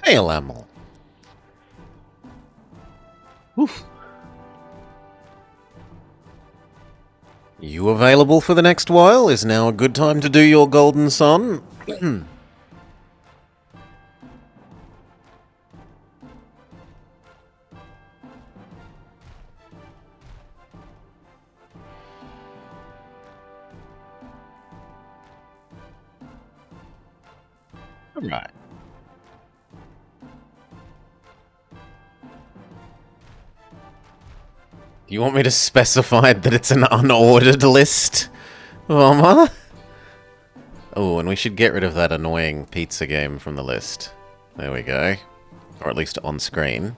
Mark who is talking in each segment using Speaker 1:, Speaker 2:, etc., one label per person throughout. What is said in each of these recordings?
Speaker 1: Hail, Amel. Oof. You available for the next while? Is now a good time to do your golden sun? Alright. Do you want me to specify that it's an unordered list, Mama? Oh, and we should get rid of that annoying pizza game from the list. There we go. Or at least on screen.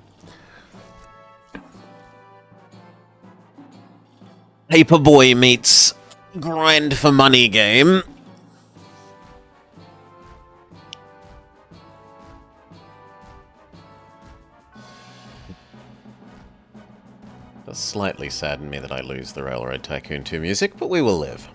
Speaker 1: Paperboy meets grind for money game. It does slightly sadden me that I lose the Railroad Tycoon 2 music, but we will live.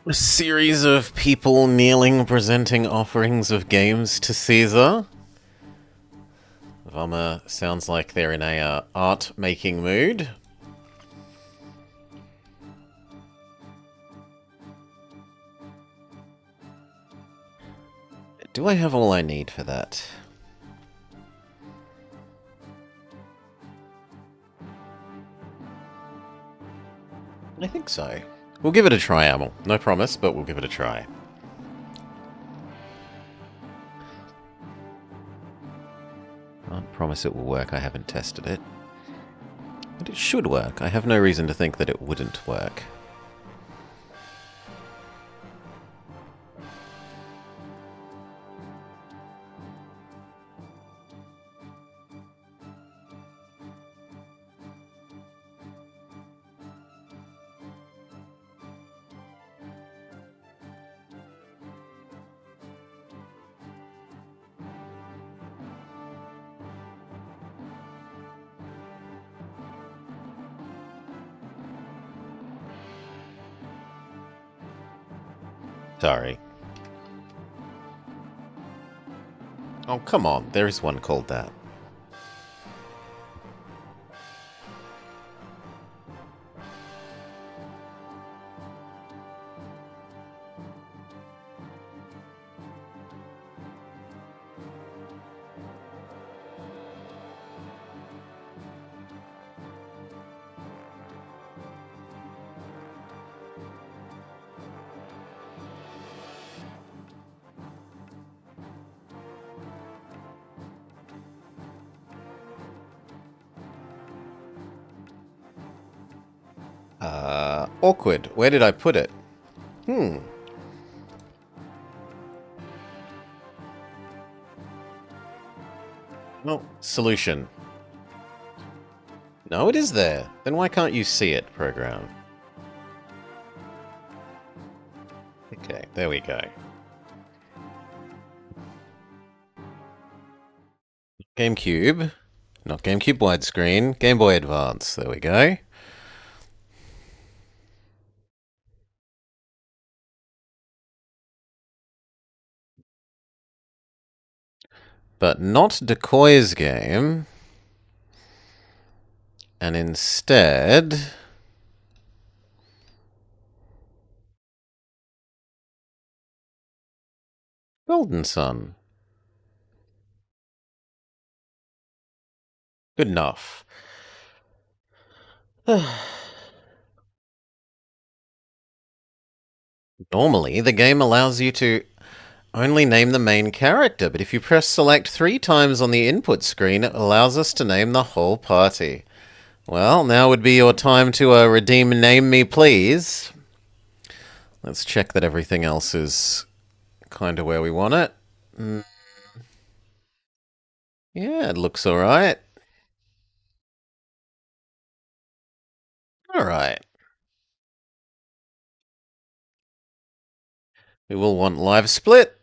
Speaker 1: A series of people kneeling presenting offerings of games to Caesar. Vama sounds like they're in a art-making mood. Do I have all I need for that? I think so. We'll give it a try, Amel. No promise, but we'll give it a try. Can't promise it will work. I haven't tested it. But it should work. I have no reason to think that it wouldn't work. Sorry. Oh, come on. There is one called that. Awkward. Where did I put it? Oh, solution. No, it is there. Then why can't you see it, program? Okay, there we go. GameCube. Not GameCube widescreen. Game Boy Advance. There we go. But not Decoy's game. And instead... Golden Sun. Good enough. Normally, the game allows you to only name the main character, but if you press select 3 times on the input screen, it allows us to name the whole party. Well, now would be your time to redeem Name Me Please. Let's check that everything else is kind of where we want it. Yeah, it looks alright. Alright. We will want live split.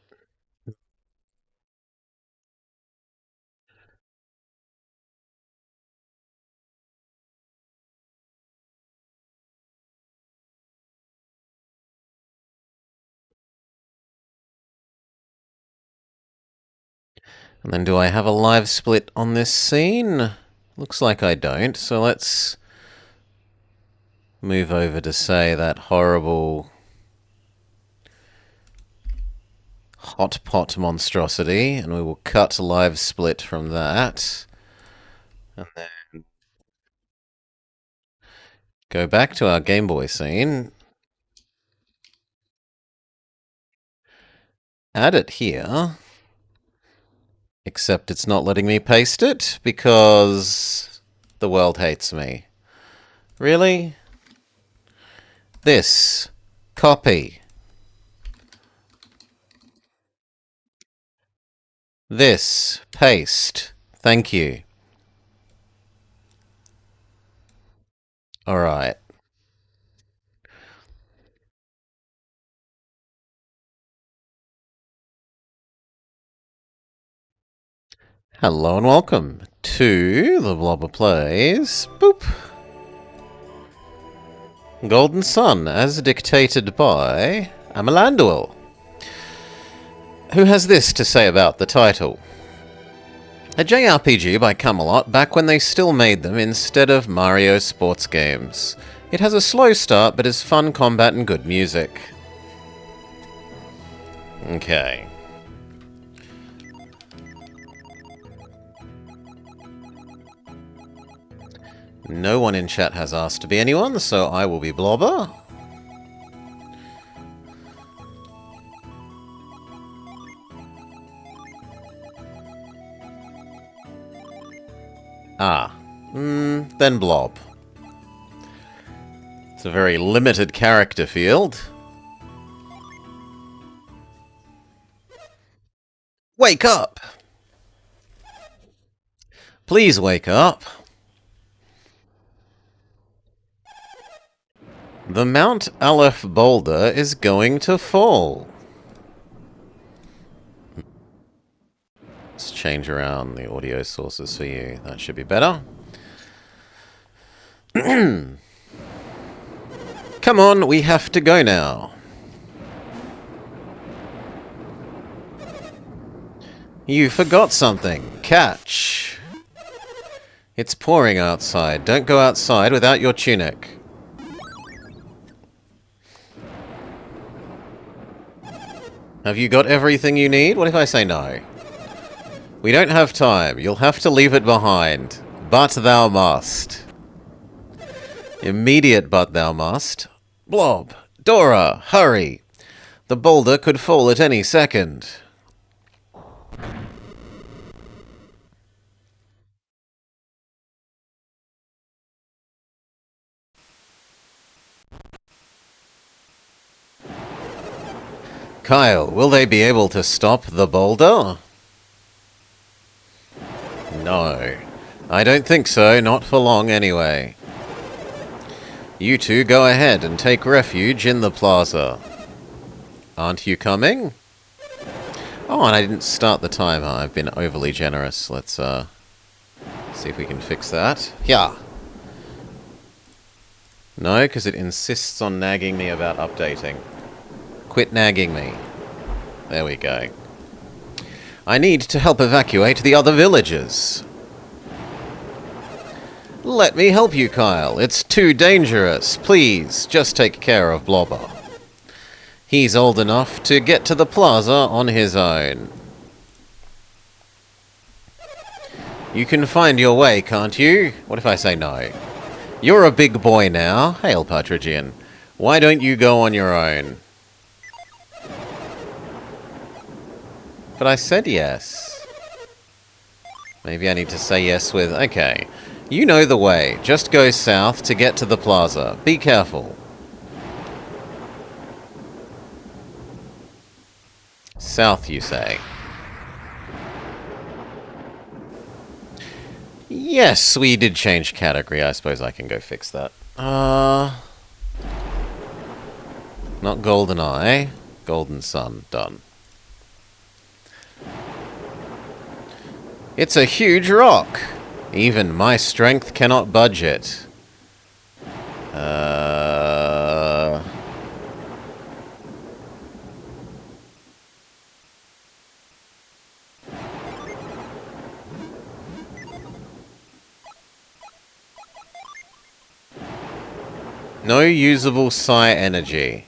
Speaker 1: And then do I have a live split on this scene? Looks like I don't, so let's move over to, say, that horrible hot pot monstrosity, and we will cut live split from that. And then go back to our Game Boy scene. Add it here. Except it's not letting me paste it because the world hates me. Really? This. Copy. This. Paste. Thank you. Alright. Hello and welcome to the Blobber Plays. Boop. Golden Sun, as dictated by Amalanduel. Who has this to say about the title? A JRPG by Camelot back when they still made them instead of Mario sports games. It has a slow start but is fun combat and good music. Okay. No one in chat has asked to be anyone, so I will be Blobber. Then Blob. It's a very limited character field. Wake up! Please wake up. The Mount Aleph boulder is going to fall. Let's change around the audio sources for you. That should be better. Come on, we have to go now. You forgot something. Catch. It's pouring outside. Don't go outside without your tunic. Have you got everything you need? What if I say no? We don't have time. You'll have to leave it behind. But thou must. Immediate but thou must. Blob, Dora, hurry. The boulder could fall at any second. Kyle, will they be able to stop the boulder? No. I don't think so, not for long anyway. You two go ahead and take refuge in the plaza. Aren't you coming? Oh, and I didn't start the timer. I've been overly generous. Let's see if we can fix that. Yeah. No, because it insists on nagging me about updating. Quit nagging me. There we go. I need to help evacuate the other villagers. Let me help you, Kyle. It's too dangerous. Please, just take care of Blobber. He's old enough to get to the plaza on his own. You can find your way, can't you? What if I say no? You're a big boy now. Hail, Partridgian. Why don't you go on your own? But I said yes. Maybe I need to say yes with... Okay. You know the way. Just go south to get to the plaza. Be careful. South, you say? Yes, we did change category. I suppose I can go fix that. Not GoldenEye. Golden sun. Done. It's a huge rock. Even my strength cannot budge it. No usable psi energy.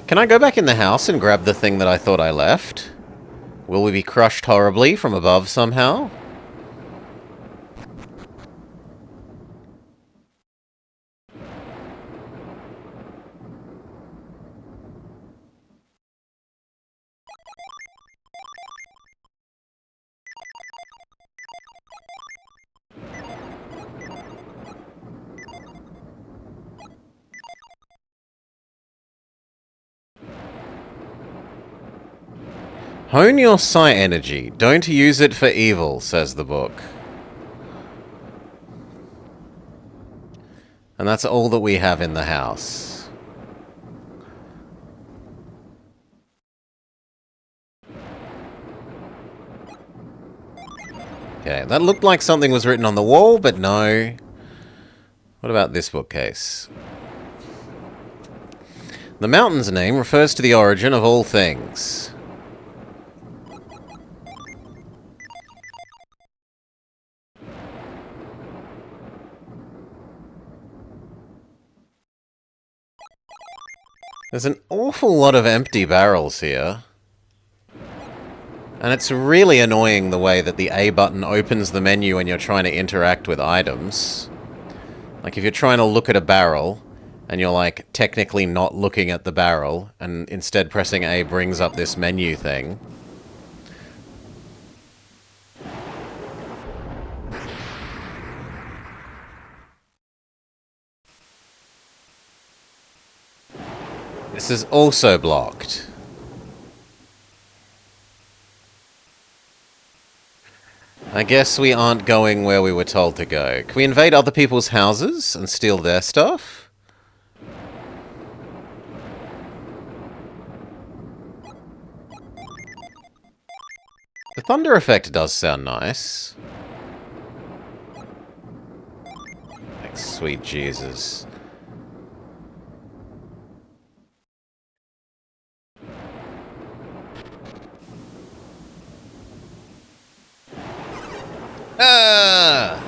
Speaker 1: Can I go back in the house and grab the thing that I thought I left? Will we be crushed horribly from above somehow? Hone your psi energy. Don't use it for evil, says the book. And that's all that we have in the house. Okay, that looked like something was written on the wall, but no. What about this bookcase? The mountain's name refers to the origin of all things. There's an awful lot of empty barrels here. And it's really annoying the way that the A button opens the menu when you're trying to interact with items. Like if you're trying to look at a barrel, and you're like technically not looking at the barrel, and instead pressing A brings up this menu thing. This is also blocked. I guess we aren't going where we were told to go. Can we invade other people's houses and steal their stuff? The thunder effect does sound nice. Like, sweet Jesus. Ah!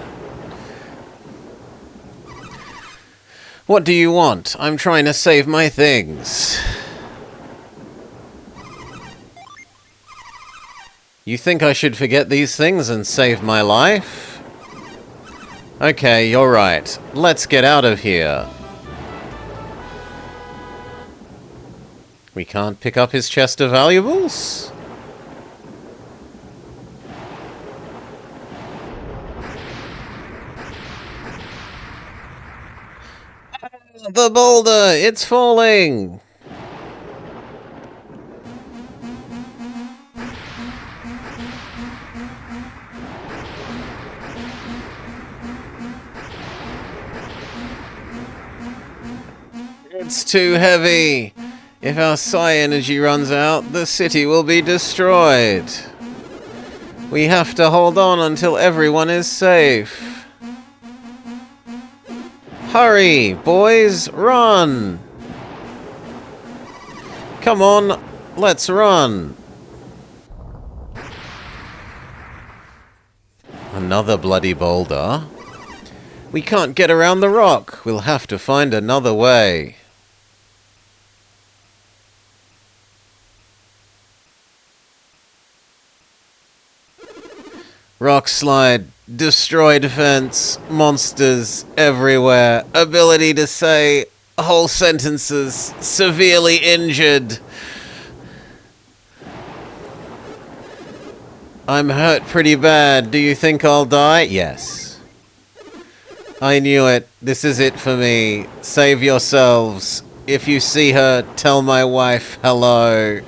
Speaker 1: What do you want? I'm trying to save my things. You think I should forget these things and save my life? Okay, you're right. Let's get out of here. We can't pick up his chest of valuables? The boulder! It's falling! It's too heavy! If our psi energy runs out, the city will be destroyed. We have to hold on until everyone is safe. Hurry, boys, run! Come on, let's run! Another bloody boulder. We can't get around the rock. We'll have to find another way. Rock slide, destroy defense, monsters everywhere, ability to say whole sentences, severely injured. I'm hurt pretty bad. Do you think I'll die? Yes. I knew it. This is it for me. Save yourselves. If you see her, tell my wife hello.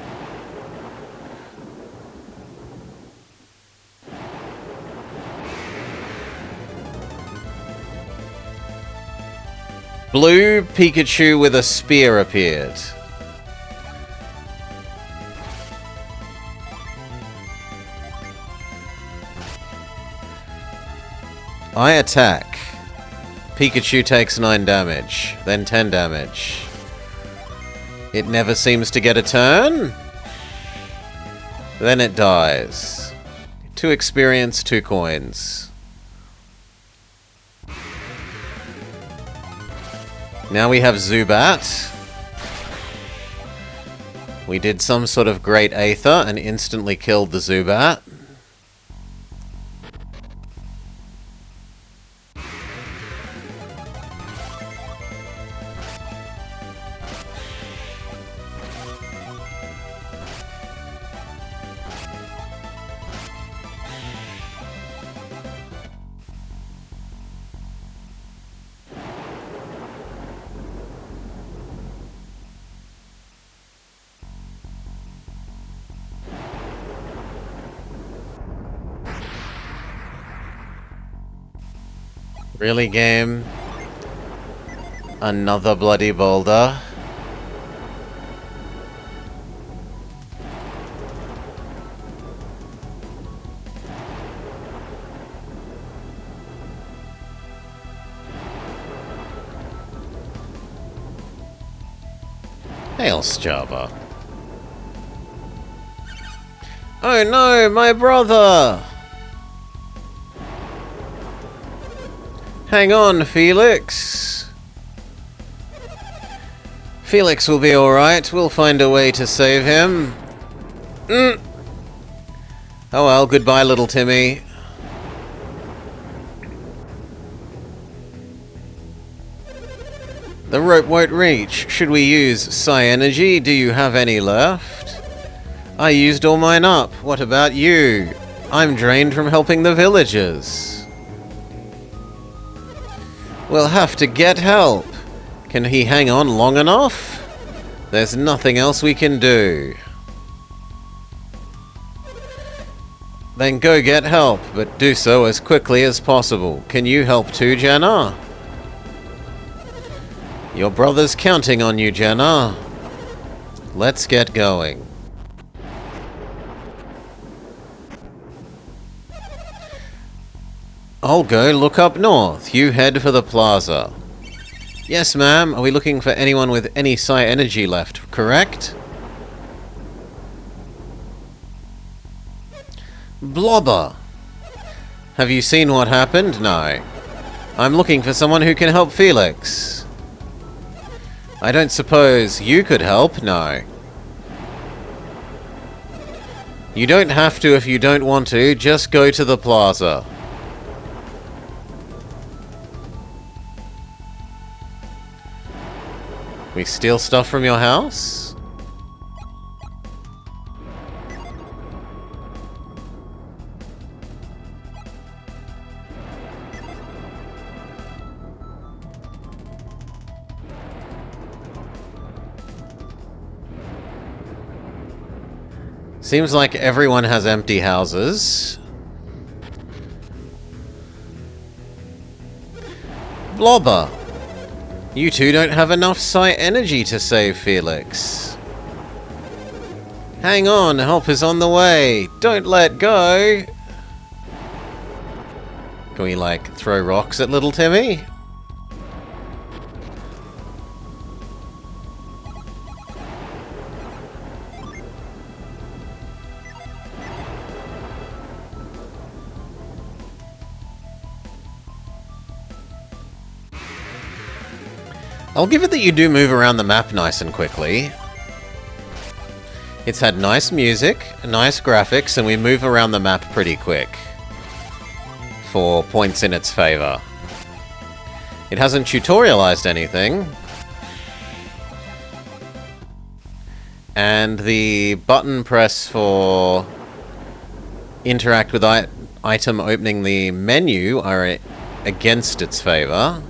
Speaker 1: Blue Pikachu with a spear appeared. I attack. Pikachu takes 9 damage, then 10 damage. It never seems to get a turn. Then it dies. 2 experience, 2 coins. Now we have Zubat. We did some sort of great Aether and instantly killed the Zubat. Really, game? Another bloody boulder? Hails, Java. Oh no, my brother! Hang on, Felix. Felix will be alright. We'll find a way to save him. Oh well, goodbye, little Timmy. The rope won't reach. Should we use Psi Energy? Do you have any left? I used all mine up. What about you? I'm drained from helping the villagers. We'll have to get help. Can he hang on long enough? There's nothing else we can do. Then go get help, but do so as quickly as possible. Can you help too, Jenna? Your brother's counting on you, Jenna. Let's get going. I'll go look up north. You head for the plaza. Yes, ma'am. Are we looking for anyone with any Psi Energy left, correct? Blobber. Have you seen what happened? No. I'm looking for someone who can help Felix. I don't suppose you could help? No. You don't have to if you don't want to. Just go to the plaza. We steal stuff from your house? Seems like everyone has empty houses. Blobber. You two don't have enough Psi Energy to save Felix. Hang on, help is on the way. Don't let go. Can we, like, throw rocks at little Timmy? I'll give it that you do move around the map nice and quickly. It's had nice music, nice graphics, and we move around the map pretty quick. For points in its favor. It hasn't tutorialized anything. And the button press for interact with item opening the menu are against its favor.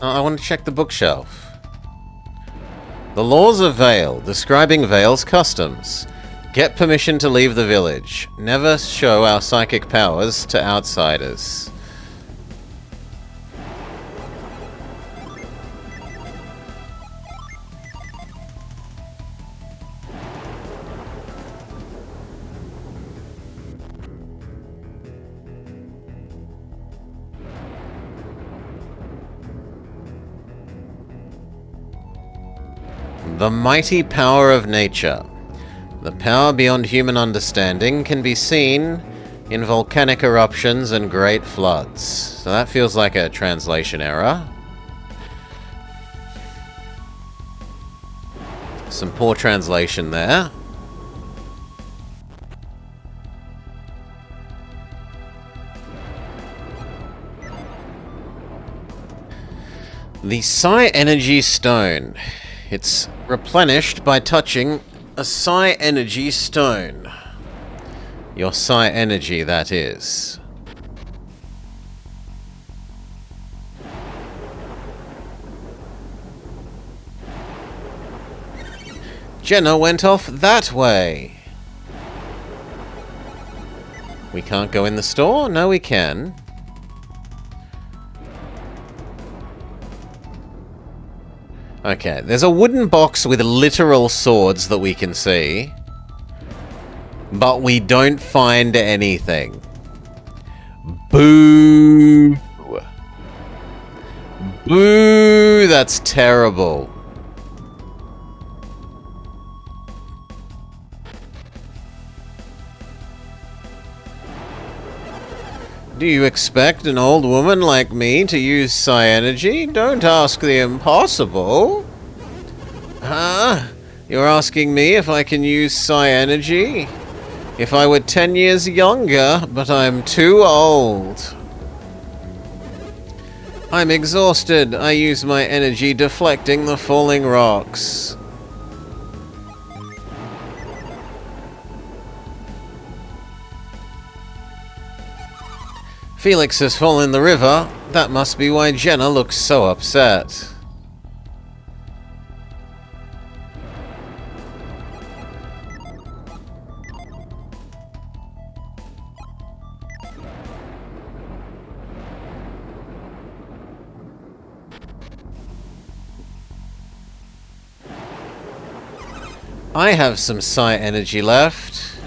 Speaker 1: I want to check the bookshelf. The Laws of Vale, describing Vale's customs. Get permission to leave the village. Never show our psychic powers to outsiders. The mighty power of nature. The power beyond human understanding can be seen in volcanic eruptions and great floods. So that feels like a translation error. Some poor translation there. The Psi Energy Stone. It's replenished by touching a Psi Energy Stone. Your Psi Energy, that is. Jenna went off that way. We can't go in the store? No, we can. Okay, there's a wooden box with literal swords that we can see. But we don't find anything. Boo! Boo! That's terrible. Do you expect an old woman like me to use Psi Energy? Don't ask the impossible. Huh? You're asking me if I can use Psi Energy? If I were 10 years younger, but I'm too old. I'm exhausted. I use my energy deflecting the falling rocks. Felix has fallen in the river. That must be why Jenna looks so upset. I have some Psi Energy left.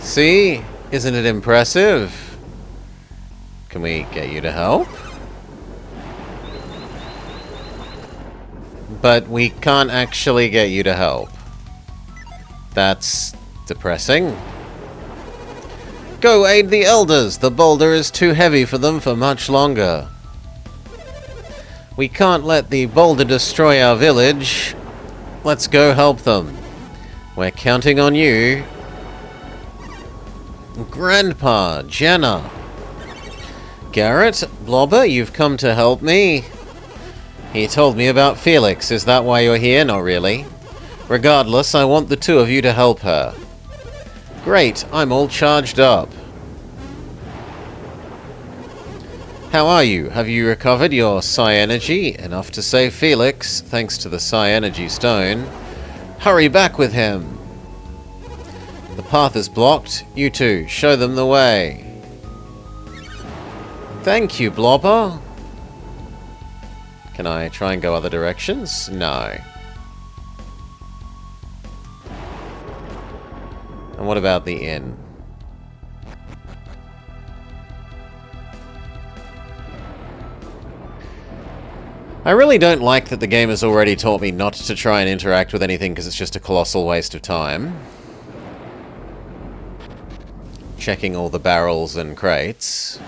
Speaker 1: See? Isn't it impressive? Can we get you to help? But we can't actually get you to help. That's depressing. Go aid the elders. The boulder is too heavy for them for much longer. We can't let the boulder destroy our village. Let's go help them. We're counting on you. Grandpa, Jenna. Garrett, Blobber, you've come to help me. He told me about Felix. Is that why you're here? Not really. Regardless, I want the two of you to help her. Great, I'm all charged up. How are you? Have you recovered your Psi Energy? Enough to save Felix, thanks to the Psi Energy Stone. Hurry back with him. The path is blocked. You two, show them the way. Thank you, Blobber. Can I try and go other directions? No. And what about the inn? I really don't like that the game has already taught me not to try and interact with anything because it's just a colossal waste of time. Checking all the barrels and crates.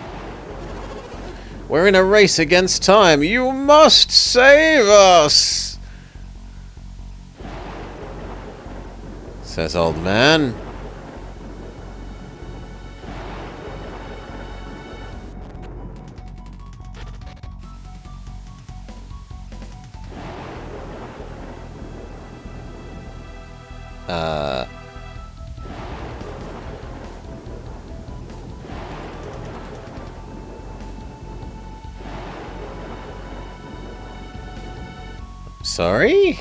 Speaker 1: We're in a race against time. You must save us! Says old man. Sorry?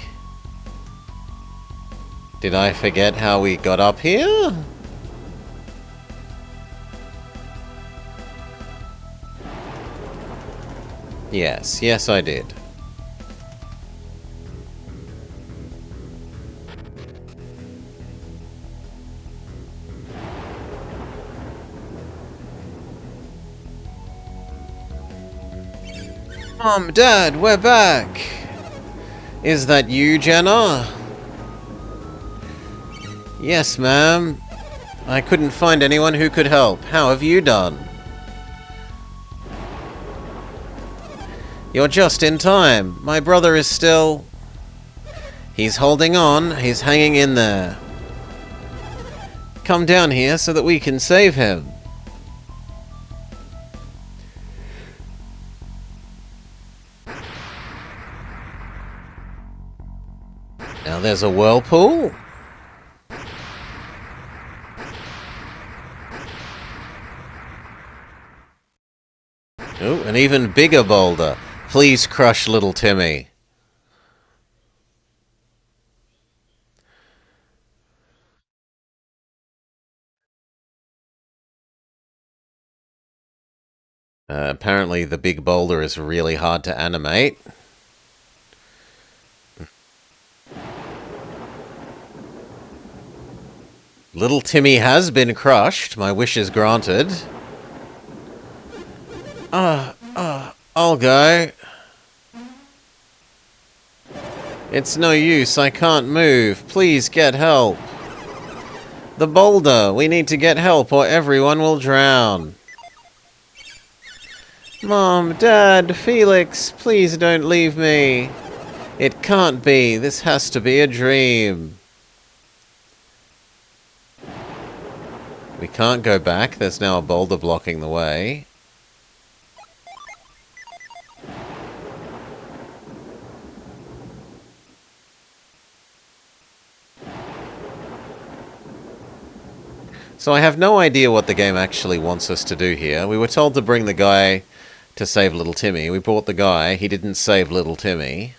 Speaker 1: Did I forget how we got up here? Yes, I did. Mom, Dad, we're back! Is that you, Jenna? Yes, ma'am. I couldn't find anyone who could help. How have you done? You're just in time. My brother is still... He's holding on. He's hanging in there. Come down here so that we can save him. Now there's a whirlpool. Oh, an even bigger boulder. Please crush little Timmy. Apparently the big boulder is really hard to animate. Little Timmy has been crushed. My wish is granted. I'll go. It's no use. I can't move. Please get help. The boulder. We need to get help or everyone will drown. Mom, Dad, Felix, please don't leave me. It can't be. This has to be a dream. We can't go back. There's now a boulder blocking the way. So I have no idea what the game actually wants us to do here. We were told to bring the guy to save little Timmy. We brought the guy. He didn't save little Timmy.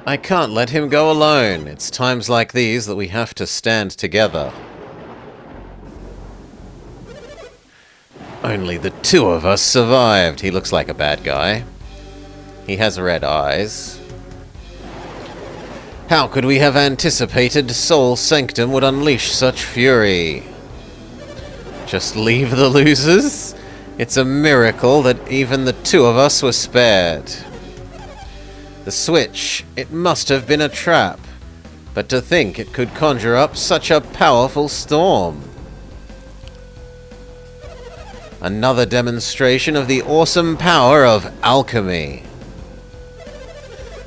Speaker 1: I can't let him go alone. It's times like these that we have to stand together. Only the two of us survived. He looks like a bad guy. He has red eyes. How could we have anticipated Soul Sanctum would unleash such fury? Just leave the losers? It's a miracle that even the two of us were spared. The switch, it must have been a trap. But to think it could conjure up such a powerful storm. Another demonstration of the awesome power of alchemy.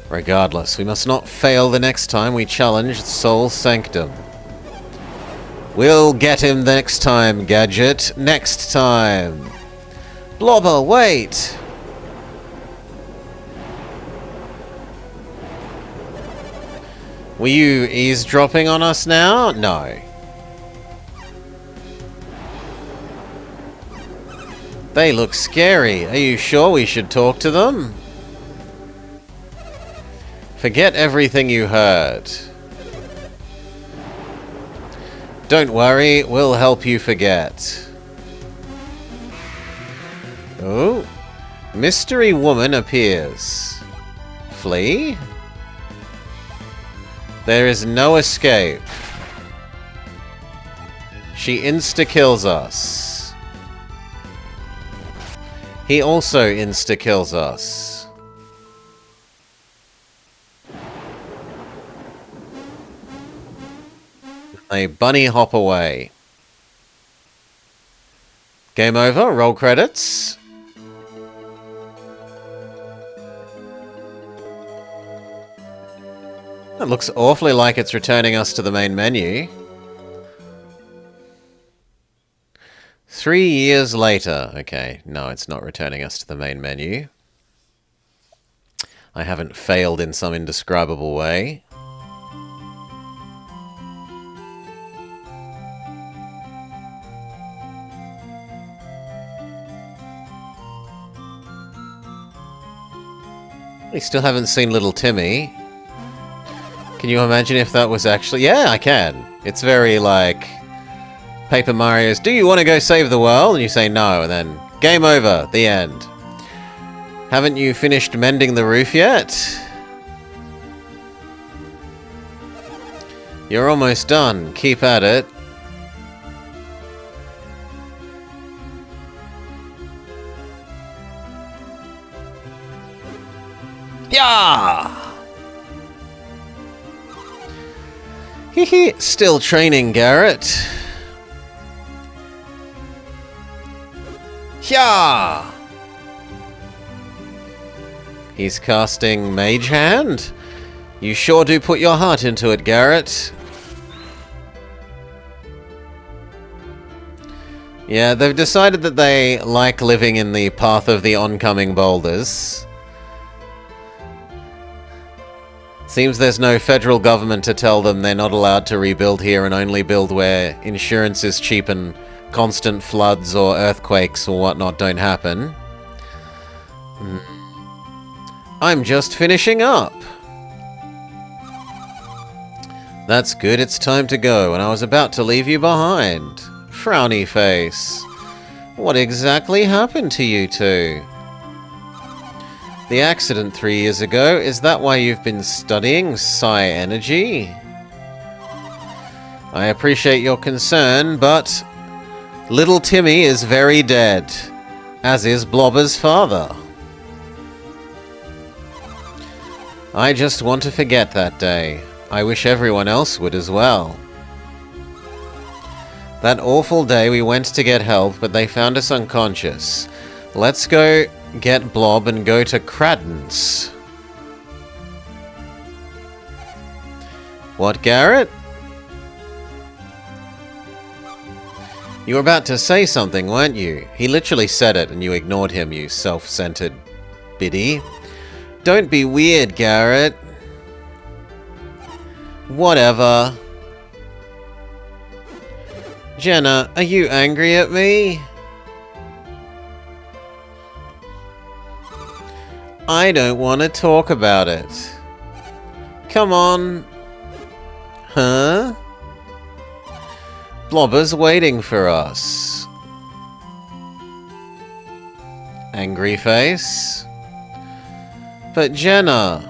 Speaker 1: Regardless, we must not fail the next time we challenge Soul Sanctum. We'll get him the next time, Gadget. Next time. Blobber, wait! Were you eavesdropping on us now? No. They look scary. Are you sure we should talk to them? Forget everything you heard. Don't worry, we'll help you forget. Oh, mystery woman appears. Flee? There is no escape. She insta-kills us. He also insta-kills us. They bunny hop away. Game over. Roll credits. That looks awfully like it's returning us to the main menu. 3 years later. Okay, no, it's not returning us to the main menu. I haven't failed in some indescribable way. We still haven't seen little Timmy. Can you imagine if that was actually... Yeah, I can. It's very like... Paper Mario's, do you want to go save the world? And you say no, and then game over, the end. Haven't you finished mending the roof yet? You're almost done. Keep at it. Yeah! Hehe, still training, Garrett. Yeah! He's casting Mage Hand? You sure do put your heart into it, Garrett. Yeah, they've decided that they like living in the path of the oncoming boulders. Seems there's no federal government to tell them they're not allowed to rebuild here and only build where insurance is cheap and constant floods or earthquakes or whatnot don't happen. I'm just finishing up. That's good, it's time to go, and I was about to leave you behind. Frowny face. What exactly happened to you two? The accident 3 years ago, is that why you've been studying psi energy? I appreciate your concern, but little Timmy is very dead, as is Blobber's father. I just want to forget that day. I wish everyone else would as well. That awful day we went to get help, but they found us unconscious. Let's go get Blob and go to Cradden's. What, Garrett? You were about to say something, weren't you? He literally said it and you ignored him, you self-centered biddy. Don't be weird, Garrett. Whatever. Jenna, are you angry at me? I don't want to talk about it. Come on. Huh? Blobber's waiting for us. Angry face. But Jenna...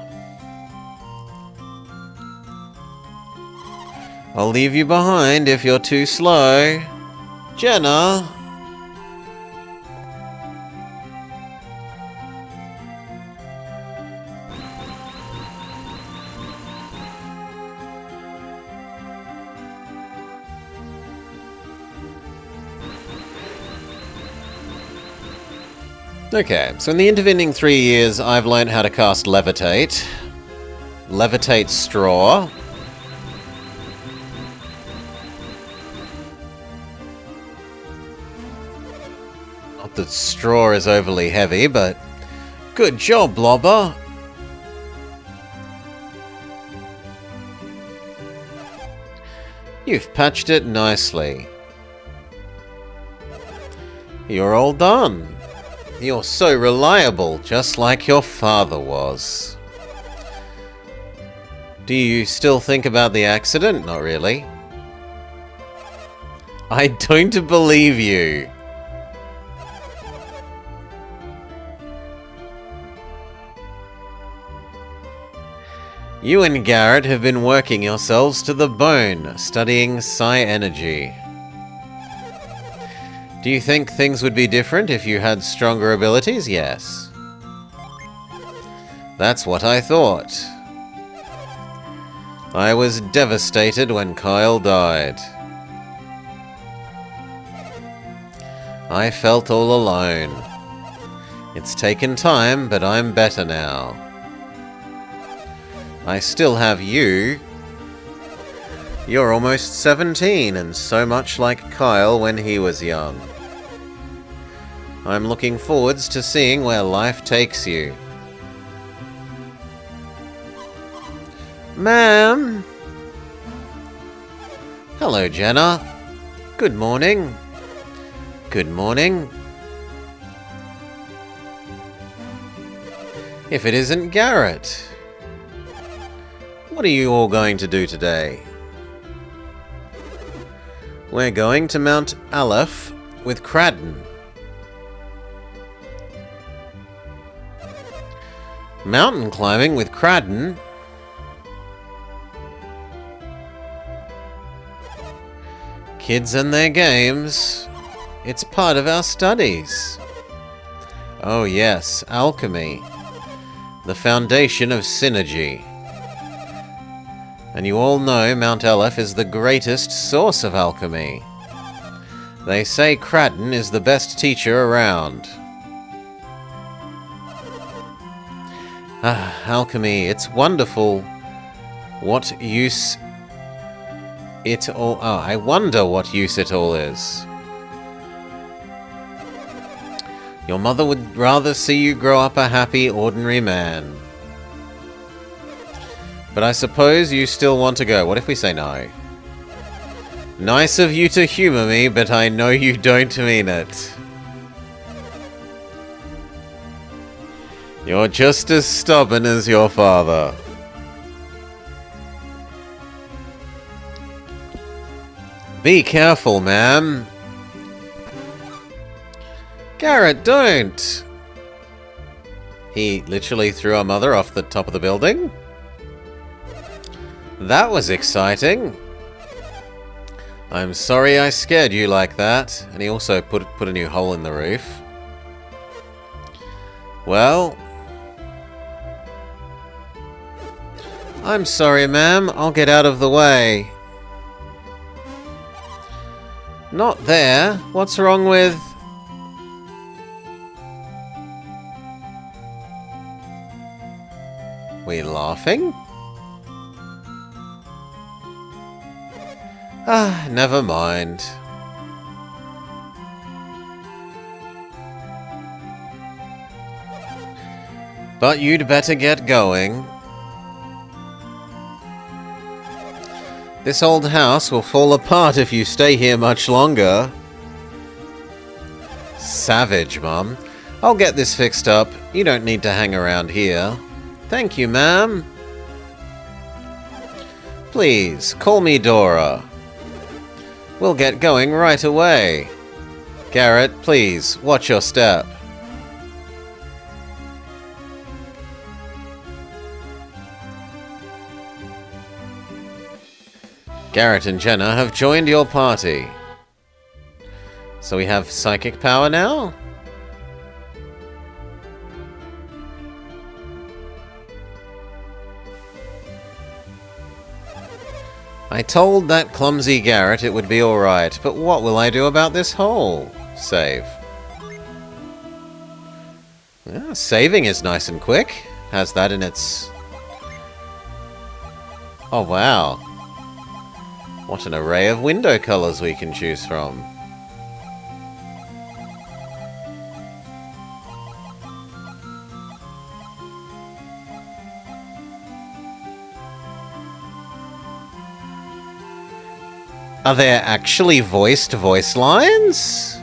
Speaker 1: I'll leave you behind if you're too slow. Jenna... Okay, so in the intervening 3 years, I've learned how to cast Levitate. Levitate Straw. Not that straw is overly heavy, but good job, Blobber. You've patched it nicely. You're all done. You're so reliable, just like your father was. Do you still think about the accident? Not really. I don't believe you. You and Garrett have been working yourselves to the bone, studying psi energy. Do you think things would be different if you had stronger abilities? Yes. That's what I thought. I was devastated when Kyle died. I felt all alone. It's taken time, but I'm better now. I still have you. You're almost 17 and so much like Kyle when he was young. I'm looking forwards to seeing where life takes you. Ma'am? Hello, Jenna. Good morning. Good morning. If it isn't Garrett. What are you all going to do today? We're going to Mount Aleph with Cradden. Mountain climbing with Cradden? Kids and their games. It's part of our studies. Oh yes, alchemy. The foundation of synergy. And you all know Mount Aleph is the greatest source of alchemy. They say Cradden is the best teacher around. Ah, alchemy, it's wonderful. What use it all... Oh, I wonder what use it all is. Your mother would rather see you grow up a happy, ordinary man. But I suppose you still want to go. What if we say no? Nice of you to humor me, but I know you don't mean it. You're just as stubborn as your father. Be careful, ma'am. Garrett, don't! He literally threw our mother off the top of the building? That was exciting. I'm sorry I scared you like that. And he also put a new hole in the roof. Well... I'm sorry, ma'am. I'll get out of the way. Not there. What's wrong with... We laughing? Ah, never mind. But you'd better get going. This old house will fall apart if you stay here much longer. Savage, Mum. I'll get this fixed up. You don't need to hang around here. Thank you, ma'am. Please, call me Dora. We'll get going right away. Garrett, please, watch your step. Garrett and Jenna have joined your party. So we have psychic power now? I told that clumsy Garrett it would be alright, but what will I do about this hole? Save. Yeah, saving is nice and quick. Has that in its... Oh wow. What an array of window colors we can choose from. Are there actually voiced voice lines?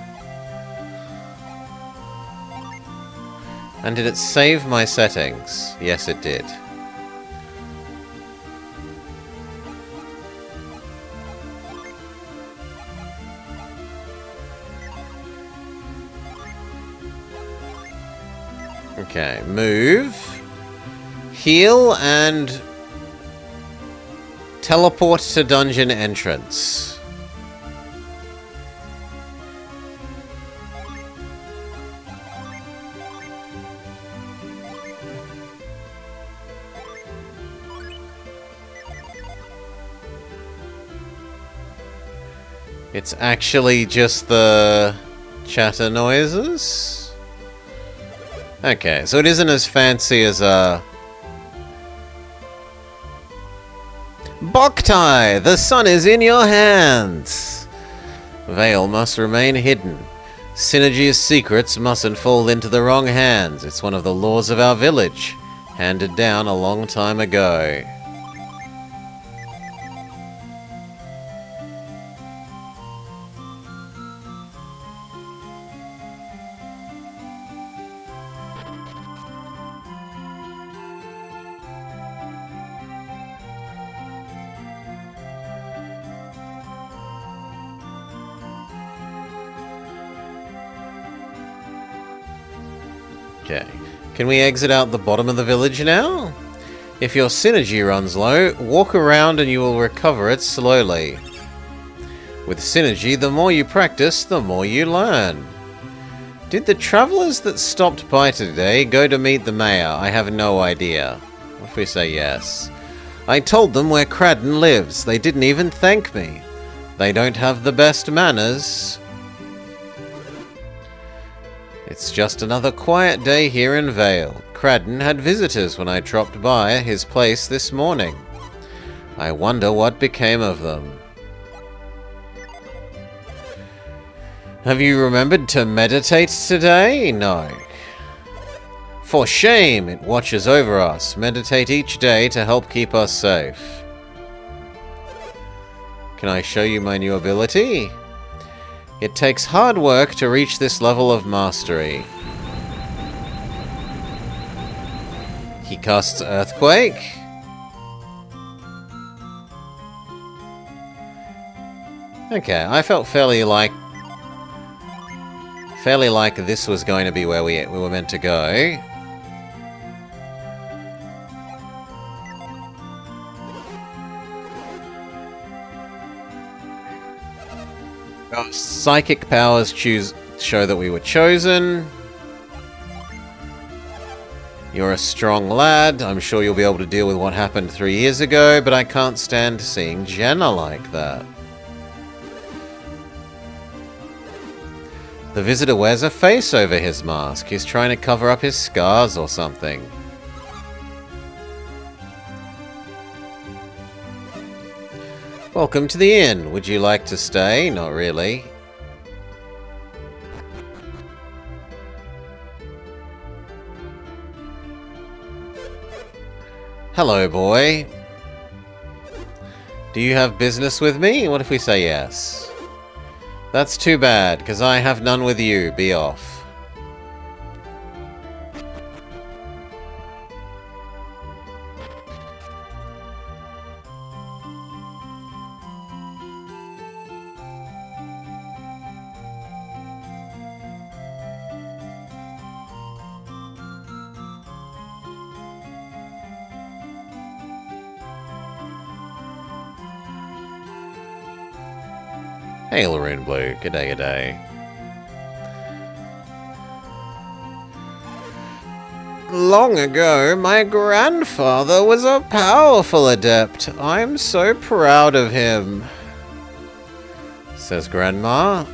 Speaker 1: And did it save my settings? Yes, it did. Okay, move, heal, and teleport to dungeon entrance. It's actually just the chatter noises? Okay, so it isn't as fancy as Boktai! The sun is in your hands! Veil must remain hidden. Synergy's secrets mustn't fall into the wrong hands. It's one of the laws of our village, handed down a long time ago. Okay. Can we exit out the bottom of the village now? If your synergy runs low, walk around and you will recover it slowly. With synergy, the more you practice, the more you learn. Did the travellers that stopped by today go to meet the mayor? I have no idea. What if we say yes? I told them where Cradden lives. They didn't even thank me. They don't have the best manners. It's just another quiet day here in Vale. Cradden had visitors when I dropped by his place this morning. I wonder what became of them. Have you remembered to meditate today? No. For shame, it watches over us. Meditate each day to help keep us safe. Can I show you my new ability? It takes hard work to reach this level of mastery. He casts Earthquake. Okay, I felt fairly like this was going to be where we were meant to go. Our psychic powers show that we were chosen. You're a strong lad. I'm sure you'll be able to deal with what happened 3 years ago, but I can't stand seeing Jenna like that. The visitor wears a face over his mask. He's trying to cover up his scars or something. Welcome to the inn. Would you like to stay? Not really. Hello, boy. Do you have business with me? What if we say yes? That's too bad, because I have none with you. Be off. Hey, Laroon Blue. G'day, g'day. Long ago, my grandfather was a powerful adept. I'm so proud of him, says Grandma.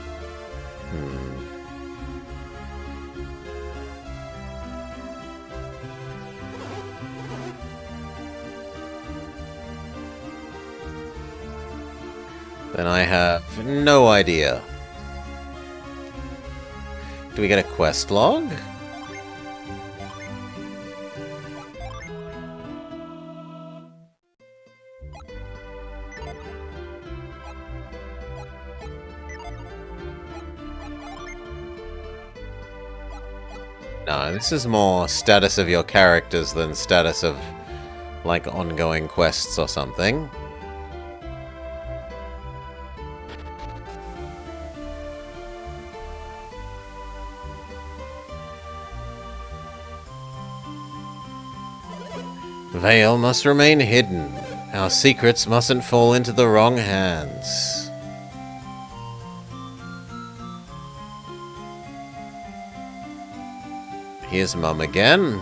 Speaker 1: Then I have no idea. Do we get a quest log? No, this is more status of your characters than status of, like, ongoing quests or something. Vale must remain hidden. Our secrets mustn't fall into the wrong hands. Here's Mum again.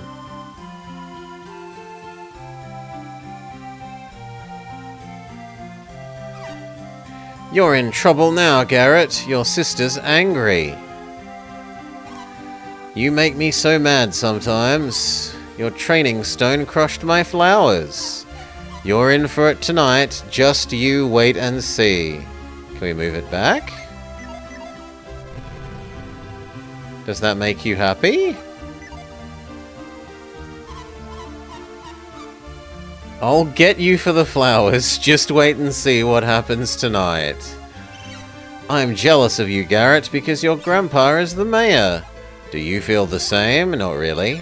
Speaker 1: You're in trouble now, Garrett. Your sister's angry. You make me so mad sometimes. Your training stone crushed my flowers. You're in for it tonight. Just you wait and see. Can we move it back? Does that make you happy? I'll get you for the flowers. Just wait and see what happens tonight. I'm jealous of you, Garrett, because your grandpa is the mayor. Do you feel the same? Not really.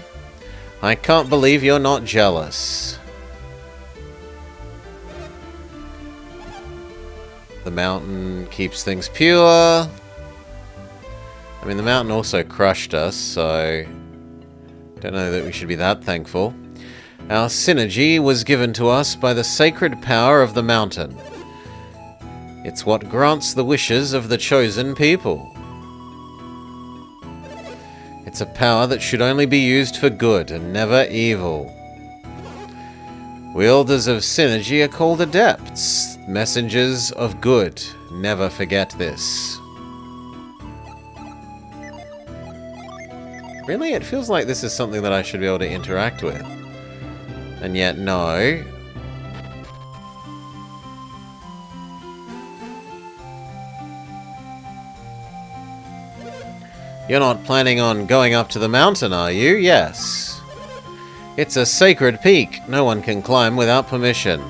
Speaker 1: I can't believe you're not jealous. The mountain keeps things pure. I mean, the mountain also crushed us, so Don't know that we should be that thankful. Our synergy was given to us by the sacred power of the mountain. It's what grants the wishes of the chosen people. It's a power that should only be used for good and never evil. Wielders of synergy are called adepts, messengers of good. Never forget this. Really? It feels like this is something that I should be able to interact with. And yet, no. You're not planning on going up to the mountain, are you? Yes. It's a sacred peak. No one can climb without permission.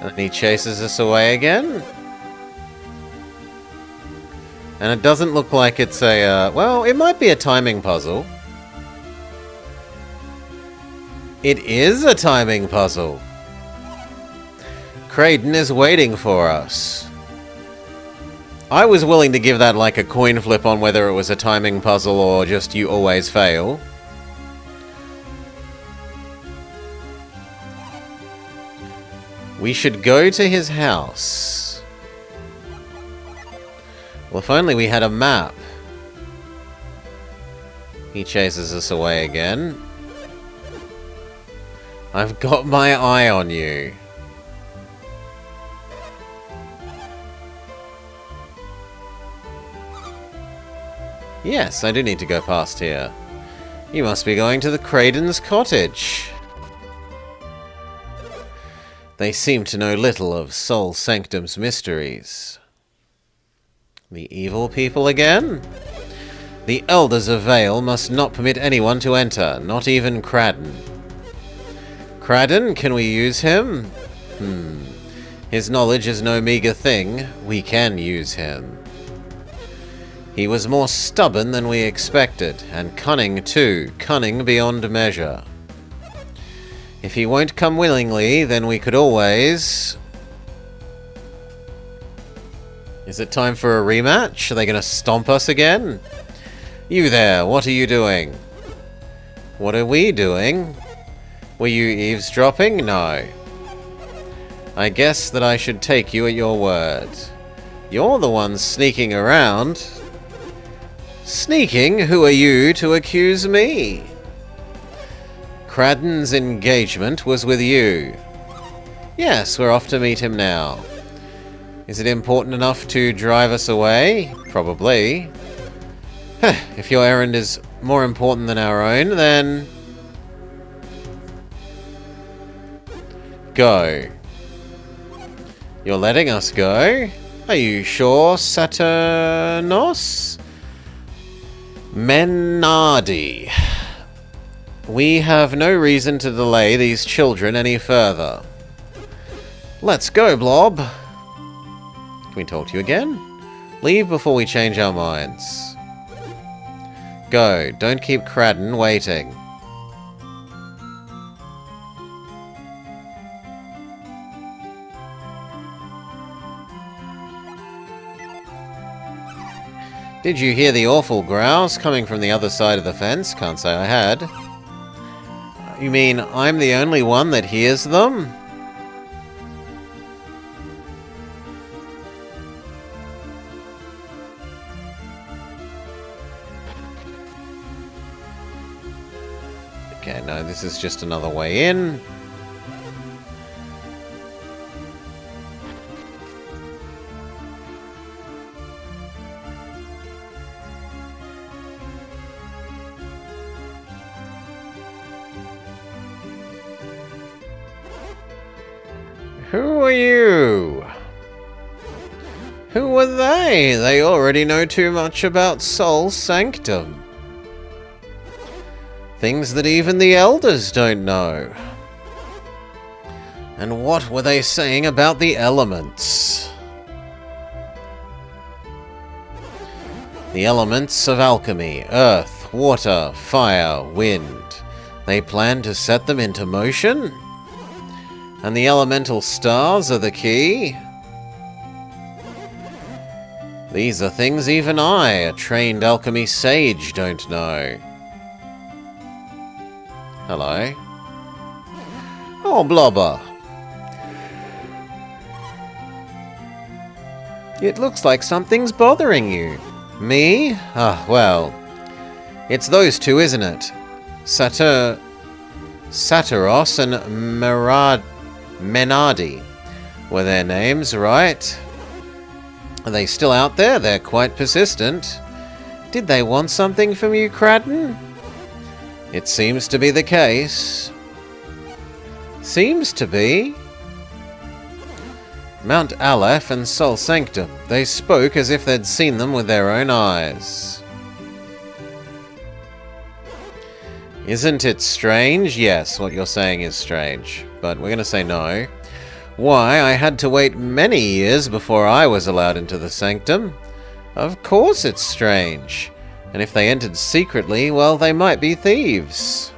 Speaker 1: And he chases us away again. And it doesn't look like it's a, well, it might be a timing puzzle. It is a timing puzzle. Kraden is waiting for us. I was willing to give that like a coin flip on whether it was a timing puzzle or just you always fail. We should go to his house. Well, if only we had a map. He chases us away again. I've got my eye on you. Yes, I do need to go past here. You must be going to the Kraden's cottage. They seem to know little of Sol Sanctum's mysteries. The evil people again? The Elders of Vale must not permit anyone to enter, not even Kraden. Kraden, can we use him? His knowledge is no meager thing. We can use him. He was more stubborn than we expected, and cunning too, cunning beyond measure. If he won't come willingly, then we could always... Is it time for a rematch? Are they going to stomp us again? You there, what are you doing? What are we doing? Were you eavesdropping? No. I guess that I should take you at your word. You're the one sneaking around. Sneaking? Who are you to accuse me? Kraden's engagement was with you. Yes, we're off to meet him now. Is it important enough to drive us away? Probably. If your errand is more important than our own, then... Go. You're letting us go? Are you sure, Saturnos? Menardi. We have no reason to delay these children any further. Let's go, Blob. Can we talk to you again? Leave before we change our minds. Go. Don't keep Kraden waiting. Did you hear the awful growls coming from the other side of the fence? Can't say I had. You mean I'm the only one that hears them? Okay, no, this is just another way in. Who are you? Who are they? They already know too much about Sol Sanctum. Things that even the Elders don't know. And what were they saying about the elements? The elements of alchemy: earth, water, fire, wind. They plan to set them into motion? And the elemental stars are the key? These are things even I, a trained alchemy sage, don't know. Hello. Oh, Blobber. It looks like something's bothering you. Me? Ah, well. It's those two, isn't it? Saturos and Menardi were their names, right? Are they still out there? They're quite persistent. Did they want something from you, Cradden? It seems to be the case. Seems to be. Mount Aleph and Sol Sanctum. They spoke as if they'd seen them with their own eyes. Isn't it strange? Yes, what you're saying is strange. But we're going to say no. Why, I had to wait many years before I was allowed into the sanctum. Of course it's strange. And if they entered secretly, well, they might be thieves.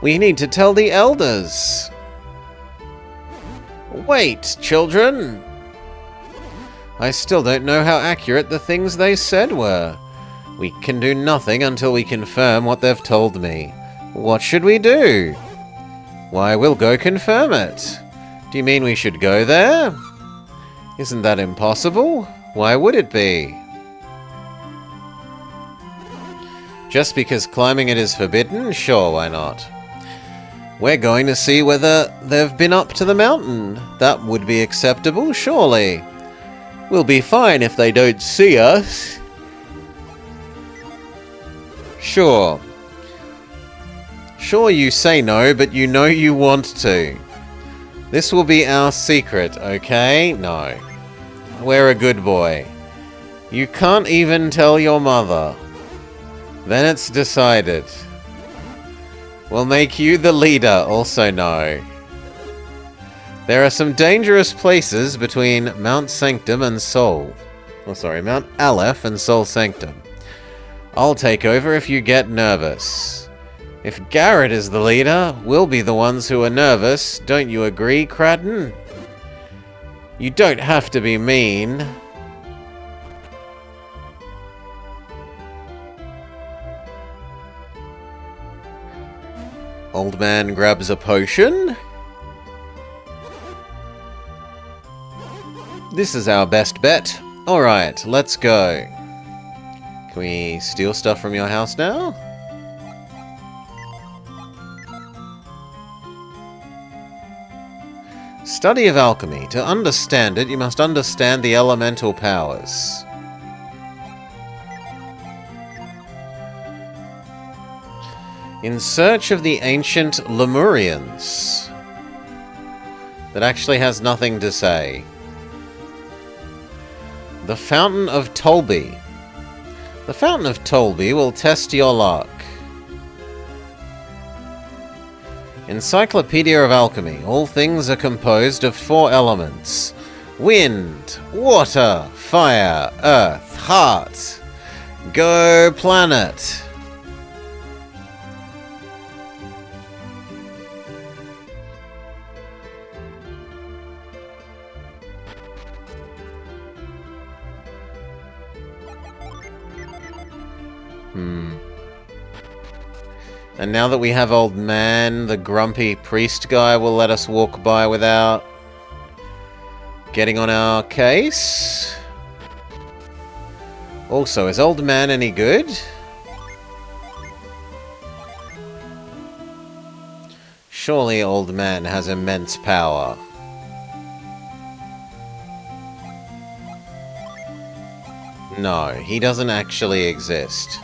Speaker 1: We need to tell the elders. Wait, children. I still don't know how accurate the things they said were. We can do nothing until we confirm what they've told me. What should we do? Why, we'll go confirm it. Do you mean we should go there? Isn't that impossible? Why would it be? Just because climbing it is forbidden? Sure, why not? We're going to see whether they've been up to the mountain. That would be acceptable, surely. We'll be fine if they don't see us. Sure. Sure, you say no, but you know you want to. This will be our secret, okay? No. We're a good boy. You can't even tell your mother. Then it's decided. We'll make you the leader, also no. There are some dangerous places between Mount Sanctum and Sol. Oh, sorry, Mount Aleph and Sol Sanctum. I'll take over if you get nervous. If Garrett is the leader, we'll be the ones who are nervous. Don't you agree, Cradden? You don't have to be mean. Old man grabs a potion. This is our best bet. Alright, let's go. Can we steal stuff from your house now? Study of alchemy. To understand it, you must understand the elemental powers. In search of the ancient Lemurians. That actually has nothing to say. The Fountain of Tolby. The Fountain of Tolby will test your luck. Encyclopedia of Alchemy. All things are composed of 4 elements. Wind, water, fire, earth, heart. Go planet. And now that we have old man, the grumpy priest guy will let us walk by without getting on our case. Also, is old man any good? Surely old man has immense power. No, he doesn't actually exist.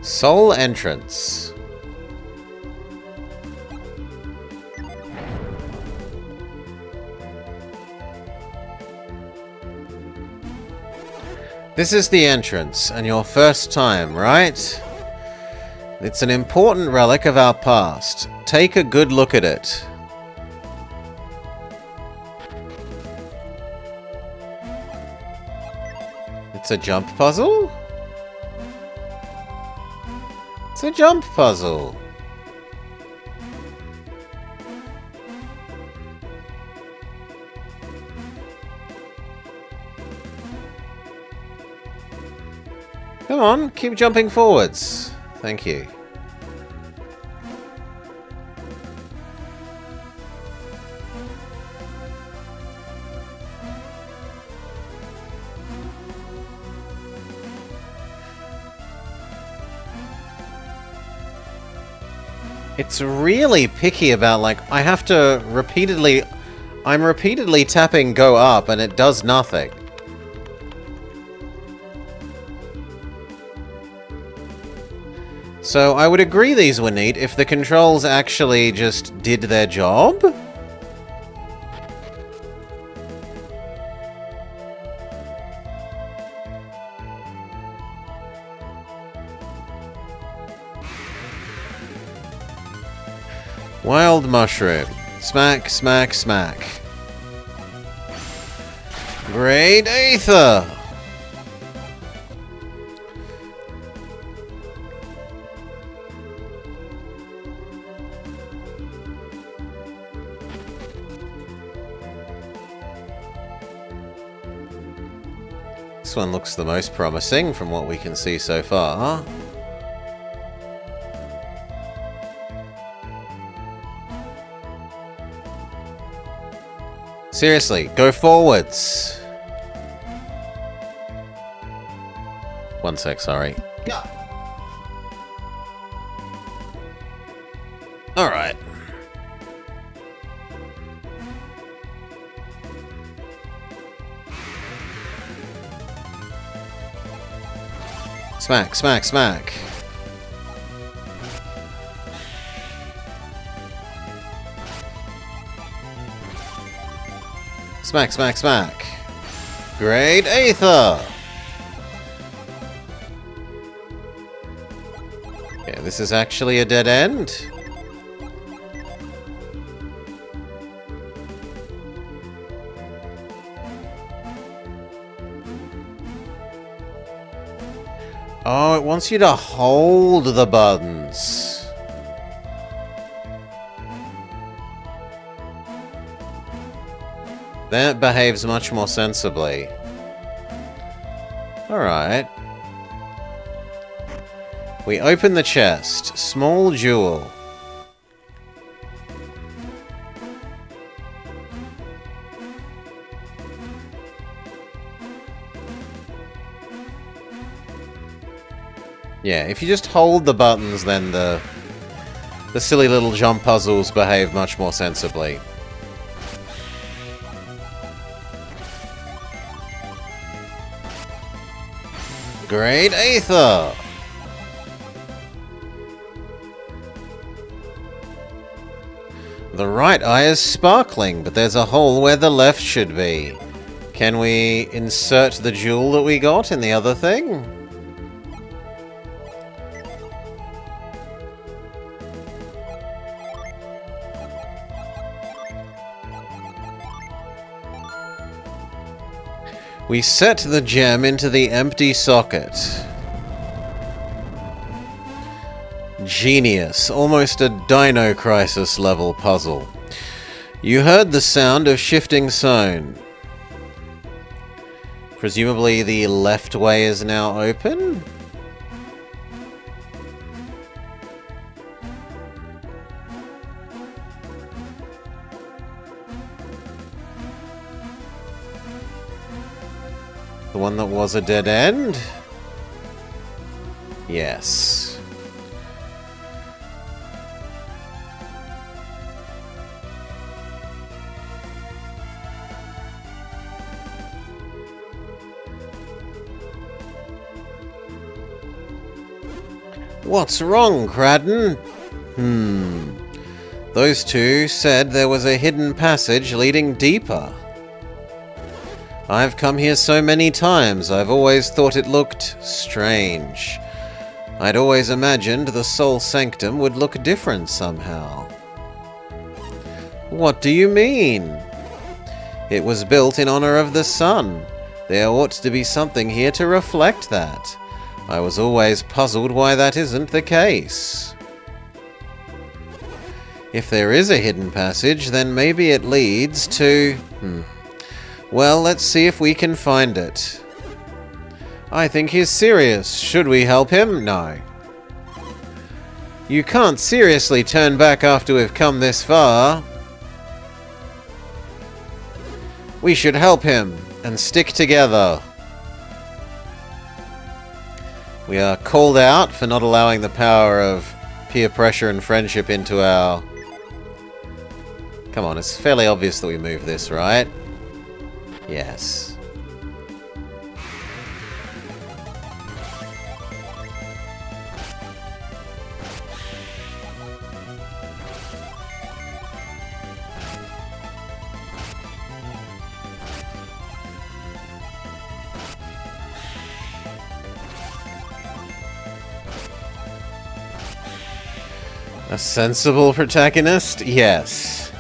Speaker 1: Sol entrance. This is the entrance, and your first time, right? It's an important relic of our past. Take a good look at it. It's a jump puzzle? It's a jump puzzle. Come on, keep jumping forwards. Thank you. It's really picky about, like, I have to repeatedly... I'm repeatedly tapping go up and it does nothing. So I would agree these were neat if the controls actually just did their job. Wild mushroom. Smack, smack, smack. Great Aether! This one looks the most promising from what we can see so far. Seriously, go forwards. One sec, sorry. Yeah. Alright. Smack, smack, smack. Smack, smack, smack. Great Aether! Yeah, this is actually a dead end. Oh, it wants you to hold the buttons. That behaves much more sensibly. Alright. We open the chest. Small jewel. Yeah, if you just hold the buttons, then the silly little jump puzzles behave much more sensibly. Great Aether! The right eye is sparkling, but there's a hole where the left should be. Can we insert the jewel that we got in the other thing? We set the gem into the empty socket. Genius. Almost a Dino Crisis level puzzle. You heard the sound of shifting stone. Presumably the left way is now open? The one that was a dead end? Yes. What's wrong, Cradden? Those two said there was a hidden passage leading deeper. I've come here so many times, I've always thought it looked strange. I'd always imagined the Soul Sanctum would look different somehow. What do you mean? It was built in honor of the sun. There ought to be something here to reflect that. I was always puzzled why that isn't the case. If there is a hidden passage, then maybe it leads to... Well, let's see if we can find it. I think he's serious. Should we help him? No. You can't seriously turn back after we've come this far. We should help him and stick together. We are called out for not allowing the power of peer pressure and friendship into our... Come on, it's fairly obvious that we move this, right? Yes. A sensible protagonist? Yes.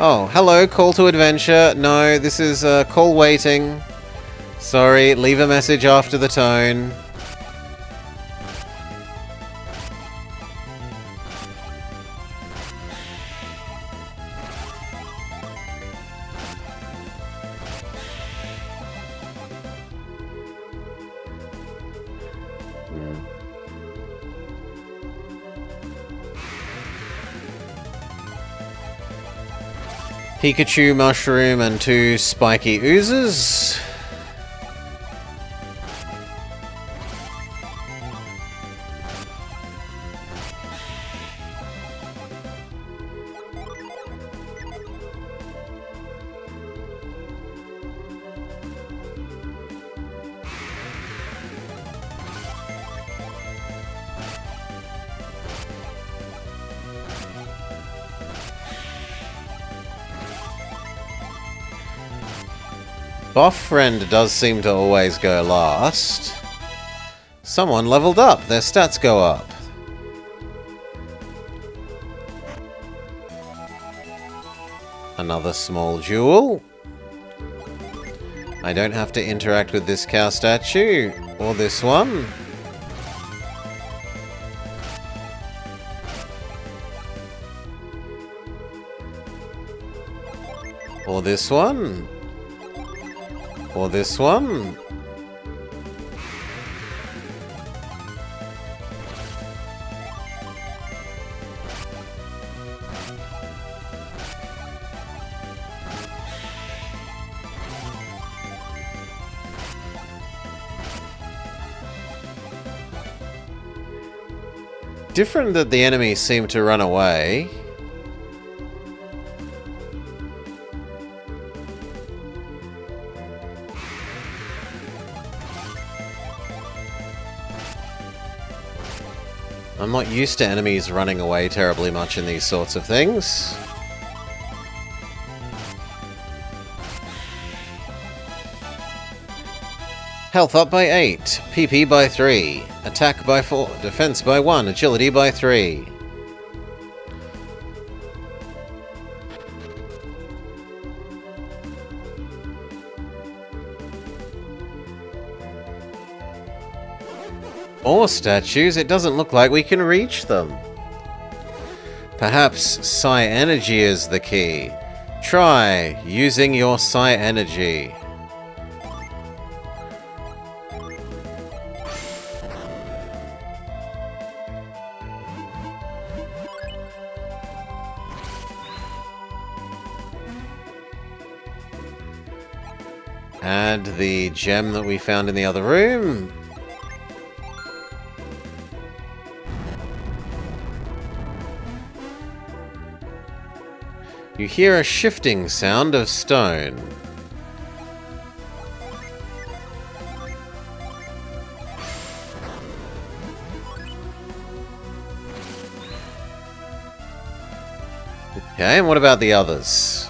Speaker 1: Oh, hello, call to adventure. No, this is call waiting. Sorry, leave a message after the tone. Pikachu mushroom and 2 spiky oozes. Boff Friend does seem to always go last. Someone leveled up. Their stats go up. Another small jewel. I don't have to interact with this cow statue. Or this one. Or this one. Or this one. Different that the enemies seem to run away. I'm not used to enemies running away terribly much in these sorts of things. Health up by 8, PP by 3, attack by 4, defense by 1, agility by 3. More statues, it doesn't look like we can reach them. Perhaps Psi Energy is the key. Try using your Psi Energy. Add the gem that we found in the other room. You hear a shifting sound of stone. Okay, and what about the others?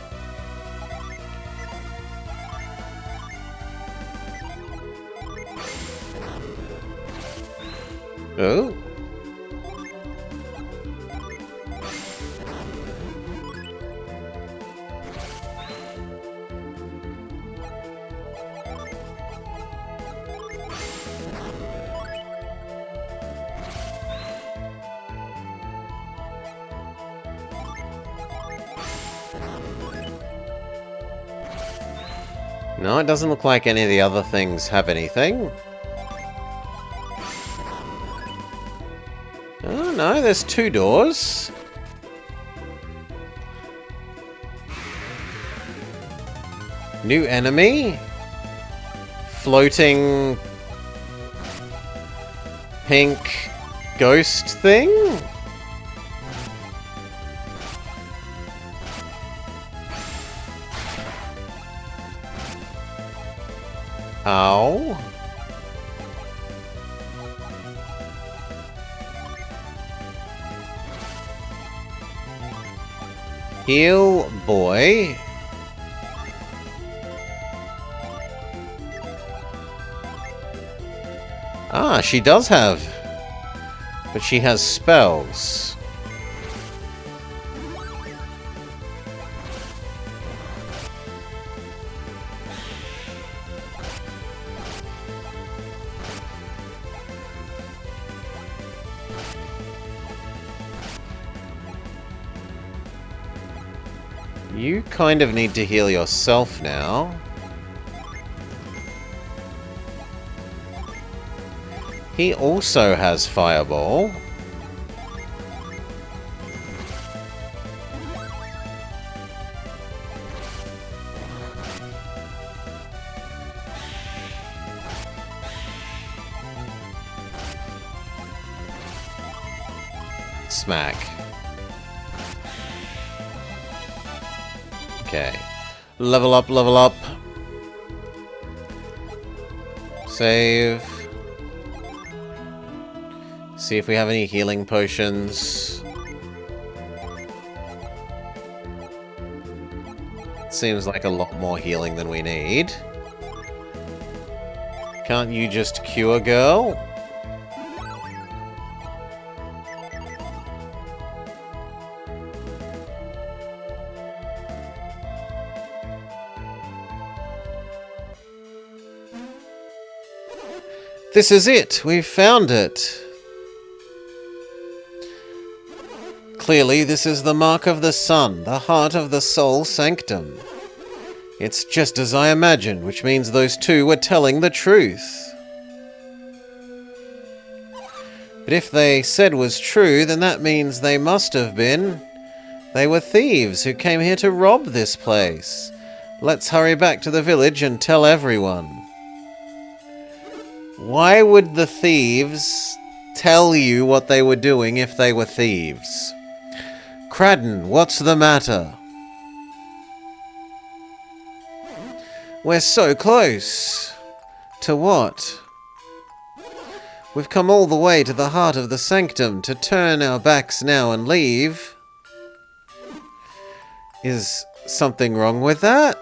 Speaker 1: Oh. No, it doesn't look like any of the other things have anything. Oh, no, there's 2 doors. New enemy. Floating pink ghost thing. Ow. Heal boy. Ah, she does have. But she has spells. You kind of need to heal yourself now. He also has Fireball. Smack. Okay. Level up, level up. Save. See if we have any healing potions. Seems like a lot more healing than we need. Can't you just cure, girl? This is it! We've found it! Clearly, this is the mark of the sun, the heart of the soul sanctum. It's just as I imagined, which means those two were telling the truth. But if they said was true, then that means they must have been. They were thieves who came here to rob this place. Let's hurry back to the village and tell everyone. Why would the thieves tell you what they were doing if they were thieves? Cradden, what's the matter? We're so close. To what? We've come all the way to the heart of the sanctum to turn our backs now and leave. Is something wrong with that?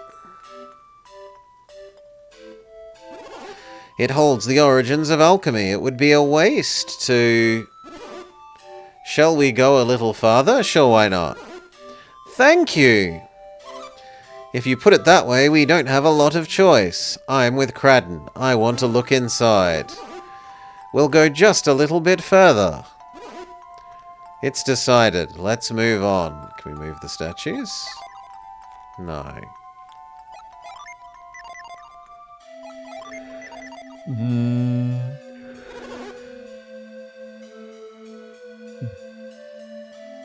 Speaker 1: It holds the origins of alchemy. It would be a waste to... Shall we go a little farther? Sure, why not? Thank you! If you put it that way, we don't have a lot of choice. I'm with Cradden. I want to look inside. We'll go just a little bit further. It's decided. Let's move on. Can we move the statues? No.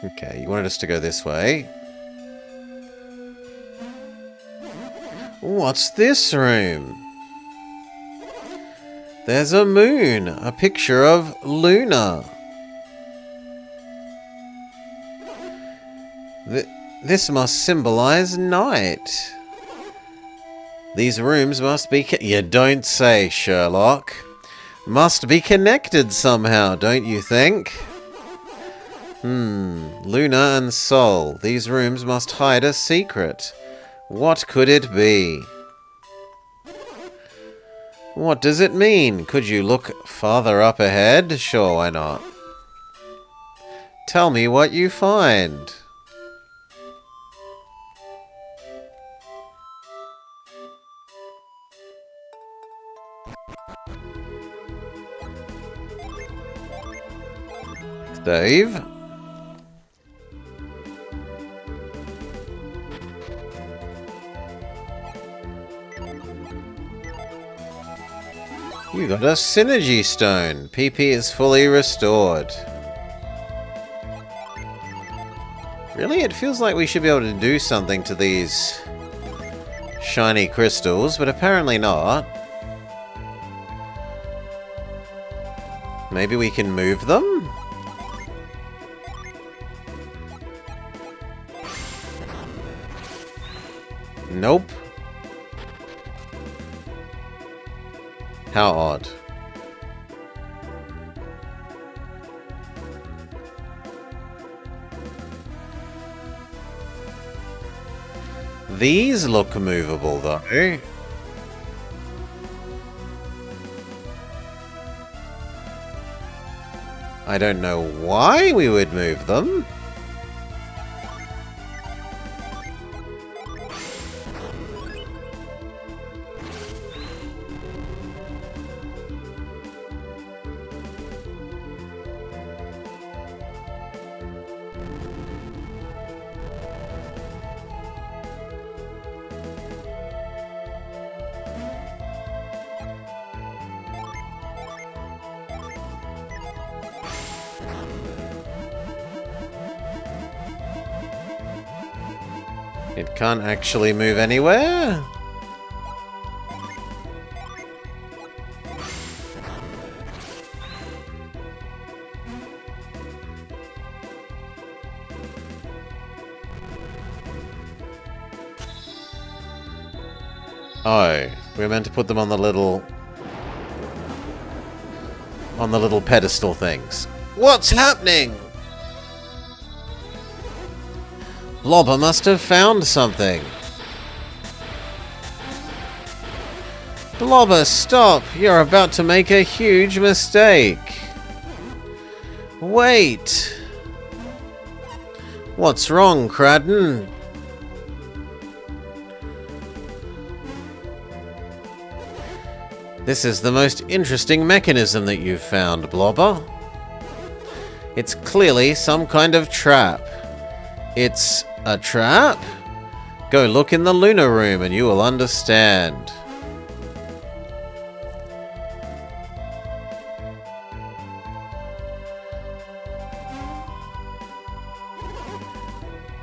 Speaker 1: Okay, you wanted us to go this way. What's this room? There's a moon, a picture of Luna. This must symbolize night. These rooms must be... You don't say, Sherlock. Must be connected somehow, don't you think? Luna and Sol. These rooms must hide a secret. What could it be? What does it mean? Could you look farther up ahead? Sure, why not? Tell me what you find. Dave? You got a synergy stone. PP is fully restored. Really? It feels like we should be able to do something to these shiny crystals, but apparently not. Maybe we can move them? Nope. How odd. These look movable, though. I don't know why we would move them. It can't actually move anywhere? Oh, we're meant to put them on the little pedestal things. What's happening? Blobber must have found something. Blobber, stop! You're about to make a huge mistake. Wait! What's wrong, Cradden? This is the most interesting mechanism that you've found, Blobber. It's clearly some kind of trap. It's a trap? Go look in the lunar room and you will understand.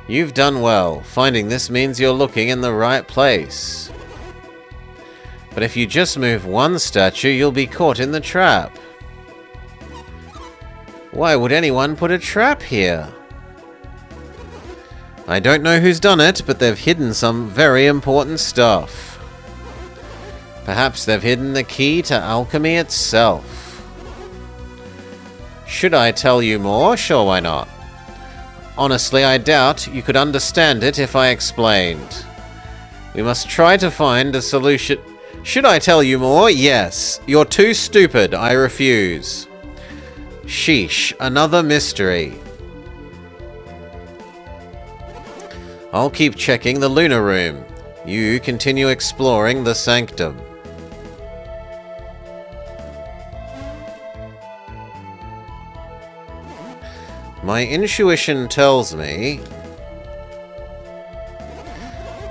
Speaker 1: You've done well. Finding this means you're looking in the right place. But if you just move one statue, you'll be caught in the trap. Why would anyone put a trap here? I don't know who's done it, but they've hidden some very important stuff. Perhaps they've hidden the key to alchemy itself. Should I tell you more? Sure, why not? Honestly, I doubt you could understand it if I explained. We must try to find a solution. Should I tell you more? Yes. You're too stupid. I refuse. Sheesh, another mystery. I'll keep checking the lunar room. You continue exploring the sanctum. My intuition tells me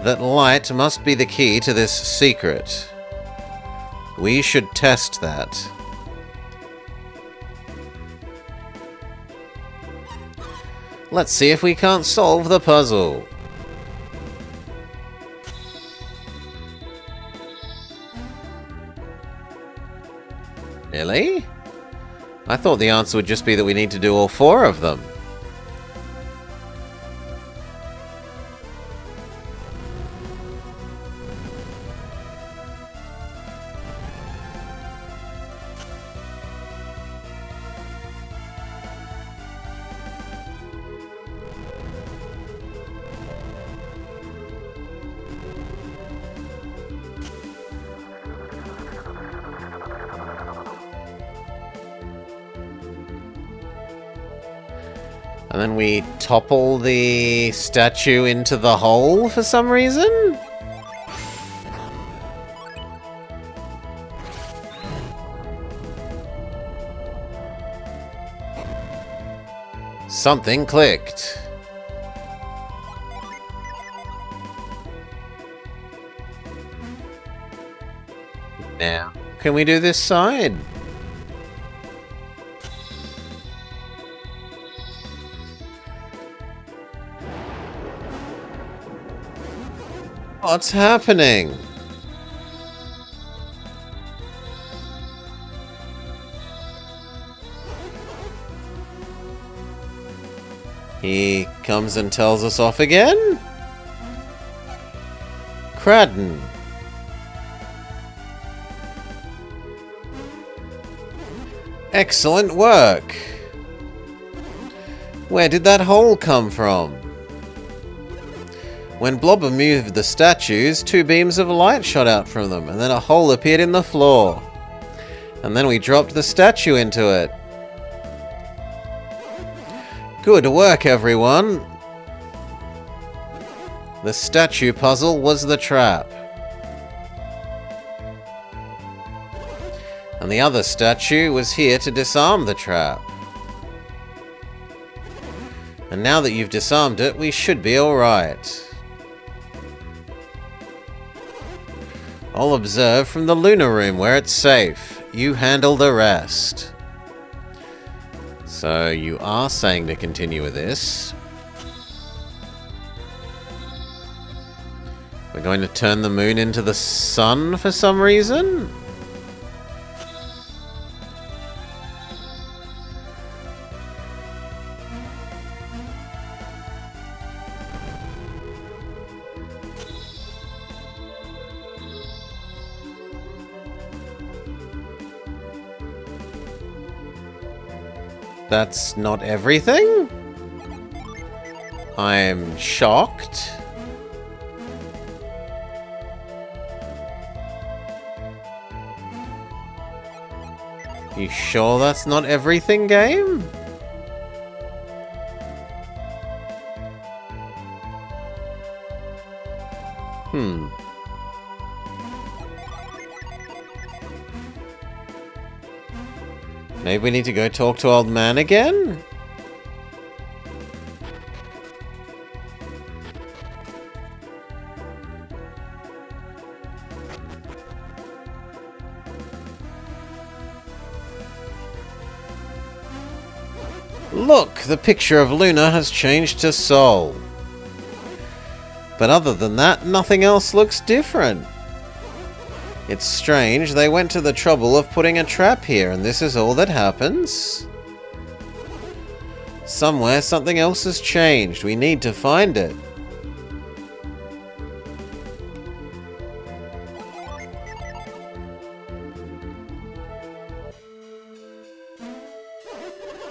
Speaker 1: that light must be the key to this secret. We should test that. Let's see if we can't solve the puzzle. Really? I thought the answer would just be that we need to do all four of them. And then we topple the statue into the hole for some reason? Something clicked. Now, can we do this side? What's happening? He comes and tells us off again? Cradden. Excellent work. Where did that hole come from? When Blobber moved the statues, 2 beams of light shot out from them, and then a hole appeared in the floor. And then we dropped the statue into it. Good work, everyone. The statue puzzle was the trap. And the other statue was here to disarm the trap. And now that you've disarmed it, we should be alright. I'll observe from the Lunar Room where it's safe. You handle the rest. So you are saying to continue with this. We're going to turn the moon into the sun for some reason? That's not everything? I'm shocked. You sure that's not everything, game? Maybe we need to go talk to Old Man again? Look, the picture of Luna has changed to Sol. But other than that, nothing else looks different. It's strange, they went to the trouble of putting a trap here, and this is all that happens? Somewhere something else has changed. We need to find it.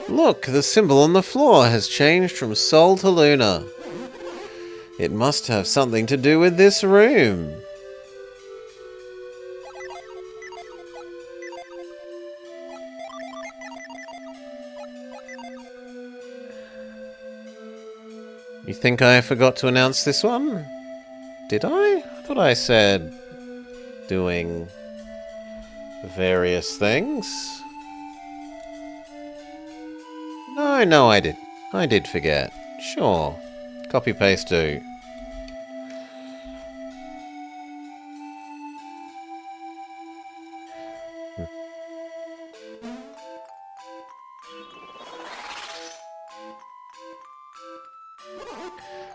Speaker 1: Look, the symbol on the floor has changed from Sol to Luna. It must have something to do with this room. You think I forgot to announce this one? Did I? I thought I said doing various things. No, I did. I did forget. Sure. Copy paste do.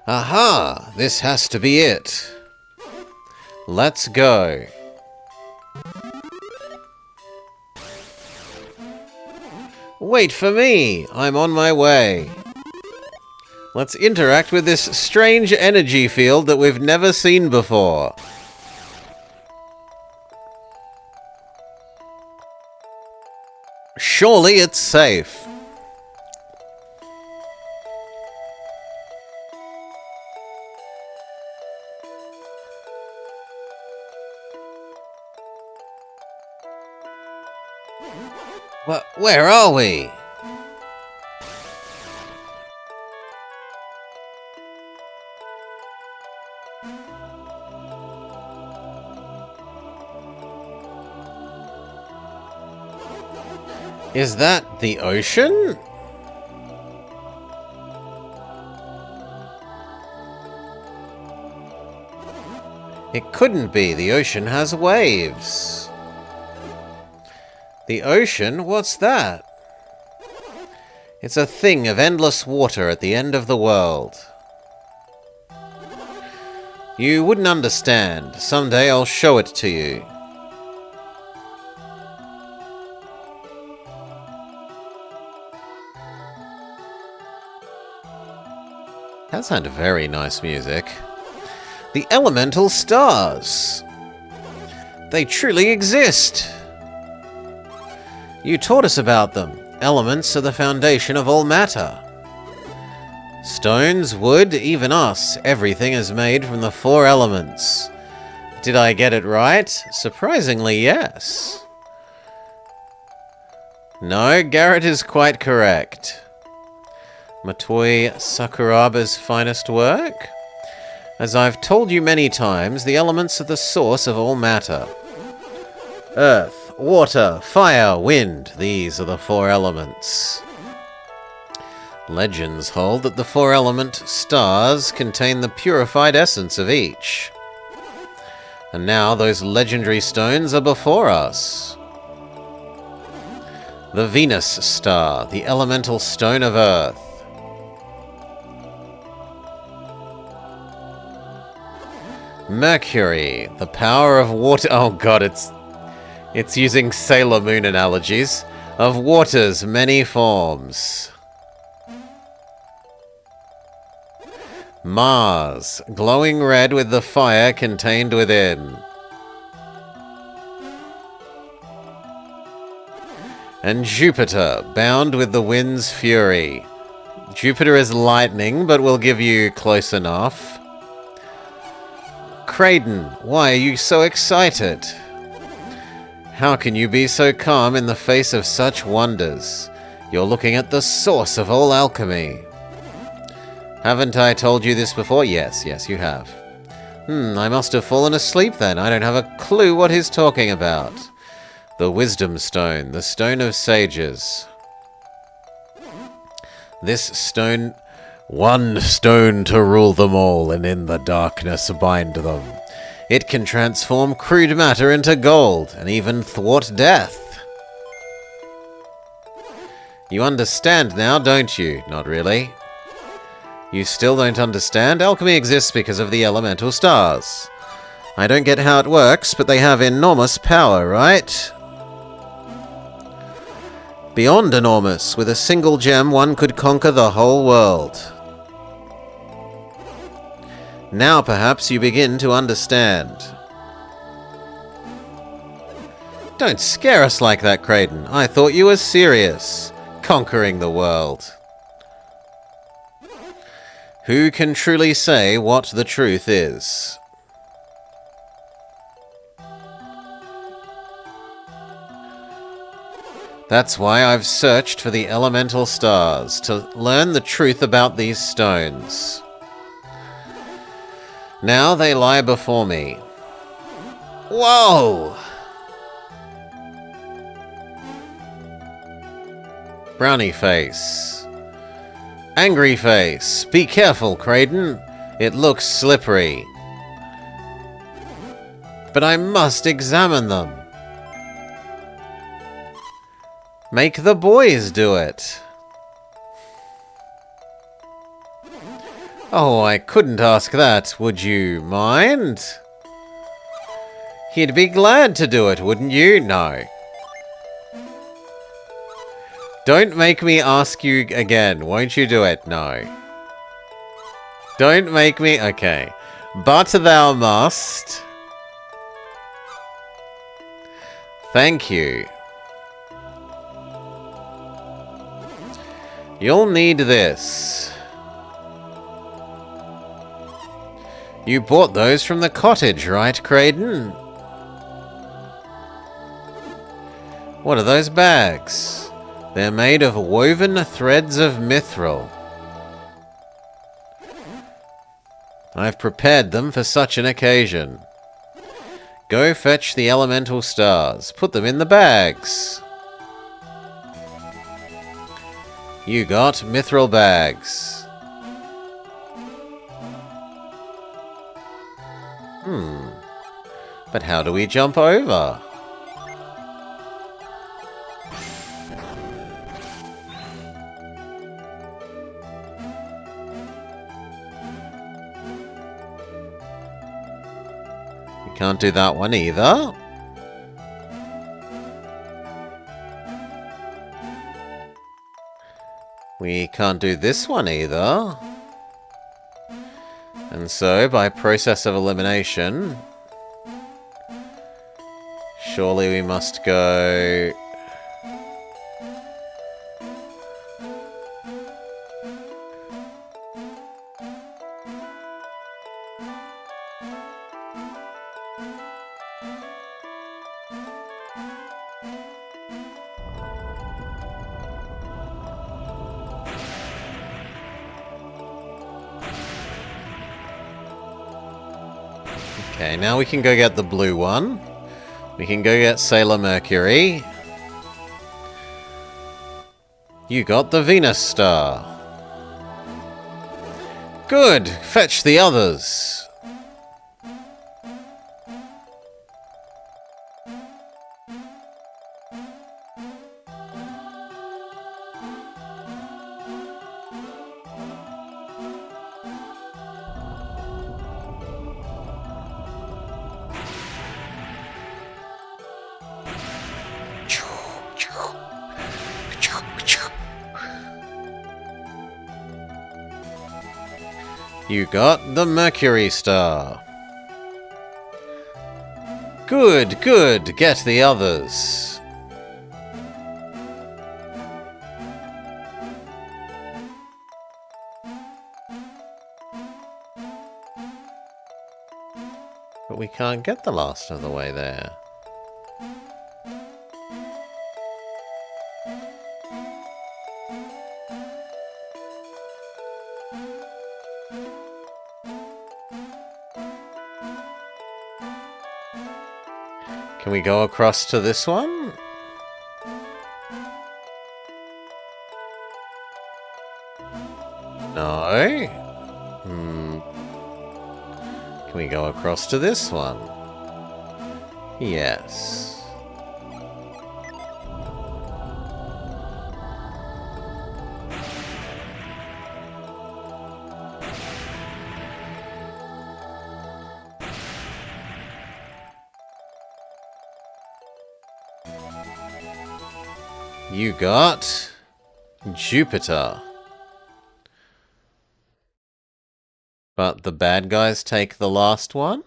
Speaker 1: Aha! This has to be it. Let's go. Wait for me! I'm on my way. Let's interact with this strange energy field that we've never seen before. Surely it's safe. Where are we? Is that the ocean? It couldn't be. The ocean has waves. The ocean? What's that? It's a thing of endless water at the end of the world. You wouldn't understand. Someday I'll show it to you. That sounded very nice music. The elemental stars. They truly exist. You taught us about them. Elements are the foundation of all matter. Stones, wood, even us. Everything is made from the 4 elements. Did I get it right? Surprisingly, yes. No, Garrett is quite correct. Matoi Sakuraba's finest work? As I've told you many times, the elements are the source of all matter. Earth, water, fire, wind, these are the 4 elements. Legends hold that the 4-element stars contain the purified essence of each. And now those legendary stones are before us. The Venus star, the elemental stone of Earth. Mercury, the power of water. Oh god, it's using Sailor Moon analogies. Of water's many forms. Mars, glowing red with the fire contained within. And Jupiter, bound with the wind's fury. Jupiter is lightning, but we'll give you close enough. Kraden, why are you so excited? How can you be so calm in the face of such wonders? You're looking at the source of all alchemy. Haven't I told you this before? Yes, you have. I must have fallen asleep then. I don't have a clue what he's talking about. The Wisdom Stone, the Stone of Sages. This stone... One stone to rule them all, and in the darkness bind them. It can transform crude matter into gold, and even thwart death. You understand now, don't you? Not really. You still don't understand? Alchemy exists because of the elemental stars. I don't get how it works, but they have enormous power, right? Beyond enormous. With a single gem, one could conquer the whole world. Now perhaps you begin to understand. Don't scare us like that, Kraden. I thought you were serious. Conquering the world. Who can truly say what the truth is? That's why I've searched for the elemental stars, to learn the truth about these stones. Now they lie before me. Whoa! Brownie face. Angry face. Be careful, Kraden. It looks slippery. But I must examine them. Make the boys do it. Oh, I couldn't ask that. Would you mind? He'd be glad to do it, wouldn't you? No. Don't make me ask you again. Won't you do it? No. Don't make me... Okay. But thou must. Thank you. You'll need this. You bought those from the cottage, right, Kraden? What are those bags? They're made of woven threads of mithril. I've prepared them for such an occasion. Go fetch the elemental stars. Put them in the bags. You got mithril bags. But how do we jump over? We can't do that one either. We can't do this one either. And so, by process of elimination, surely we must go... Okay, now we can go get the blue one. We can go get Sailor Mercury. You got the Venus Star. Good! Fetch the others. You got the Mercury Star. Good, good. Get the others. But we can't get the last of the way there. Can we go across to this one? No. Can we go across to this one? Yes. You got Jupiter. But the bad guys take the last one?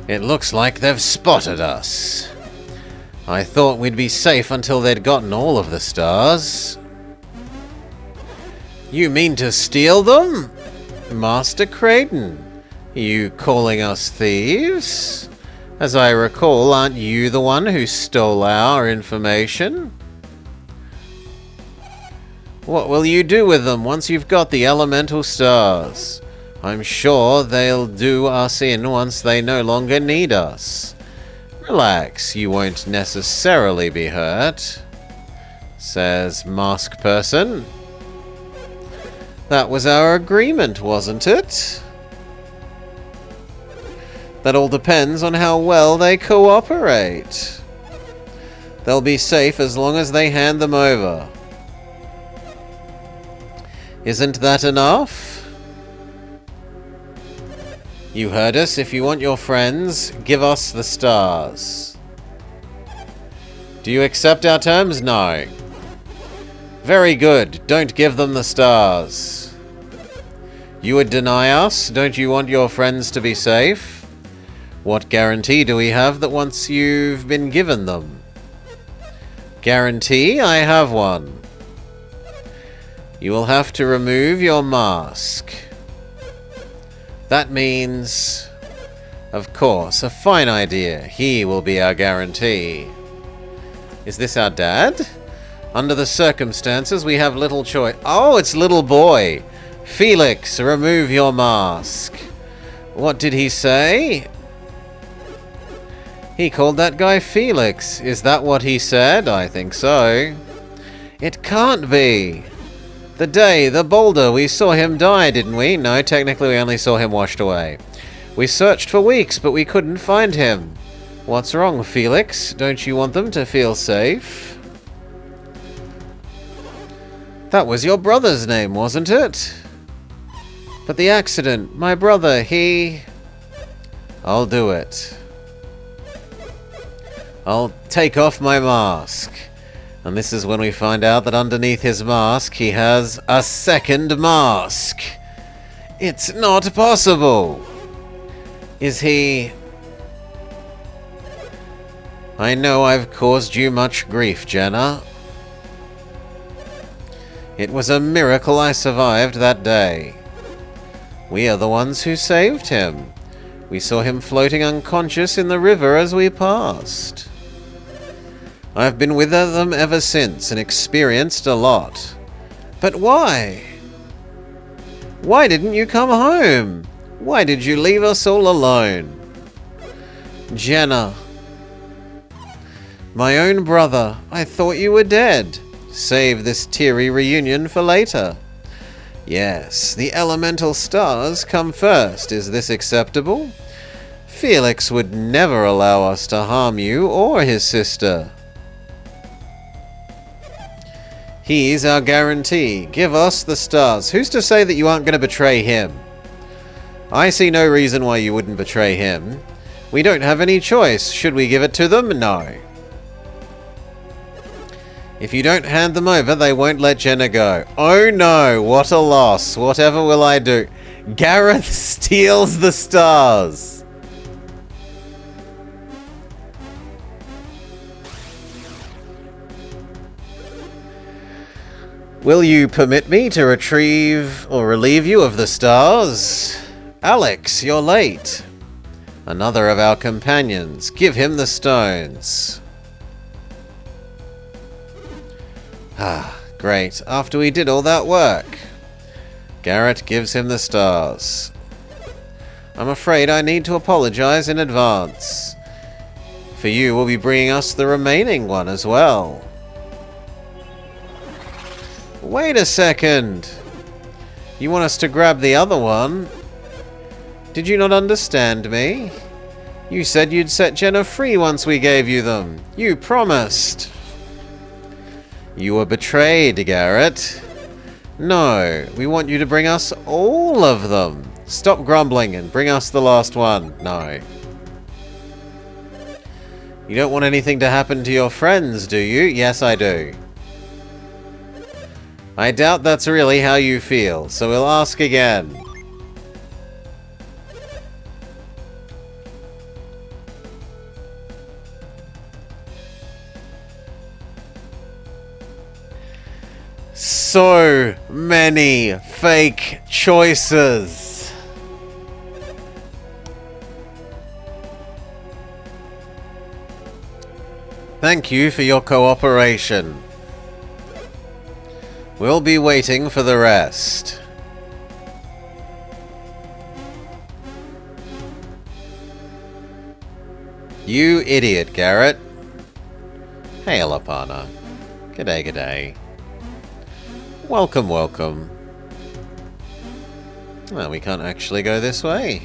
Speaker 1: It looks like they've spotted us. I thought we'd be safe until they'd gotten all of the stars. You mean to steal them? Master Creighton, you calling us thieves? As I recall, aren't you the one who stole our information? What will you do with them once you've got the elemental stars? I'm sure they'll do us in once they no longer need us. Relax, you won't necessarily be hurt, says Mask Person. That was our agreement, wasn't it? That all depends on how well they cooperate. They'll be safe as long as they hand them over. Isn't that enough? You heard us. If you want your friends, give us the stars. Do you accept our terms? No. Very good. Don't give them the stars. You would deny us? Don't you want your friends to be safe? What guarantee do we have that once you've been given them? Guarantee? I have one. You will have to remove your mask. That means, of course, a fine idea. He will be our guarantee. Is this our dad? Under the circumstances, we have little choice. Oh, it's little boy. Felix, remove your mask. What did he say? He called that guy Felix. Is that what he said? I think so. It can't be. The boulder, we saw him die, didn't we? No, technically we only saw him washed away. We searched for weeks, but we couldn't find him. What's wrong, Felix? Don't you want them to feel safe? That was your brother's name, wasn't it? But the accident, my brother, he... I'll do it. I'll take off my mask. And this is when we find out that underneath his mask he has a second mask. It's not possible. Is he... I know I've caused you much grief, Jenna. It was a miracle I survived that day. We are the ones who saved him. We saw him floating unconscious in the river as we passed. I've been with them ever since and experienced a lot. But why? Why didn't you come home? Why did you leave us all alone? Jenna. My own brother, I thought you were dead. Save this teary reunion for later. Yes, the elemental stars come first. Is this acceptable? Felix would never allow us to harm you or his sister. He's our guarantee. Give us the stars. Who's to say that you aren't going to betray him? I see no reason why you wouldn't betray him. We don't have any choice. Should we give it to them? No. If you don't hand them over, they won't let Jenna go. Oh no, what a loss. Whatever will I do? Gareth steals the stars. Will you permit me to retrieve or relieve you of the stars? Alex, you're late. Another of our companions. Give him the stones. Ah, great. After we did all that work. Garrett gives him the stars. I'm afraid I need to apologize in advance. For you will be bringing us the remaining one as well. Wait a second. You want us to grab the other one? Did you not understand me? You said you'd set Jenna free once we gave you them. You promised. You were betrayed, Garrett. No, we want you to bring us all of them. Stop grumbling and bring us the last one. No. You don't want anything to happen to your friends, do you? Yes, I do. I doubt that's really how you feel, so we'll ask again. So many fake choices. Thank you for your cooperation. We'll be waiting for the rest. You idiot, Garrett. Hey, Alapana. G'day, g'day. Welcome, welcome. Well, we can't actually go this way.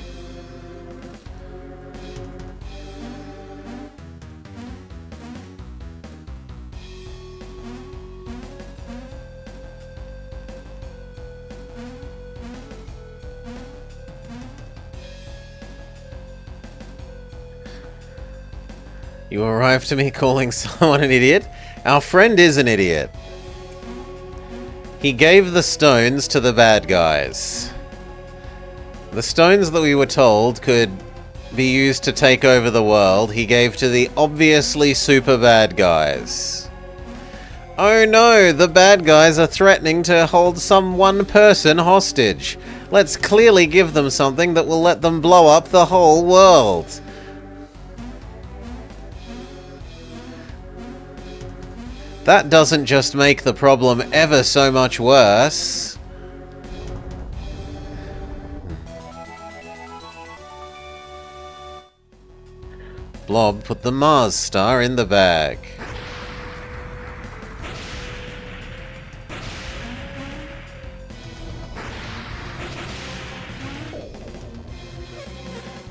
Speaker 1: You arrived to me calling someone an idiot? Our friend is an idiot. He gave the stones to the bad guys. The stones that we were told could be used to take over the world, he gave to the obviously super bad guys. Oh no, the bad guys are threatening to hold some one person hostage. Let's clearly give them something that will let them blow up the whole world. That doesn't just make the problem ever so much worse. Blob put the Mars star in the bag.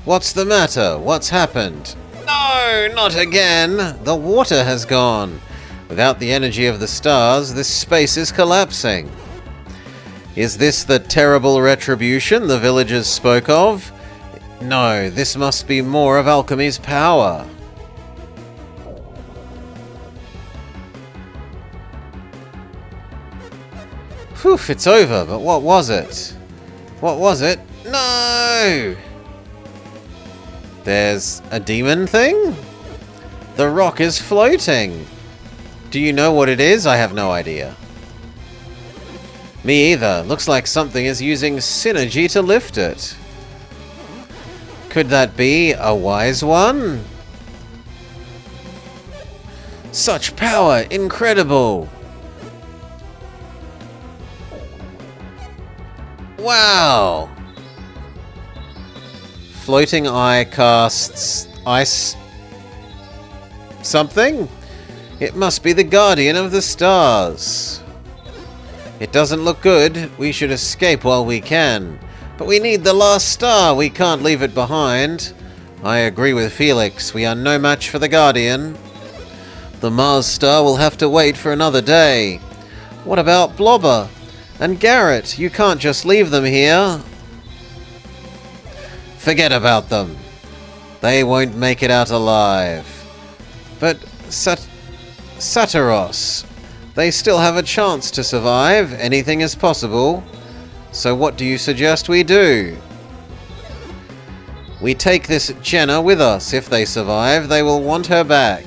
Speaker 1: What's the matter? What's happened? No, not again! The water has gone. Without the energy of the stars, this space is collapsing. Is this the terrible retribution the villagers spoke of? No, this must be more of alchemy's power. Whew, it's over, but what was it? What was it? No! There's a demon thing? The rock is floating. Do you know what it is? I have no idea. Me either. Looks like something is using synergy to lift it. Could that be a wise one? Such power! Incredible! Wow! Floating eye casts ice something? It must be the guardian of the stars. It doesn't look good. We should escape while we can. But we need the last star. We can't leave it behind. I agree with Felix. We are no match for the guardian. The Mars star will have to wait for another day. What about Blobber? And Garrett? You can't just leave them here. Forget about them. They won't make it out alive. But Satiros, they still have a chance to survive. Anything is possible. So what do you suggest we do? We take this Jenna with us. If they survive, they will want her back.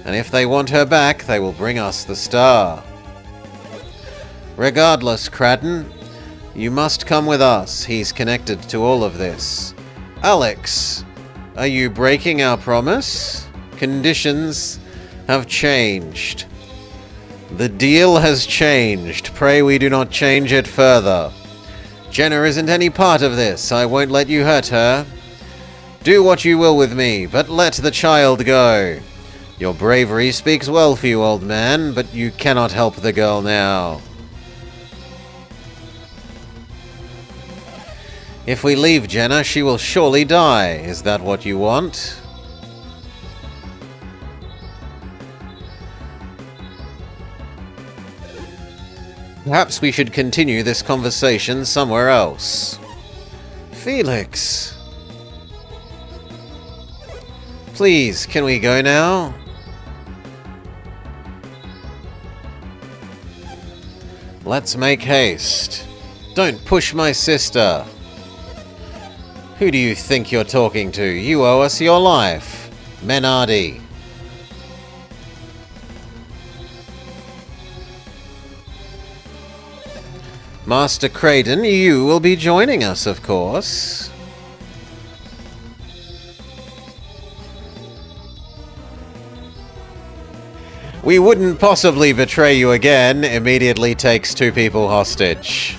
Speaker 1: And if they want her back, they will bring us the star. Regardless, Cradden, you must come with us. He's connected to all of this. Alex, are you breaking our promise? Conditions have changed. The deal has changed. Pray we do not change it further. Jenna isn't any part of this. I won't let you hurt her. Do what you will with me, but let the child go. Your bravery speaks well for you, old man, but you cannot help the girl now. If we leave Jenna, she will surely die. Is that what you want? Perhaps we should continue this conversation somewhere else. Felix. Please, can we go now? Let's make haste. Don't push my sister. Who do you think you're talking to? You owe us your life. Menardi. Master Craden, you will be joining us, of course. We wouldn't possibly betray you again. Immediately takes 2 people hostage.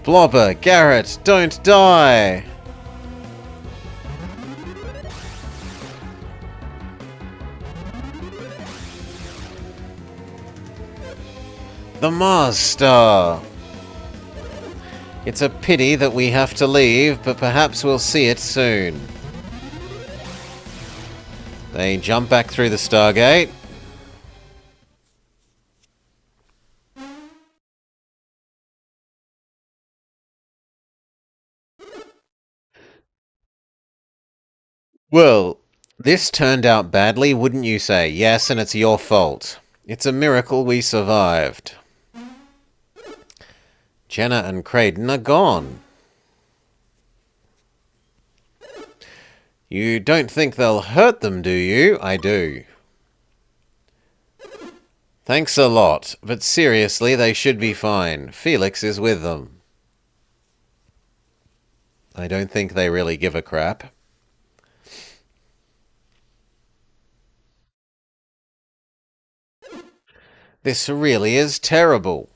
Speaker 1: Blobber, Garrett, don't die! The Mars Star! It's a pity that we have to leave, but perhaps we'll see it soon. They jump back through the Stargate. Well, this turned out badly, wouldn't you say? Yes, and it's your fault. It's a miracle we survived. Jenna and Craden are gone. You don't think they'll hurt them, do you? I do. Thanks a lot, but seriously, they should be fine. Felix is with them. I don't think they really give a crap. This really is terrible.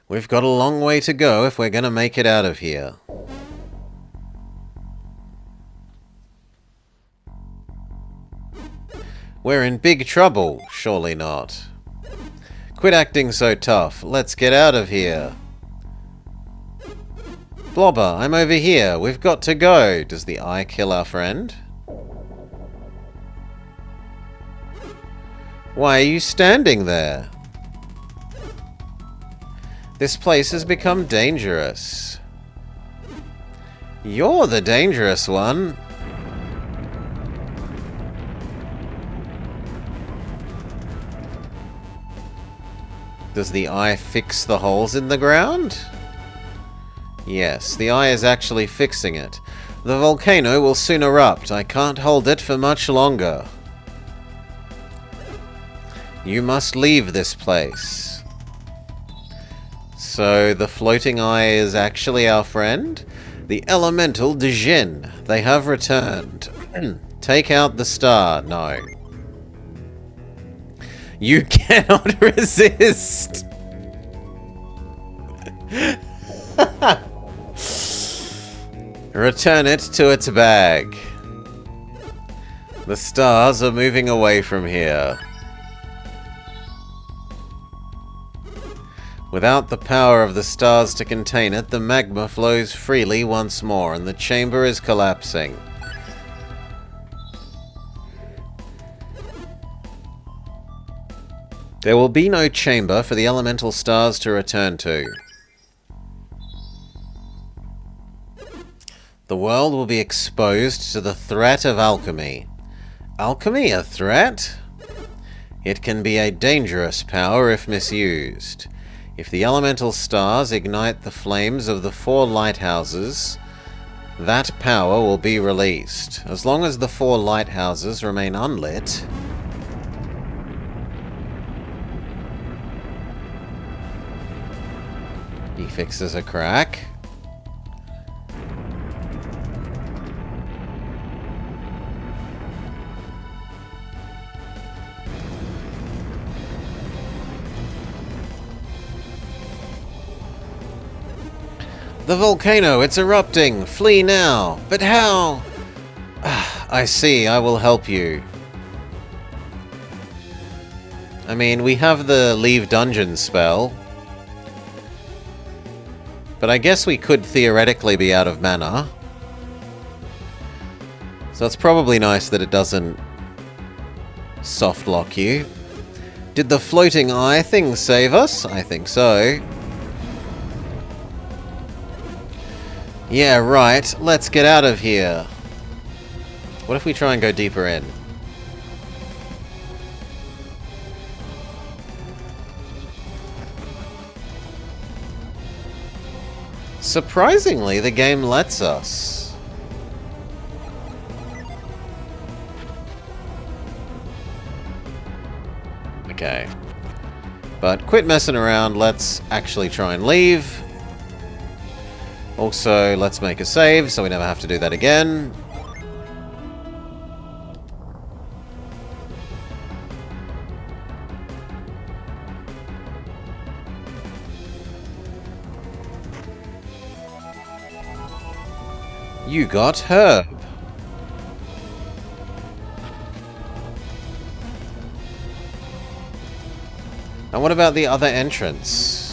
Speaker 1: We've got a long way to go if we're going to make it out of here. We're in big trouble. Surely not. Quit acting so tough. Let's get out of here. Blobber, I'm over here. We've got to go. Does the eye kill our friend? Why are you standing there? This place has become dangerous. You're the dangerous one. Does the eye fix the holes in the ground? Yes, the eye is actually fixing it. The volcano will soon erupt. I can't hold it for much longer. You must leave this place. So the floating eye is actually our friend? The elemental Dijin. They have returned. Take out the star. No. You cannot resist. Return it to its bag. The stars are moving away from here. Without the power of the stars to contain it, the magma flows freely once more, and the chamber is collapsing. There will be no chamber for the elemental stars to return to. The world will be exposed to the threat of alchemy. Alchemy, a threat? It can be a dangerous power if misused. If the elemental stars ignite the flames of the 4 lighthouses, that power will be released. As long as the 4 lighthouses remain unlit, he fixes a crack. The volcano, it's erupting! Flee now! But how? I see, I will help you. I mean, we have the leave dungeon spell. But I guess we could theoretically be out of mana. So it's probably nice that it doesn't soft lock you. Did the floating eye thing save us? I think so. Yeah, right. Let's get out of here. What if we try and go deeper in? Surprisingly, the game lets us. Okay. But quit messing around. Let's actually try and leave. Also, let's make a save so we never have to do that again. You got Herb. And what about the other entrance?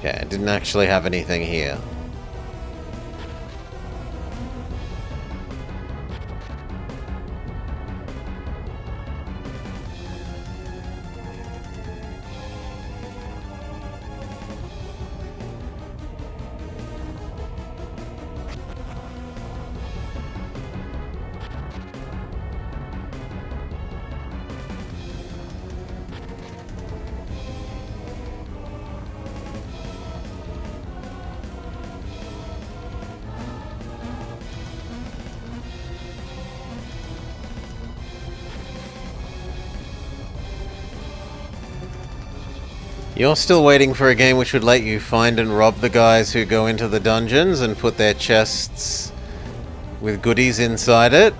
Speaker 1: Okay, I didn't actually have anything here. You're still waiting for a game which would let you find and rob the guys who go into the dungeons and put their chests with goodies inside it?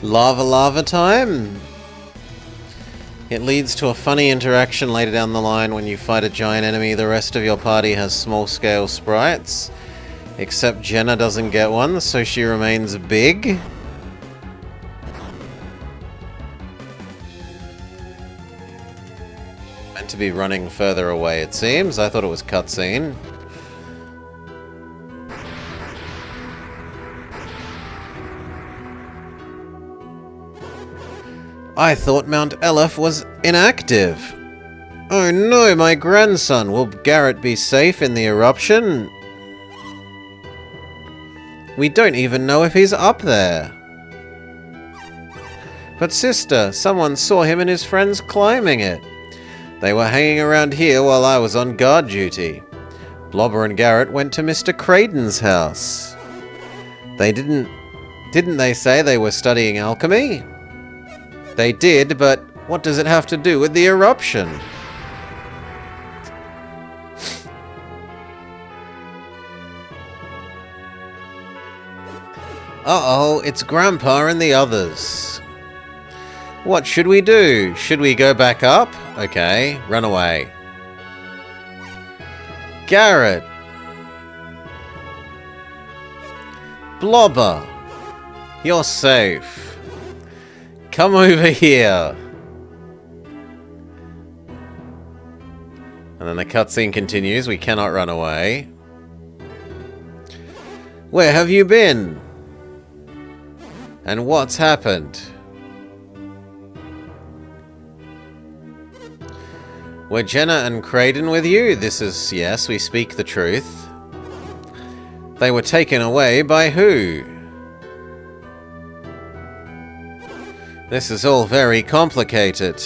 Speaker 1: Lava time. It leads to a funny interaction later down the line when you fight a giant enemy. The rest of your party has small-scale sprites, except Jenna doesn't get one, so she remains big. Meant to be running further away, it seems. I thought it was cutscene. I thought Mount Elef was inactive. Oh no, my grandson! Will Garrett be safe in the eruption? We don't even know if he's up there. But sister, someone saw him and his friends climbing it. They were hanging around here while I was on guard duty. Blobber and Garrett went to Mr. Creighton's house. Didn't they say they were studying alchemy? They did, but what does it have to do with the eruption? Uh-oh, it's Grandpa and the others. What should we do? Should we go back up? Okay, run away. Garrett! Blobber! You're safe. Come over here. And then the cutscene continues. We cannot run away. Where have you been? And what's happened? Were Jenna and Creighton with you? This is, yes, we speak the truth. They were taken away by who? This is all very complicated.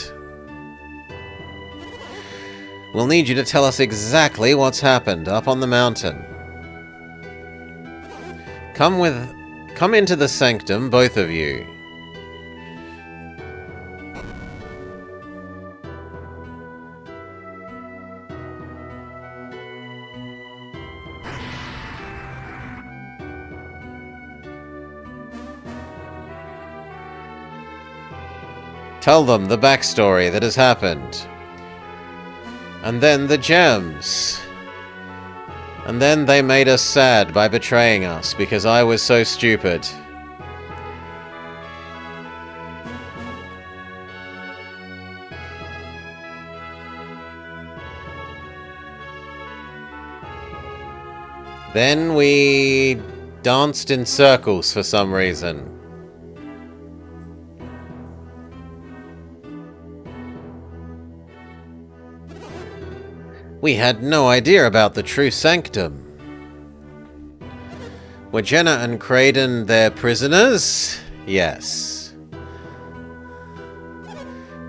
Speaker 1: We'll need you to tell us exactly what's happened up on the mountain. Come into the sanctum, both of you. Tell them the backstory that has happened. And then the gems. And then they made us sad by betraying us because I was so stupid. Then we danced in circles for some reason. We had no idea about the true sanctum. Were Jenna and Creighton their prisoners? Yes.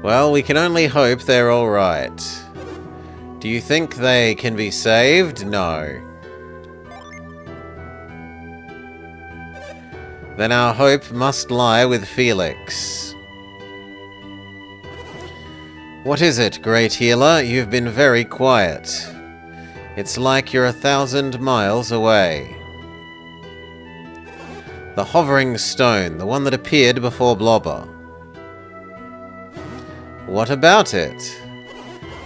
Speaker 1: Well, we can only hope they're alright. Do you think they can be saved? No. Then our hope must lie with Felix. What is it, great healer? You've been very quiet. It's like you're 1,000 miles away. The hovering stone, the one that appeared before Blobber. What about it?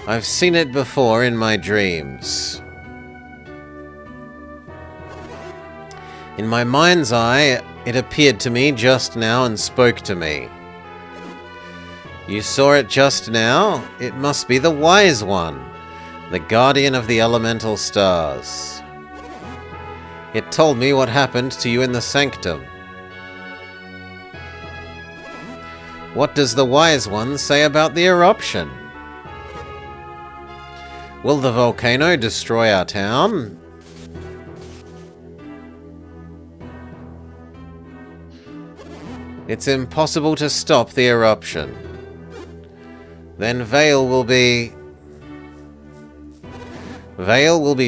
Speaker 1: I've seen it before in my dreams. In my mind's eye, it appeared to me just now and spoke to me. You saw it just now? It must be the Wise One, the guardian of the elemental stars. It told me what happened to you in the sanctum. What does the Wise One say about the eruption? Will the volcano destroy our town? It's impossible to stop the eruption. Then Vale will be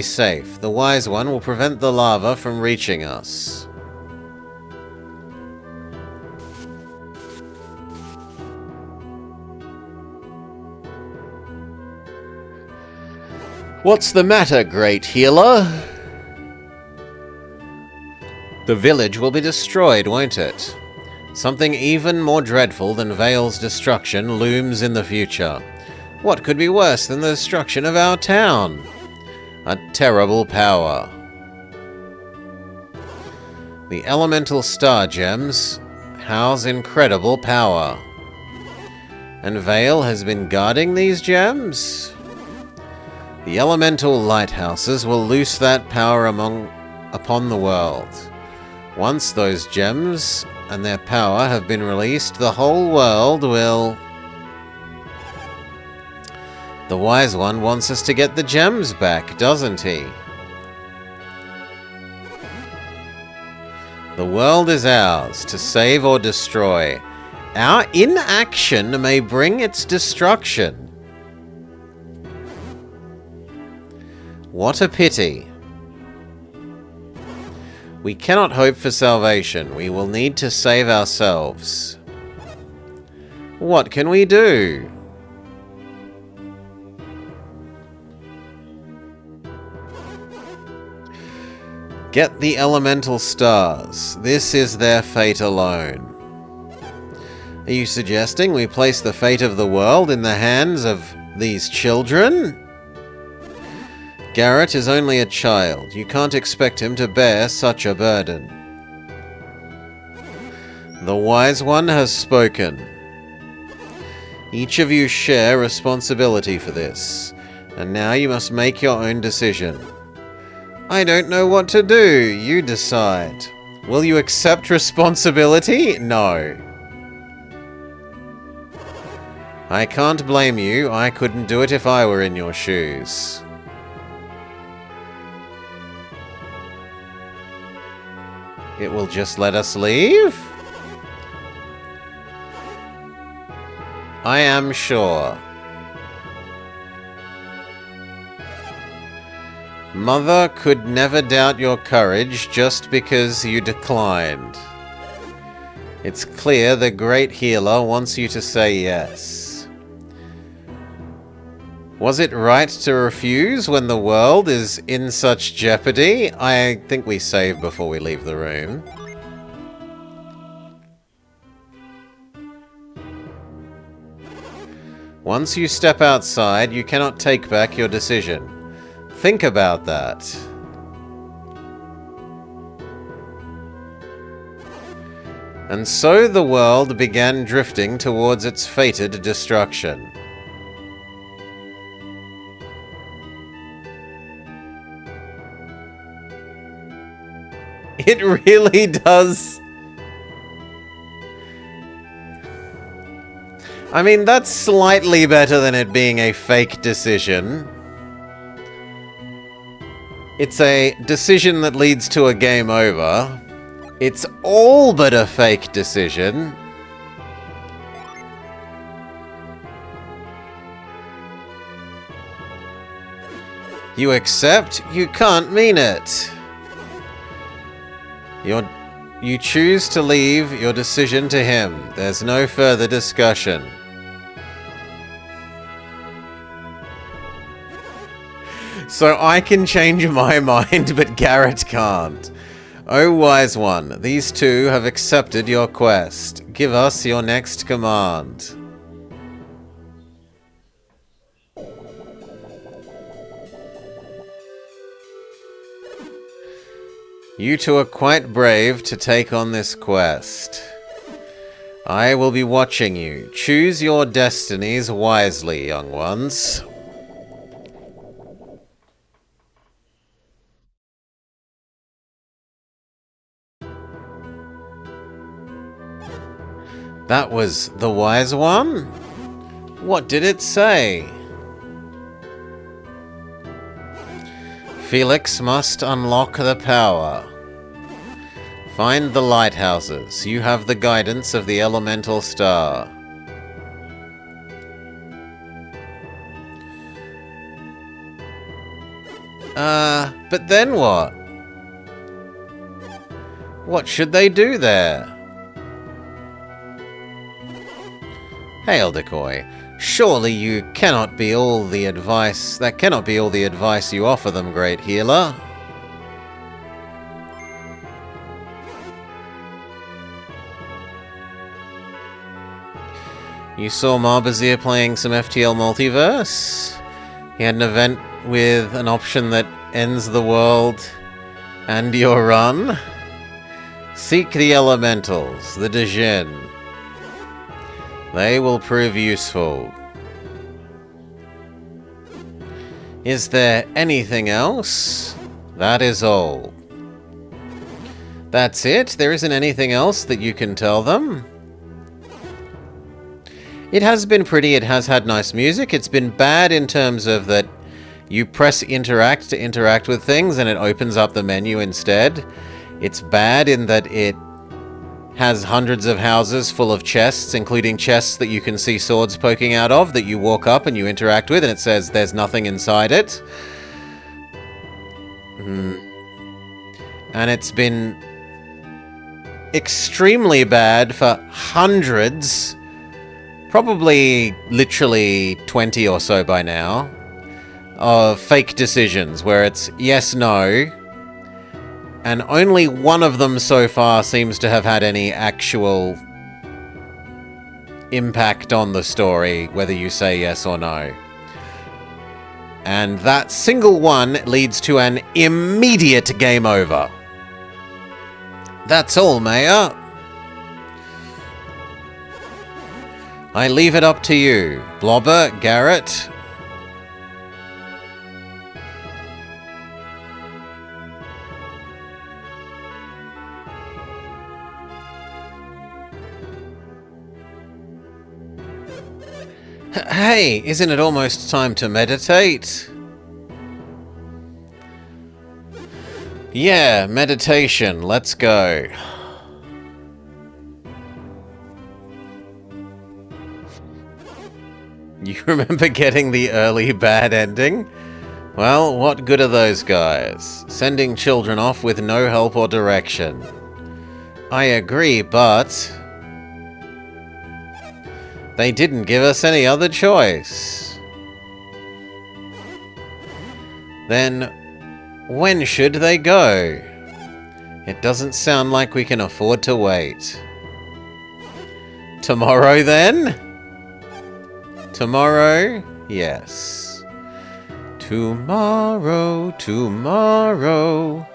Speaker 1: safe. The Wise One will prevent the lava from reaching us. What's the matter, great healer? The village will be destroyed, won't it? Something even more dreadful than Vale's destruction looms in the future. What could be worse than the destruction of our town? A terrible power. The elemental star gems house incredible power. And Vale has been guarding these gems? The elemental lighthouses will loose that power upon the world. Once those gems and their power have been released, the whole world will... The Wise One wants us to get the gems back, doesn't he? The world is ours, to save or destroy. Our inaction may bring its destruction. What a pity. We cannot hope for salvation. We will need to save ourselves. What can we do? Get the elemental stars. This is their fate alone. Are you suggesting we place the fate of the world in the hands of these children? Garrett is only a child. You can't expect him to bear such a burden. The Wise One has spoken. Each of you share responsibility for this, and now you must make your own decision. I don't know what to do. You decide. Will you accept responsibility? No. I can't blame you. I couldn't do it if I were in your shoes. It will just let us leave? I am sure. Mother could never doubt your courage just because you declined. It's clear the great healer wants you to say yes. Was it right to refuse when the world is in such jeopardy? I think we save before we leave the room. Once you step outside, you cannot take back your decision. Think about that. And so the world began drifting towards its fated destruction. It really does. I mean, that's slightly better than it being a fake decision. It's a decision that leads to a game over. It's all but a fake decision. You accept? You can't mean it. You choose to leave your decision to him. There's no further discussion. So I can change my mind, but Garrett can't. O Wise One, these two have accepted your quest. Give us your next command. You two are quite brave to take on this quest. I will be watching you. Choose your destinies wisely, young ones. That was the Wise One? What did it say? Felix must unlock the power. Find the lighthouses. You have the guidance of the elemental star. But then what? What should they do there? Hail, Decoy. Surely you cannot be all the advice... That cannot be all the advice you offer them, great healer. You saw Marbazir playing some FTL Multiverse. He had an event with an option that ends the world and your run. Seek the Elementals, the Djinn. They will prove useful. Is there anything else? That is all. That's it? There isn't anything else that you can tell them? It has been pretty, it has had nice music. It's been bad in terms of that you press interact to interact with things and it opens up the menu instead. It's bad in that it has hundreds of houses full of chests, including chests that you can see swords poking out of, that you walk up and you interact with, and it says there's nothing inside it. And it's been extremely bad for hundreds, probably literally 20 or so by now, of fake decisions where it's yes, no, and only one of them so far seems to have had any actual impact on the story, whether you say yes or no. And that single one leads to an immediate game over. That's all, Mayor. I leave it up to you, Blobber, Garrett. Hey, isn't it almost time to meditate? Yeah, meditation, let's go. You remember getting the early bad ending? Well, what good are those guys? Sending children off with no help or direction. I agree, but they didn't give us any other choice. Then when should they go? It doesn't sound like we can afford to wait. Tomorrow then? Tomorrow? Yes. Tomorrow, tomorrow.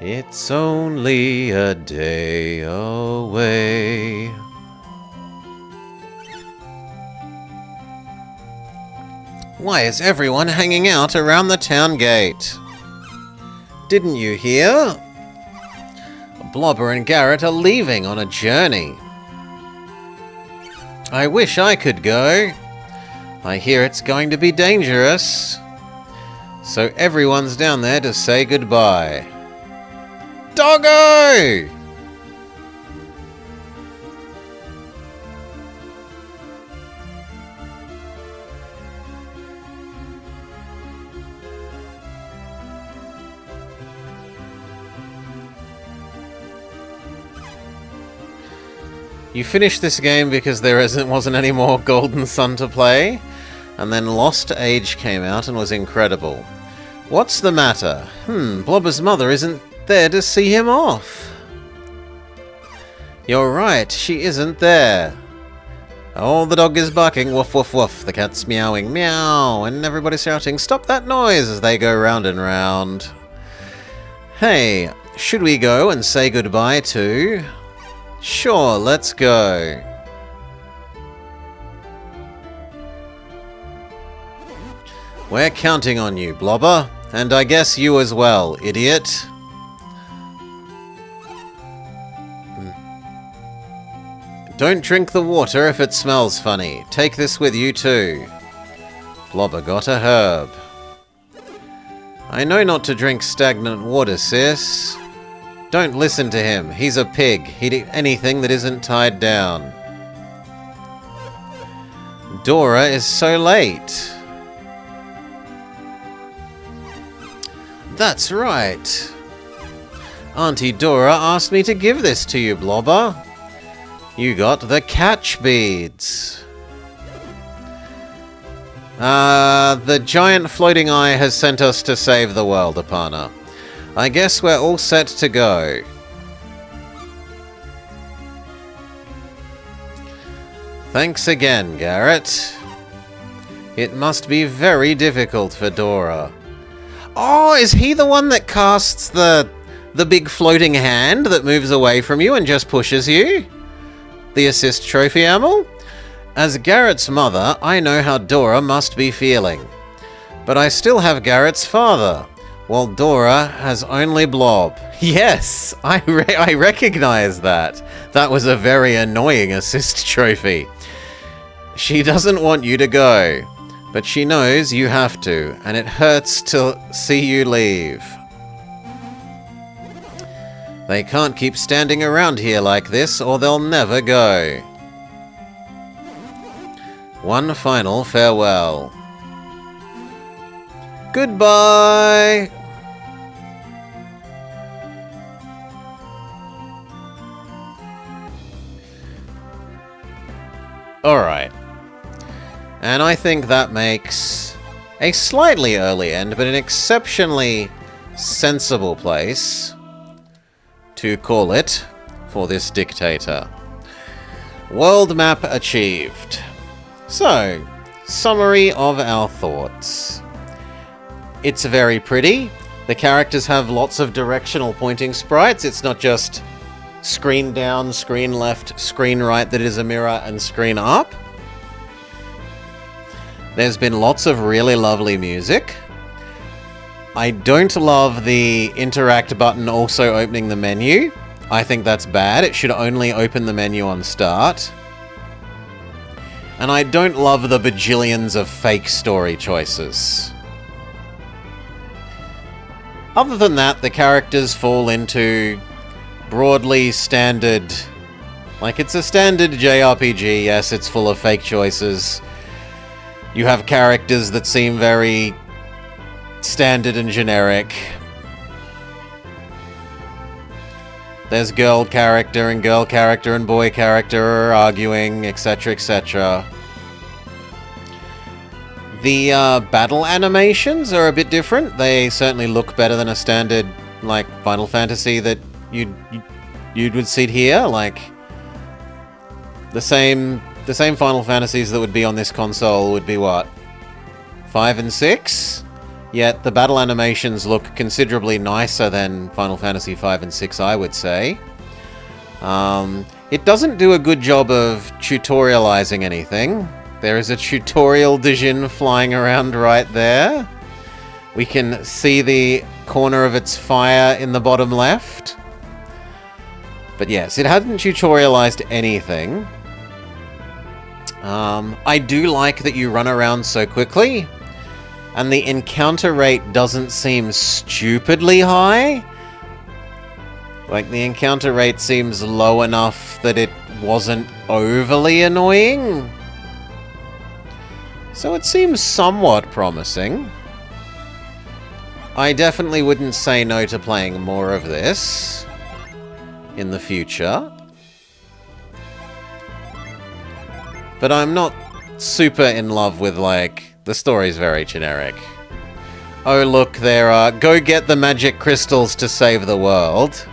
Speaker 1: It's only a day away. Why is everyone hanging out around the town gate? Didn't you hear? Blobber and Garrett are leaving on a journey. I wish I could go. I hear it's going to be dangerous. So everyone's down there to say goodbye. Doggo! You finished this game because there wasn't any more Golden Sun to play, and then Lost Age came out and was incredible. What's the matter? Blobber's mother isn't there to see him off. You're right, she isn't there. Oh, the dog is barking, woof woof woof, the cat's meowing, meow, and everybody's shouting, stop that noise, as they go round and round. Hey, should we go and say goodbye to... Sure, let's go. We're counting on you, Blobber. And I guess you as well, idiot. Don't drink the water if it smells funny. Take this with you too. Blobber got a herb. I know not to drink stagnant water, sis. Don't listen to him. He's a pig. He'd eat anything that isn't tied down. Dora is so late. That's right. Auntie Dora asked me to give this to you, Blobber. You got the catch beads. The giant floating eye has sent us to save the world, Apana. I guess we're all set to go. Thanks again, Garrett. It must be very difficult for Dora. Oh, is he the one that casts the big floating hand that moves away from you and just pushes you? The assist trophy, Amel? As Garrett's mother, I know how Dora must be feeling. But I still have Garrett's father, while Dora has only Blob. Yes, I recognize that. That was a very annoying assist trophy. She doesn't want you to go, but she knows you have to, and it hurts to see you leave. They can't keep standing around here like this, or they'll never go. One final farewell. Goodbye! Alright. And I think that makes a slightly early end, but an exceptionally sensible place to call it for this dictator. World map achieved. So, summary of our thoughts. It's very pretty. The characters have lots of directional pointing sprites. It's not just screen down, screen left, screen right that is a mirror, and screen up. There's been lots of really lovely music. I don't love the interact button also opening the menu. I think that's bad. It should only open the menu on start. And I don't love the bajillions of fake story choices. Other than that, the characters fall into broadly standard... Like, it's a standard JRPG, yes, it's full of fake choices. You have characters that seem very standard and generic. There's girl character and boy character arguing, etc, etc. The battle animations are a bit different. They certainly look better than a standard, like, Final Fantasy that you would see here. Like, the same Final Fantasies that would be on this console would be, what, 5 and 6? Yet the battle animations look considerably nicer than Final Fantasy 5 and 6, I would say. It doesn't do a good job of tutorializing anything. There is a tutorial Dijin flying around right there. We can see the corner of its fire in the bottom left. But yes, it hasn't tutorialized anything. I do like that you run around so quickly, and the encounter rate doesn't seem stupidly high. Like, the encounter rate seems low enough that it wasn't overly annoying. So it seems somewhat promising. I definitely wouldn't say no to playing more of this in the future. But I'm not super in love with, like, the story's very generic. Oh look, there are go get the magic crystals to save the world.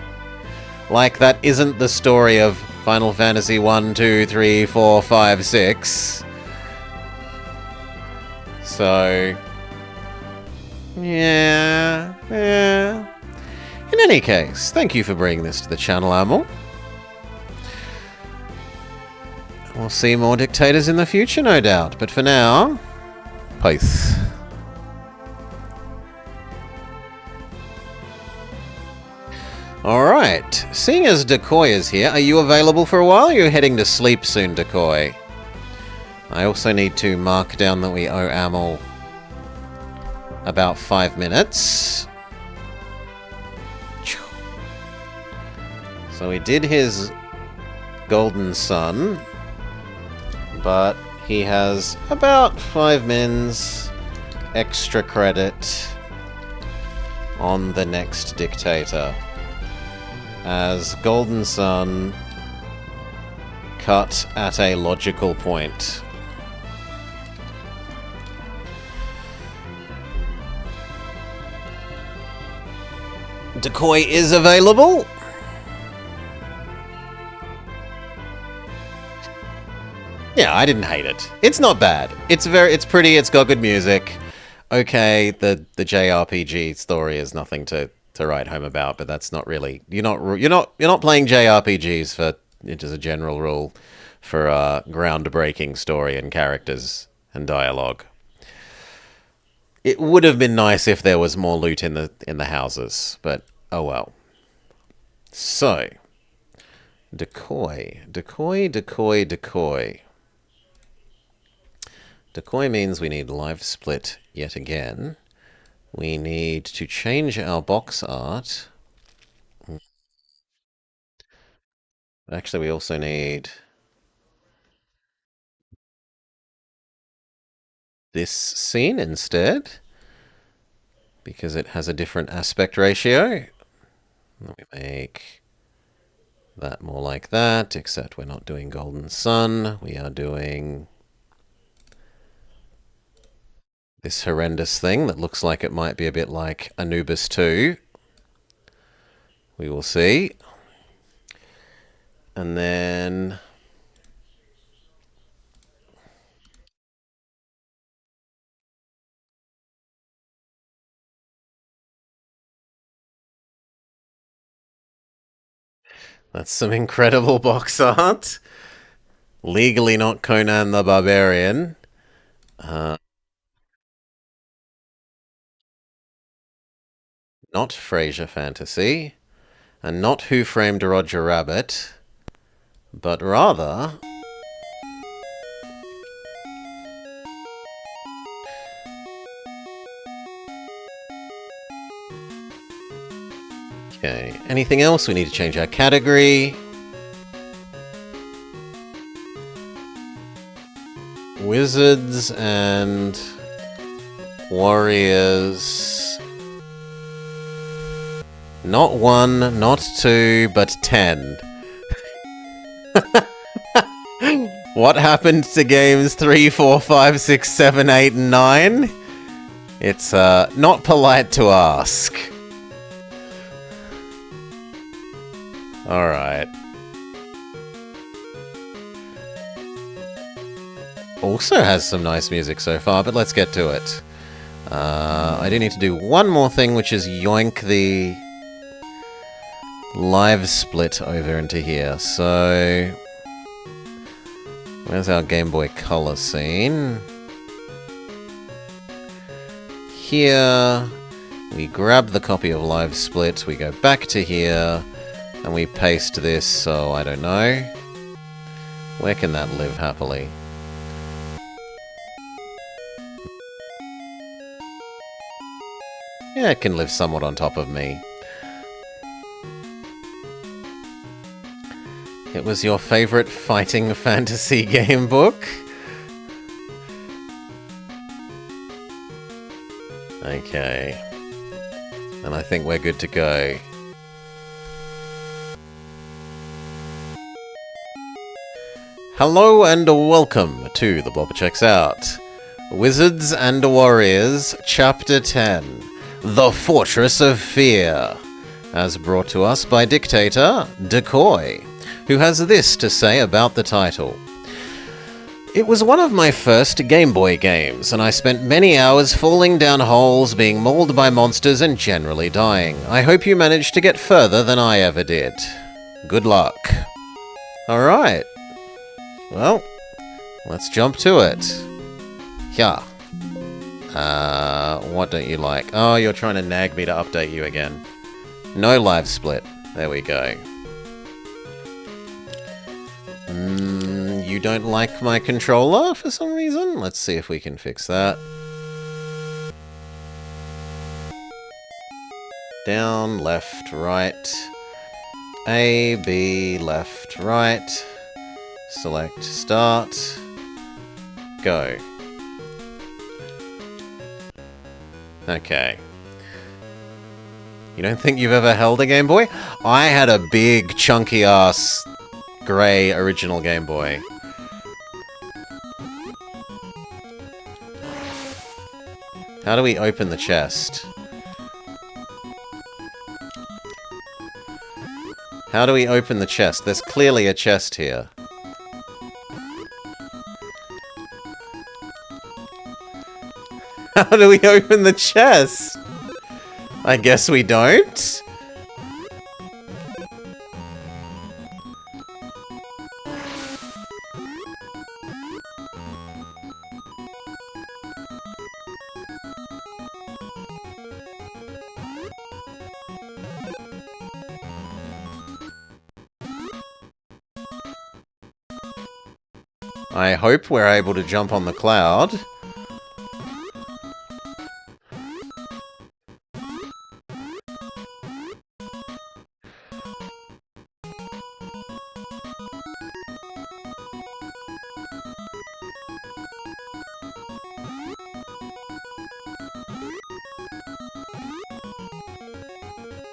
Speaker 1: Like, that isn't the story of Final Fantasy 1, 2, 3, 4, 5, 6. So... yeah. In any case, thank you for bringing this to the channel, Amel. We'll see more Dictators in the future, no doubt. But for now, peace. Alright, seeing as Decoy is here, are you available for a while, or are you heading to sleep soon, Decoy? I also need to mark down that we owe Amel about 5 minutes. So we did his Golden Sun, but he has about 5 mins extra credit on the next Dictator, as Golden Sun cut at a logical point. Decoy is available. Yeah, I didn't hate it. It's not bad. It's pretty. It's got good music. Okay, the JRPG story is nothing to write home about, but that's not really. You're not playing JRPGs for just a general rule for groundbreaking story and characters and dialogue. It would have been nice if there was more loot in the houses, but oh well. So, decoy, decoy, decoy, decoy. Decoy means we need live split yet again. We need to change our box art. Actually, we also need this scene instead, because it has a different aspect ratio. Let me make that more like that, except we're not doing Golden Sun. We are doing this horrendous thing that looks like it might be a bit like Anubis 2. We will see. And then that's some incredible box art. Legally not Conan the Barbarian. Not Frasier Fantasy. And not Who Framed Roger Rabbit. But rather... Okay, anything else? We need to change our category. Wizards and warriors. Not 1, not 2, but 10. What happened to games 3, 4, 5, 6, 7, 8, and 9? It's not polite to ask. Alright. Also has some nice music so far, but let's get to it. I do need to do one more thing, which is yoink the live split over into here. So, where's our Game Boy Color scene? Here, we grab the copy of Live Split, we go back to here, and we paste this, so I don't know. Where can that live happily? Yeah, it can live somewhat on top of me. It was your favorite fighting fantasy game book? Okay. And I think we're good to go. Hello and welcome to The Blobber Checks Out. Wizards and Warriors, Chapter 10. The Fortress of Fear. As brought to us by Dictator, Decoy, who has this to say about the title. It was one of my first Game Boy games, and I spent many hours falling down holes, being mauled by monsters, and generally dying. I hope you managed to get further than I ever did. Good luck. Alright. Well, let's jump to it. Yeah. What don't you like? Oh, you're trying to nag me to update you again. No live split. There we go. You don't like my controller for some reason? Let's see if we can fix that. Down, left, right. A, B, left, right. Select, start. Go. Okay. You don't think you've ever held a Game Boy? I had a big, chunky-ass, grey original Game Boy. How do we open the chest? How do we open the chest? There's clearly a chest here. How do we open the chest? I guess we don't. I hope we're able to jump on the cloud.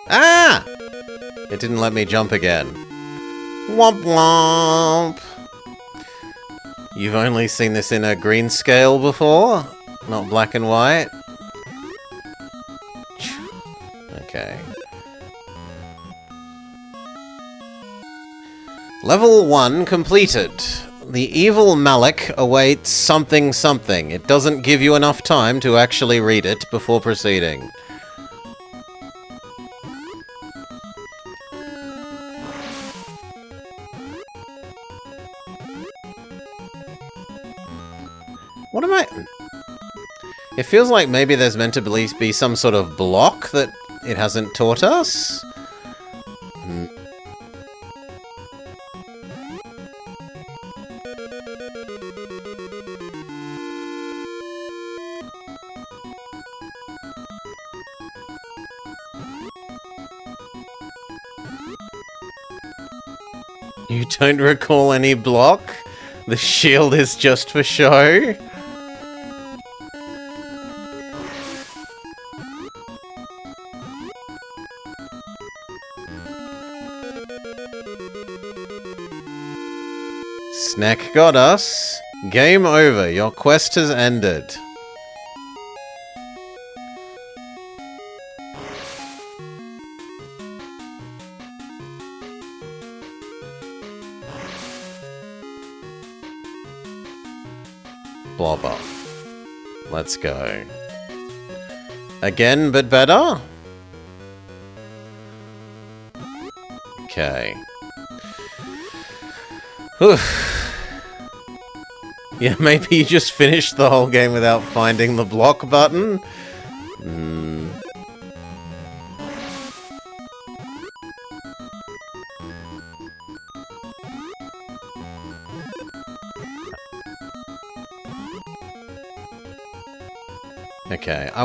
Speaker 1: Ah! It didn't let me jump again. Womp womp! You've only seen this in a green scale before? Not black and white? Okay. Level 1 completed. The evil Malik awaits something something. It doesn't give you enough time to actually read it before proceeding. What am I... It feels like maybe there's meant to be some sort of block that it hasn't taught us? You don't recall any block? The shield is just for show? Snack got us. Game over. Your quest has ended. Blobber. Let's go. Again, but better? Okay. Oof. Yeah, maybe you just finished the whole game without finding the block button? Okay, I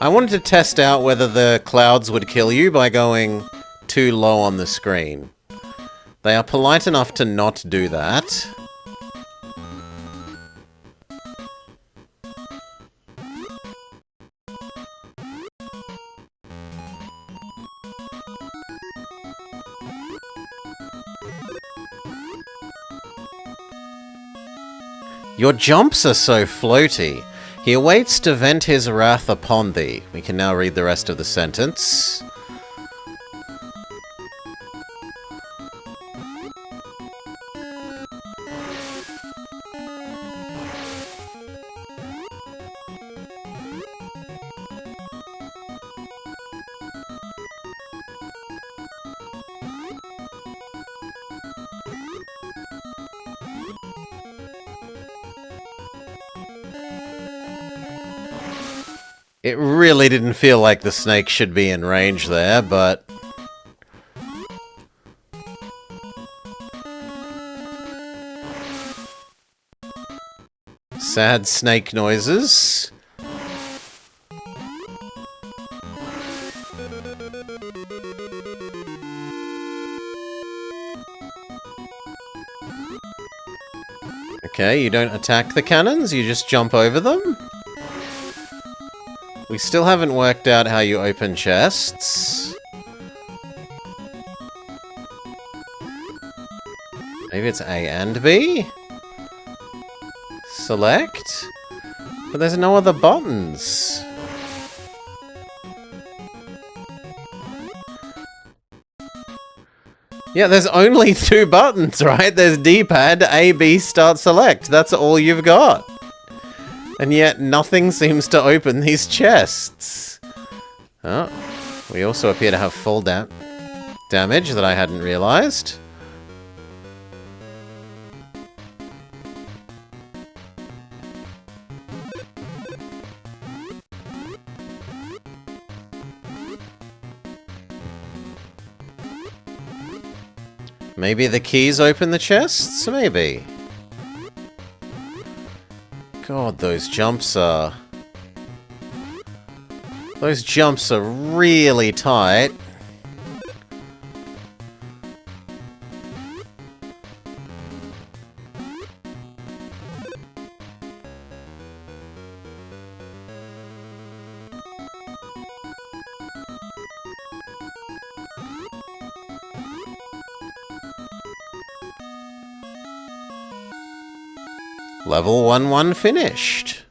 Speaker 1: wanted to test out whether the clouds would kill you by going too low on the screen. They are polite enough to not do that. Your jumps are so floaty. He awaits to vent his wrath upon thee. We can now read the rest of the sentence. It really didn't feel like the snake should be in range there, but... Sad snake noises. Okay, you don't attack the cannons, you just jump over them? We still haven't worked out how you open chests. Maybe it's A and B? Select? But there's no other buttons. Yeah, there's only 2 buttons, right? There's D-pad, A, B, start, select. That's all you've got. And yet nothing seems to open these chests. Oh, we also appear to have full damage that I hadn't realized. Maybe the keys open the chests? Maybe. God, those jumps are... Those jumps are really tight. Level 1-1 finished.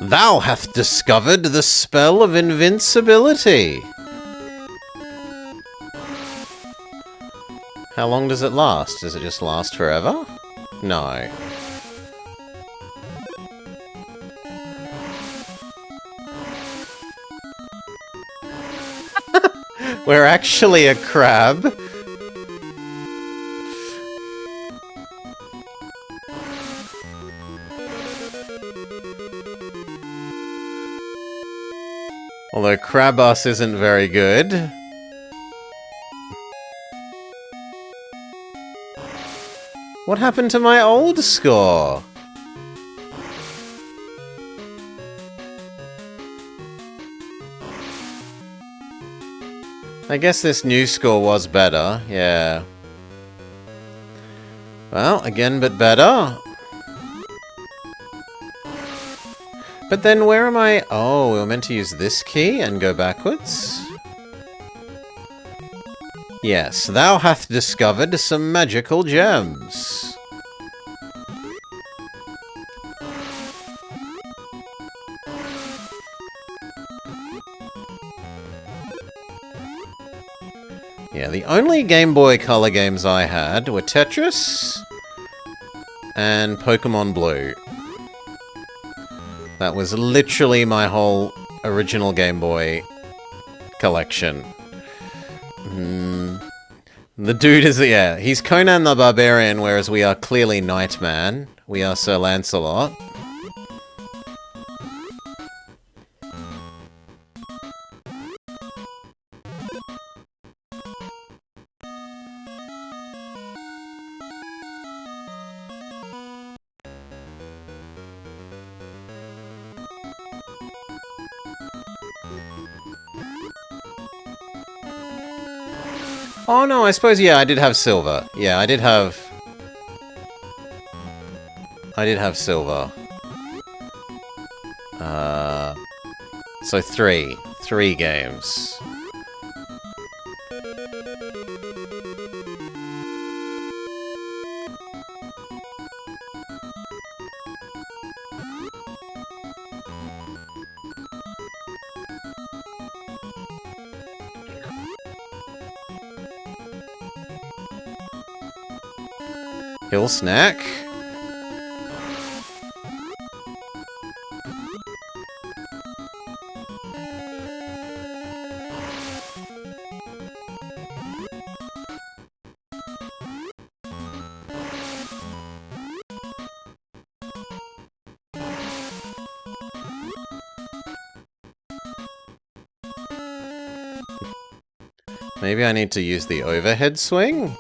Speaker 1: Thou hast discovered the spell of invincibility. How long does it last? Does it just last forever? No. We're actually a crab. Although Krabus isn't very good. What happened to my old score? I guess this new score was better, yeah. Well, again, but better. But then where am I? Oh, we were meant to use this key and go backwards? Yes, thou hath discovered some magical gems. Yeah, the only Game Boy Color games I had were Tetris and Pokemon Blue. That was literally my whole original Game Boy collection. The dude is, yeah, he's Conan the Barbarian, whereas we are clearly Nightman. We are Sir Lancelot. Oh no, I suppose, yeah, I did have silver. Yeah, I did have silver. So three games. Hill snack. Maybe I need to use the overhead swing?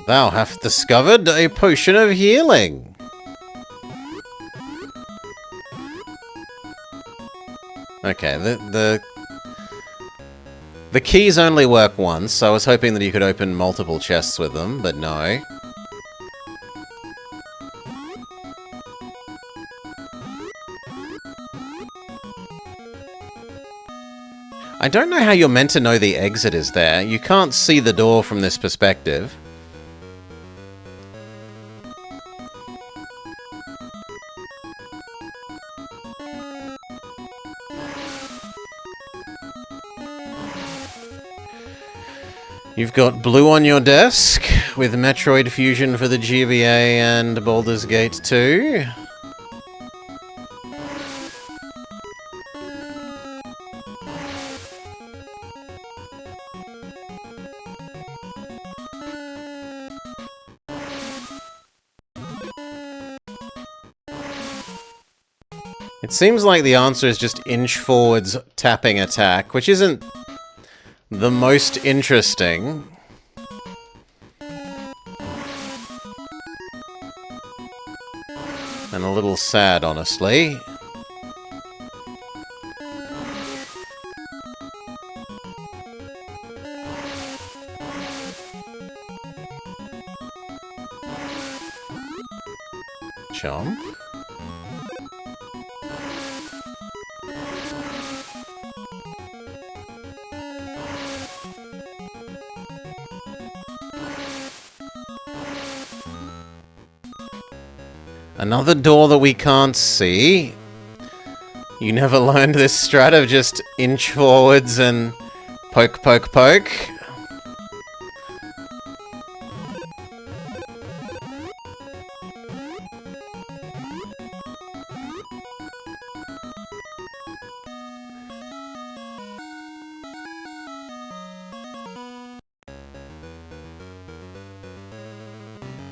Speaker 1: Thou hast discovered a potion of healing. Okay, the keys only work once, so I was hoping that you could open multiple chests with them, but no. I don't know how you're meant to know the exit is there. You can't see the door from this perspective. You've got blue on your desk with Metroid Fusion for the GBA and Baldur's Gate 2. It seems like the answer is just inch forwards tapping attack, which isn't the most interesting. And a little sad, honestly. Chomp. Another door that we can't see. You never learned this strat of just inch forwards and poke, poke, poke.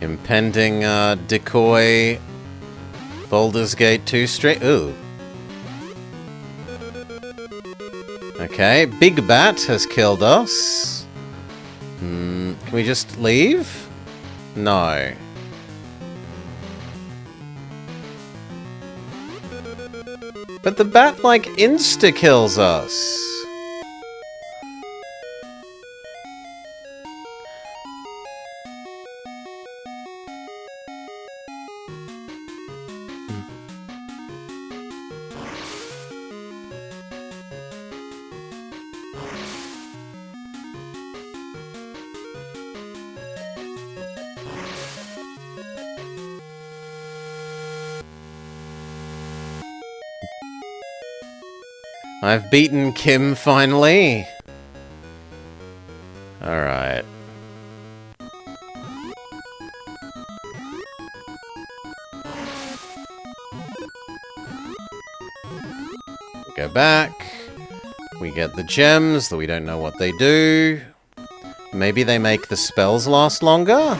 Speaker 1: Impending decoy Baldur's Gate 2 stream. Ooh. Okay, Big Bat has killed us. Can we just leave? No. But the bat, like, insta-kills us. I've beaten Kim finally. Alright. Go back. We get the gems, though we don't know what they do. Maybe they make the spells last longer?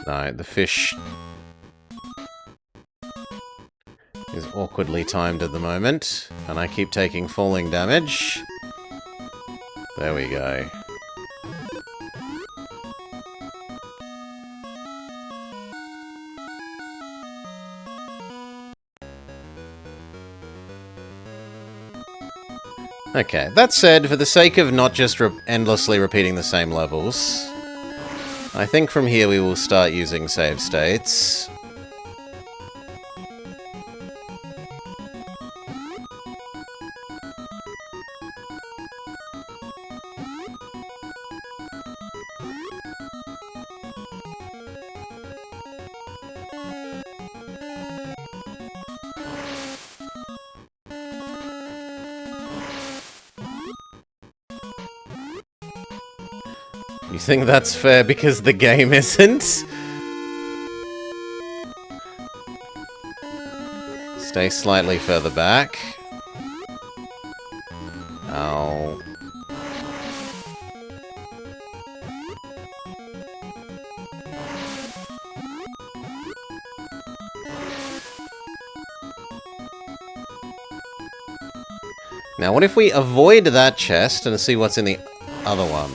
Speaker 1: No, the fish is awkwardly timed at the moment, and I keep taking falling damage. There we go. Okay, that said, for the sake of not just endlessly repeating the same levels, I think from here we will start using save states. You think that's fair because the game isn't? Stay slightly further back. Ow. Now, what if we avoid that chest and see what's in the other one?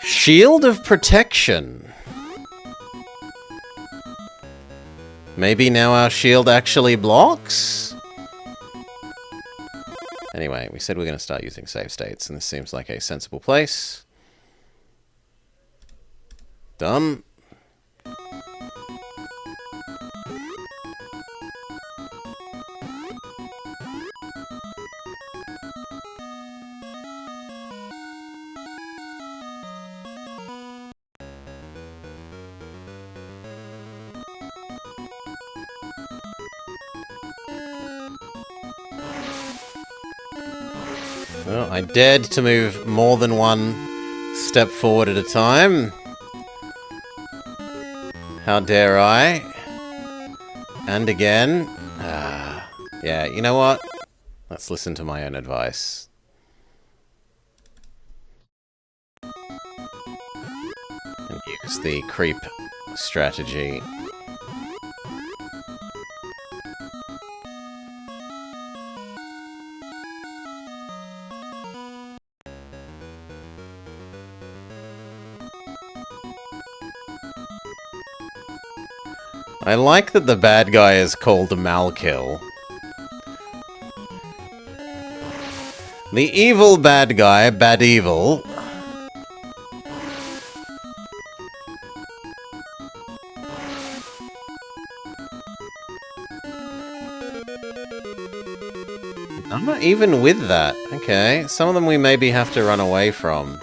Speaker 1: Shield of Protection. Maybe now our shield actually blocks? Anyway, we said we're going to start using save states, and this seems like a sensible place. Done. Well, I dared to move more than one step forward at a time. How dare I? And again. Yeah, you know what? Let's listen to my own advice. And use the creep strategy. I like that the bad guy is called Malkill. The evil bad guy, Bad Evil. I'm not even with that. Okay, some of them we maybe have to run away from.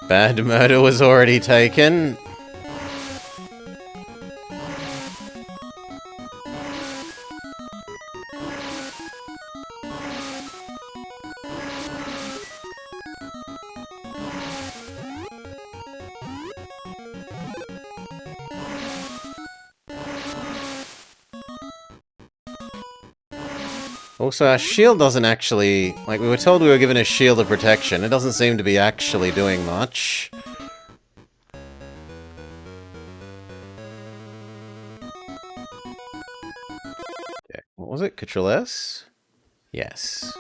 Speaker 1: Bad Murder was already taken. Also, our shield doesn't actually... Like, we were told we were given a shield of protection. It doesn't seem to be actually doing much. Okay, what was it? Control S? Yes.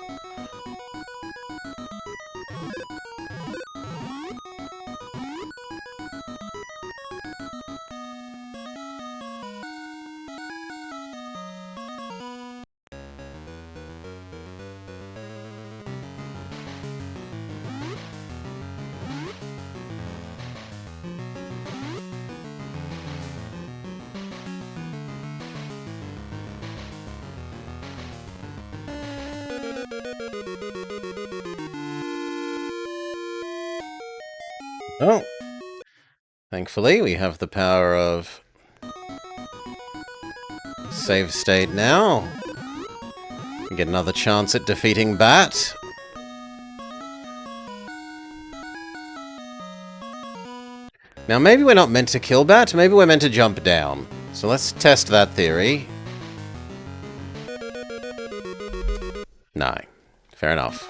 Speaker 1: Oh. Thankfully, we have the power of save state now. We get another chance at defeating Bat. Now, maybe we're not meant to kill Bat, maybe we're meant to jump down. So let's test that theory. No. Fair enough.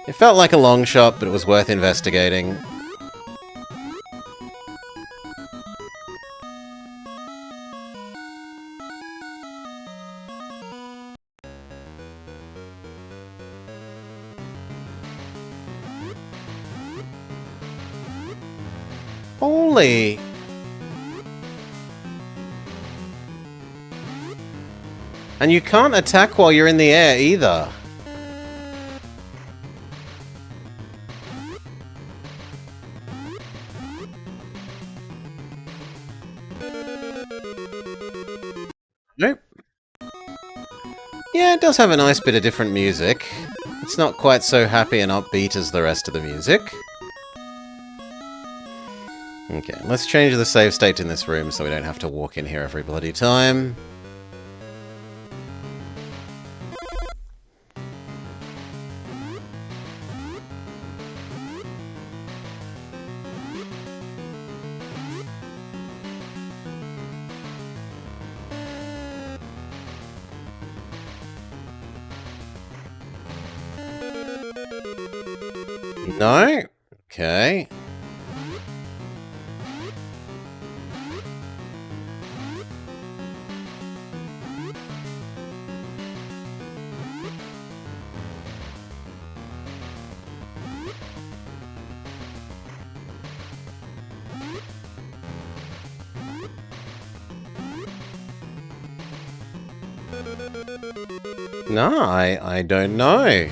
Speaker 1: It felt like a long shot, but it was worth investigating. Holy... And you can't attack while you're in the air either. Nope. Yeah, it does have a nice bit of different music. It's not quite so happy and upbeat as the rest of the music. Okay, let's change the save state in this room so we don't have to walk in here every bloody time. No? Okay. No, I don't know.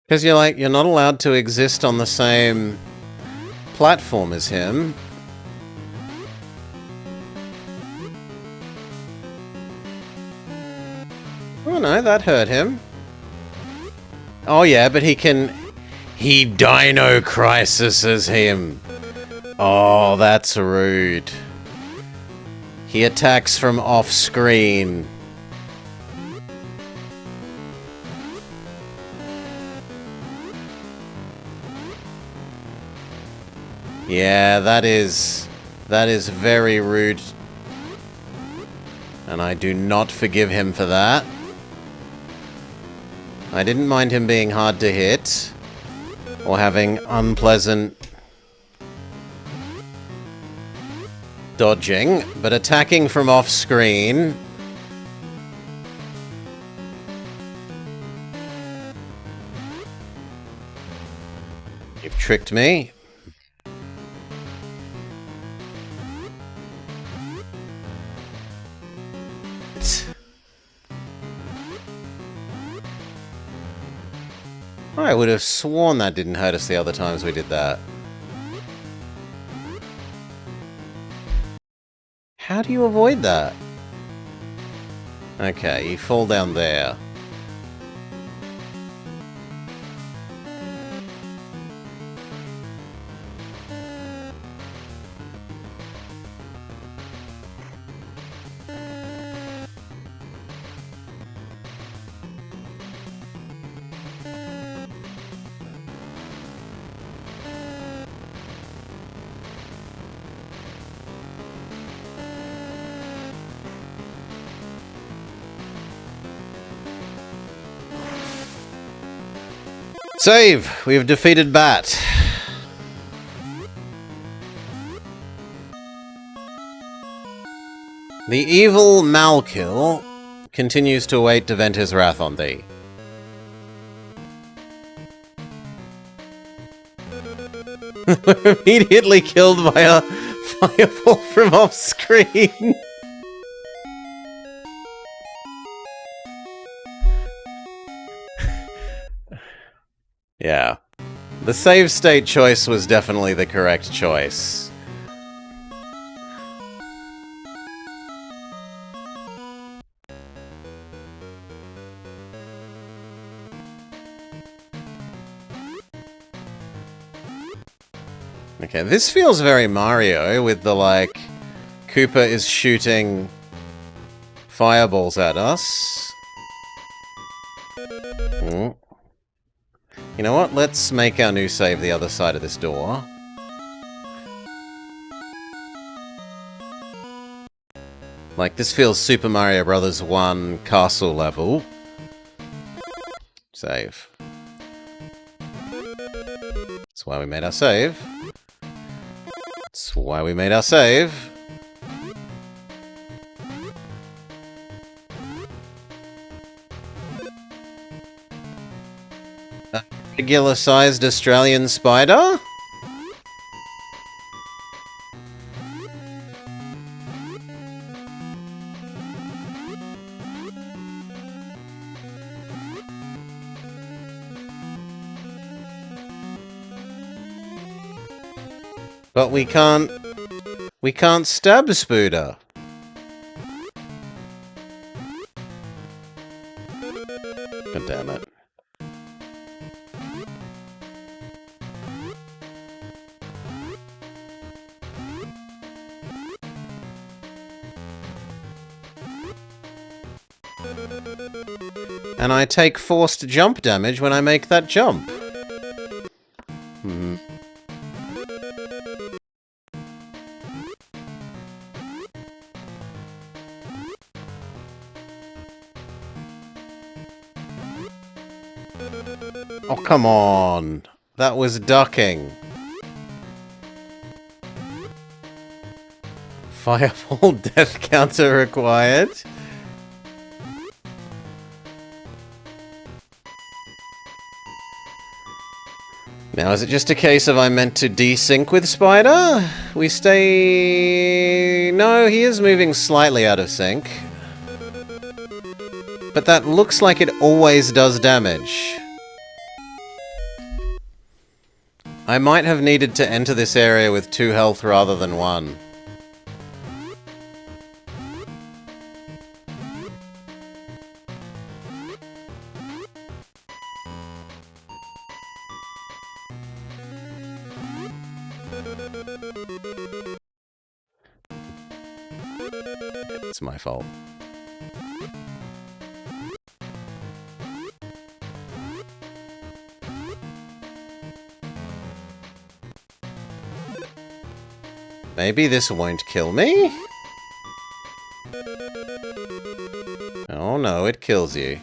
Speaker 1: Because you're not allowed to exist on the same platform as him. Oh no, that hurt him. Oh yeah, but he Dino Crisis him. Oh, that's rude. He attacks from off screen. Yeah, that is very rude. And I do not forgive him for that. I didn't mind him being hard to hit or having unpleasant dodging, but attacking from off screen. You've tricked me. I would have sworn that didn't hurt us the other times we did that. How do you avoid that? Okay, you fall down there. Save! We have defeated Bat. The evil Malkill continues to await to vent his wrath on thee. Immediately killed by a fireball from off screen. Yeah. The save state choice was definitely the correct choice. Okay, this feels very Mario with the, like, Koopa is shooting fireballs at us. Mm. You know what? Let's make our new save the other side of this door. Like, this feels Super Mario Bros. 1 castle level. Save. That's why we made our save. That's why we made our save. A regular-sized Australian spider? But we can't stab Spooder. God damn it. And I take forced jump damage when I make that jump. Oh, come on. That was ducking. Fireball death counter required. Now, is it just a case of I meant to desync with Spider? We stay... No, he is moving slightly out of sync. But that looks like it always does damage. I might have needed to enter this area with 2 health rather than 1. It's my fault. Maybe this won't kill me? Oh no, it kills you.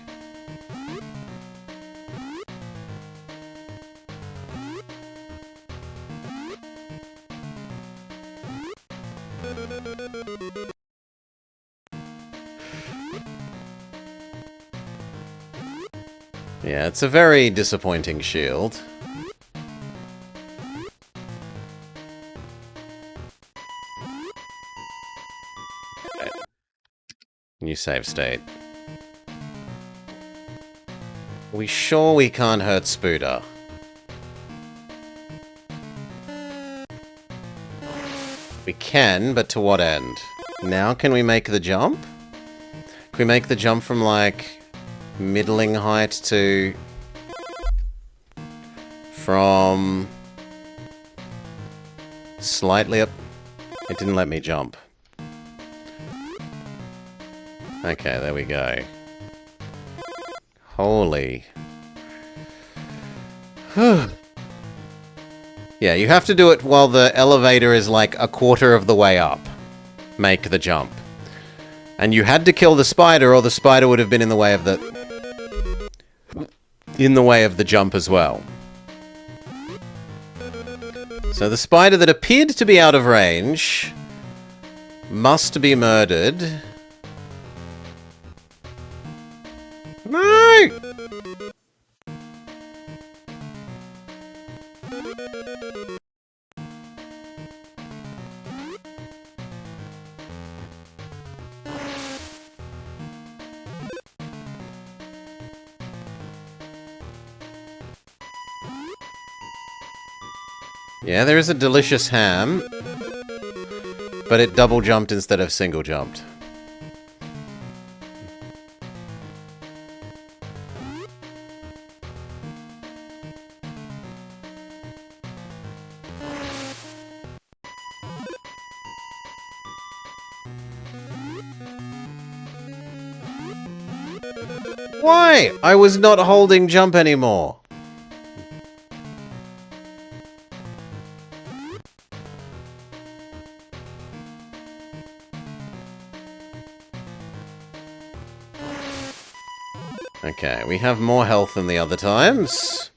Speaker 1: Yeah, it's a very disappointing shield. Okay. New save state. Are we sure we can't hurt Spooder? We can, but to what end? Now can we make the jump? Can we make the jump from, like, middling height to... from... slightly up? It didn't let me jump. Okay, there we go. Holy... Yeah, you have to do it while the elevator is like a quarter of the way up. Make the jump. And you had to kill the spider, or the spider would have been in the way of the... in the way of the jump as well. So the spider that appeared to be out of range must be murdered. No! Yeah, there is a delicious ham, but it double jumped instead of single jumped. Why? I was not holding jump anymore. Okay, we have more health than the other times.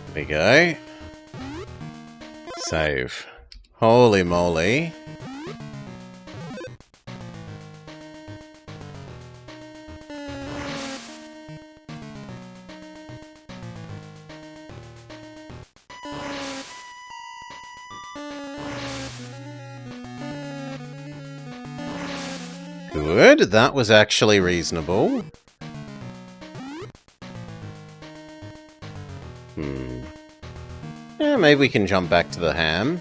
Speaker 1: There we go. Save. Holy moly. Good, that was actually reasonable. Yeah, maybe we can jump back to the ham.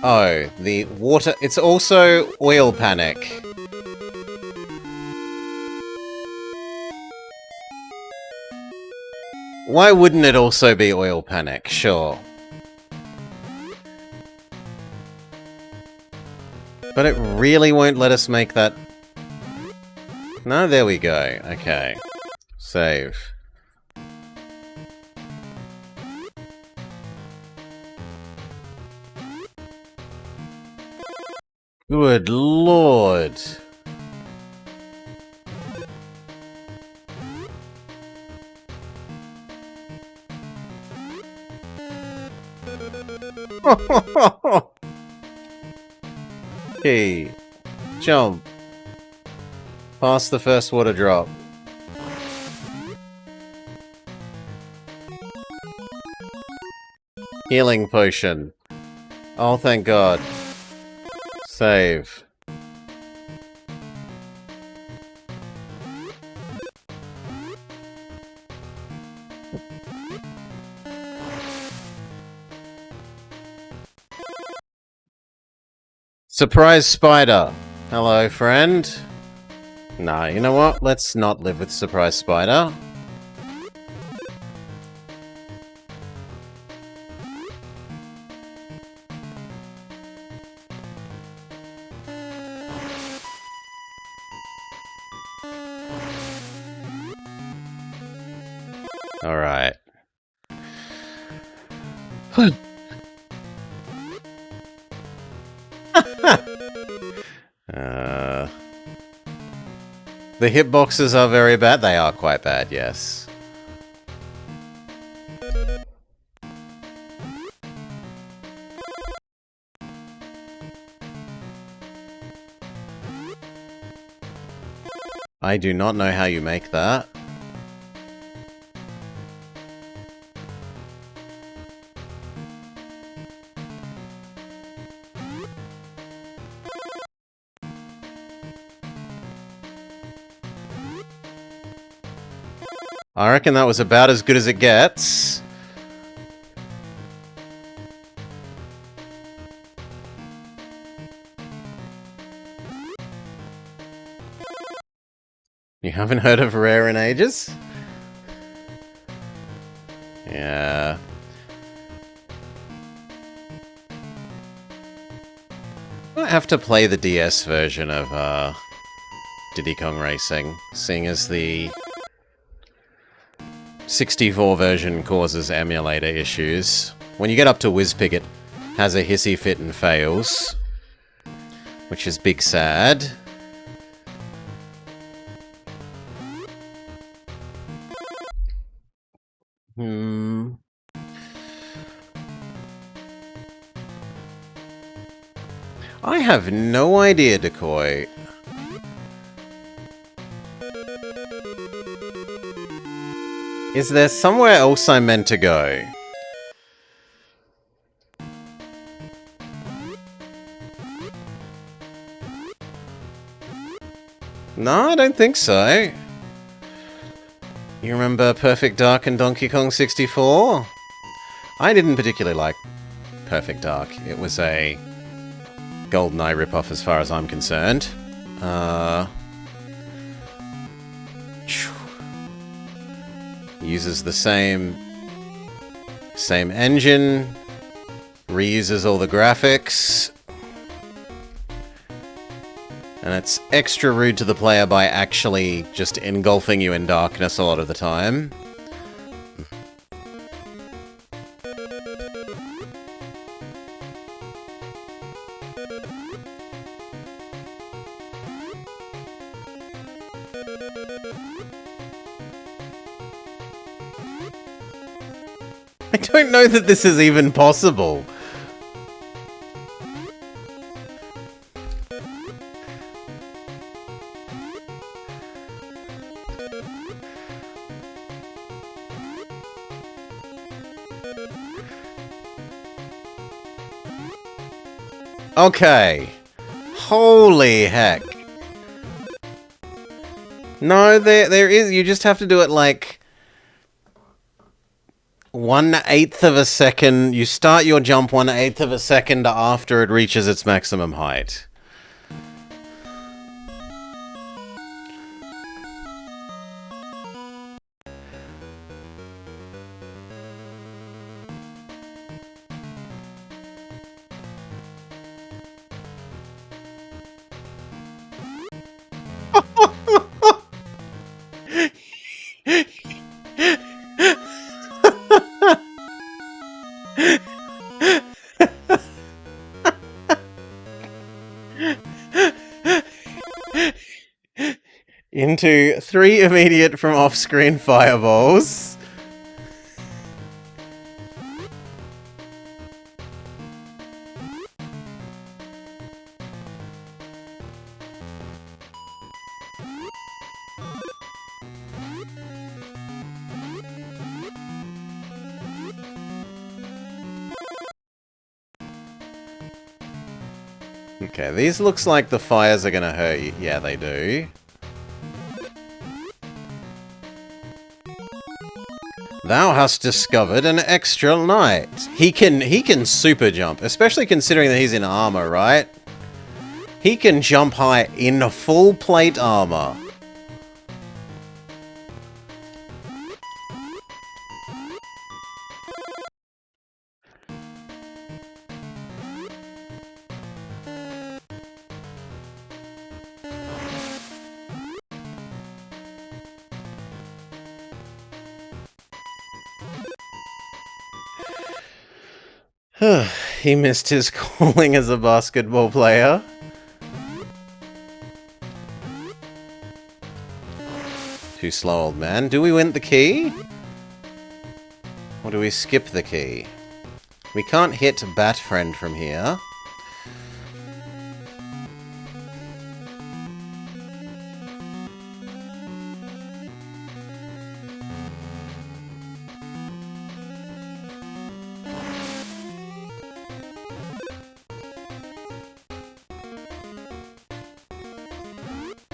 Speaker 1: Oh, the water... It's also oil panic. Why wouldn't it also be Oil Panic? Sure. But it really won't let us make that... No, there we go. Okay. Save. Good lord. Okay. Jump. Past the first water drop. Healing potion. Oh, thank God. Save. Surprise spider. Hello, friend. Nah, you know what? Let's not live with surprise spider. Alright. The hitboxes are very bad. They are quite bad, yes. I do not know how you make that. I reckon that was about as good as it gets. You haven't heard of Rare in ages? Yeah. I might have to play the DS version of Diddy Kong Racing, seeing as the 64 version causes emulator issues. When you get up to WizPig, it has a hissy fit and fails, which is big sad. I have no idea, Decoy. Is there somewhere else I'm meant to go? No, I don't think so. You remember Perfect Dark and Donkey Kong 64? I didn't particularly like Perfect Dark. It was a GoldenEye ripoff as far as I'm concerned. Uses the same engine, reuses all the graphics, and it's extra rude to the player by actually just engulfing you in darkness a lot of the time. I don't know that this is even possible. Okay. Holy heck. No, there is. You just have to do it like 1/8 of a second. You start your jump 1/8 of a second after it reaches its maximum height. into 3 immediate from off-screen fireballs. Okay, these looks like the fires are gonna hurt you. Yeah, they do. Thou hast discovered an extra light. He can super jump, especially considering that he's in armor, right? He can jump high in full plate armor. He missed his calling as a basketball player. Too slow, old man. Do we win the key? Or do we skip the key? We can't hit Bat Friend from here.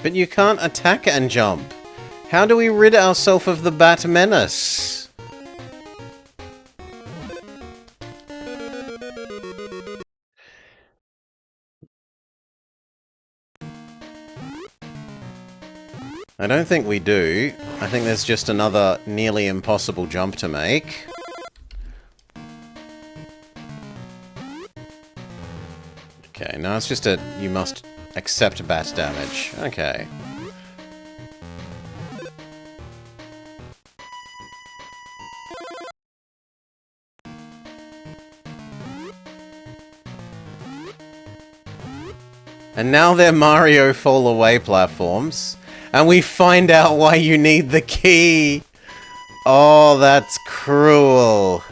Speaker 1: But you can't attack and jump. How do we rid ourselves of the Bat Menace? I don't think we do. I think there's just another nearly impossible jump to make. Okay, now it's just you must accept bat damage. Okay. And now they're Mario Fall Away platforms. And we find out why you need the key. Oh, that's cruel.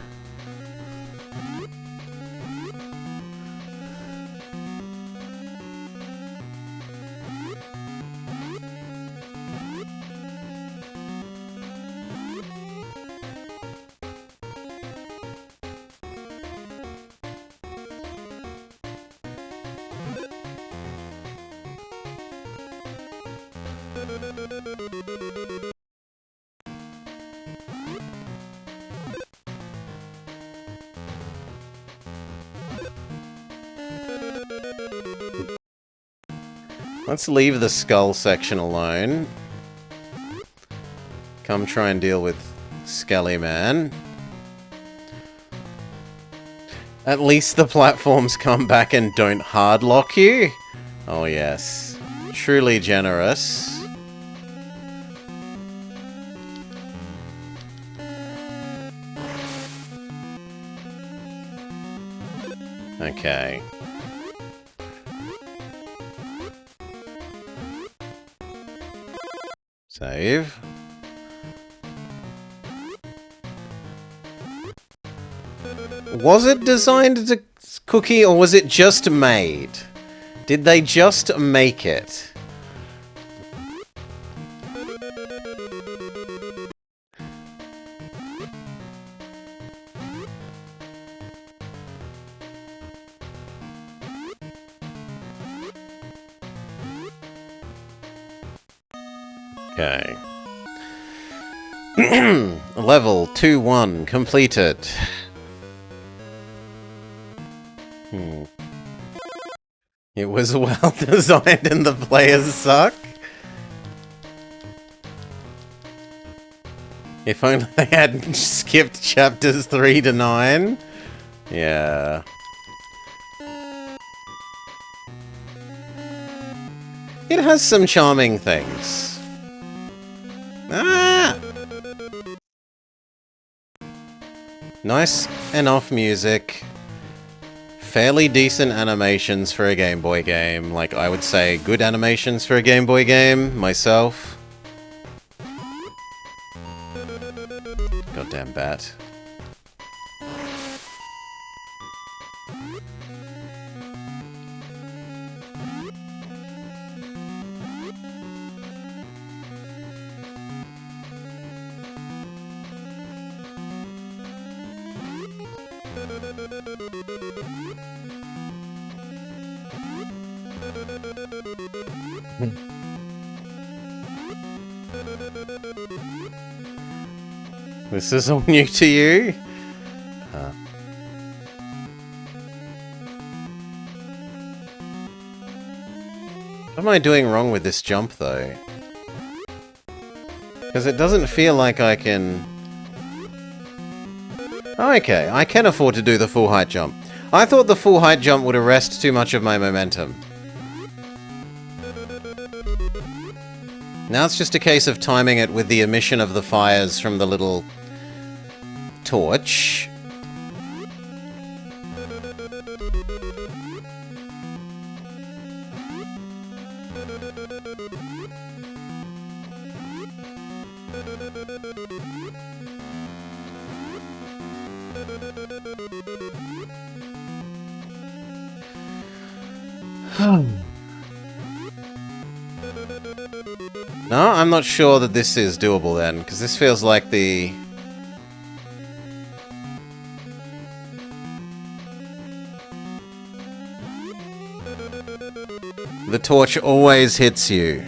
Speaker 1: Let's leave the skull section alone. Come try and deal with Skelly Man. At least the platforms come back and don't hardlock you. Oh yes. Truly generous. Okay. Save. Was it designed as a cookie or was it just made? Did they just make it? Okay. Level 2-1 completed. It was well designed and the players suck. If only they hadn't skipped chapters 3 to 9. Yeah. It has some charming things. Ah! Nice enough music. Fairly decent animations for a Game Boy game. Like, I would say good animations for a Game Boy game, myself. Damn bat. This is all new to you? What am I doing wrong with this jump, though? Because it doesn't feel like I can... Oh, okay, I can afford to do the full height jump. I thought the full height jump would arrest too much of my momentum. Now it's just a case of timing it with the emission of the fires from the little torch. No, I'm not sure that this is doable then, because this feels like the... The torch always hits you.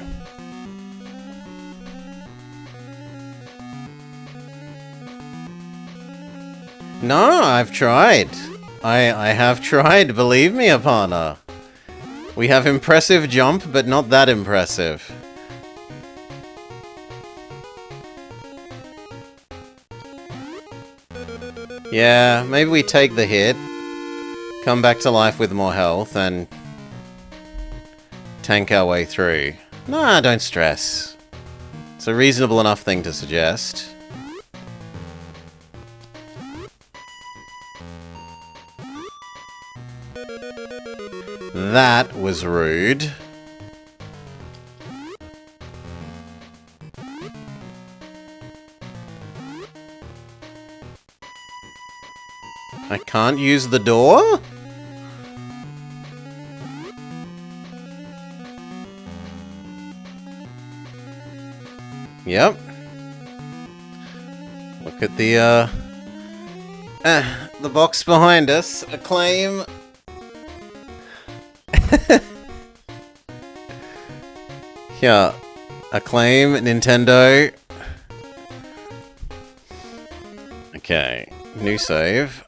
Speaker 1: No, I've tried. I have tried, believe me, Apana. We have impressive jump, but not that impressive. Yeah, maybe we take the hit, come back to life with more health, and tank our way through. Nah, don't stress. It's a reasonable enough thing to suggest. That was rude. I can't use the door? Yep. Look at the box behind us. Acclaim. Yeah. Acclaim, Nintendo. Okay. New save.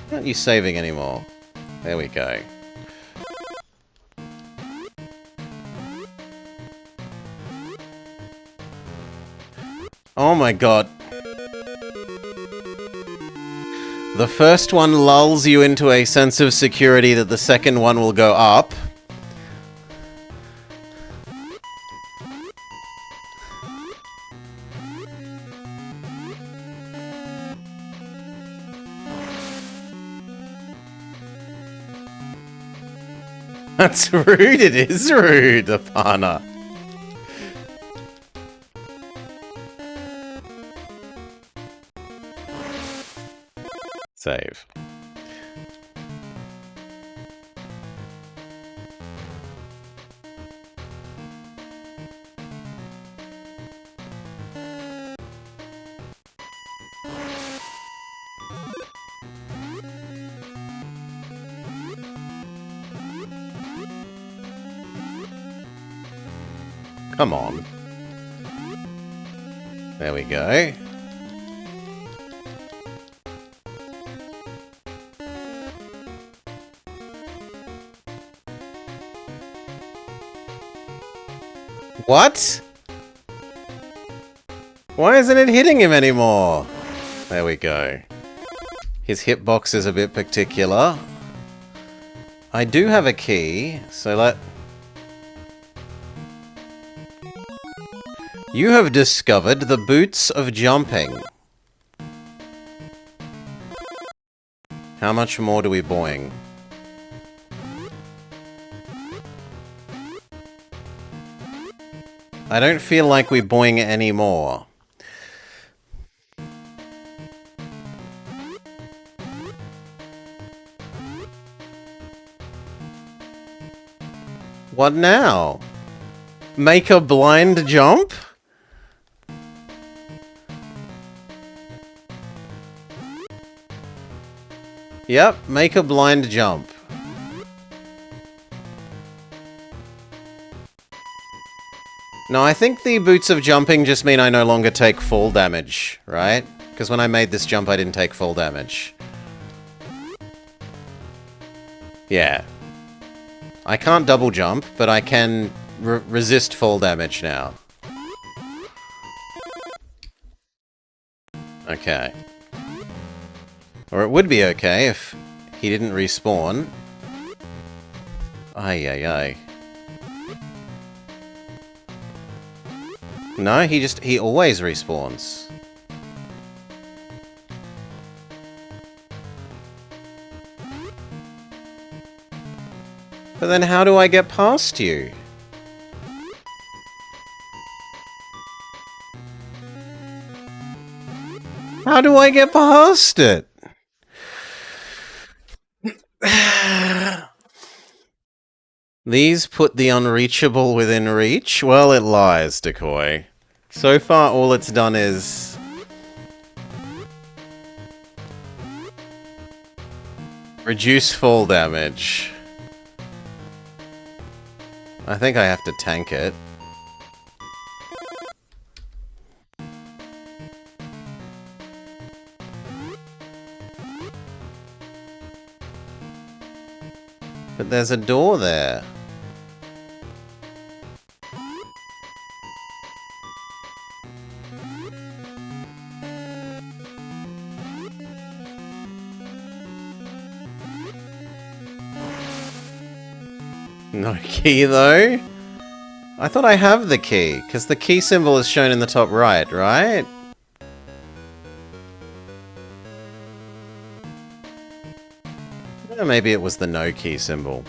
Speaker 1: Not you saving anymore. There we go. Oh my god. The first one lulls you into a sense of security that the second one will go up. That's rude, it is rude, Apana. Save. Come on. There we go. What? Why isn't it hitting him anymore? There we go. His hitbox is a bit particular. I do have a key, so let... You have discovered the boots of jumping. How much more do we boing? I don't feel like we boing anymore. What now? Make a blind jump? Yep, make a blind jump. No, I think the boots of jumping just mean I no longer take fall damage, right? Because when I made this jump, I didn't take fall damage. Yeah. I can't double jump, but I can resist fall damage now. Okay. Or it would be okay if he didn't respawn. Ay, ay, ay. No, he always respawns. But then how do I get past you? How do I get past it? These put the unreachable within reach? Well, it lies, Decoy. So far, all it's done is... reduce fall damage. I think I have to tank it. But there's a door there. No key, though? I thought I have the key, because the key symbol is shown in the top right, right? Maybe it was the no key symbol.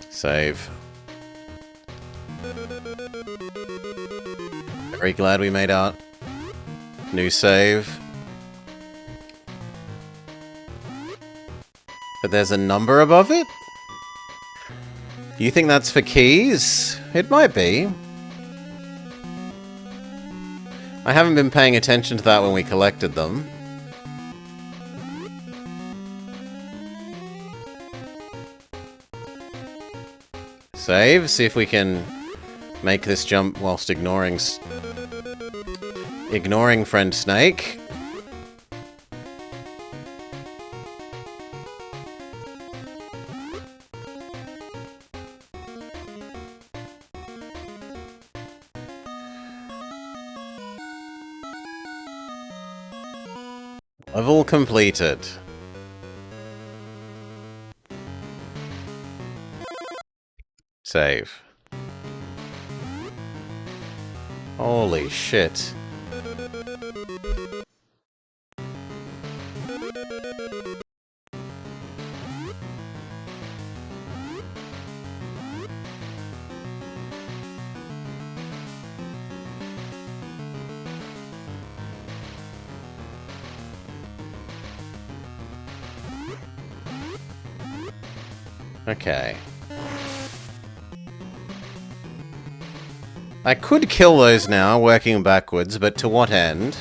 Speaker 1: Save. Very glad we made out. New save. But there's a number above it? You think that's for keys? It might be. I haven't been paying attention to that when we collected them. Save, see if we can make this jump whilst ignoring friend Snake. Level completed. Save. Holy shit. Okay. I could kill those now, working backwards, but to what end?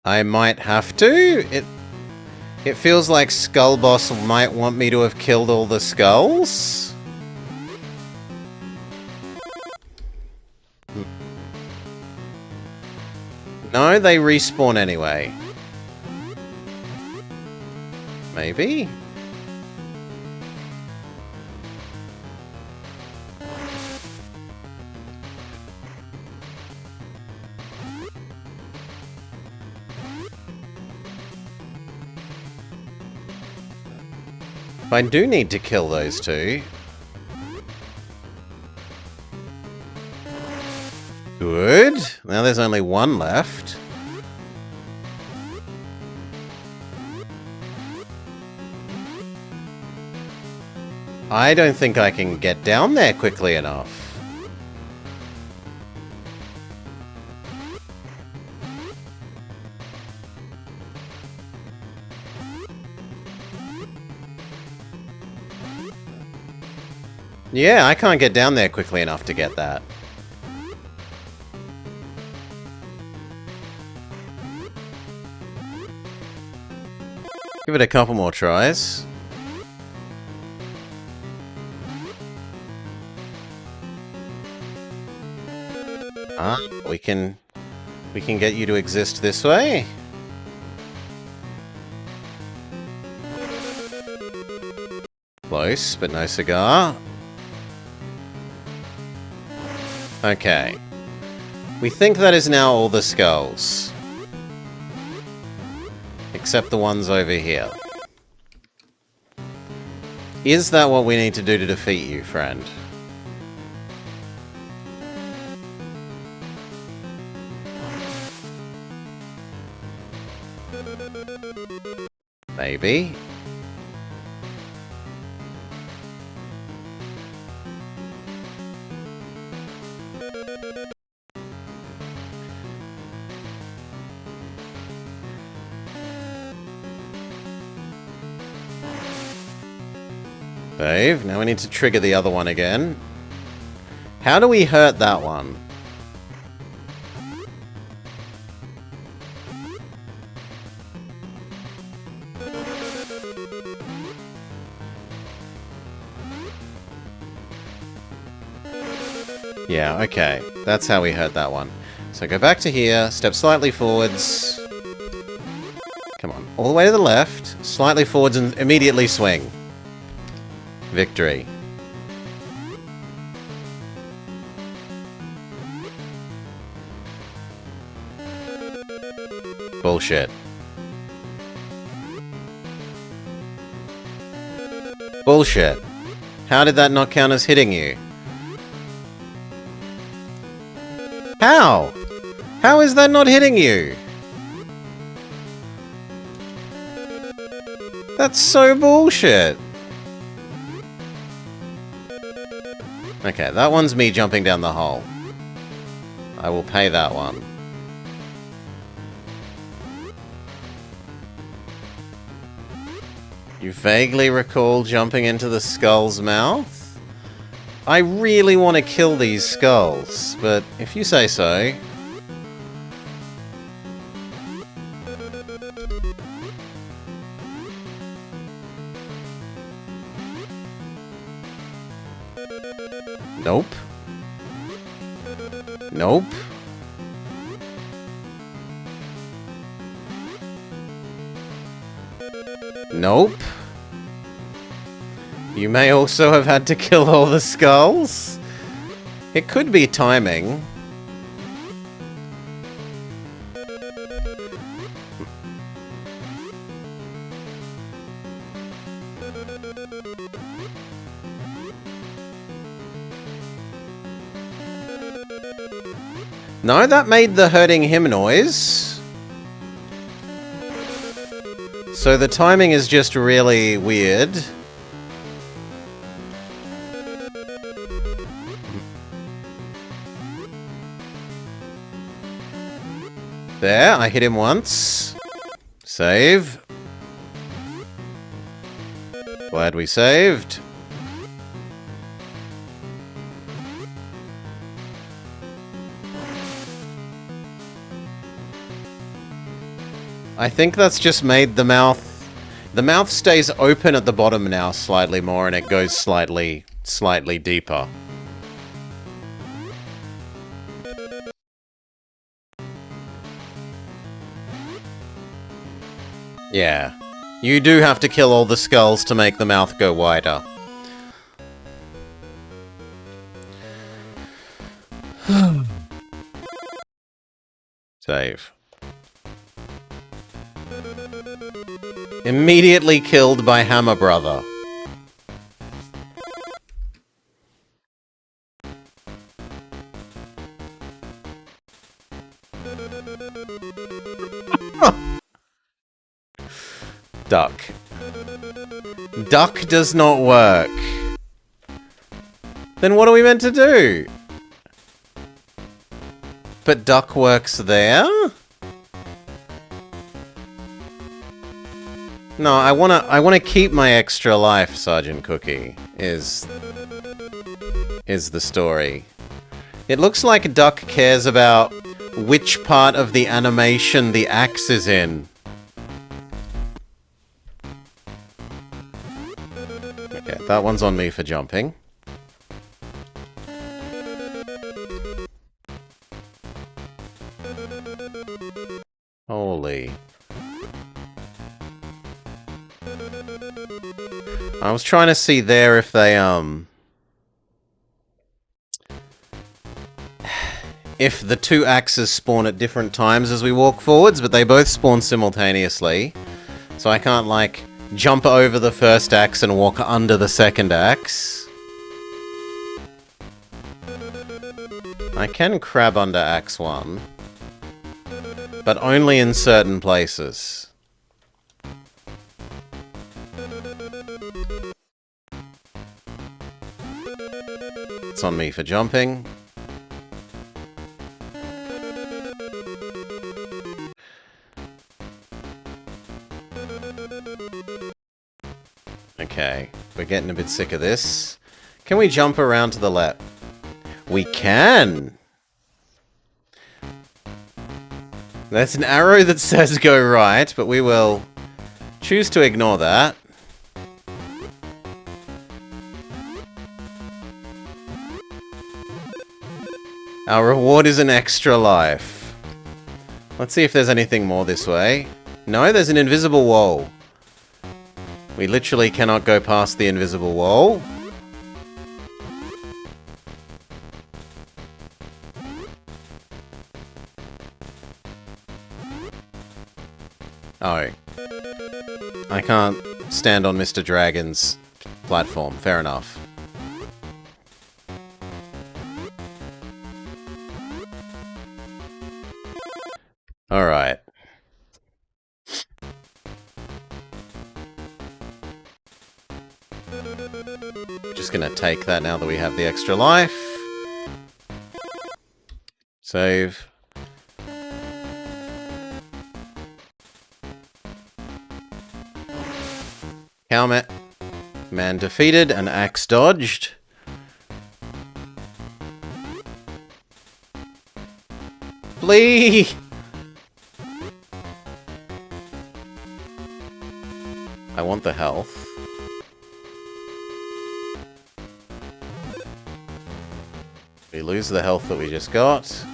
Speaker 1: I might have to. It feels like Skull Boss might want me to have killed all the skulls. No, they respawn anyway. Maybe? I do need to kill those two. Good. Now there's only one left. I don't think I can get down there quickly enough. Yeah, I can't get down there quickly enough to get that. Give it a couple more tries. Ah, we can get you to exist this way. Close, but no cigar. Okay. We think that is now all the skulls. Except the ones over here. Is that what we need to do to defeat you, friend? Maybe. Save. Now we need to trigger the other one again. How do we hurt that one? Yeah, okay. That's how we hurt that one. So go back to here, step slightly forwards. Come on. All the way to the left, slightly forwards and immediately swing. Victory. Bullshit. Bullshit. How did that not count as hitting you? How? How is that not hitting you? That's so bullshit. Okay, that one's me jumping down the hole. I will pay that one. You vaguely recall jumping into the skull's mouth? I really want to kill these skulls, but if you say so... Nope. Nope. Nope. You may also have had to kill all the skulls. It could be timing. No, that made the hurting him noise. So the timing is just really weird. There, I hit him once. Save. Glad we saved. I think that's just made the mouth... The mouth stays open at the bottom now slightly more, and it goes slightly deeper. Yeah. You do have to kill all the skulls to make the mouth go wider. Save. Immediately killed by Hammer Brother. Duck. Duck does not work. Then what are we meant to do? But duck works there? No, I wanna keep my extra life, Sergeant Cookie, is the story. It looks like Duck cares about which part of the animation the axe is in. Okay, that one's on me for jumping. Holy. I was trying to see there if they, if the two axes spawn at different times as we walk forwards, but they both spawn simultaneously. So I can't, like, jump over the first axe and walk under the second axe. I can crab under axe 1. But only in certain places. It's on me for jumping. Okay, we're getting a bit sick of this. Can we jump around to the left? We can! There's an arrow that says go right, but we will choose to ignore that. Our reward is an extra life. Let's see if there's anything more this way. No, there's an invisible wall. We literally cannot go past the invisible wall. Oh. I can't stand on Mr. Dragon's platform. Fair enough. Alright. Just gonna take that now that we have the extra life. Save. Helmet. Man defeated, an axe dodged. Flee! I want the health. We lose the health that we just got.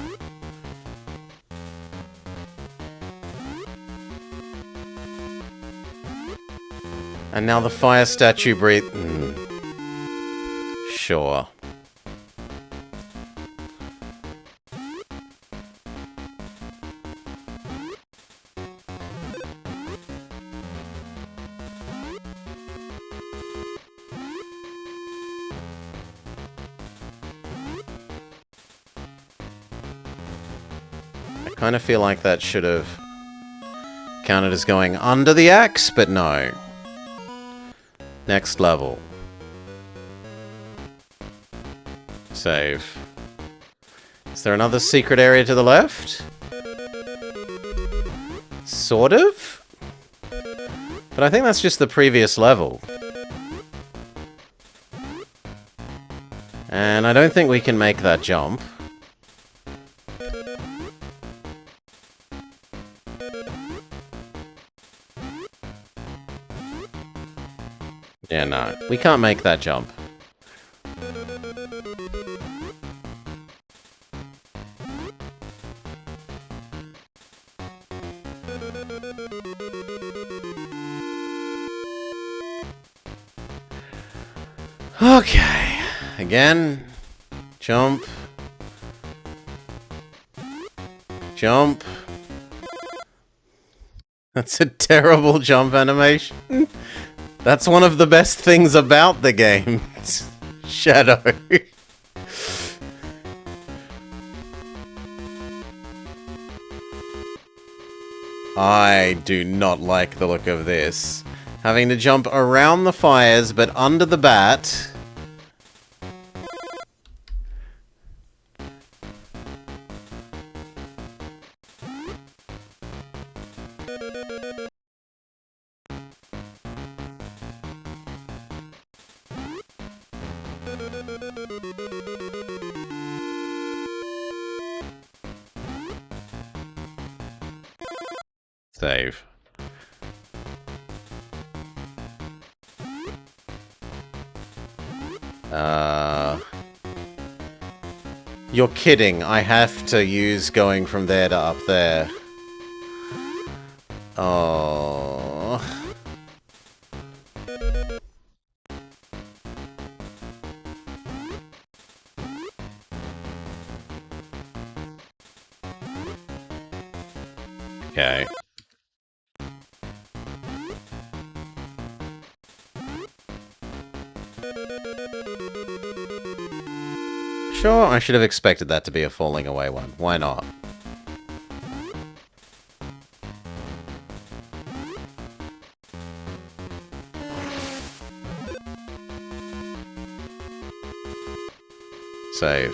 Speaker 1: And now the fire statue breathe. Sure. I kind of feel like that should have counted as going under the axe, but no. Next level. Save. Is there another secret area to the left? Sort of? But I think that's just the previous level. And I don't think we can make that jump. Yeah, no. We can't make that jump. Okay. Again. Jump. Jump. That's a terrible jump animation. That's one of the best things about the game. Shadow. I do not like the look of this. Having to jump around the fires, but under the bat. Save. You're kidding. I have to use going from there to up there. Oh. Okay. Sure, I should have expected that to be a falling away one. Why not? Save.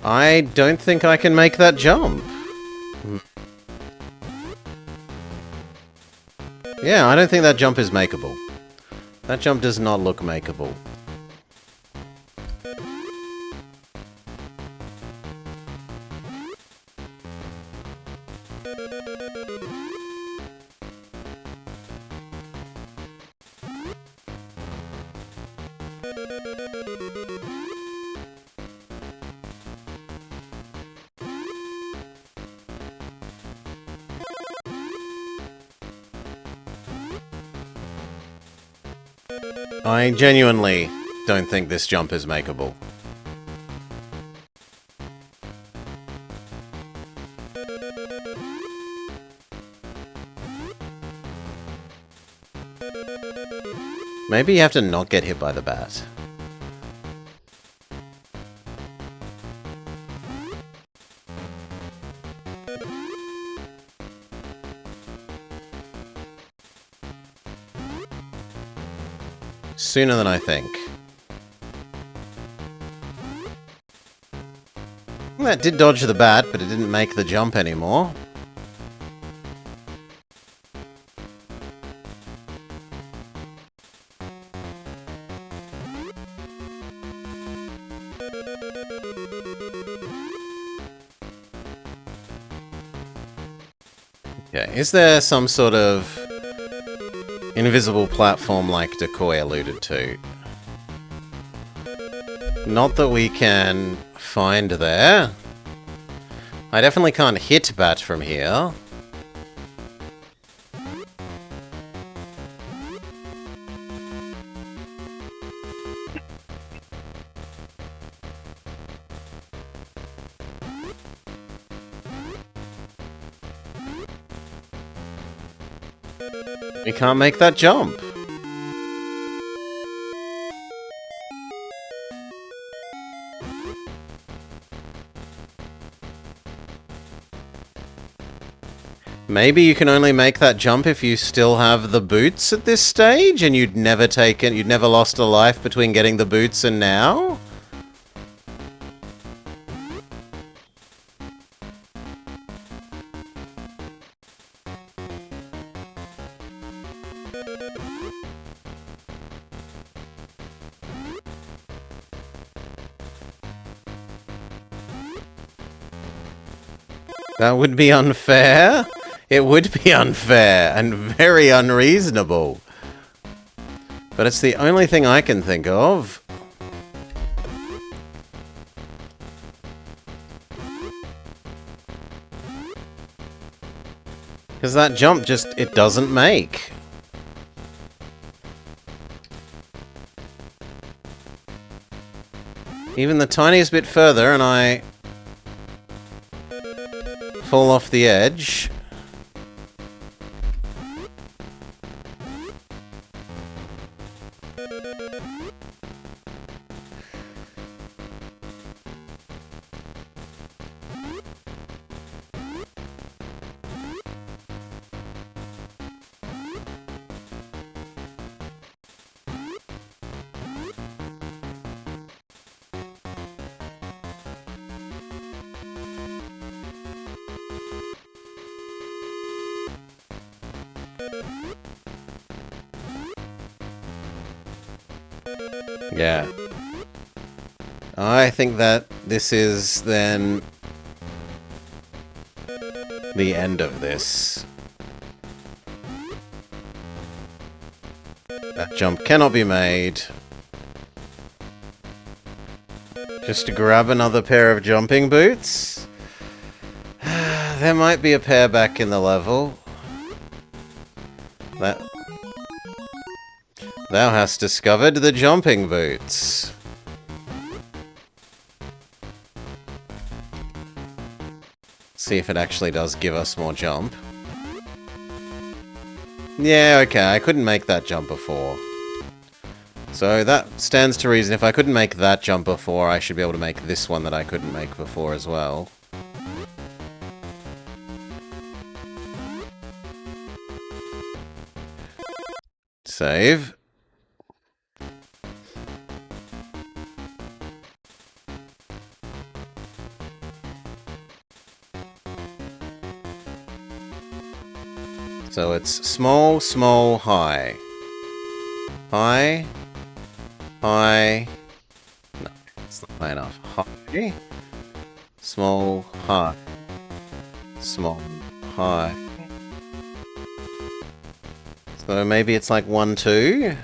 Speaker 1: I don't think I can make that jump. Yeah, I don't think that jump is makeable. That jump does not look makeable. I genuinely don't think this jump is makeable. Maybe you have to not get hit by the bat. Sooner than I think. That did dodge the bat, but it didn't make the jump anymore. Okay, is there some sort of invisible platform like Decoy alluded to? Not that we can find there. I definitely can't hit bat from here. We can't make that jump. Maybe you can only make that jump if you still have the boots at this stage, and you'd never lost a life between getting the boots and now? That would be unfair. It would be unfair and very unreasonable. But it's the only thing I can think of. Because that jump just, it doesn't make. Even the tiniest bit further and I fall off the edge. Yeah. I think that this is then the end of this. That jump cannot be made. Just to grab another pair of jumping boots. There might be a pair back in the level. Thou hast discovered the jumping boots. See if it actually does give us more jump. Yeah, okay, I couldn't make that jump before. So that stands to reason. If I couldn't make that jump before, I should be able to make this one that I couldn't make before as well. Save. So it's small, small, high. High. High. No, it's not high enough. High. Small, high. Small, high. So maybe it's like 1, 2.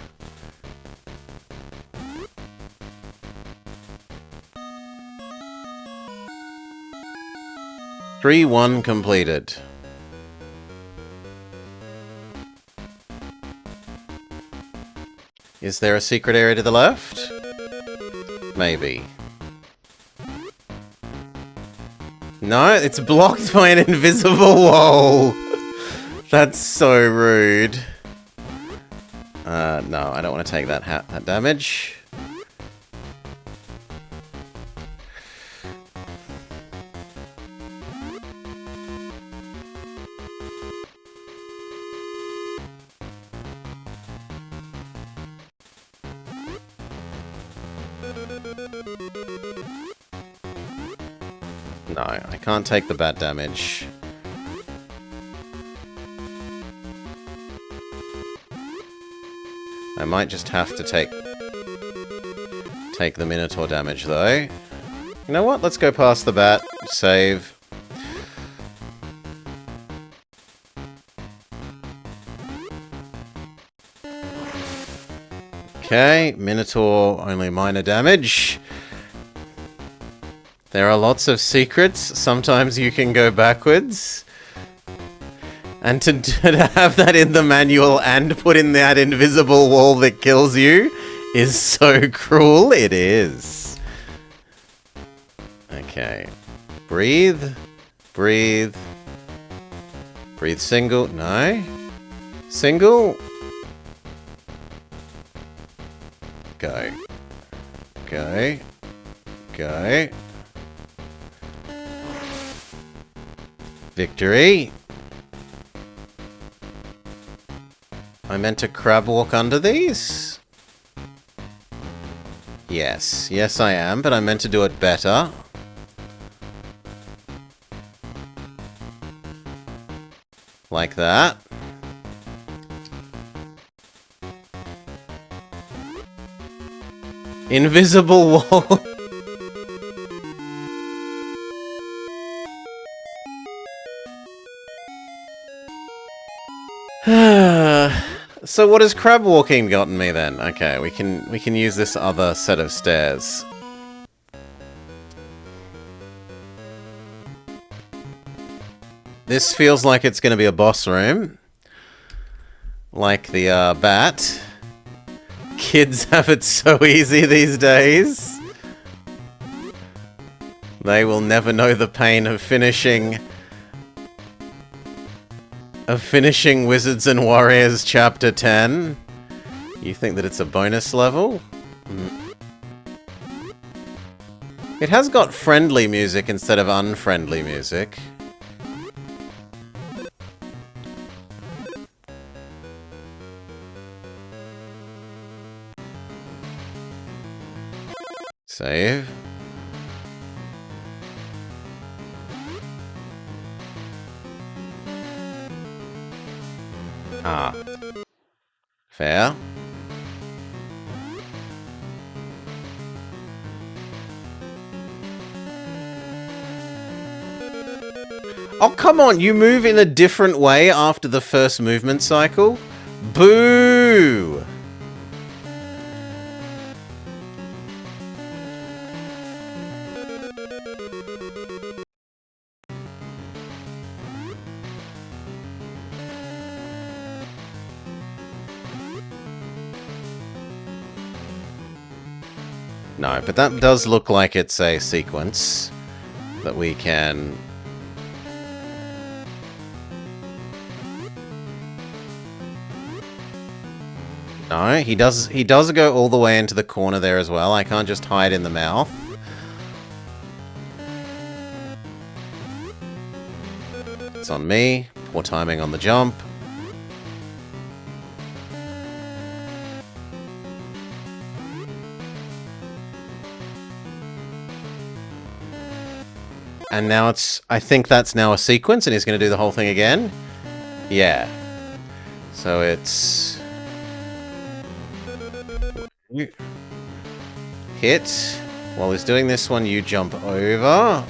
Speaker 1: Three, 1 completed. Is there a secret area to the left? Maybe. No, it's blocked by an invisible wall. That's so rude. No, I don't want to take that damage. No, I can't take the bad damage. I might just have to take the Minotaur damage, though. You know what? Let's go past the bat. Save. Okay, Minotaur, only minor damage. There are lots of secrets. Sometimes you can go backwards. And to have that in the manual and put in that invisible wall that kills you is so cruel. It is. Okay. Breathe. Breathe. Breathe single. No. Single. Go. Go. Go. Victory. I meant to crab walk under these? Yes. Yes, I am, but I meant to do it better. Like that. Invisible wall. So what has crab walking gotten me then? Okay, we can use this other set of stairs. This feels like it's going to be a boss room. Like the bat. Kids have it so easy these days. They will never know the pain of finishing Wizards and Warriors Chapter 10. You think that it's a bonus level? It has got friendly music instead of unfriendly music. Save. Ah. Fair. Oh, come on, you move in a different way after the first movement cycle? Boo! No, but that does look like it's a sequence that we can... No, he does go all the way into the corner there as well. I can't just hide in the mouth. It's on me. Poor timing on the jump. And now it's... I think that's now a sequence, and he's going to do the whole thing again. Yeah. So it's... You hit. While he's doing this one, you jump over.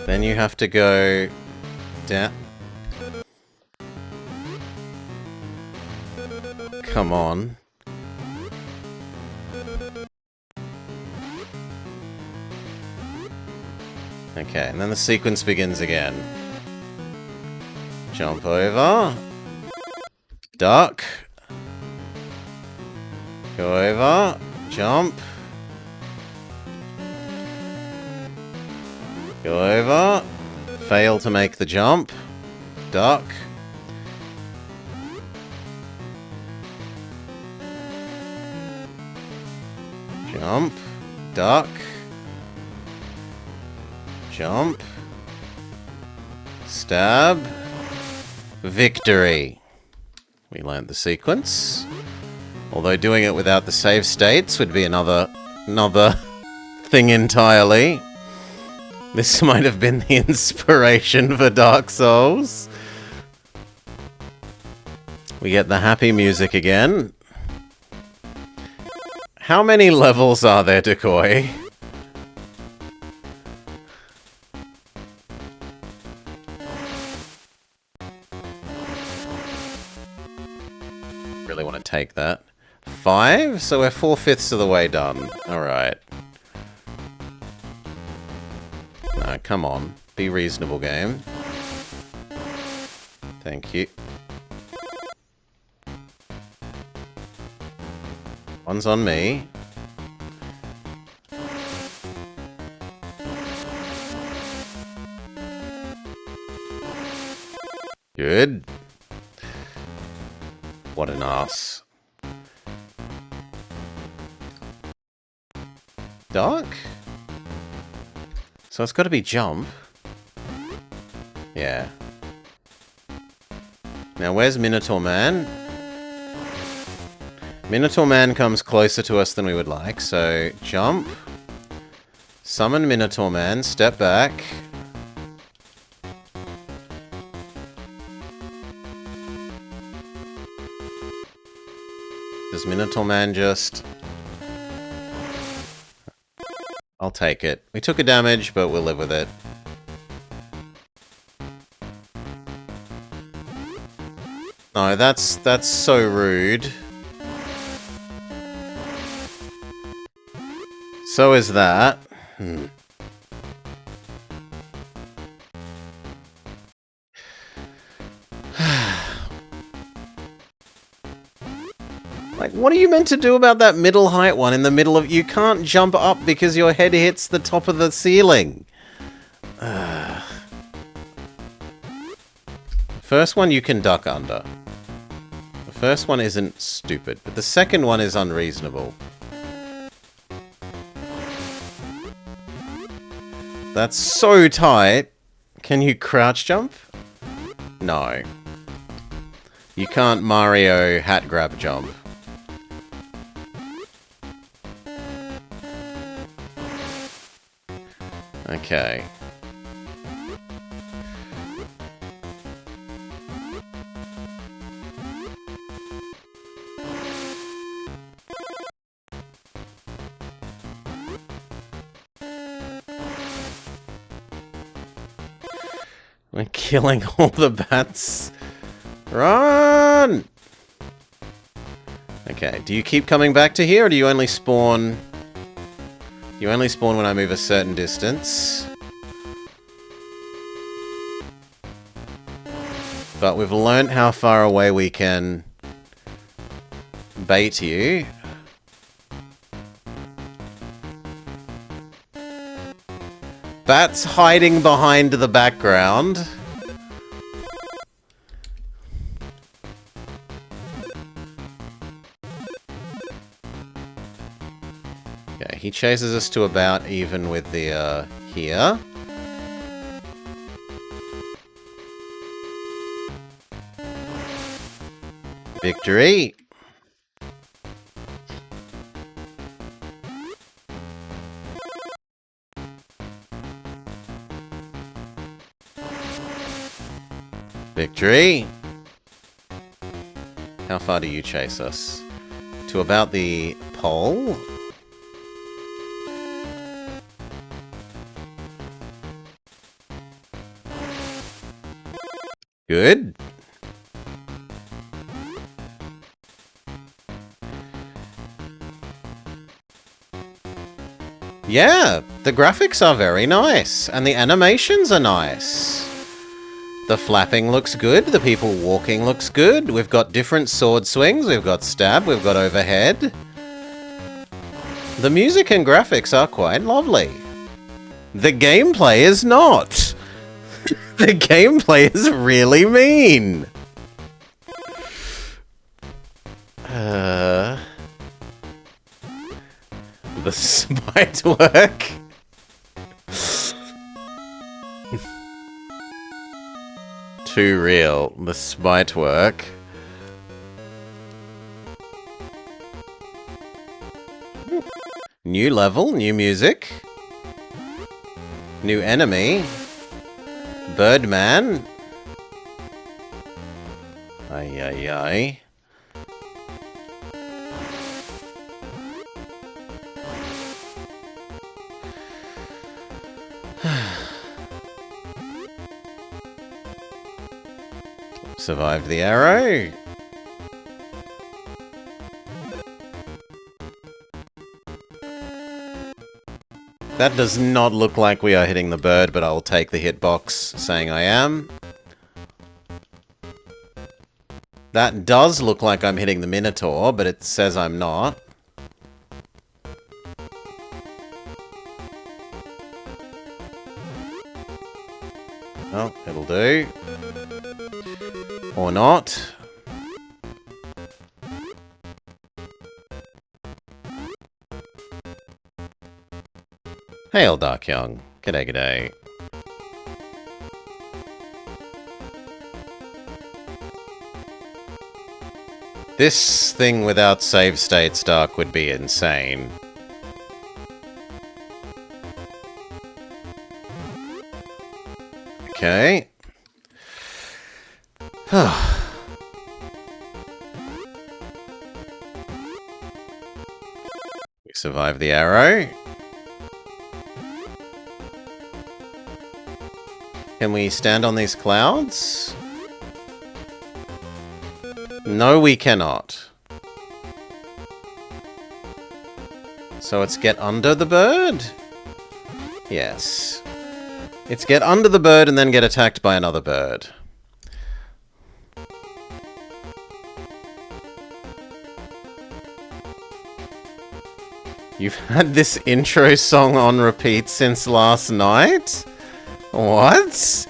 Speaker 1: Then you have to go down. Come on. Okay, and then the sequence begins again. Jump over. Duck. Go over. Jump. Go over. Fail to make the jump. Duck. Jump. Duck. Jump. Stab. Victory. We learned the sequence. Although doing it without the save states would be another thing entirely. This might have been the inspiration for Dark Souls. We get the happy music again. How many levels are there, Decoy? Really want to take that. 5? So we're 4/5 of the way done. Alright. No, come on. Be reasonable, game. Thank you. One's on me. Good. What an ass. Duck? So it's got to be jump. Yeah. Now where's Minotaur Man? Minotaur Man comes closer to us than we would like, so jump. Summon Minotaur Man, step back. Does Minotaur Man just... I'll take it. We took a damage, but we'll live with it. No, that's so rude. So is that. Like, what are you meant to do about that middle height one in the middle of... You can't jump up because your head hits the top of the ceiling. First one you can duck under. The first one isn't stupid, but the second one is unreasonable. That's so tight. Can you crouch jump? No. You can't Mario hat grab jump. Okay. We're killing all the bats. Run! Okay, do you keep coming back to here, or do you only spawn... You only spawn when I move a certain distance. But we've learnt how far away we can bait you. Bats hiding behind the background. Okay, he chases us to about even with the, here. Victory! Victory! How far do you chase us? To about the pole? Good. Yeah, the graphics are very nice, and the animations are nice. The flapping looks good, the people walking looks good, we've got different sword swings, we've got stab, we've got overhead. The music and graphics are quite lovely. The gameplay is not. The gameplay is really mean. The spite work. Too real. The spite work. New level, new music. New enemy. Birdman. Ay ay ay. Survived the arrow. That does not look like we are hitting the bird, but I'll take the hitbox saying I am. That does look like I'm hitting the Minotaur, but it says I'm not. Oh, it'll do. Or not. Hail, Dark Young. G'day, g'day. This thing without save states, Dark, would be insane. Okay. We survived the arrow. Can we stand on these clouds? No, we cannot. So it's get under the bird? Yes. It's get under the bird and then get attacked by another bird. You've had this intro song on repeat since last night? What?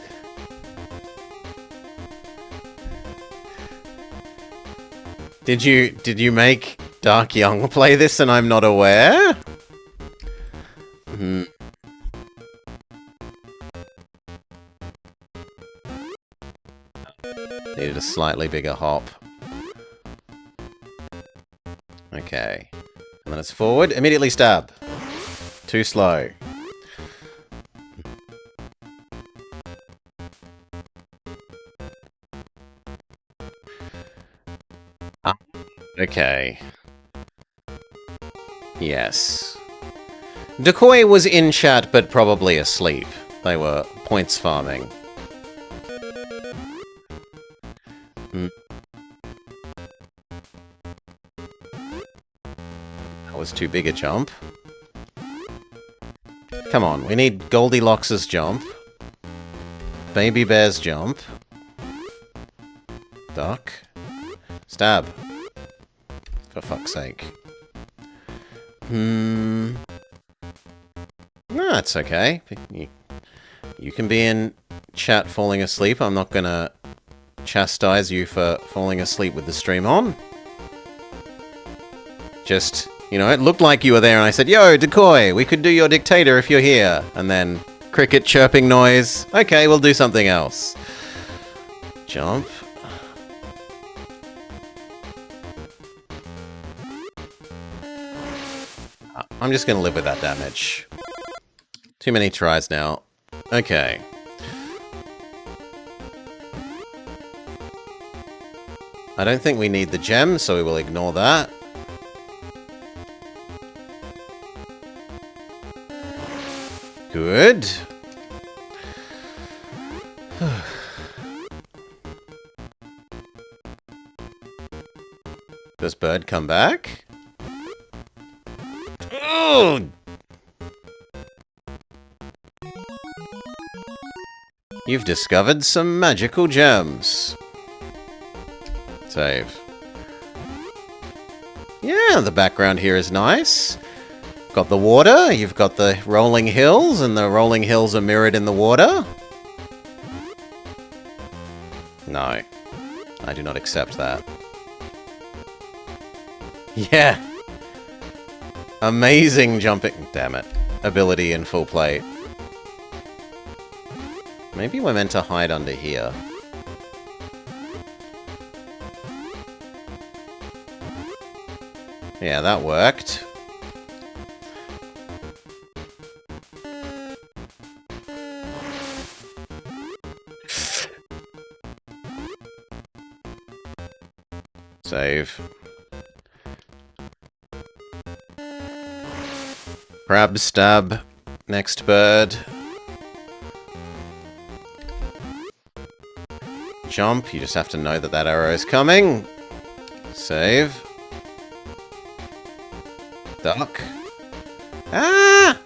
Speaker 1: Did you make Dark Young play this and I'm not aware? Needed a slightly bigger hop. Okay. And then it's forward. Immediately stab. Too slow. Okay. Yes. Decoy was in chat, but probably asleep. They were points farming. That was too big a jump. Come on, we need Goldilocks' jump. Baby Bear's jump. Duck. Stab. For fuck's sake. No, it's okay. You can be in chat falling asleep. I'm not gonna chastise you for falling asleep with the stream on. Just, you know, it looked like you were there and I said, yo, Decoy, we could do your dictator if you're here. And then cricket chirping noise. Okay, we'll do something else. Jump. I'm just gonna live with that damage. Too many tries now. Okay. I don't think we need the gem, so we will ignore that. Good. Does Bird come back? Oh! You've discovered some magical gems. Save. Yeah, the background here is nice. Got the water, you've got the rolling hills, and the rolling hills are mirrored in the water. No. I do not accept that. Yeah! Amazing jumping... Damn it. Ability in full plate. Maybe we're meant to hide under here. Yeah, that worked. Save. Crab stab. Next bird. Jump. You just have to know that that arrow is coming. Save. Duck. Ah!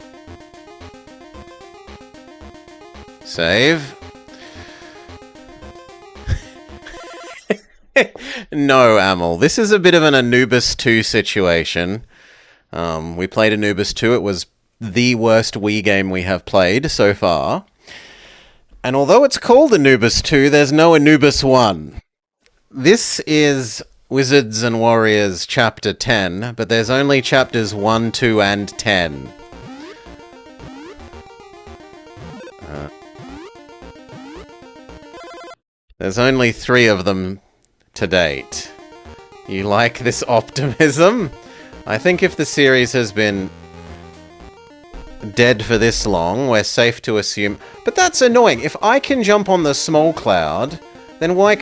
Speaker 1: Save. No, Amel. This is a bit of an Anubis 2 situation. We played Anubis 2. It was the worst Wii game we have played so far. And although it's called Anubis 2, there's no Anubis 1. This is Wizards and Warriors Chapter 10, but there's only Chapters 1, 2, and 10. There's only 3 of them to date. You like this optimism? I think if the series has been dead for this long, we're safe to assume... But that's annoying. If I can jump on the small cloud, then why...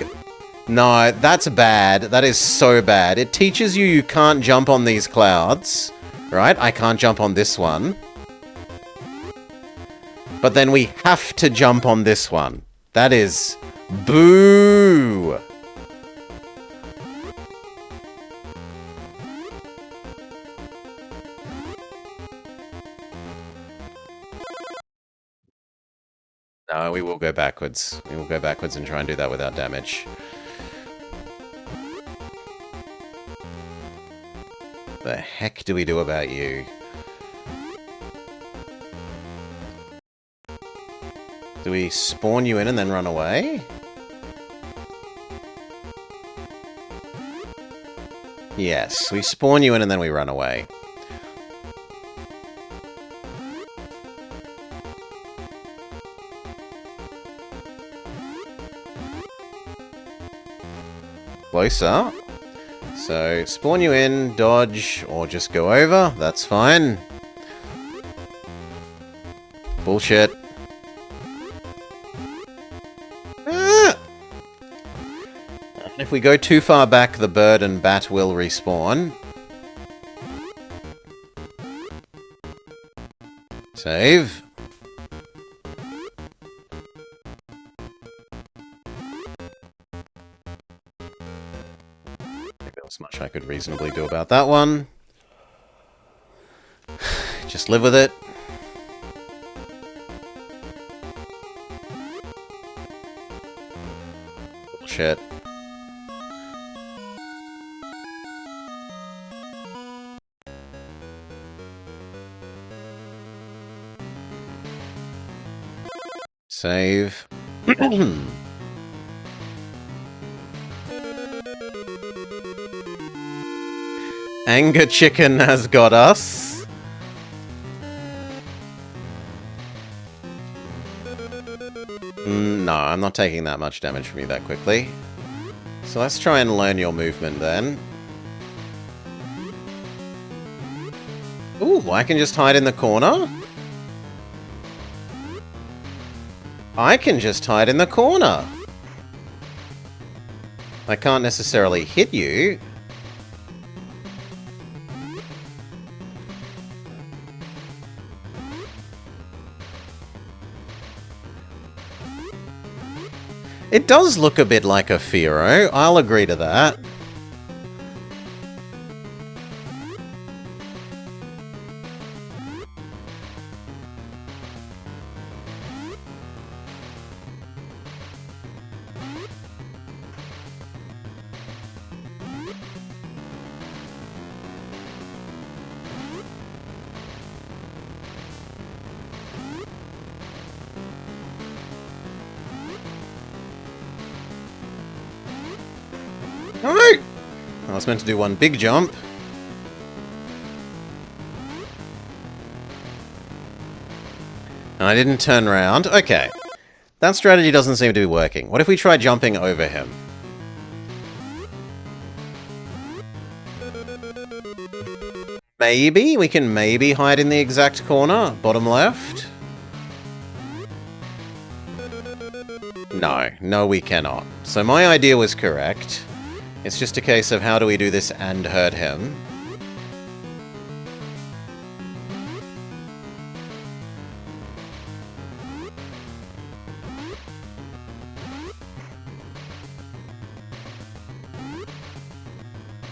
Speaker 1: No, that's bad. That is so bad. It teaches you can't jump on these clouds, right? I can't jump on this one. But then we have to jump on this one. That is... Boo! No, we will go backwards. We will go backwards and try and do that without damage. The heck do we do about you? Do we spawn you in and then run away? Yes, we spawn you in and then we run away. Closer. So, spawn you in, dodge, or just go over. That's fine. Bullshit. Ah! If we go too far back, the bird and bat will respawn. Save. Much I could reasonably do about that one. Just live with it. Bullshit. Save. Anger Chicken has got us. No, I'm not taking that much damage from you that quickly. So let's try and learn your movement then. Ooh, I can just hide in the corner? I can just hide in the corner. I can't necessarily hit you. It does look a bit like a Firo, I'll agree to that. No! I was meant to do one big jump. And I didn't turn around. Okay. That strategy doesn't seem to be working. What if we try jumping over him? Maybe? We can maybe hide in the exact corner, bottom left? No, we cannot. So my idea was correct. It's just a case of how do we do this and hurt him.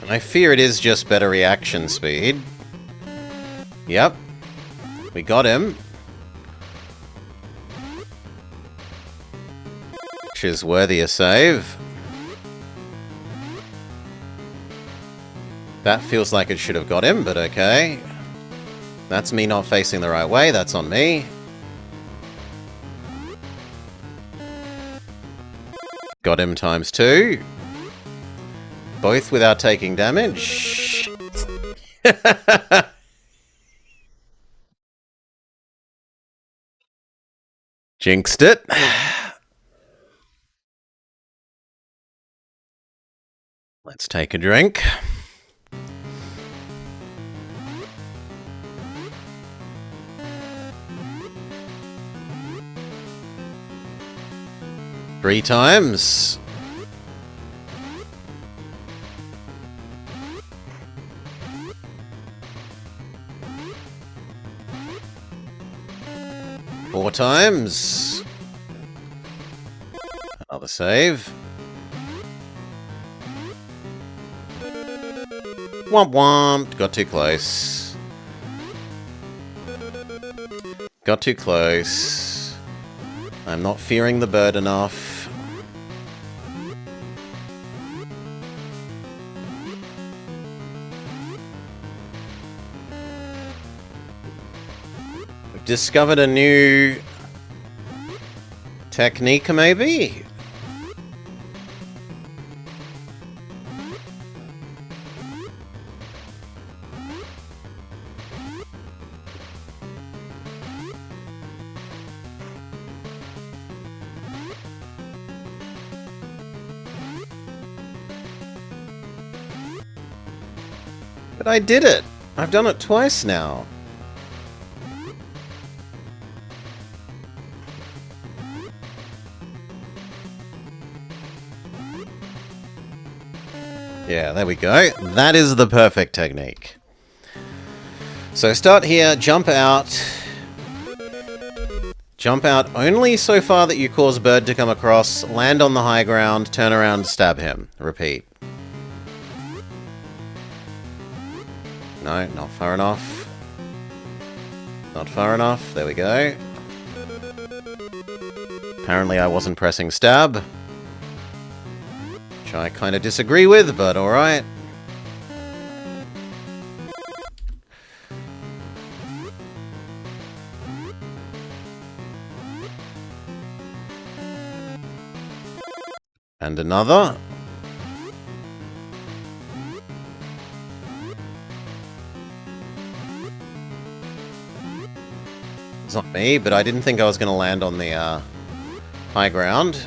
Speaker 1: And I fear it is just better reaction speed. Yep. We got him. Which is worthy a save. That feels like it should have got him, but okay. That's me not facing the right way, that's on me. Got him ×2. Both without taking damage. Jinxed it. Let's take a drink. Three times. Four times. Another save. Womp womp. Got too close. Got too close. I'm not fearing the bird enough. We've discovered a new technique, maybe? But I did it! I've done it twice now. Yeah, there we go. That is the perfect technique. So start here, jump out. Jump out only so far that you cause bird to come across, land on the high ground, turn around, stab him. Repeat. No, not far enough. Not far enough. There we go. Apparently I wasn't pressing stab. Which I kind of disagree with, but alright. And another. It's not me, but I didn't think I was going to land on the high ground.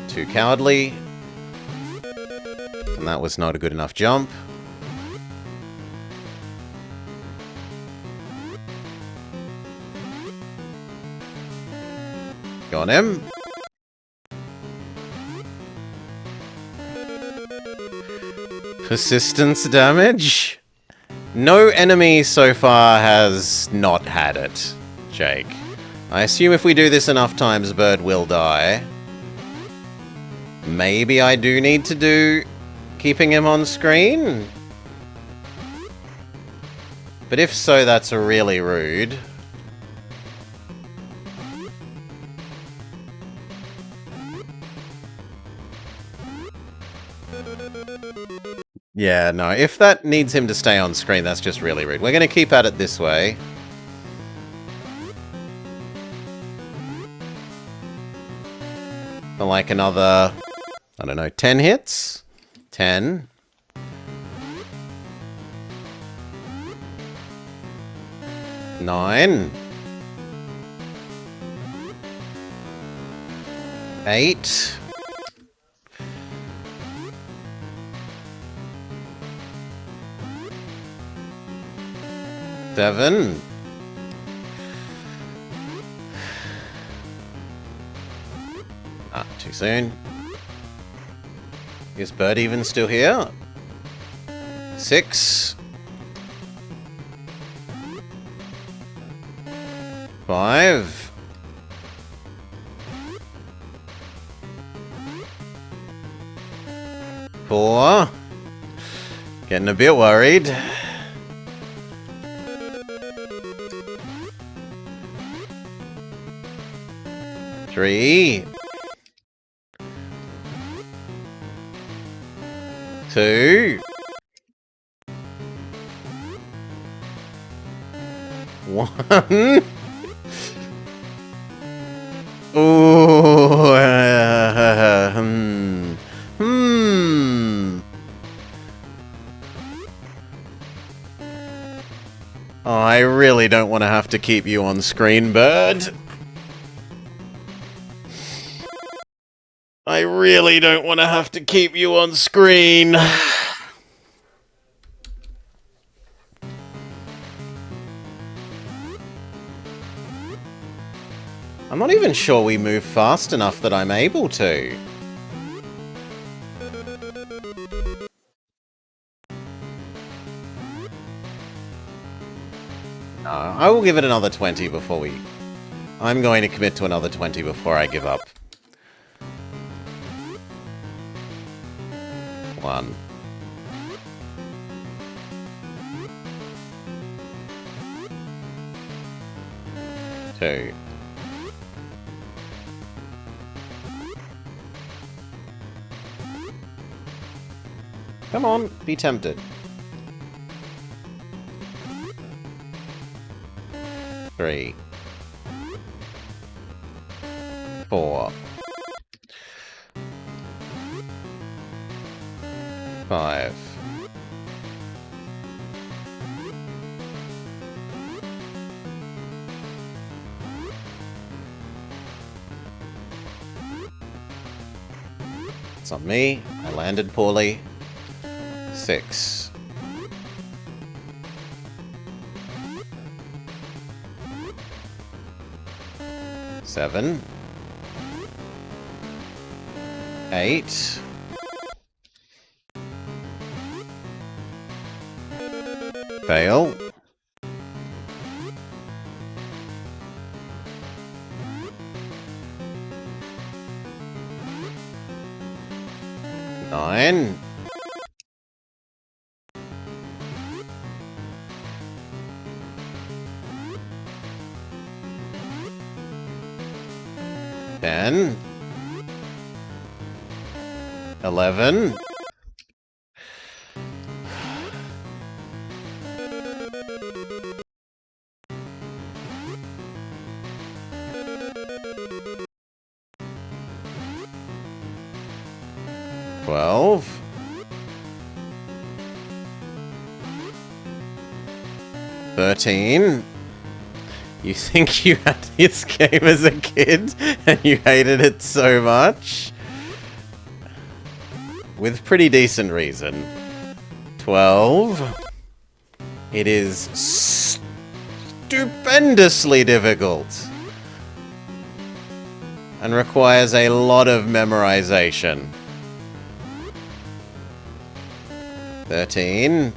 Speaker 1: Too cowardly. And that was not a good enough jump. Got him. Persistence damage? No enemy so far has not had it, Jake. I assume if we do this enough times, Bird will die. Maybe I do need to do keeping him on screen? But if so, that's really rude. Yeah, no, if that needs him to stay on screen, that's just really rude. We're going to keep at it this way. For like another, I don't know, 10 hits? 10. Nine. 8. 7. Ah, too soon. Is Bird even still here? 6. 5. 4. Getting a bit worried. 3. 2. 1. Ooh. Oh, I really don't want to have to keep you on screen, Bird. I really don't want to have to keep you on screen. I'm not even sure we move fast enough that I'm able to. No, I will give it another 20 before we... I'm going to commit to another 20 before I give up. 1. 2. 'Come on, be tempted. 3. 4. 5. 'It's on me. I landed poorly. 6. 7. 8. 'Fail. 9. 10. 11. 12. 13. You think you had this game as a kid and you hated it so much? With pretty decent reason. 12. It is stupendously difficult and requires a lot of memorization. 13.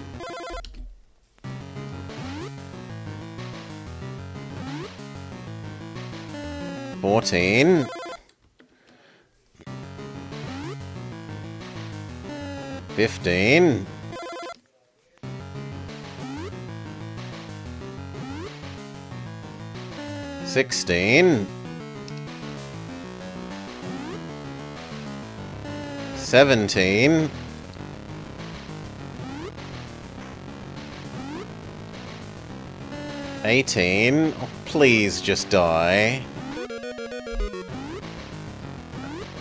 Speaker 1: 14. 15. 16. 17. 18. Oh, please just die.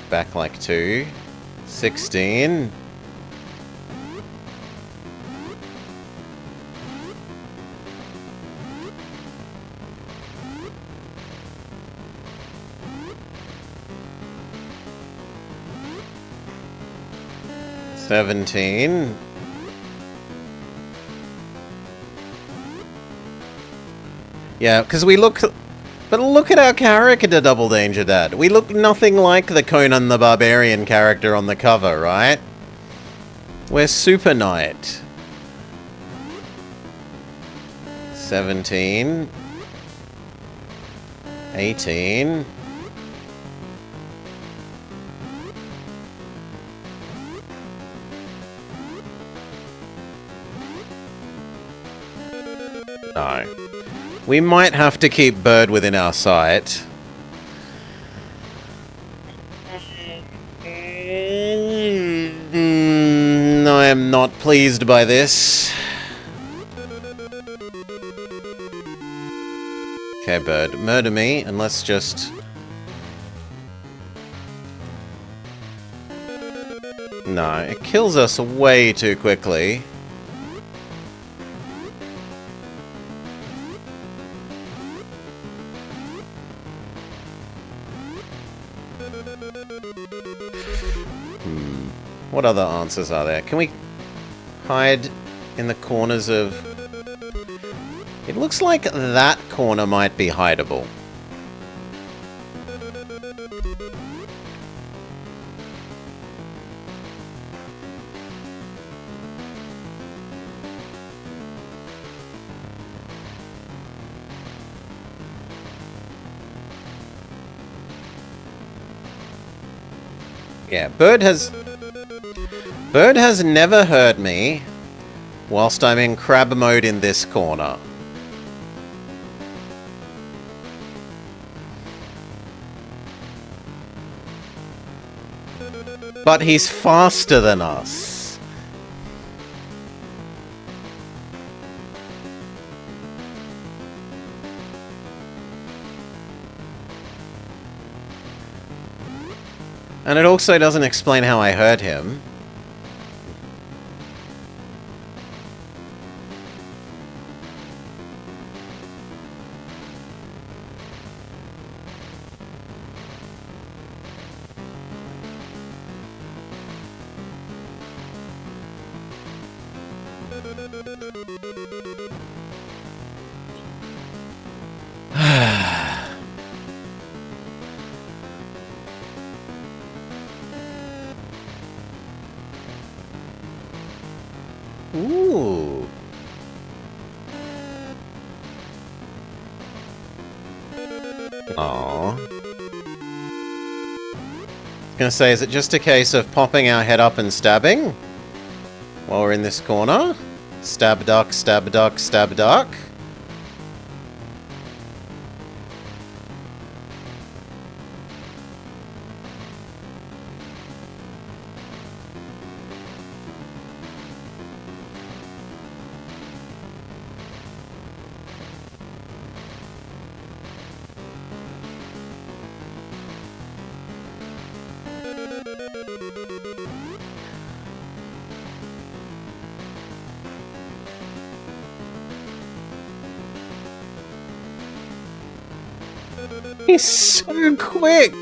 Speaker 1: Back like 2. 16. 17. 'Yeah, because we look... But look at our character, Double Danger Dad. We look nothing like the Conan the Barbarian character on the cover, right? We're Super Knight. 17. 18. 9. We might have to keep Bird within our sight. I am not pleased by this. Okay, Bird, murder me, and let's just... No, it kills us way too quickly. What other answers are there? Can we hide in the corners of... It looks like that corner might be hideable. Yeah, Bird has never hurt me whilst I'm in crab mode in this corner. But he's faster than us. And it also doesn't explain how I hurt him. Ooh. Aww. going to say, is it just a case of popping our head up and stabbing while we're in this corner? Stab duck, stab duck, stab duck. He's so quick!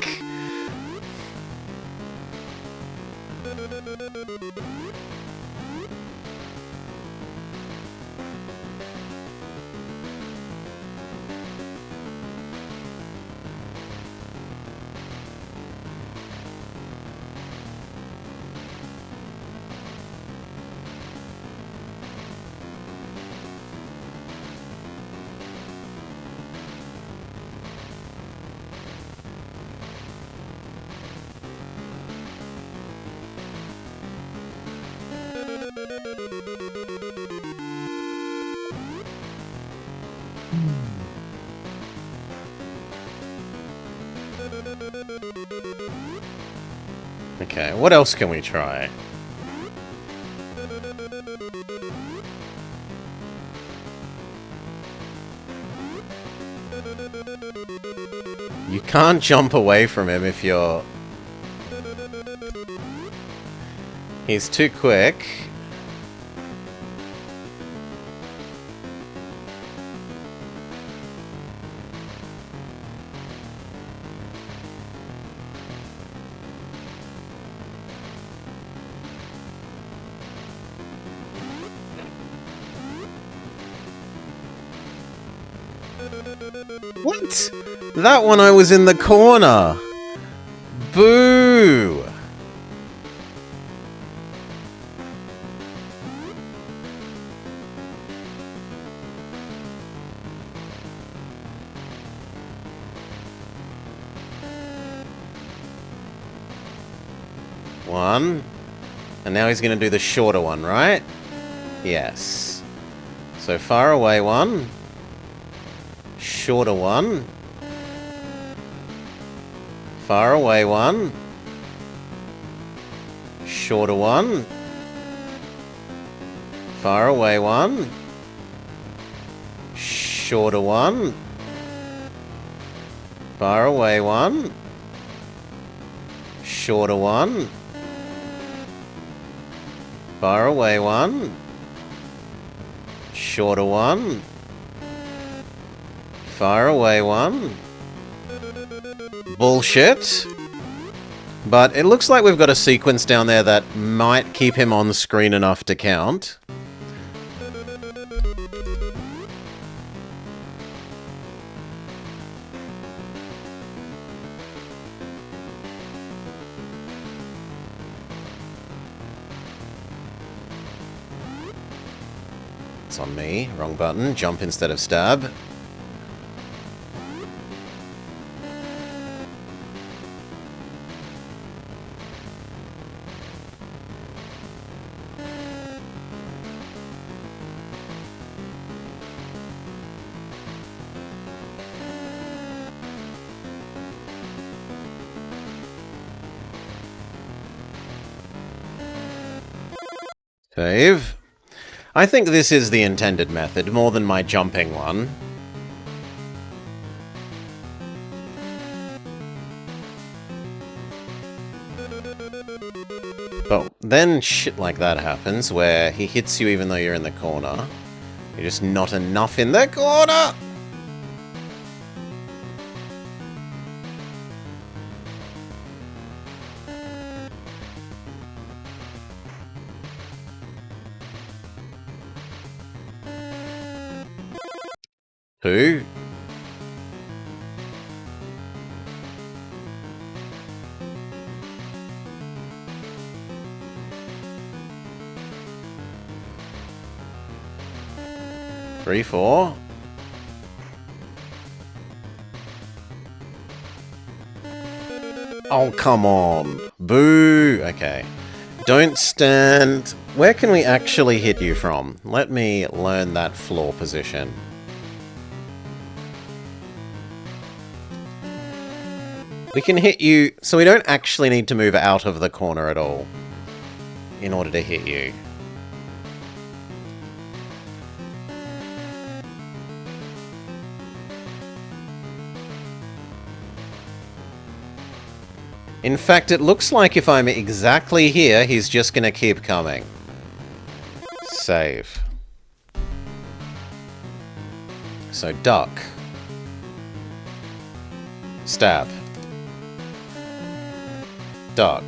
Speaker 1: Okay, what else can we try? You can't jump away from him if you're... He's too quick. What? That one I was in the corner. Boo! One. And now he's going to do the shorter one, right? Yes. So far away one. Shorter one. Far away one. Shorter one. Far away one. Shorter one. Far away one. Shorter one. Far away one. Shorter one. Far away one. Bullshit. But it looks like we've got a sequence down there that might keep him on the screen enough to count. It's on me. Wrong button. Jump instead of stab. Save. I think this is the intended method, more than my jumping one. But then shit like that happens, where he hits you even though you're in the corner. You're just not enough in the corner! Two. Three, four. Oh, come on. Boo. Okay. Don't stand. Where can we actually hit you from? Let me learn that floor position. We can hit you, so we don't actually need to move out of the corner at all in order to hit you. In fact, it looks like if I'm exactly here, he's just going to keep coming. Save. So, duck. Stab. Duck.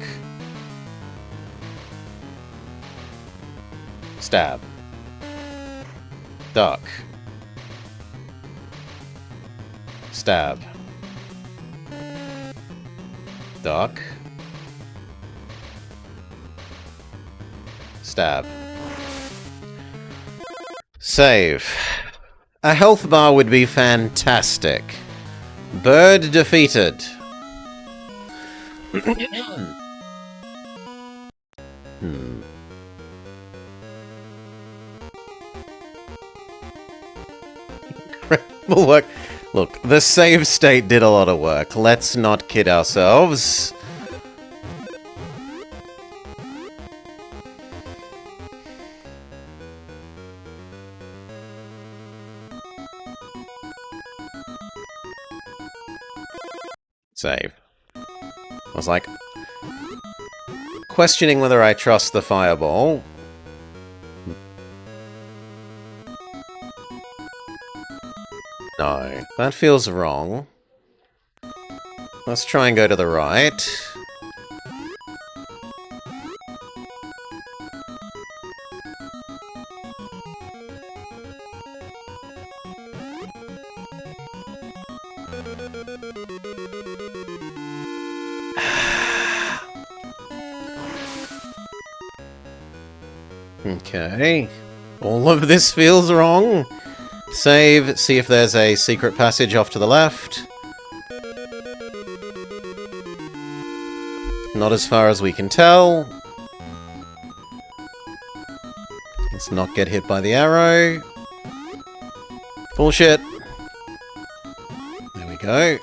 Speaker 1: Stab. Duck. Stab. Duck. Stab. Save. A health bar would be fantastic. Bird defeated. Incredible work. Look, the save state did a lot of work. Let's not kid ourselves. Save. I was like, questioning whether I trust the fireball. No, that feels wrong. Let's try and go to the right. Okay. All of this feels wrong. Save, see if there's a secret passage off to the left. Not as far as we can tell. Let's not get hit by the arrow. Bullshit. There we go.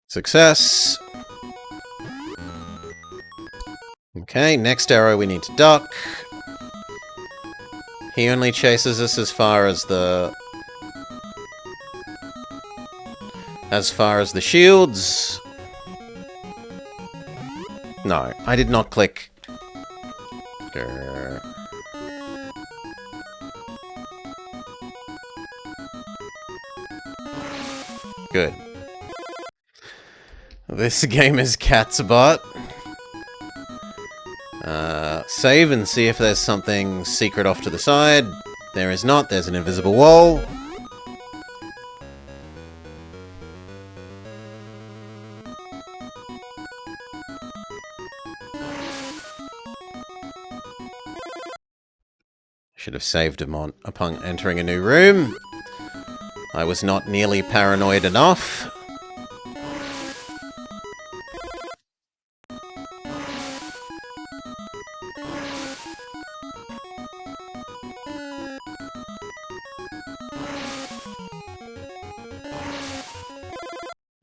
Speaker 1: Success. Okay, next arrow we need to duck. He only chases us as far as the shields. No, I did not click. Grr. Good. This game is cat's butt. Save and see if there's something secret off to the side. There is not. There's an invisible wall. Should have saved him upon entering a new room. I was not nearly paranoid enough.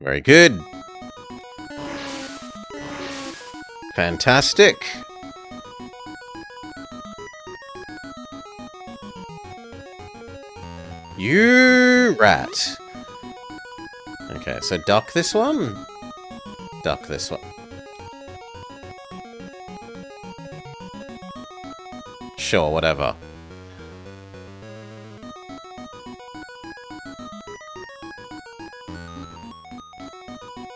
Speaker 1: Very good. Fantastic. You rat. Okay, so duck this one. Duck this one. Sure, whatever.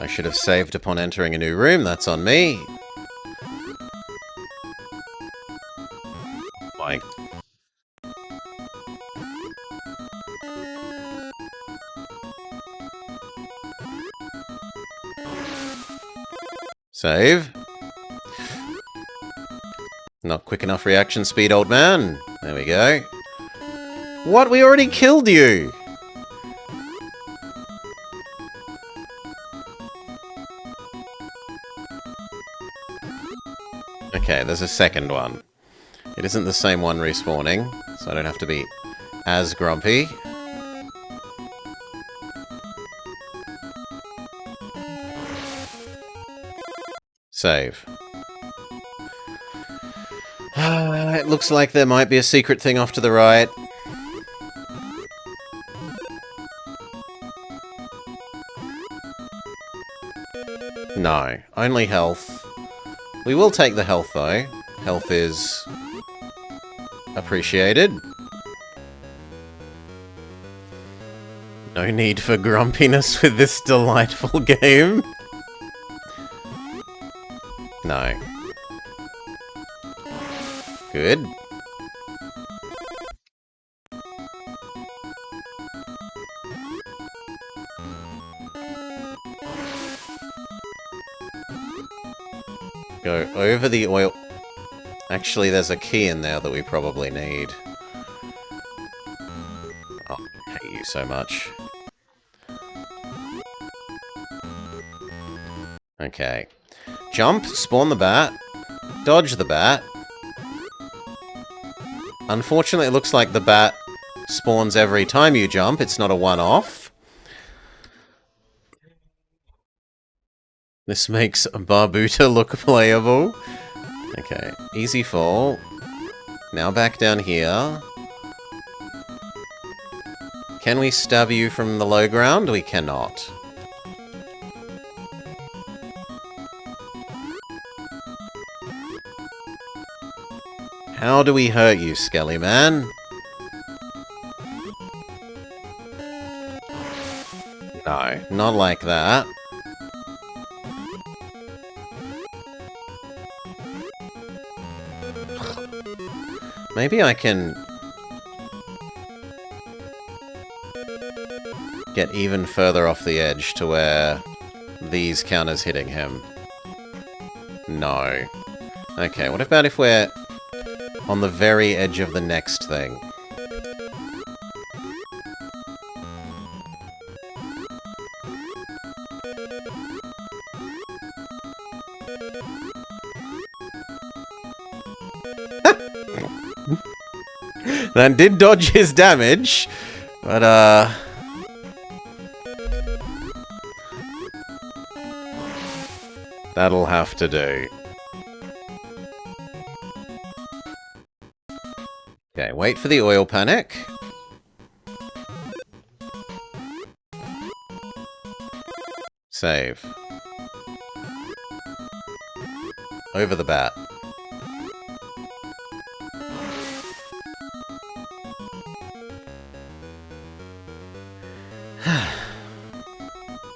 Speaker 1: I should have saved upon entering a new room, that's on me. Like... Save. Not quick enough reaction speed, old man. There we go. What? We already killed you! Okay, there's a second one. It isn't the same one respawning, so I don't have to be as grumpy. Save. It looks like there might be a secret thing off to the right. No, only health. We will take the health, though. Health is appreciated. No need for grumpiness with this delightful game. No. Good. Go over the oil. Actually, there's a key in there that we probably need. Oh, I hate you so much. Okay. Jump, spawn the bat, dodge the bat. Unfortunately, it looks like the bat spawns every time you jump. It's not a one-off. This makes Barbuta look playable. Okay, easy fall. Now back down here. Can we stab you from the low ground? We cannot. How do we hurt you, Skelly Man? No, not like that. Maybe I can get even further off the edge to where these count as hitting him. No. Okay, what about if we're on the very edge of the next thing? That did dodge his damage, but that'll have to do. Okay, wait for the oil panic. Save. Over the bat.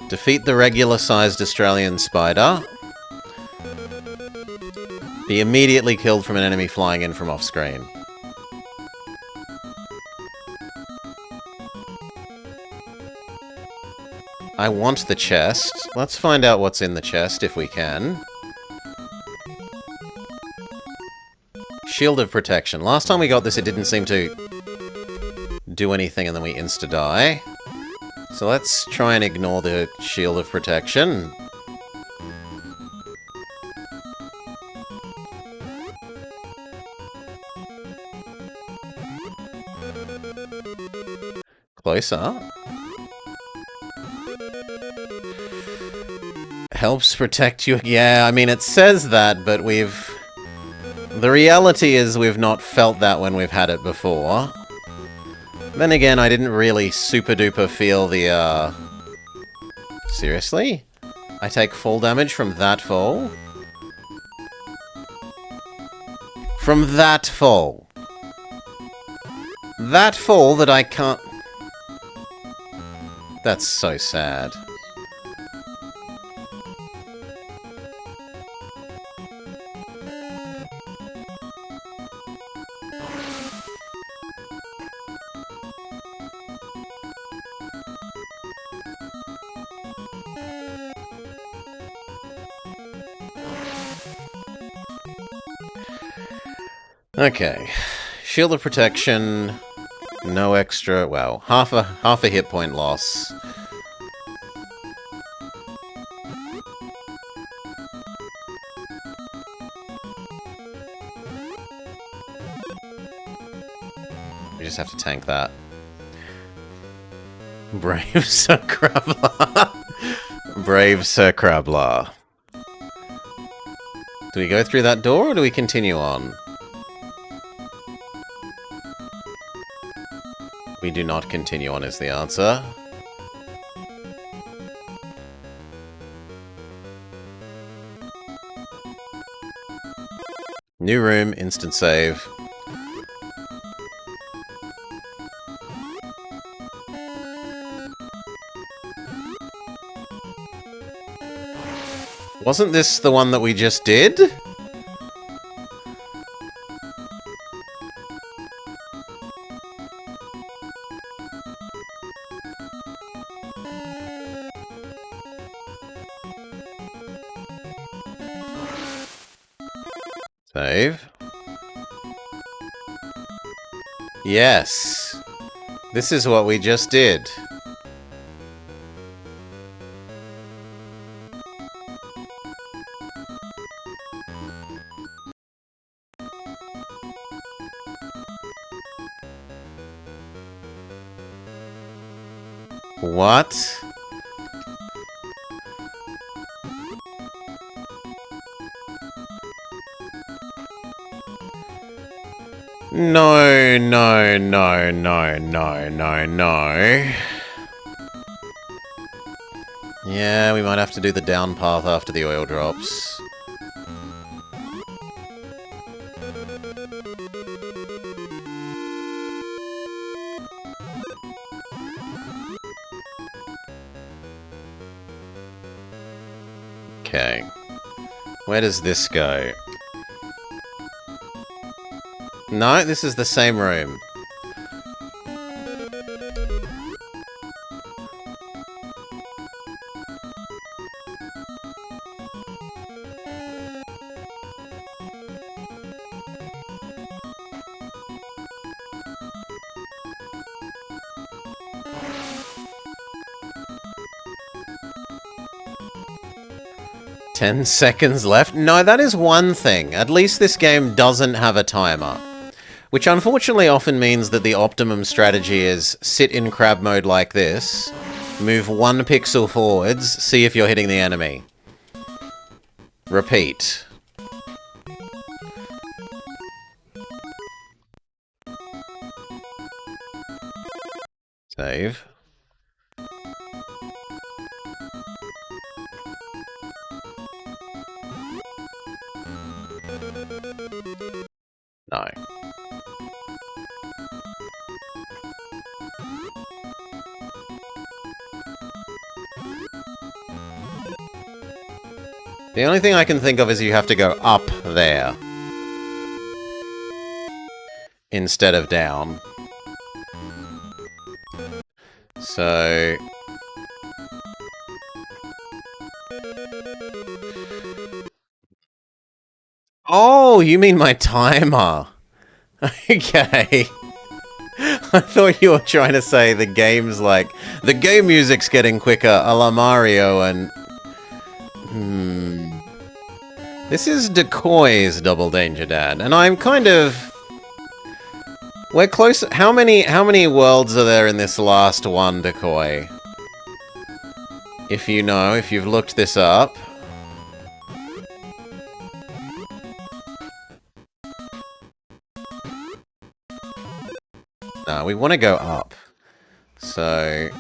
Speaker 1: Defeat the regular-sized Australian spider. Be immediately killed from an enemy flying in from off-screen. I want the chest. Let's find out what's in the chest, if we can. Shield of Protection. Last time we got this, it didn't seem to do anything, and then we insta-die. So let's try and ignore the Shield of Protection. Closer. Helps protect you. Yeah, I mean, it says that, but we've... The reality is we've not felt that when we've had it before. Then again, I didn't really super-duper feel the, Seriously? I take fall damage from that fall? From that fall. That fall that I can't... That's so sad. Okay. Shield of Protection. No extra... Well, half a hit point loss. just have to tank that. Brave Sir Crumbler. Brave Sir Crumbler. Do we go through that door, or do we continue on? We do not continue on is the answer. New room, instant save. Wasn't this the one that we just did? Save. Yes. This is what we just did. What? No, no, no, no, no, no, no. Yeah, we might have to do the down path after the oil drops. Okay. Where does this go? No, this is the same room. "10 seconds left?" No, that is one thing. At least this game doesn't have a timer. Which unfortunately often means that the optimum strategy is sit in crab mode like this, move 1 pixel forwards, see if you're hitting the enemy. Repeat. Save. No. The only thing I can think of is you have to go up there instead of down. So... Oh, you mean my timer. Okay. I thought you were trying to say the game's like... The game music's getting quicker, a la Mario, and... This is Decoy's Double Danger, Dad, and I'm kind of... We're close... How many worlds are there in this last one, Decoy? If you know, if you've looked this up. No, we want to go up. So...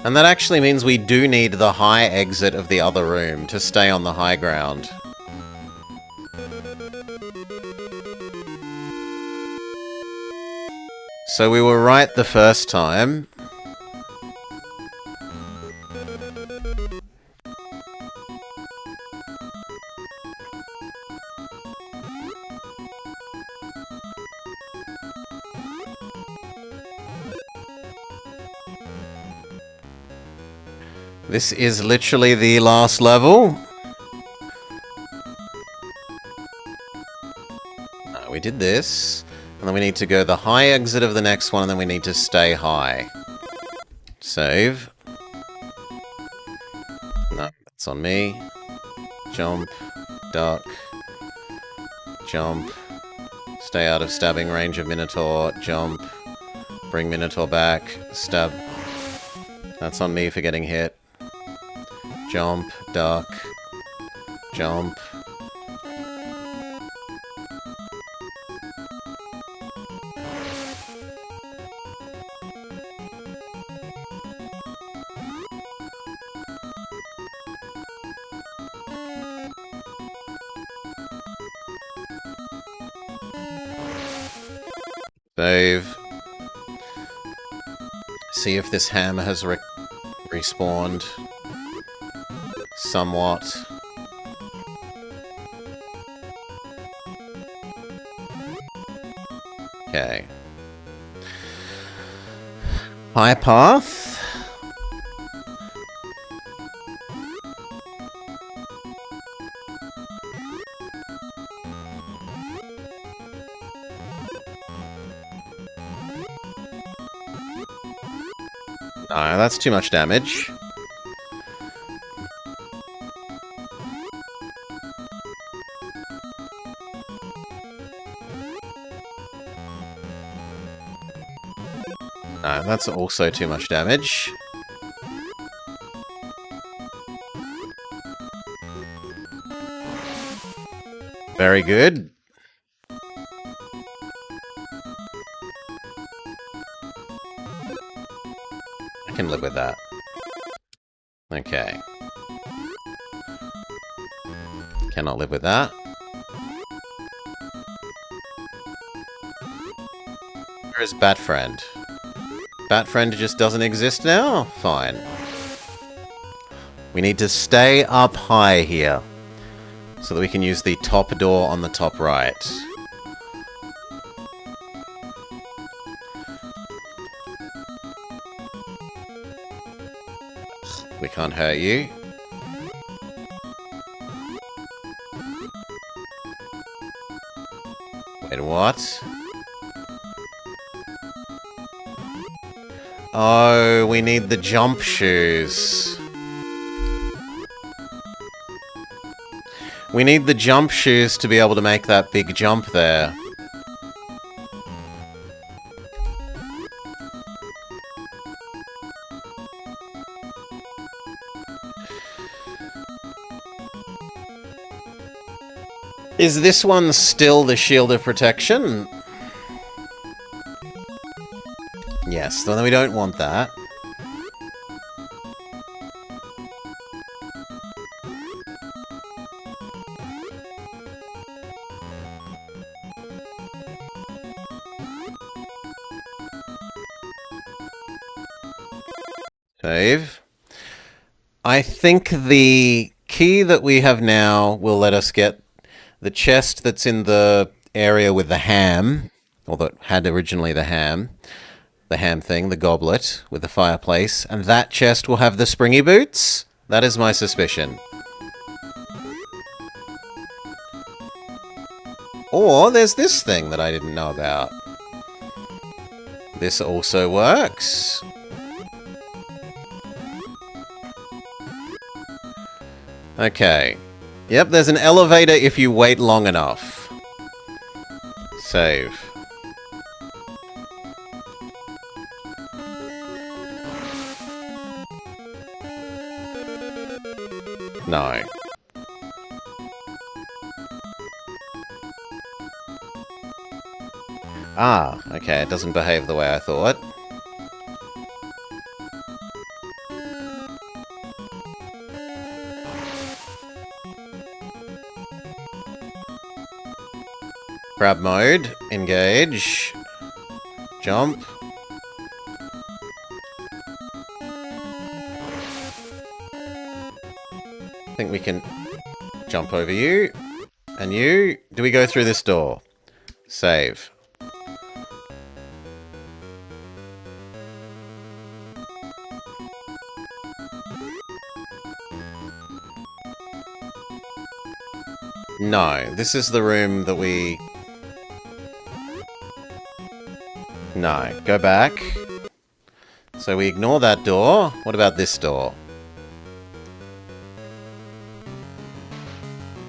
Speaker 1: And that actually means we do need the high exit of the other room to stay on the high ground. So we were right the first time. This is literally the last level. No, we did this. And then we need to go the high exit of the next one, and then we need to stay high. Save. No, that's on me. Jump. Duck. Jump. Stay out of stabbing range of Minotaur. Jump. Bring Minotaur back. Stab. That's on me for getting hit. Jump. Duck. Jump. Save. See if this hammer has respawned. Somewhat. Okay. High path. No, that's too much damage. No, that's also too much damage. Very good. I can live with that. Okay. Cannot live with that. Where is Batfriend? Batfriend just doesn't exist now? Fine. We need to stay up high here, so that we can use the top door on the top right. We can't hurt you. Wait, what? Oh, we need the jump shoes. We need the jump shoes to be able to make that big jump there. Is this one still the shield of protection? Yes, then we don't want that. Save. I think the key that we have now will let us get the chest that's in the area with the ham, or that had originally the ham thing, the goblet with the fireplace, and that chest will have the springy boots? That is my suspicion. Or there's this thing that I didn't know about. This also works. Okay. Yep, there's an elevator if you wait long enough. Save. No. Ah, okay, it doesn't behave the way I thought. Grab mode, engage, jump. I think we can jump over you, and you. Do we go through this door? Save. No, this is the room that we... No, go back. So we ignore that door. What about this door?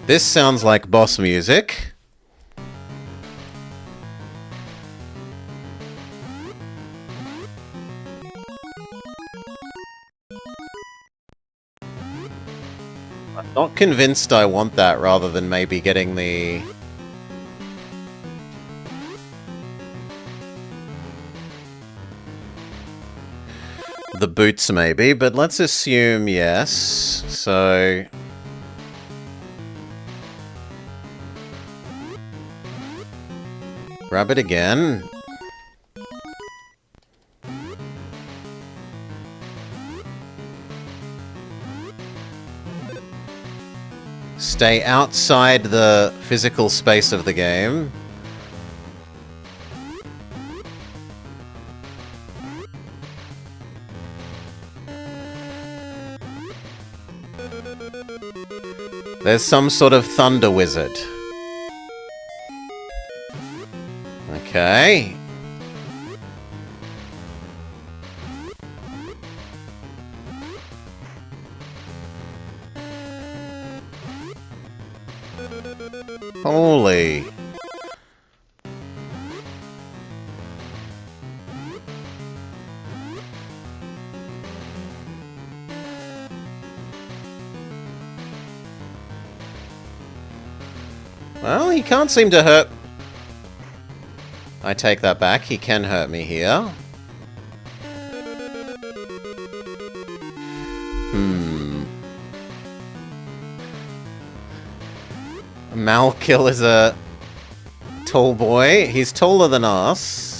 Speaker 1: This sounds like boss music. I'm not convinced I want that rather than maybe getting the... the boots maybe, but let's assume yes. So... grab it again. Stay outside the physical space of the game. There's some sort of thunder wizard. Okay. Holy. Well, he can't seem to hurt... I take that back. He can hurt me here. Malkill is a tall boy. He's taller than us.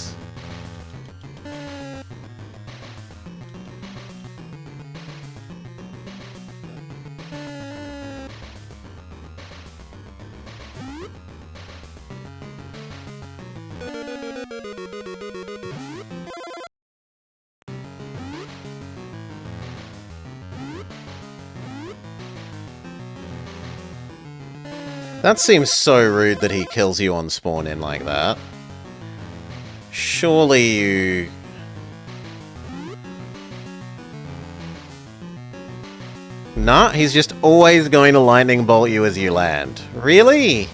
Speaker 1: That seems so rude that he kills you on spawn-in like that. Surely you... Nah, he's just always going to lightning bolt you as you land. Really?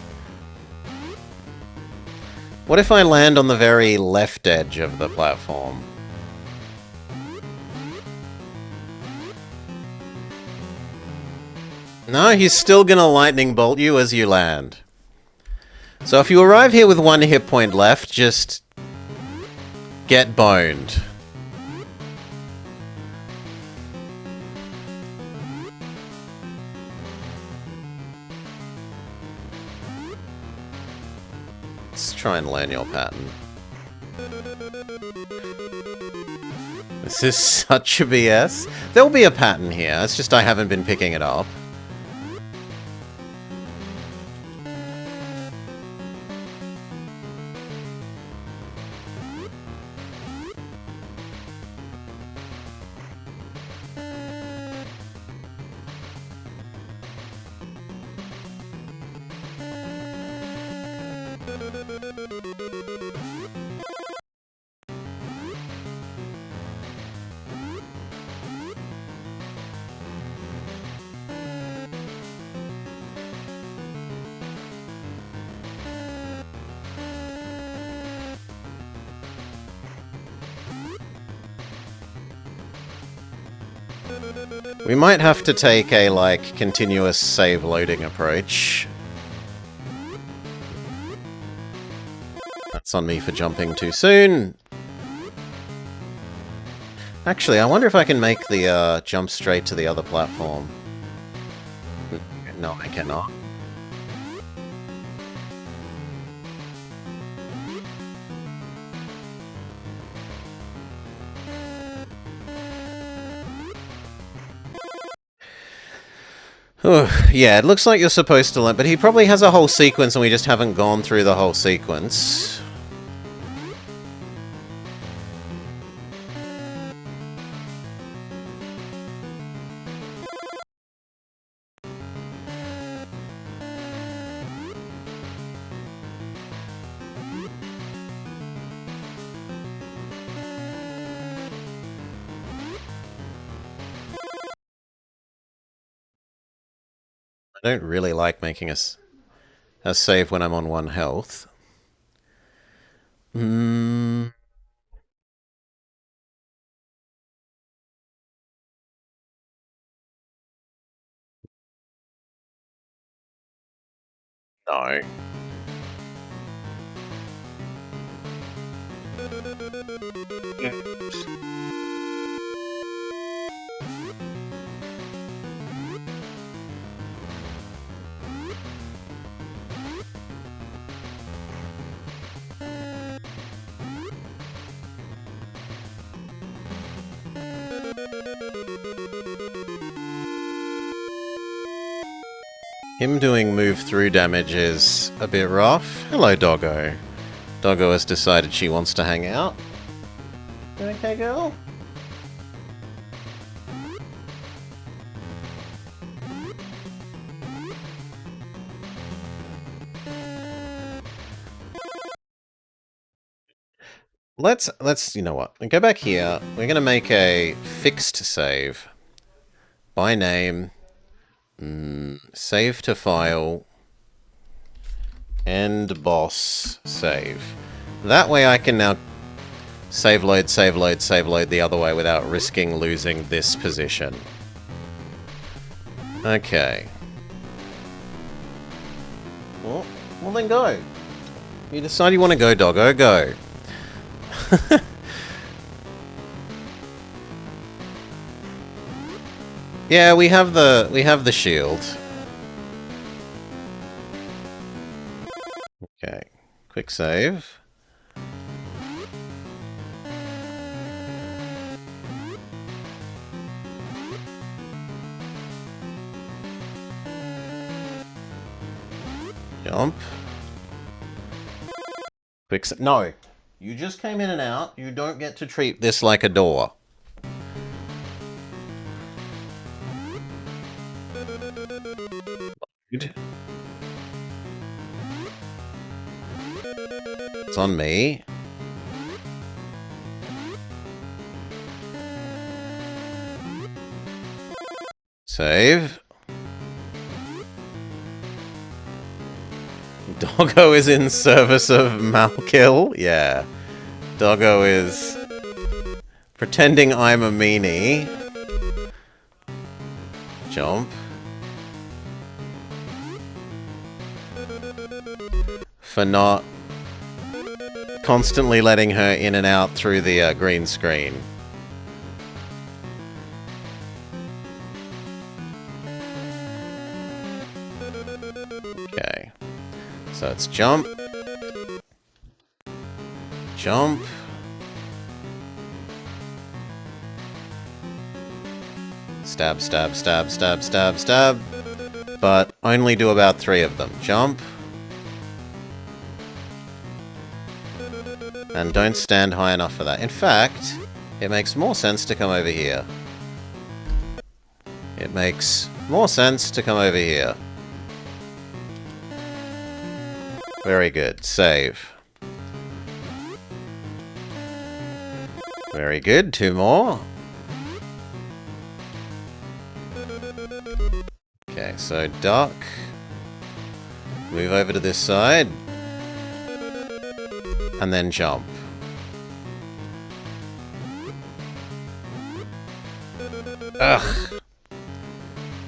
Speaker 1: What if I land on the very left edge of the platform? No, he's still gonna lightning bolt you as you land. So if you arrive here with 1 hit point left, just... get boned. Let's try and learn your pattern. This is such a BS. There'll be a pattern here, it's just I haven't been picking it up. We might have to take a, like, continuous save loading approach. That's on me for jumping too soon. Actually, I wonder if I can make the jump straight to the other platform. No, I cannot. Yeah, it looks like you're supposed to learn, but he probably has a whole sequence and we just haven't gone through the whole sequence. I don't really like making a save when I'm on 1 health. No. Him doing move through damage is a bit rough. Hello, Doggo. Doggo has decided she wants to hang out. You okay, girl? Let's you know what? Go back here. We're gonna make a fixed save. By name. Save to file. End boss save. That way I can now save load, save load, save load the other way without risking losing this position. Okay. Well then go. You decide you want to go, Doggo, go. Yeah, we have the shield. Okay. Quick save. Jump. Quick save. No. You just came in and out. You don't get to treat this like a door. It's on me. Save. Doggo is in service of Malkill? Yeah. Doggo is pretending I'm a meanie. Jump. For not constantly letting her in and out through the green screen. Okay. So it's jump. Jump. Stab, stab, stab, stab, stab, stab. But only do about 3 of them. Jump. And don't stand high enough for that. In fact, it makes more sense to come over here. It makes more sense to come over here. Very good. Save. Very good. 2 more. Okay, so duck. Move over to this side. And then jump. Ugh.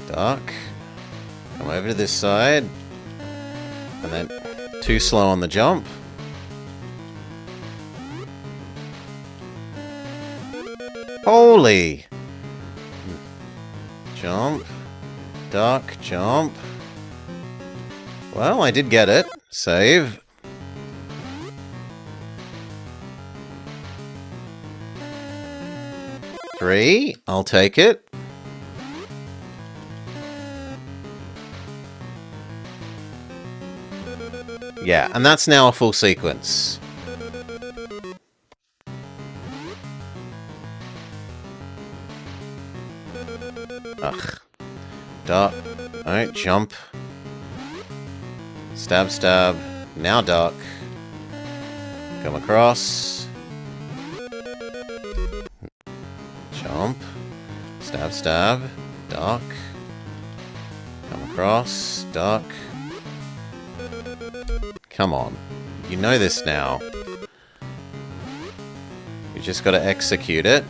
Speaker 1: Duck. Come over to this side. And then too slow on the jump. Holy! Jump. Duck. Jump. Well, I did get it. Save. Three. I'll take it. Yeah, and that's now a full sequence. Ugh. Duck. Alright, jump. Stab, stab. Now duck. Come across. Jump. Stab, stab. Duck. Come Cross, duck. Come on. You know this now. You just gotta execute it.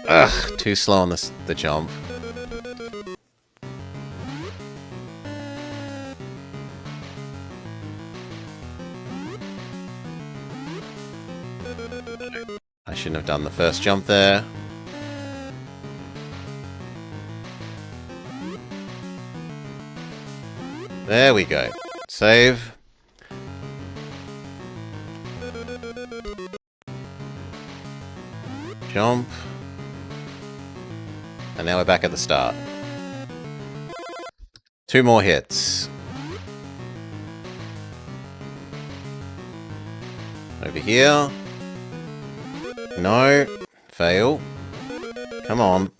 Speaker 1: Ugh, too slow on the jump. I shouldn't have done the first jump there. There we go. Save. Jump. And now we're back at the start. 2 more hits. Over here. No. Fail. Come on.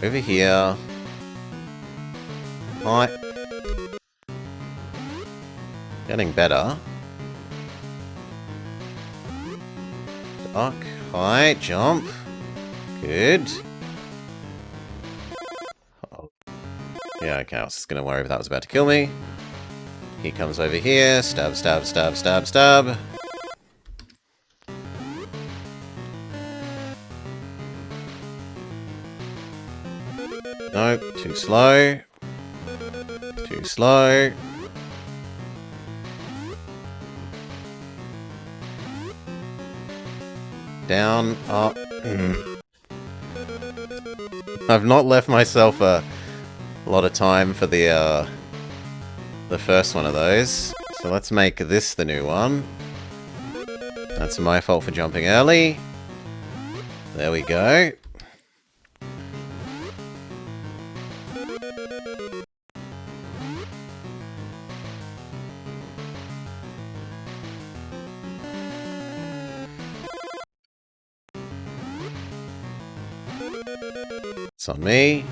Speaker 1: Over here. Hi. Getting better. Duck. Hi. Jump. Good. Oh. Yeah, okay, I was just gonna worry if that was about to kill me. He comes over here. Stab, stab, stab, stab, stab. Nope, too slow. Too slow. Down, up. I've not left myself a lot of time for the first one of those. So let's make this the new one. That's my fault for jumping early. There we go. It's on me.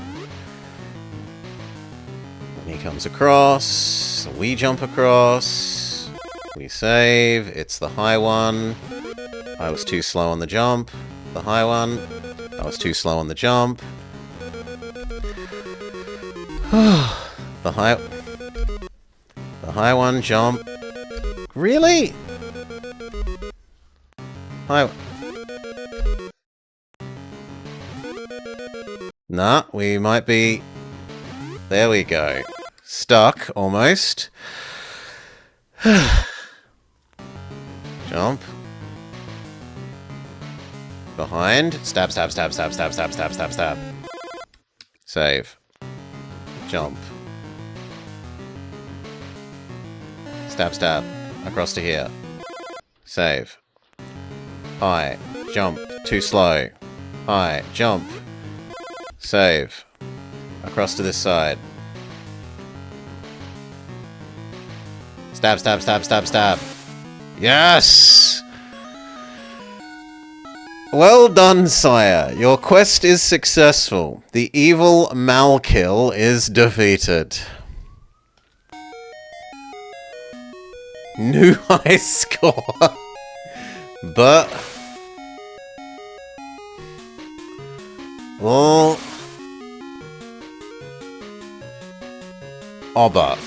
Speaker 1: And he comes across. We jump across. We save. It's the high one. I was too slow on the jump. The high one. I was too slow on the jump. The high one, jump. Really? High. Nah, we might be... There we go. Stuck, almost. Jump. Behind. Stab, stab, stab, stab, stab, stab, stab, stab, stab. Save. Jump. Stab, stab. Across to here. Save. High. Jump. Too slow. High. Jump. Save. Across to this side. Stab, stab, stab, stab, stab. Yes! Well done, sire. Your quest is successful. The evil Malkill is defeated. New high score. But... well... Obba.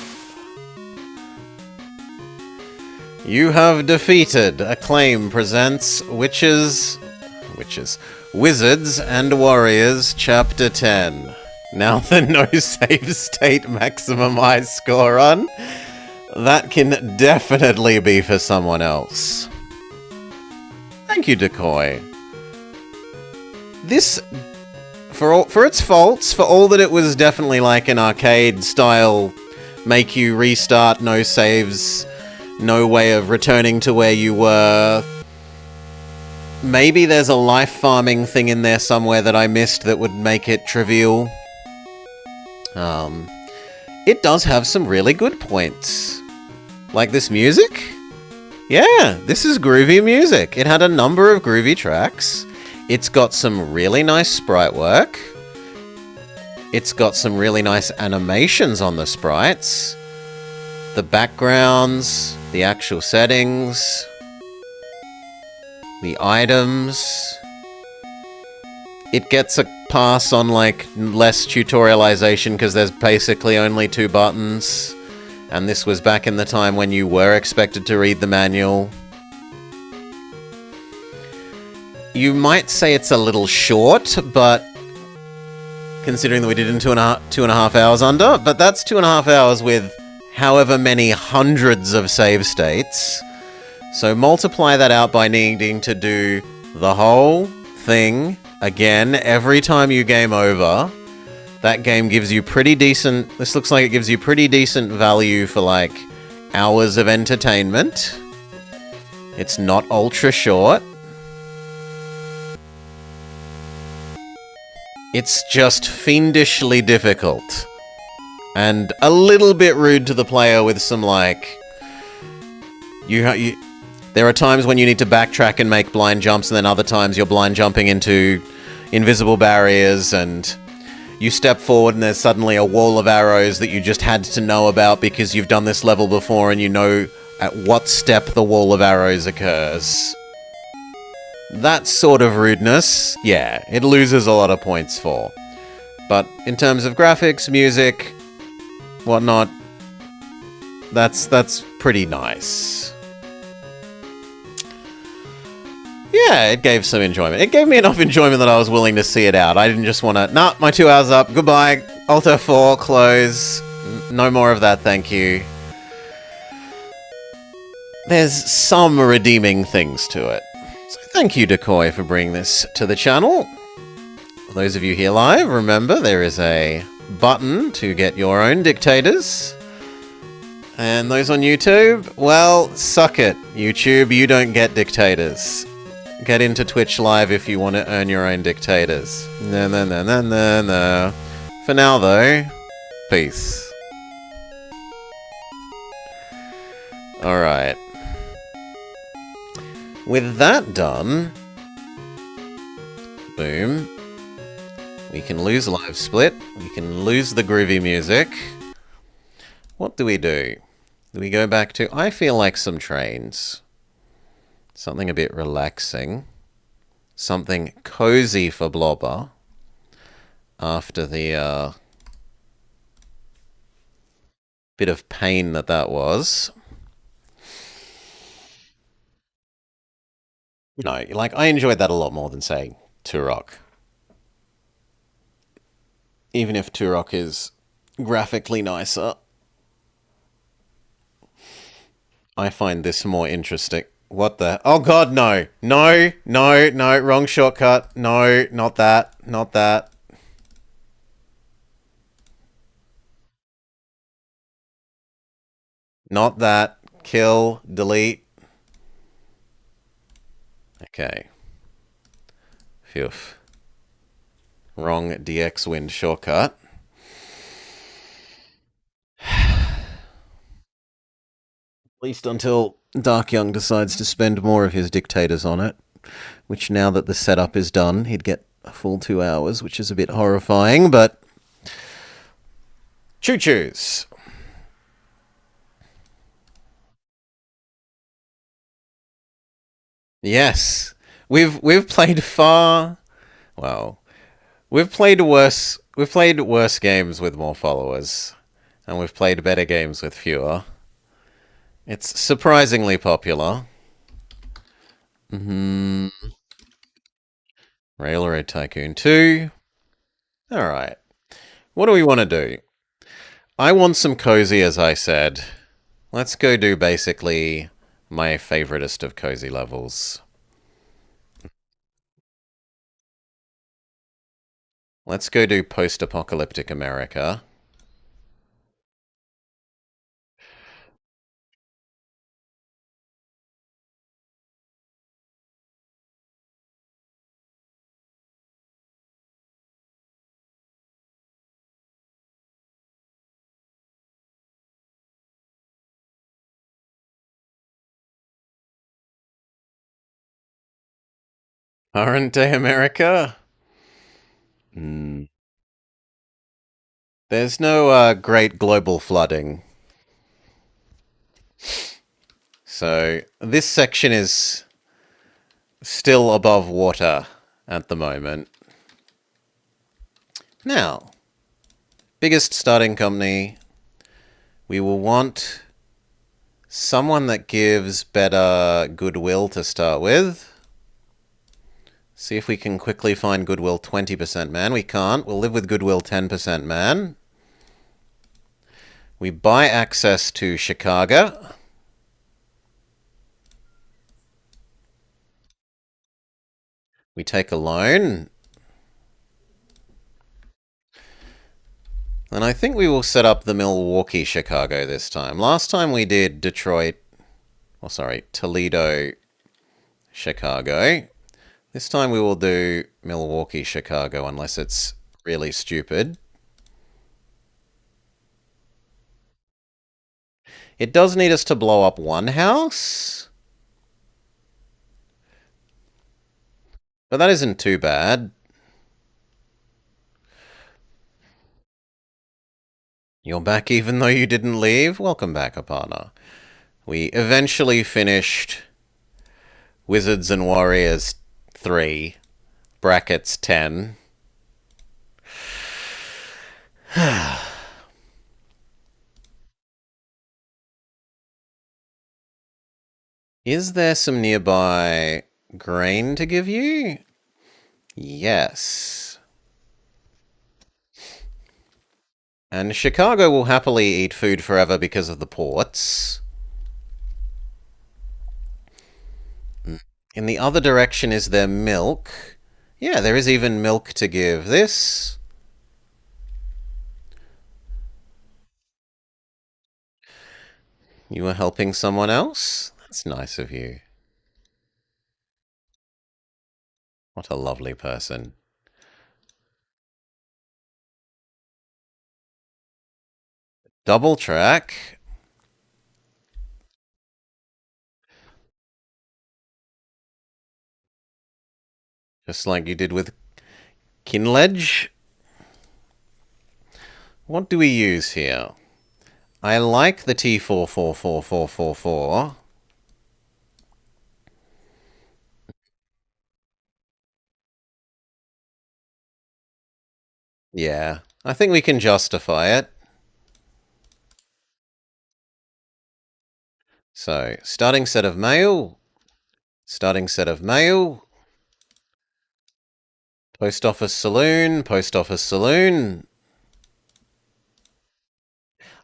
Speaker 1: You have defeated. Acclaim presents Wizards and Warriors Chapter 10. Now the no save state maximum high score on. That can definitely be for someone else. Thank you, Decoy. This... For its faults, for all that it was definitely like an arcade style, make you restart, no saves, no way of returning to where you were. Maybe there's a life farming thing in there somewhere that I missed that would make it trivial. It does have some really good points. Like this music? Yeah, this is groovy music. It had a number of groovy tracks. It's got some really nice sprite work. It's got some really nice animations on the sprites. The backgrounds, the actual settings. The items. It gets a pass on, like, less tutorialization because there's basically only 2 buttons. And this was back in the time when you were expected to read the manual. You might say it's a little short, but considering that we did it in 2.5 hours under, but that's 2.5 hours with however many hundreds of save states. So multiply that out by needing to do the whole thing again every time you game over. That game gives you pretty decent... This looks like it gives you pretty decent value for, like, hours of entertainment. It's not ultra short. It's just fiendishly difficult. And a little bit rude to the player with some, like... There are times when you need to backtrack and make blind jumps, and then other times you're blind jumping into invisible barriers, and you step forward and there's suddenly a wall of arrows that you just had to know about because you've done this level before and you know at what step the wall of arrows occurs. That sort of rudeness, yeah, it loses a lot of points for. But in terms of graphics, music, whatnot, that's pretty nice. Yeah, it gave some enjoyment. It gave me enough enjoyment that I was willing to see it out. I didn't just want to, nah, my 2 hours up, goodbye, Alt F4, close. No more of that, thank you. There's some redeeming things to it. So thank you, Decoy, for bringing this to the channel. For those of you here live, remember there is a button to get your own Dictators. And those on YouTube, well, suck it. YouTube, you don't get Dictators. Get into Twitch Live if you want to earn your own Dictators. No. For now, though, peace. Alright. With that done, boom, we can lose Live Split, we can lose the groovy music. What do? Do we go back to, I feel like some trains. Something a bit relaxing. Something cozy for Blobber. After the bit of pain that was. No, like, I enjoyed that a lot more than, say, Turok. Even if Turok is graphically nicer, I find this more interesting. What the? Oh god, no. No, wrong shortcut. No, not that. Not that. Not that. Kill, delete. Okay. Phew. Wrong DX wind shortcut. At least until Dark Young decides to spend more of his Dictators on it. Which, now that the setup is done, he'd get a full 2 hours, which is a bit horrifying, but... Choo-choos! Yes! We've played far... Well... We've played worse games with more followers. And we've played better games with fewer. It's surprisingly popular. Railroad Tycoon 2. Alright. What do we want to do? I want some cozy, as I said. Let's go do basically my favoritist of cozy levels. Let's go do post-apocalyptic America. Current day America? There's no great global flooding. So this section is Still above water at the moment. Now, biggest starting company. We will want someone that gives better goodwill to start with. See if we can quickly find goodwill 20% man. We can't. We'll live with goodwill 10% man. We buy access to Chicago. We take a loan. And I think we will set up the Milwaukee Chicago this time. Last time we did Detroit, Toledo, Chicago. This time we will do Milwaukee, Chicago, unless it's really stupid. It does need us to blow up one house, but that isn't too bad. You're back even though you didn't leave? Welcome back, Apana. We eventually finished Wizards and Warriors 3, brackets 10. Is there some nearby grain to give you? Yes. And Chicago will happily eat food forever because of the ports. In the other direction, is there milk? Yeah, there is even milk to give. This. You were helping someone else? That's nice of you. What a lovely person. Double track. Just like you did with Kinledge. What do we use here? I like the T4444444. Yeah, I think we can justify it. So, starting set of mail. Starting set of mail. Post office saloon. Post office saloon.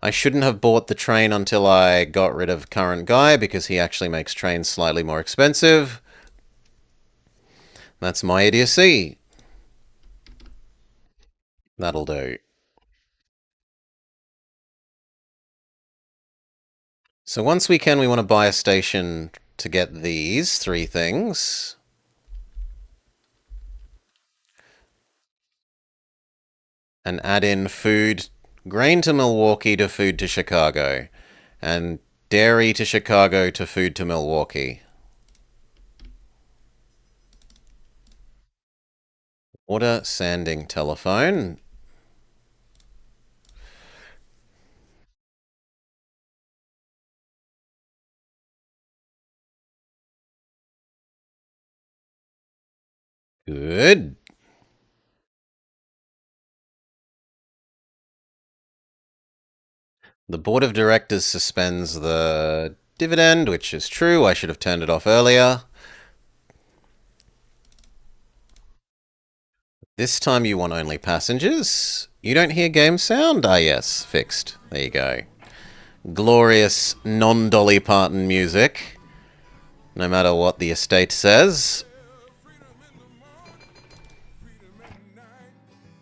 Speaker 1: I shouldn't have bought the train until I got rid of current guy because he actually makes trains slightly more expensive. That's my idiocy. That'll do. So once we can, we want to buy a station to get these 3 things. And add in food, grain to Milwaukee to food to Chicago. And dairy to Chicago to food to Milwaukee. Order sanding telephone. Good. The board of directors suspends the dividend, which is true. I should have turned it off earlier. This time you want only passengers. You don't hear game sound? Ah, yes, fixed. There you go. Glorious non-Dolly Parton music. No matter what the estate says.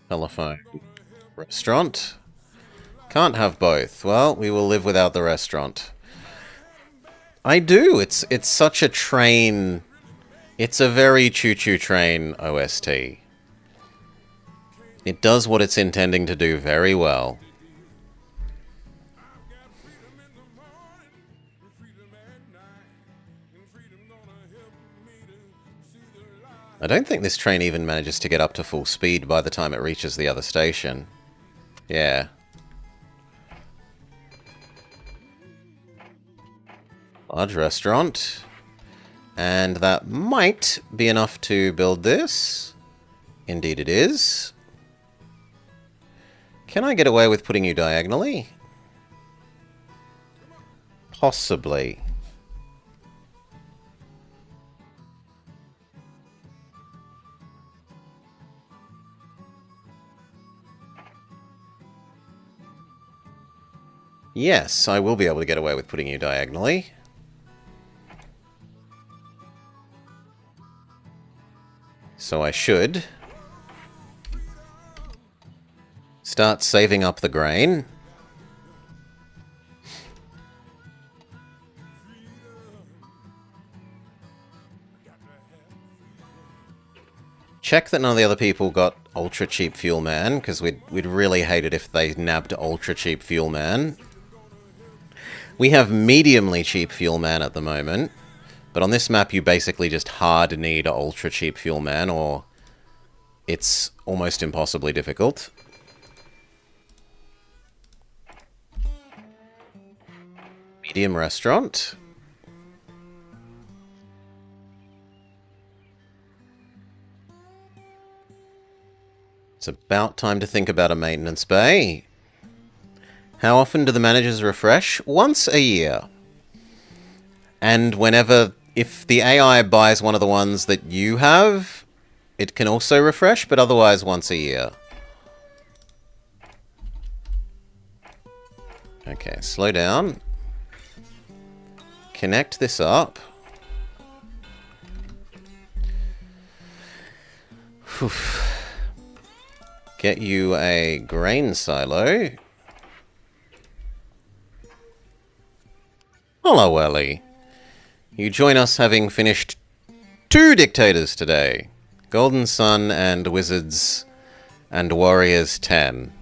Speaker 1: Telephone. Restaurant. Can't have both. Well, we will live without the restaurant. I do. It's such a train. It's a very choo-choo train OST. It does what it's intending to do very well. I don't think this train even manages to get up to full speed by the time it reaches the other station. Yeah. Large restaurant. And that might be enough to build this. Indeed it is. Can I get away with putting you diagonally? Possibly. Yes, I will be able to get away with putting you diagonally. So I should start saving up the grain. Check that none of the other people got Ultra Cheap Fuel Man, because we'd really hate it if they nabbed Ultra Cheap Fuel Man. We have mediumly cheap Fuel Man at the moment, but on this map you basically just hard need Ultra Cheap Fuel Man, or it's almost impossibly difficult. Medium restaurant. It's about time to think about a maintenance bay. How often do the managers refresh? Once a year. And whenever, if the AI buys one of the ones that you have, it can also refresh, but otherwise once a year. Okay, slow down. Connect this up. Oof. Get you a grain silo. Hello, Ellie. You join us having finished 2 Dictators today. Golden Sun and Wizards and Warriors 10.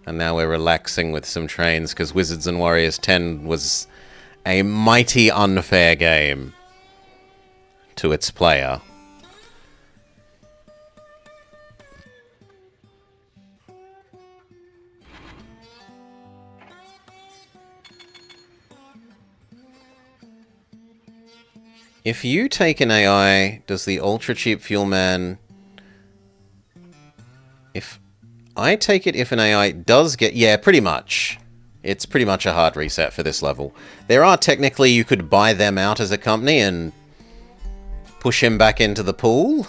Speaker 1: And now we're relaxing with some trains because Wizards and Warriors 10 was a mighty unfair game to its player. If you take an AI, does the Ultra Cheap Fuel Man... If I take it, if an AI does get... Yeah, pretty much. It's pretty much a hard reset for this level. There are technically, you could buy them out as a company and push him back into the pool.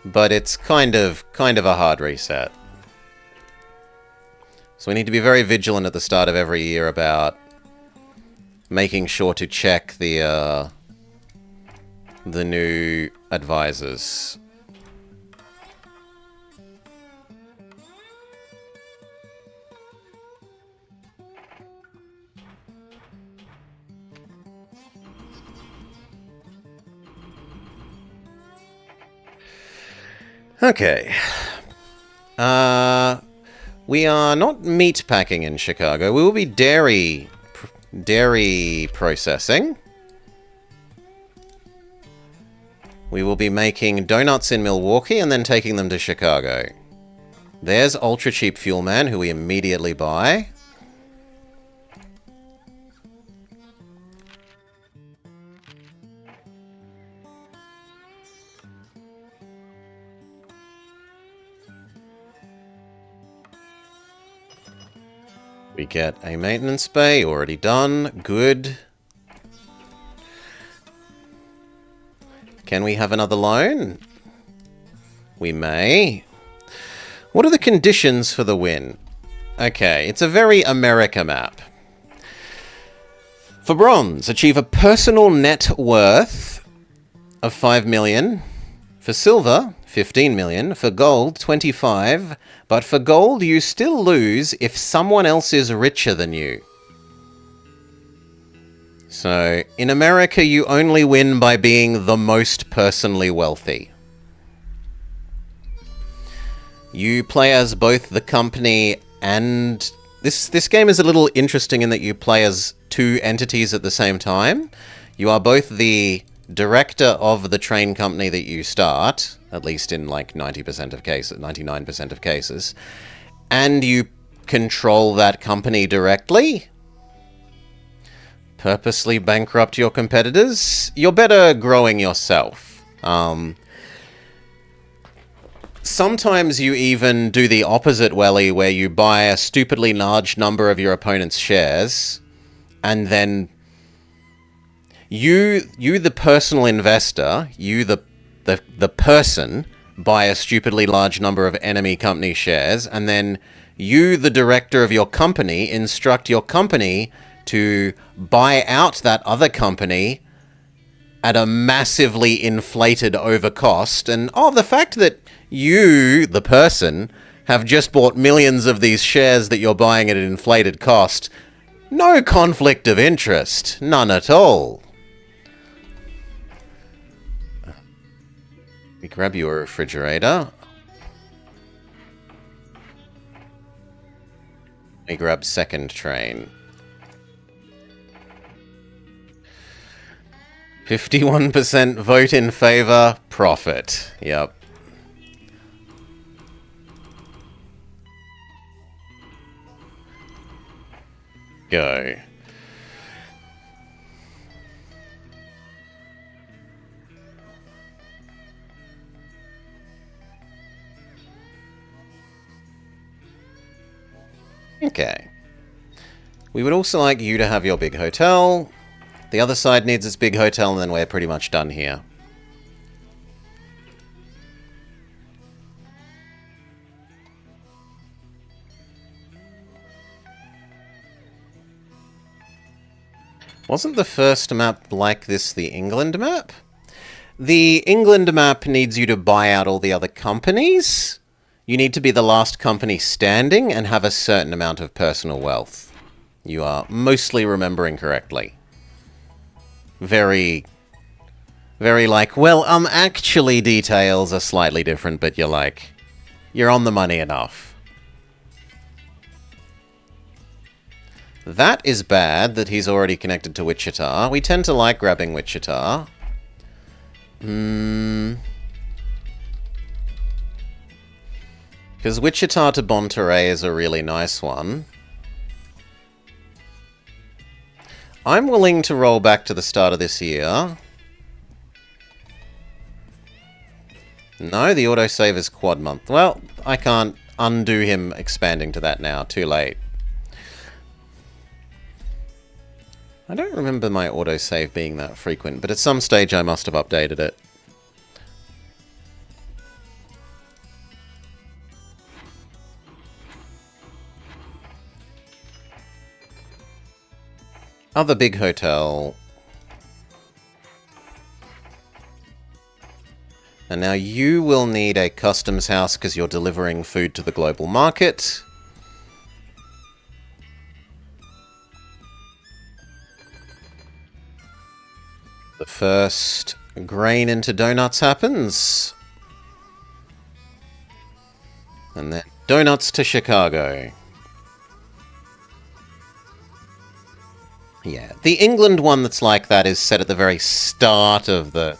Speaker 1: But it's kind of a hard reset. So we need to be very vigilant at the start of every year about making sure to check the new advisors. Okay. We are not meat packing in Chicago. We will be dairy processing. We will be making donuts in Milwaukee and then taking them to Chicago. There's Ultra Cheap Fuel Man, who we immediately buy. We get a maintenance bay, already done. Good. Can we have another loan? We may. What are the conditions for the win? Okay, it's a very America map. For bronze, achieve a personal net worth of 5 million. For silver, 15 million. For gold, 25. But for gold, you still lose if someone else is richer than you. So, in America, you only win by being the most personally wealthy. You play as both the company and... This game is a little interesting in that you play as 2 entities at the same time. You are both the director of the train company that you start, at least in like 90% of cases, 99% of cases, and you control that company directly. Purposely bankrupt your competitors? You're better growing yourself. Sometimes you even do the opposite, Welly, where you buy a stupidly large number of your opponent's shares, and then you the personal investor, you the person, buy a stupidly large number of enemy company shares, and then you, the director of your company, instruct your company to buy out that other company at a massively inflated overcost. And the fact that you, the person, have just bought millions of these shares that you're buying at an inflated cost, no conflict of interest. None at all. We grab you a refrigerator. We grab second train. 51% vote in favor, profit. Yep. Go. Okay. We would also like you to have your big hotel. The other side needs its big hotel, and then we're pretty much done here. Wasn't the first map like this the England map? The England map needs you to buy out all the other companies. You need to be the last company standing and have a certain amount of personal wealth. You are mostly remembering correctly. Very like, well, actually details are slightly different, but you're on the money enough. That is bad that he's already connected to Wichita. We tend to like grabbing Wichita. Because Wichita to Monterey is a really nice one. I'm willing to roll back to the start of this year. No, the autosave is quad month. Well, I can't undo him expanding to that now. Too late. I don't remember my autosave being that frequent, but at some stage I must have updated it. Other big hotel. And now you will need a customs house because you're delivering food to the global market. The first grain into donuts happens. And then donuts to Chicago. Yeah, the England one that's like that is set at the very start of the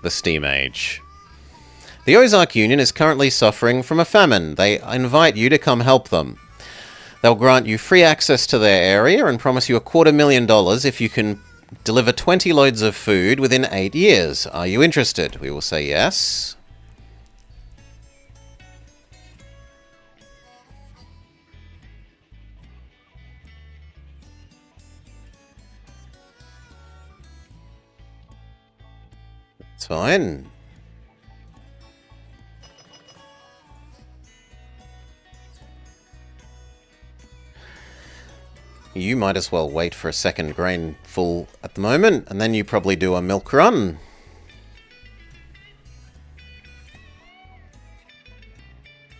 Speaker 1: Steam Age. The Ozark Union is currently suffering from a famine. They invite you to come help them. They'll grant you free access to their area and promise you $250,000 if you can deliver 20 loads of food within 8 years. Are you interested? We will say yes. It's fine. You might as well wait for a second grain full at the moment, and then you probably do a milk run.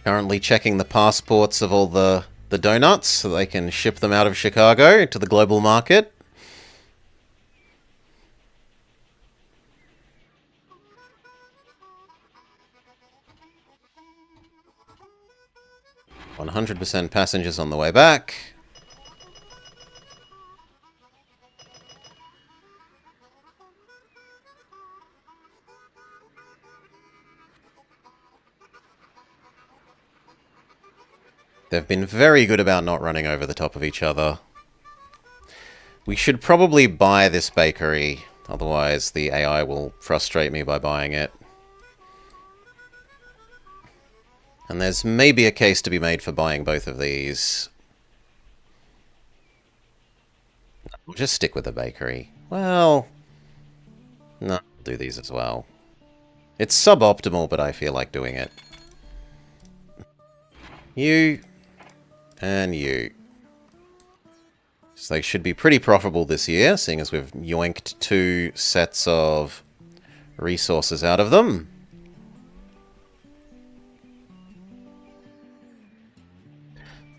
Speaker 1: Currently checking the passports of all the donuts so they can ship them out of Chicago to the global market. %100% passengers on the way back. They've been very good about not running over the top of each other. We should probably buy this bakery, otherwise the AI will frustrate me by buying it. And there's maybe a case to be made for buying both of these. We'll just stick with the bakery. Well, no, I'll do these as well. It's suboptimal, but I feel like doing it. You and you. So they should be pretty profitable this year, seeing as we've yoinked 2 sets of resources out of them.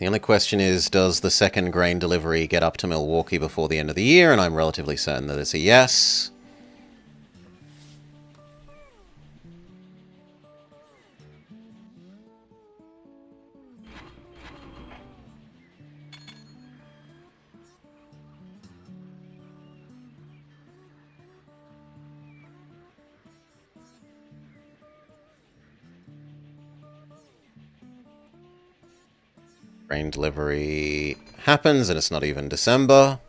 Speaker 1: The only question is, does the second grain delivery get up to Milwaukee before the end of the year? And I'm relatively certain that it's a yes. Grain delivery happens, and it's not even December.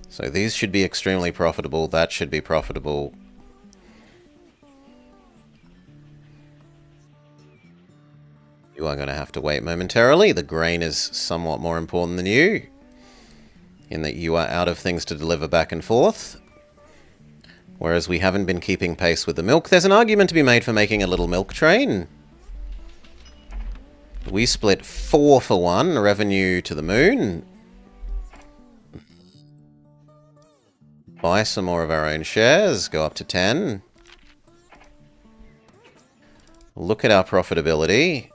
Speaker 1: So these should be extremely profitable. That should be profitable. You are going to have to wait momentarily. The grain is somewhat more important than you, in that you are out of things to deliver back and forth. Whereas we haven't been keeping pace with the milk. There's an argument to be made for making a little milk train. We split 4 for 1, revenue to the moon. Buy some more of our own shares, go up to 10. Look at our profitability.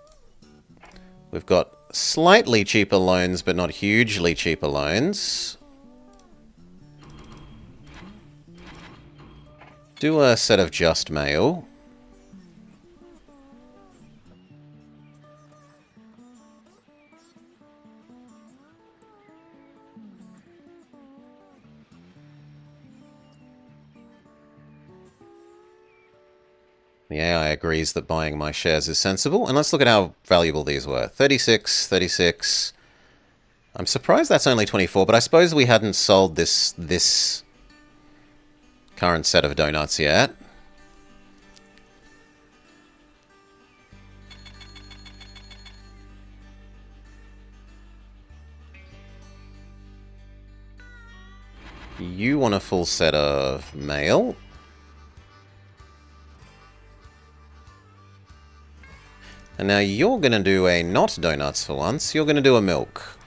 Speaker 1: We've got slightly cheaper loans, but not hugely cheaper loans. Do a set of just mail. The AI agrees that buying my shares is sensible. And let's look at how valuable these were. 36, 36. I'm surprised that's only 24, but I suppose we hadn't sold this current set of donuts yet. You want a full set of mail. And now you're going to do a not donuts for once. You're going to do a milk.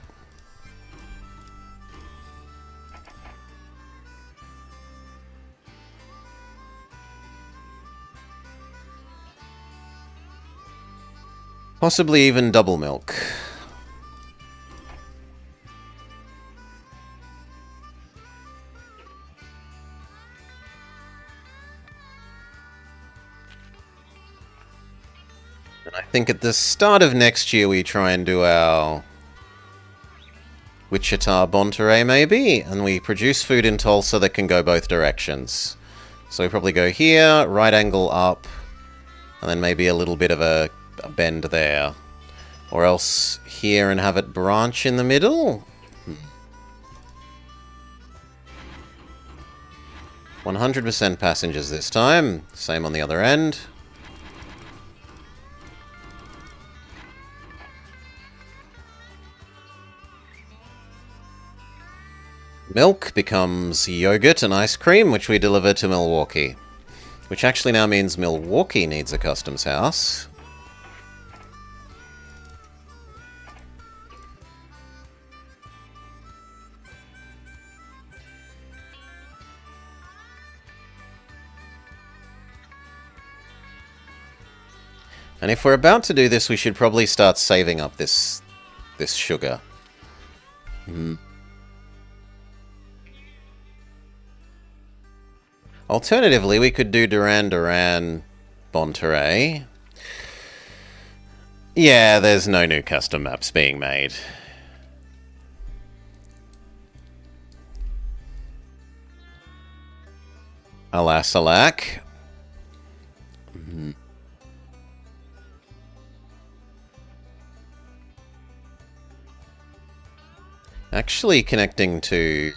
Speaker 1: Possibly even double milk. I think at the start of next year we try and do our Wichita Monterey maybe, and we produce food in Tulsa that can go both directions. So we probably go here, right angle up, and then maybe a little bit of a bend there. Or else here and have it branch in the middle. 100% passengers this time, same on the other end. Milk becomes yogurt and ice cream, which we deliver to Milwaukee. Which actually now means Milwaukee needs a customs house. And if we're about to do this, we should probably start saving up this sugar. Alternatively, we could do Duran Monterey. Yeah, there's no new custom maps being made. Alas, alack. Actually connecting to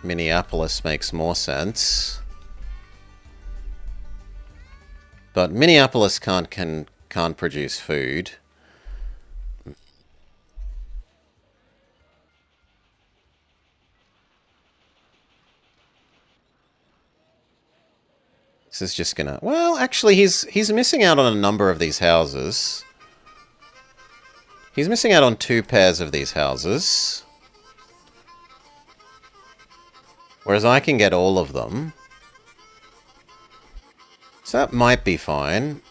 Speaker 1: Minneapolis makes more sense. But Minneapolis can't produce food. This is just gonna... Well, actually, he's missing out on a number of these houses. He's missing out on 2 pairs of these houses. Whereas I can get all of them. So that might be fine.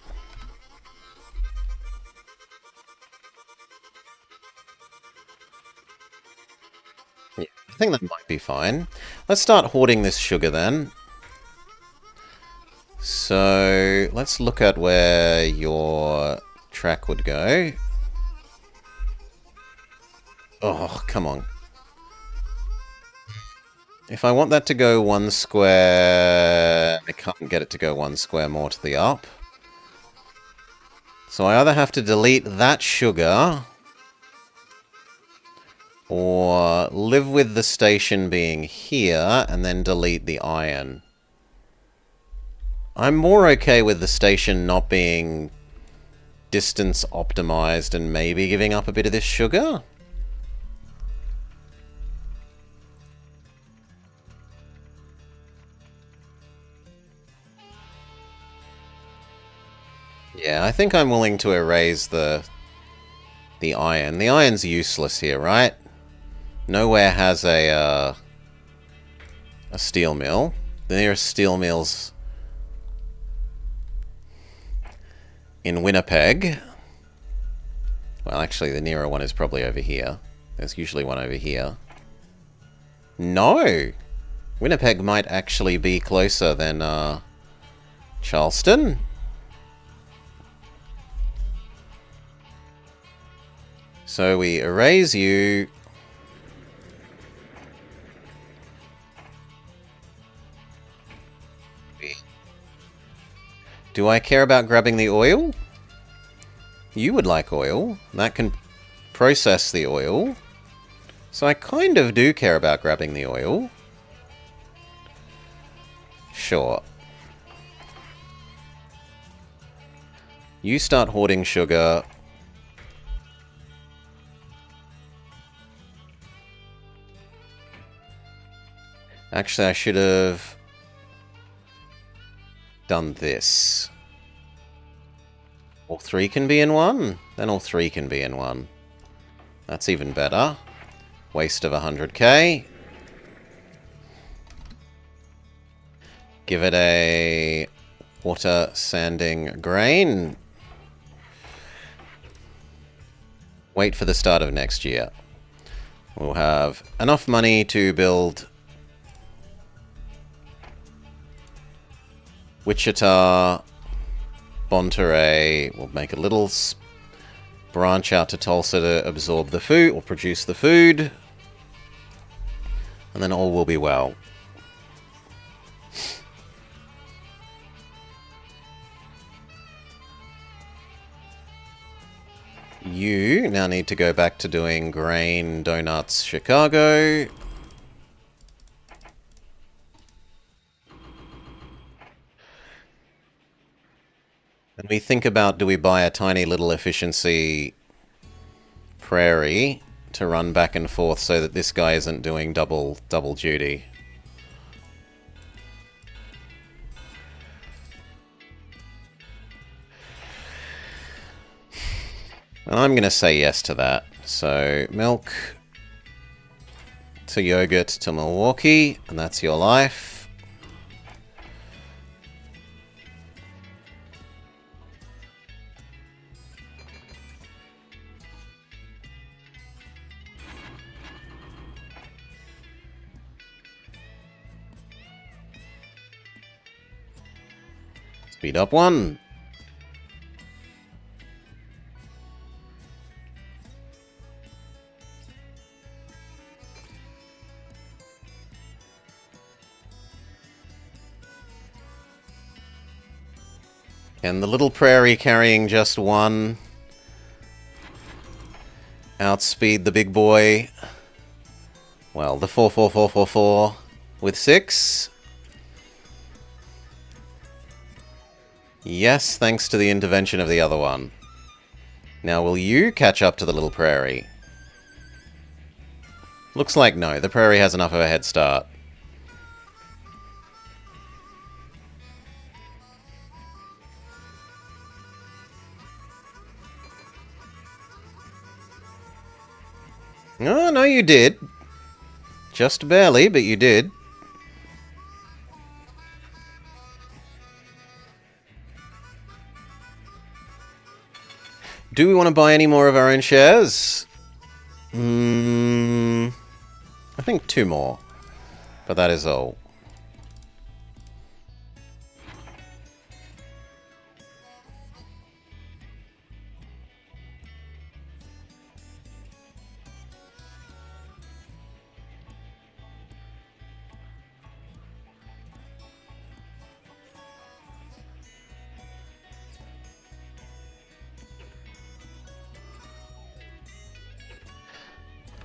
Speaker 1: Yeah, I think that might be fine. Let's start hoarding this sugar then. So let's look at where your track would go. Oh, come on. If I want that to go 1 square, I can't get it to go 1 square more to the up. So I either have to delete that sugar, or live with the station being here, and then delete the iron. I'm more okay with the station not being distance optimized and maybe giving up a bit of this sugar. Yeah, I think I'm willing to erase the iron. The iron's useless here, right? Nowhere has a steel mill. The nearest steel mill's in Winnipeg. Well, actually, the nearer one is probably over here. There's usually one over here. No! Winnipeg might actually be closer than Charleston. So we erase you. Do I care about grabbing the oil? You would like oil. That can process the oil. So I kind of do care about grabbing the oil. Sure. You start hoarding sugar. Actually, I should have done this. All 3 can be in one? Then all 3 can be in one. That's even better. Waste of 100k. Give it a water sanding grain. Wait for the start of next year. We'll have enough money to build Wichita, Monterey. We'll make a little branch out to Tulsa to absorb the food, or produce the food. And then all will be well. You now need to go back to doing grain, donuts, Chicago. And we think about, do we buy a tiny little efficiency prairie to run back and forth so that this guy isn't doing double duty? And I'm going to say yes to that. So, milk to yogurt to Milwaukee, and that's your life. Speed up 1. And the little prairie carrying just 1 outspeed the big boy. Well, the 44444. with 6. Yes, thanks to the intervention of the other one. Now, will you catch up to the little prairie? Looks like no. The prairie has enough of a head start. Oh, no, you did. Just barely, but you did. Do we want to buy any more of our own shares? I think 2 more. But that is all.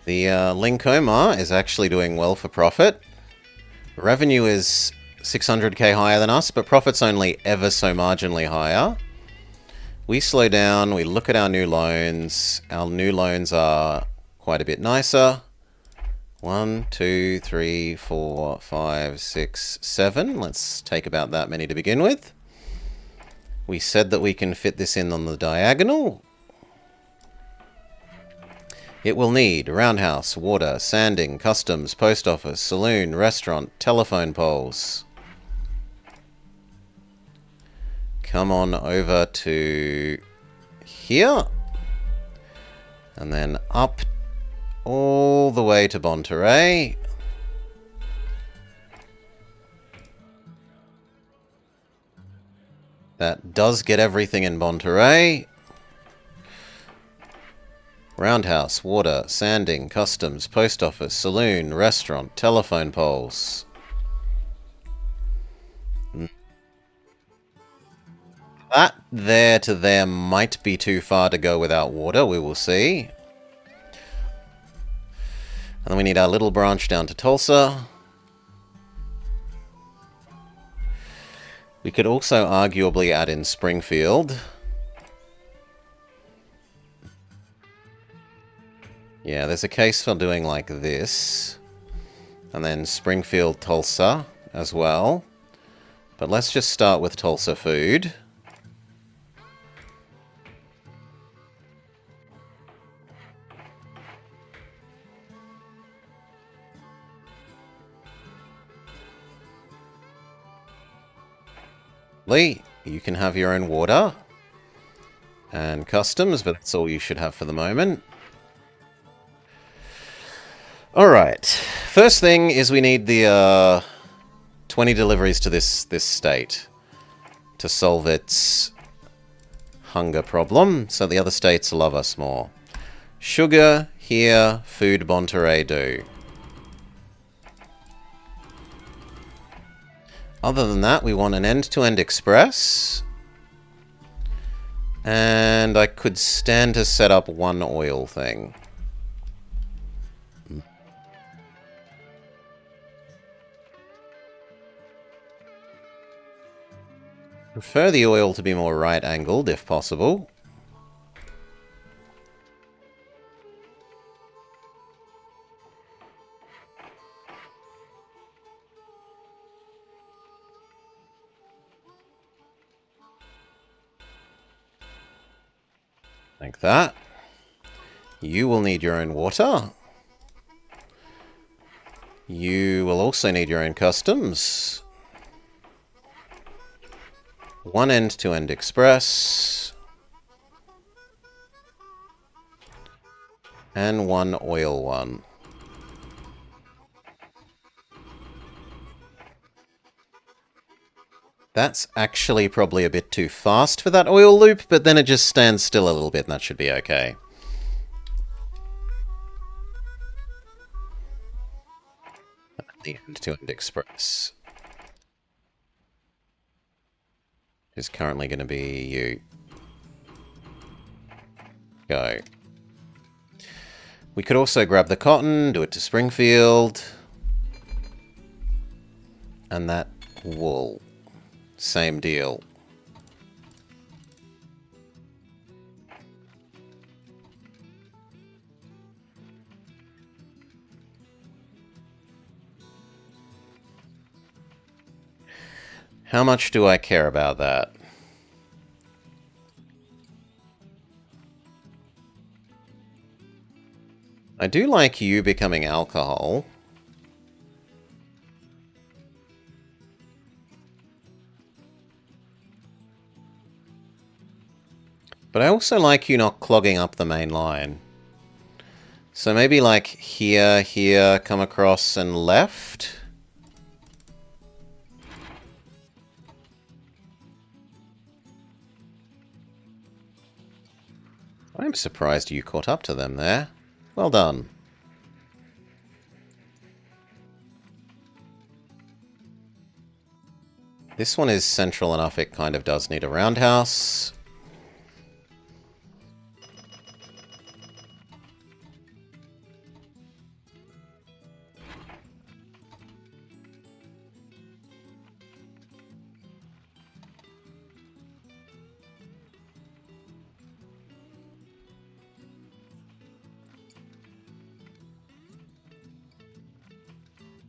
Speaker 1: The Linkoma is actually doing well for profit. Revenue is 600k higher than us, but profit's only ever so marginally higher. We slow down, we look at our new loans. Our new loans are quite a bit nicer. 1, 2, 3, 4, 5, 6, 7. Let's take about that many to begin with. We said that we can fit this in on the diagonal. It will need roundhouse, water, sanding, customs, post office, saloon, restaurant, telephone poles. Come on over to here. And then up all the way to Bonterey. That does get everything in Bonterey. Roundhouse, water, sanding, customs, post office, saloon, restaurant, telephone poles. That there to there might be too far to go without water, we will see. And then we need our little branch down to Tulsa. We could also arguably add in Springfield. Yeah, there's a case for doing like this. And then Springfield, Tulsa as well. But let's just start with Tulsa food. Lee, you can have your own water. And customs, but that's all you should have for the moment. Alright, first thing is we need the 20 deliveries to this state to solve its hunger problem, so the other states love us more. Sugar, here, food, Bonterey, do. Other than that, we want an end-to-end express. And I could stand to set up one oil thing. Prefer the oil to be more right-angled, if possible. Like that. You will need your own water. You will also need your own customs. One end-to-end express. And one oil one. That's actually probably a bit too fast for that oil loop, but then it just stands still a little bit and that should be okay. The end-to-end express is currently going to be you. Go. We could also grab the cotton, do it to Springfield. And that wool. Same deal. How much do I care about that? I do like you becoming alcohol. But I also like you not clogging up the main line. So maybe like here, here, come across and left? I'm surprised you caught up to them there. Well done. This one is central enough, it kind of does need a roundhouse.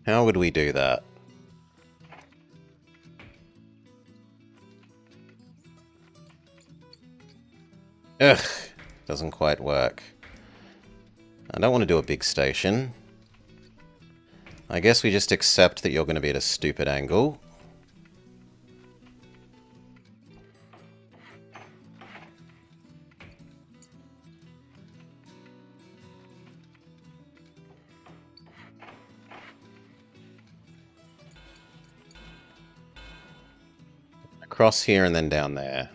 Speaker 1: How would we do that? Ugh, doesn't quite work. I don't want to do a big station. I guess we just accept that you're going to be at a stupid angle. Across here and then down there.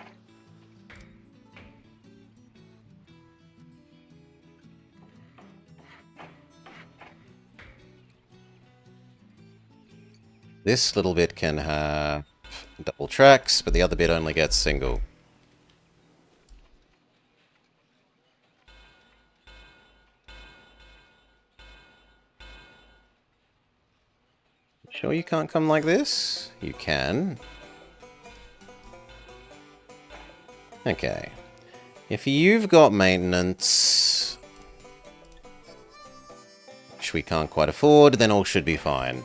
Speaker 1: This little bit can have double tracks, but the other bit only gets single. Sure you can't come like this? You can. Okay. If you've got maintenance, which we can't quite afford, then all should be fine.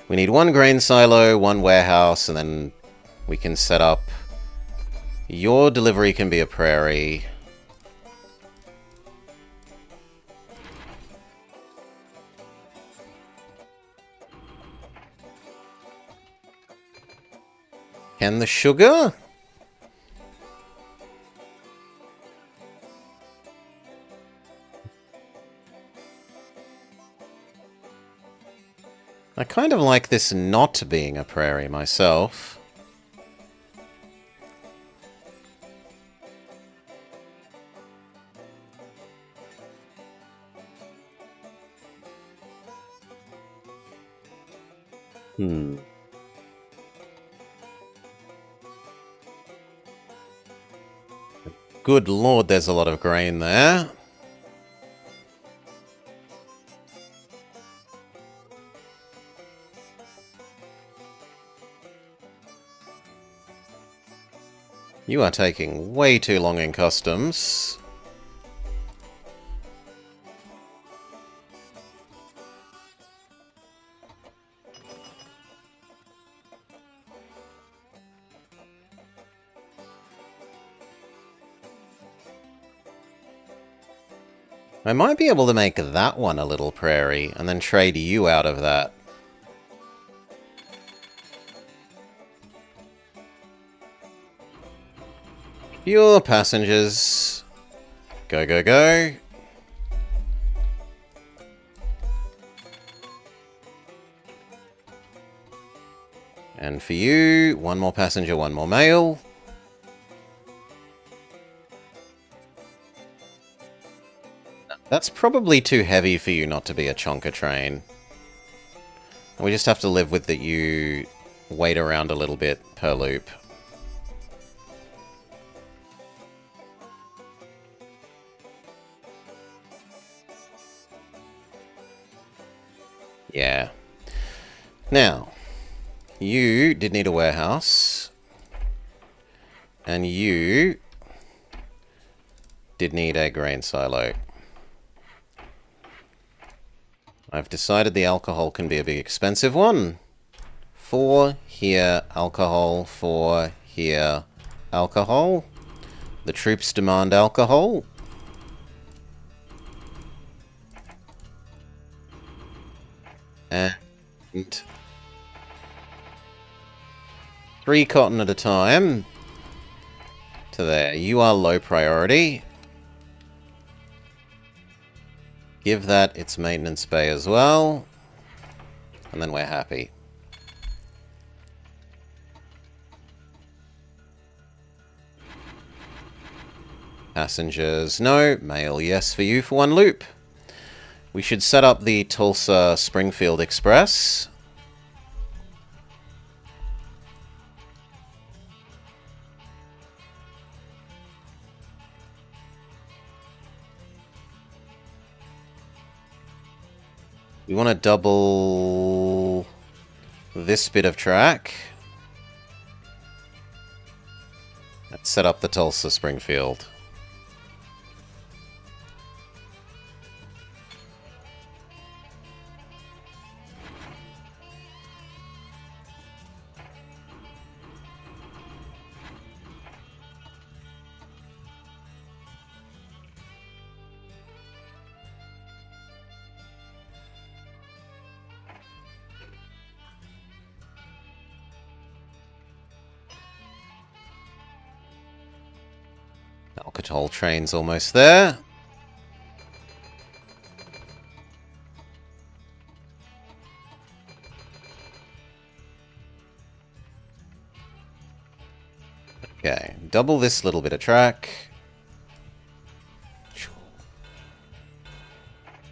Speaker 1: We need one grain silo, one warehouse, and then we can set up... Your delivery can be a prairie. Can the sugar? I kind of like this not being a prairie myself. Good lord, there's a lot of grain there. You are taking way too long in customs. I might be able to make that one a little prairie, and then trade you out of that. Pure passengers. Go, go, go. And for you, one more passenger, one more mail. That's probably too heavy for you not to be a chonker train. We just have to live with that you wait around a little bit per loop. Yeah. Now, you did need a warehouse. And you did need a grain silo. I've decided the alcohol can be a big expensive one. 4 here, alcohol. 4 here, alcohol. The troops demand alcohol. And 3 cotton at a time. To there. You are low priority. Give that its maintenance bay as well. And then we're happy. Passengers, no. Mail, yes for you for 1 loop. We should set up the Tulsa-Springfield Express. We want to double this bit of track. Let's set up the Tulsa-Springfield. Alcohol train's almost there. Okay, double this little bit of track.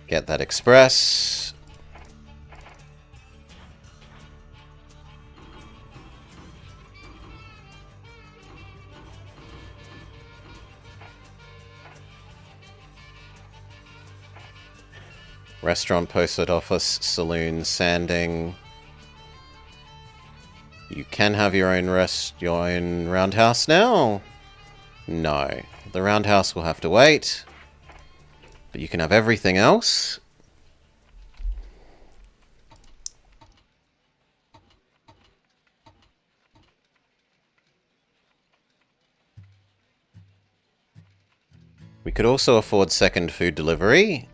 Speaker 1: Get that express. Restaurant, post office, saloon, sanding. You can have your own roundhouse now. No, the roundhouse will have to wait. But you can have everything else. We could also afford second food delivery.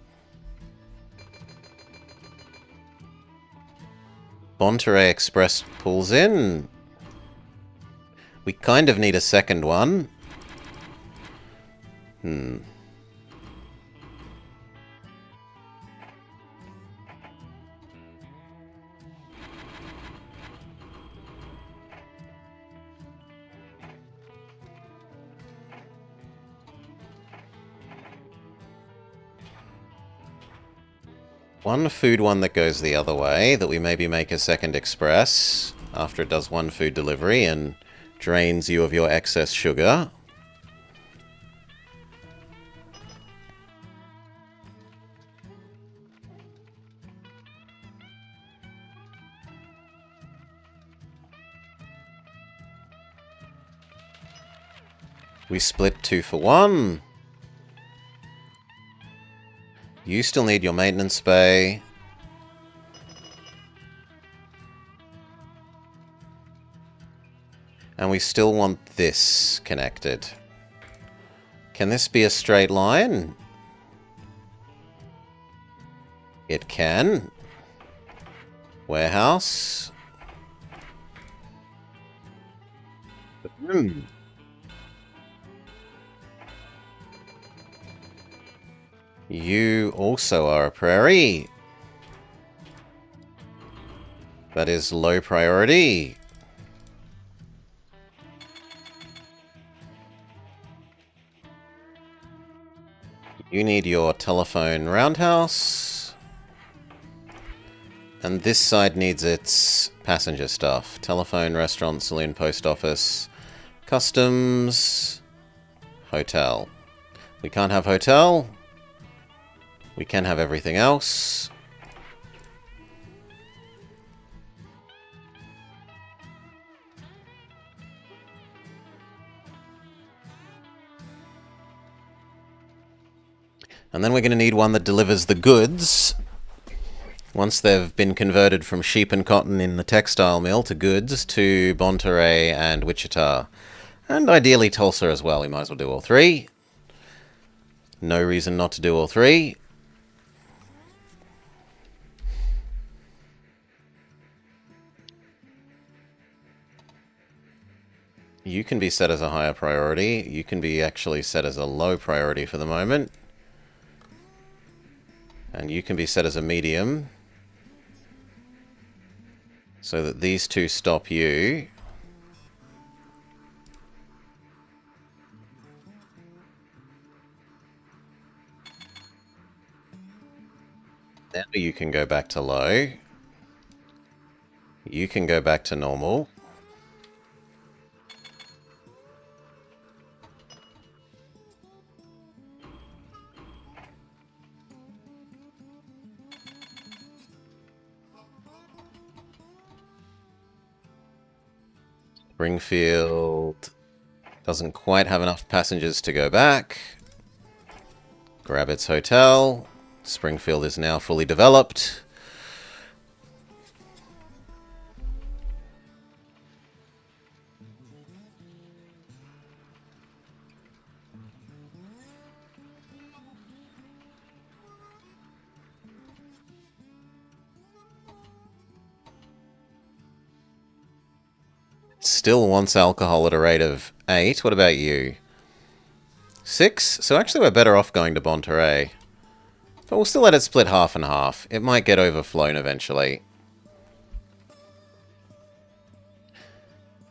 Speaker 1: Monterey Express pulls in. We kind of need a second one. One food one that goes the other way, that we maybe make a second express after it does 1 food delivery and drains you of your excess sugar. We split 2 for 1. You still need your maintenance bay. And we still want this connected. Can this be a straight line? It can. Warehouse. You also are a prairie. That is low priority. You need your telephone roundhouse. And this side needs its passenger stuff. Telephone, restaurant, saloon, post office, customs, hotel. We can't have hotel. We can have everything else. And then we're going to need one that delivers the goods. Once they've been converted from sheep and cotton in the textile mill to goods to Monterey and Wichita. And ideally Tulsa as well. We might as well do all three. No reason not to do all three. You can be set as a higher priority. You can be actually set as a low priority for the moment. And you can be set as a medium. So that these two stop you. Now you can go back to low. You can go back to normal. Springfield doesn't quite have enough passengers to go back. Grab its hotel. Springfield is now fully developed. Still wants alcohol at a rate of 8. What about you? 6? So actually we're better off going to Monterey. But we'll still let it split half and half. It might get overflown eventually.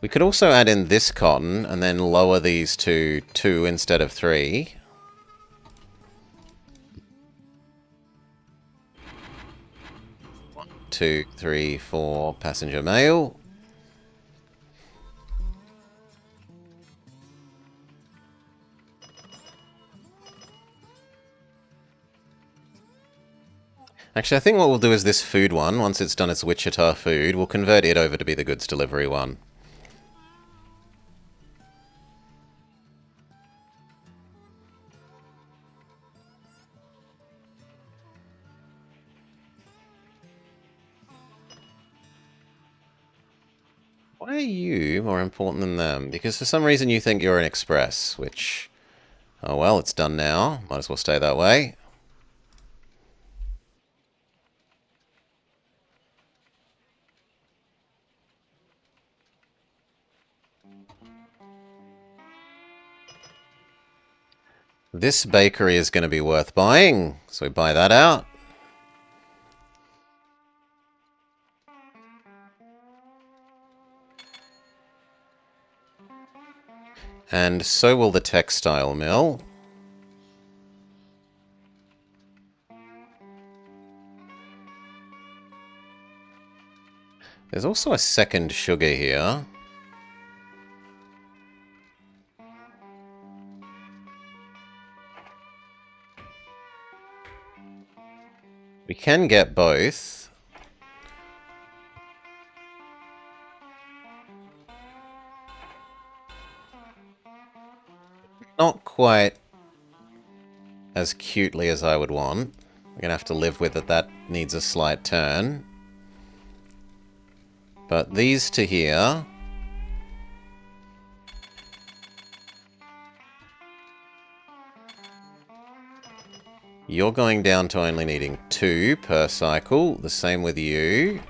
Speaker 1: We could also add in this cotton and then lower these to 2 instead of 3. One, 2, 3, 4 passenger mail. Actually, I think what we'll do is this food one, once it's done its Wichita food, we'll convert it over to be the goods delivery one. Why are you more important than them? Because for some reason you think you're an express, which... Oh well, it's done now. Might as well stay that way. This bakery is going to be worth buying, so we buy that out. And so will the textile mill. There's also a second sugar here. We can get both. Not quite as cutely as I would want. We're going to have to live with it. That needs a slight turn. But these to here... You're going down to only needing 2 per cycle. The same with you.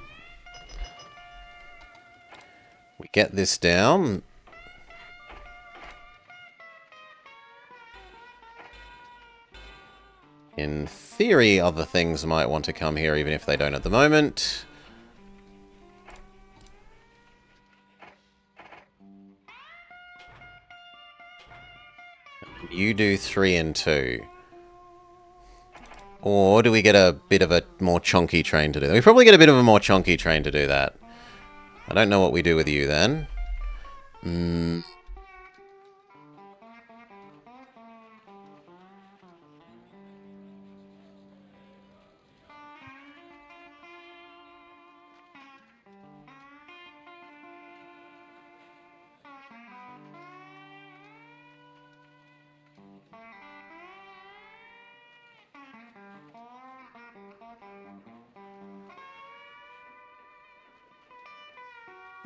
Speaker 1: We get this down. In theory, other things might want to come here even if they don't at the moment. You do 3 and 2. Or do we get a bit of a more chonky train to do that? We probably get a bit of a more chonky train to do that. I don't know what we do with you then.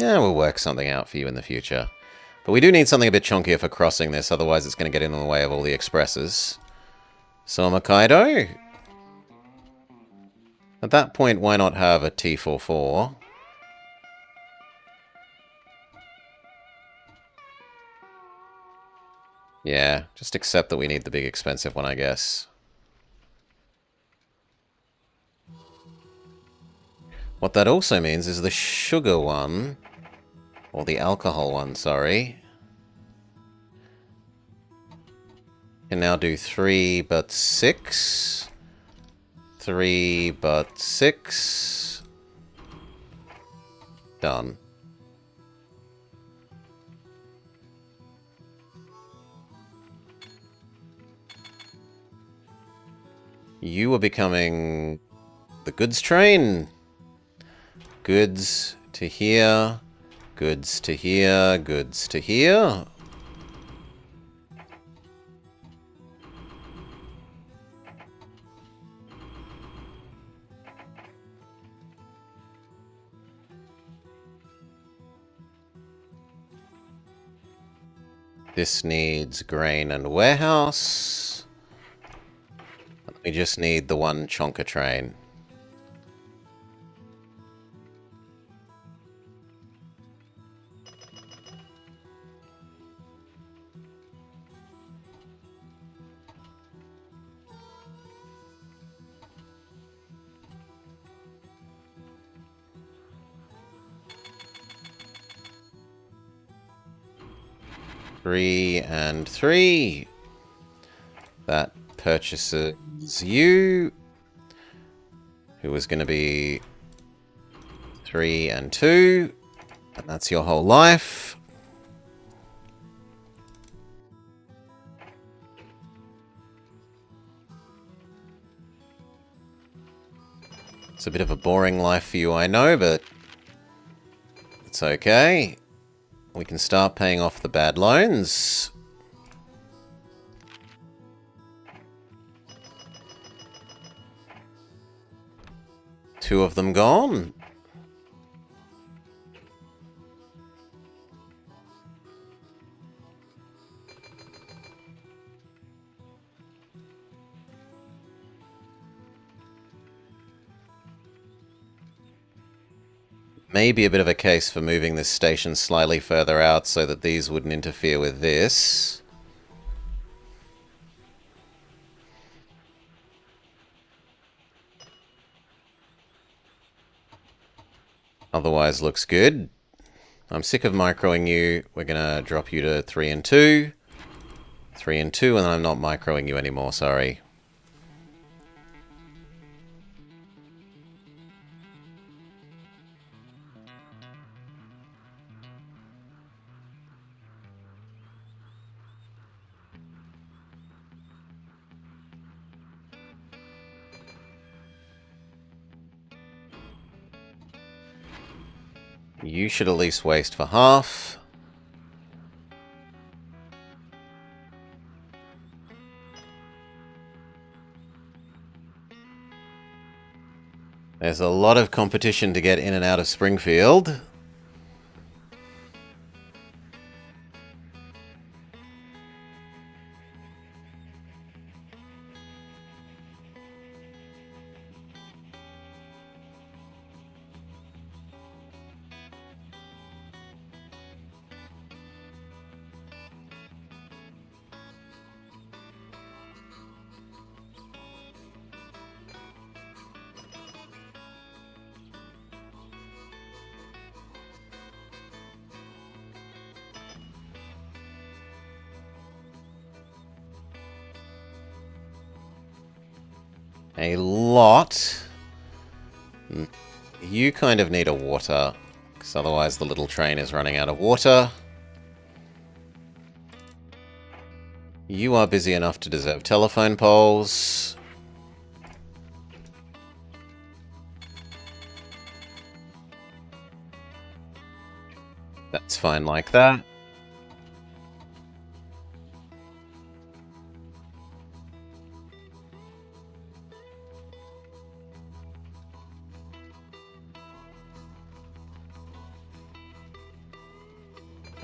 Speaker 1: Yeah, we'll work something out for you in the future. But we do need something a bit chunkier for crossing this, otherwise it's going to get in the way of all the expresses. So Hokkaido. At that point, why not have a T44? Yeah, just accept that we need the big expensive one, I guess. What that also means is the sugar one, or the alcohol one, sorry, can now do 3 but 6. 3 but 6. Done. You are becoming the goods train. Goods to here. Goods to here. Goods to here. This needs grain and warehouse. We just need the one chonka train. Three and 3. That purchases you, who is going to be 3 and 2. And that's your whole life. It's a bit of a boring life for you, I know, but it's okay. We can start paying off the bad loans. Two of them gone. Maybe a bit of a case for moving this station slightly further out so that these wouldn't interfere with this. Otherwise looks good. I'm sick of microing you. We're gonna drop you to 3 and 2. 3 and 2, and I'm not microing you anymore, sorry. You should at least waste for half. There's a lot of competition to get in and out of Springfield. A lot. You kind of need a water, because otherwise the little train is running out of water. You are busy enough to deserve telephone poles. That's fine like that.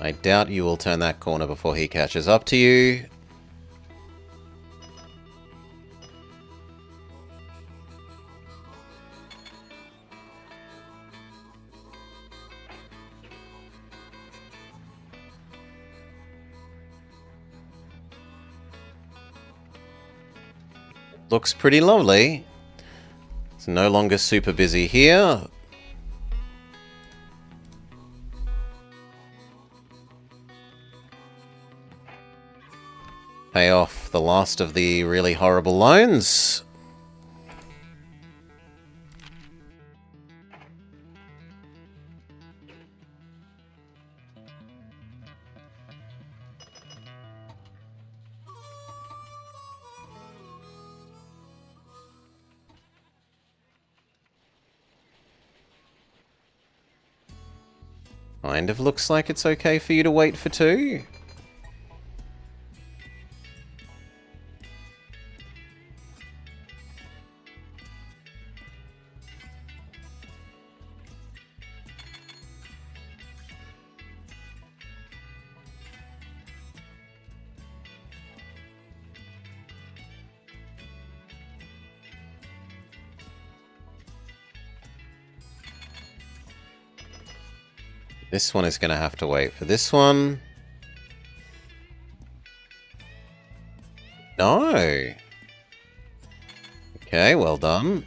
Speaker 1: I doubt you will turn that corner before he catches up to you. Looks pretty lovely. It's no longer super busy here. Pay off the last of the really horrible loans. Kind of looks like it's okay for you to wait for 2. This one is going to have to wait for this one. No. Okay, well done.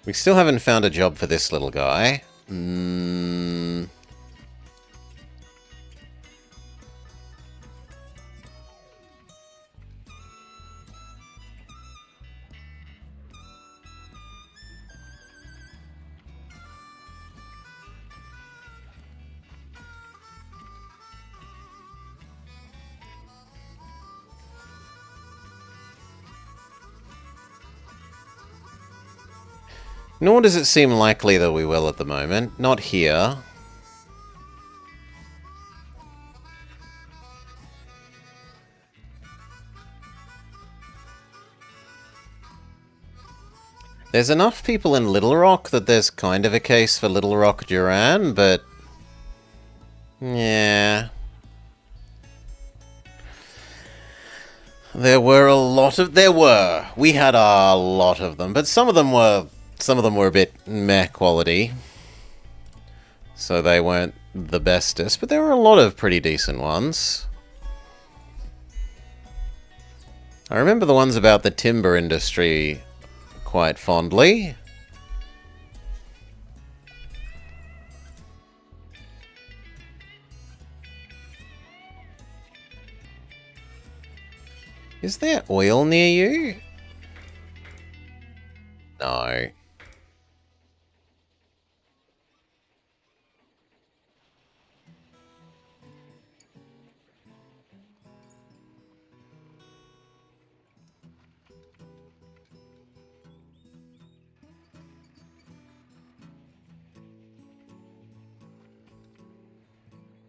Speaker 1: We still haven't found a job for this little guy. Nor does it seem likely that we will at the moment. Not here. There's enough people in Little Rock that there's kind of a case for Little Rock Duran, but... yeah. There were a lot of... We had a lot of them, but some of them were a bit meh quality. So they weren't the bestest, but there were a lot of pretty decent ones. I remember the ones about the timber industry quite fondly. Is there oil near you? No.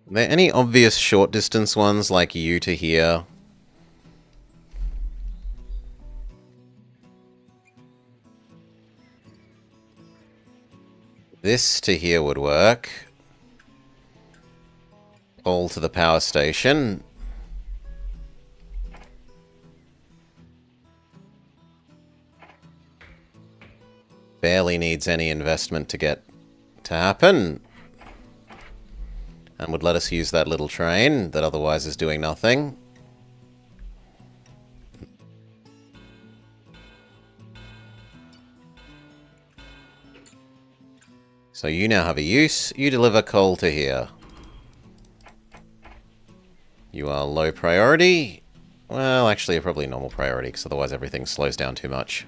Speaker 1: Are there any obvious short distance ones like you to here? This to here would work. All to the power station. Barely needs any investment to get to happen. And would let us use that little train that otherwise is doing nothing. So you now have a use. You deliver coal to here. You are low priority. Well, actually, you're probably normal priority, because otherwise everything slows down too much.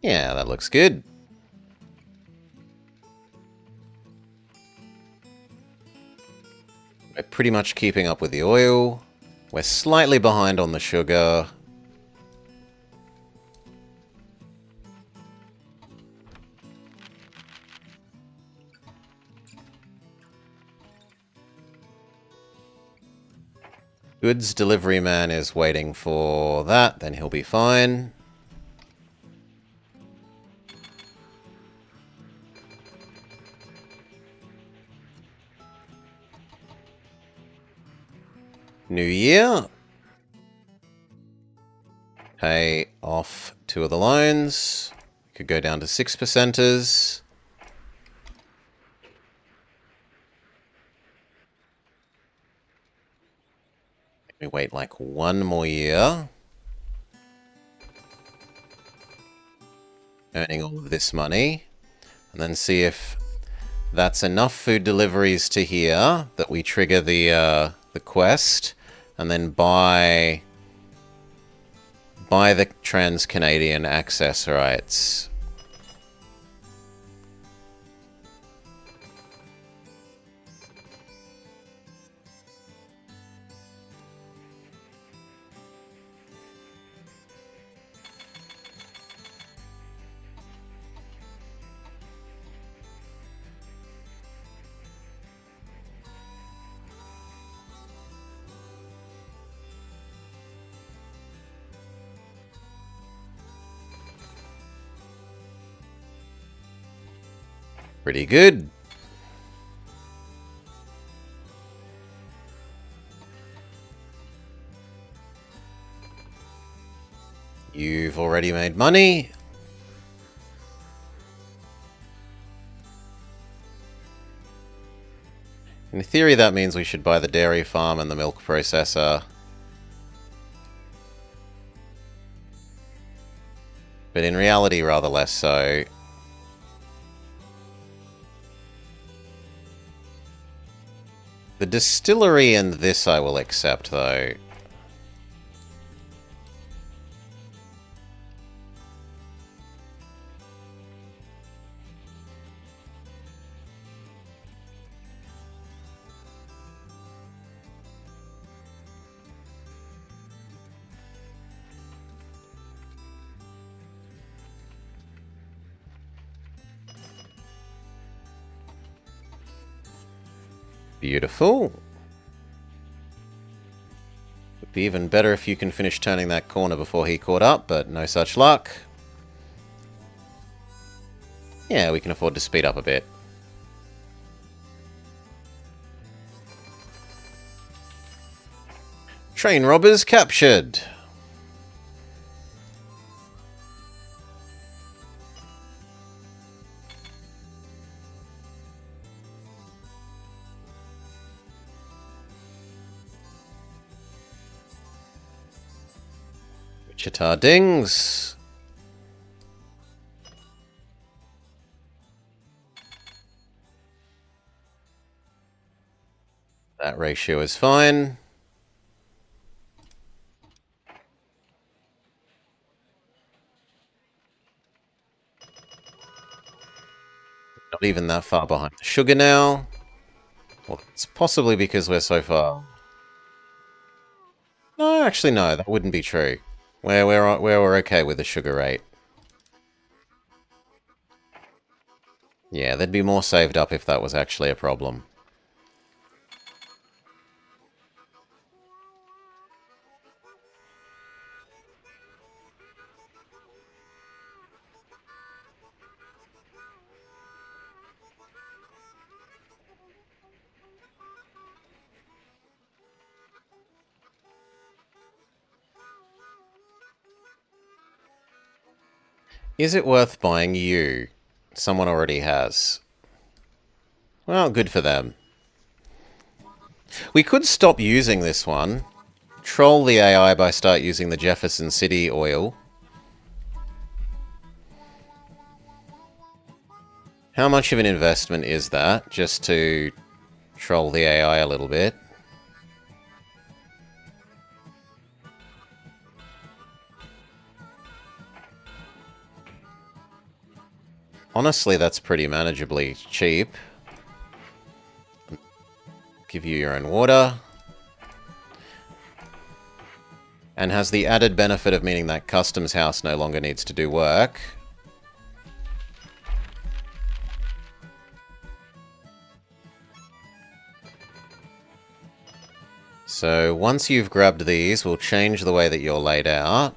Speaker 1: Yeah, that looks good. We're pretty much keeping up with the oil. We're slightly behind on the sugar. Goods delivery man is waiting for that, then he'll be fine. New year. Pay off 2 of the loans. Could go down to 6%ers. We wait like 1 more year. Earning all of this money. And then see if that's enough food deliveries to here that we trigger the quest. And then buy the Trans-Canadian access rights. Pretty good. You've already made money. In theory, that means we should buy the dairy farm and the milk processor. But in reality, rather less so. The distillery and this I will accept, though. Beautiful. Would be even better if you can finish turning that corner before he caught up, but no such luck. Yeah, we can afford to speed up a bit. Train robbers captured. Wichita dings. That ratio is fine. Not even that far behind the sugar now. Well, it's possibly because we're so far. No, actually, no, that wouldn't be true. We're okay with the sugar rate. Yeah, there'd be more saved up if that was actually a problem. Is it worth buying you? Someone already has. Well, good for them. We could stop using this one. Troll the AI by start using the Jefferson City oil. How much of an investment is that, just to troll the AI a little bit? Honestly, that's pretty manageably cheap. Give you your own water. And has the added benefit of meaning that customs house no longer needs to do work. So once you've grabbed these, we'll change the way that you're laid out.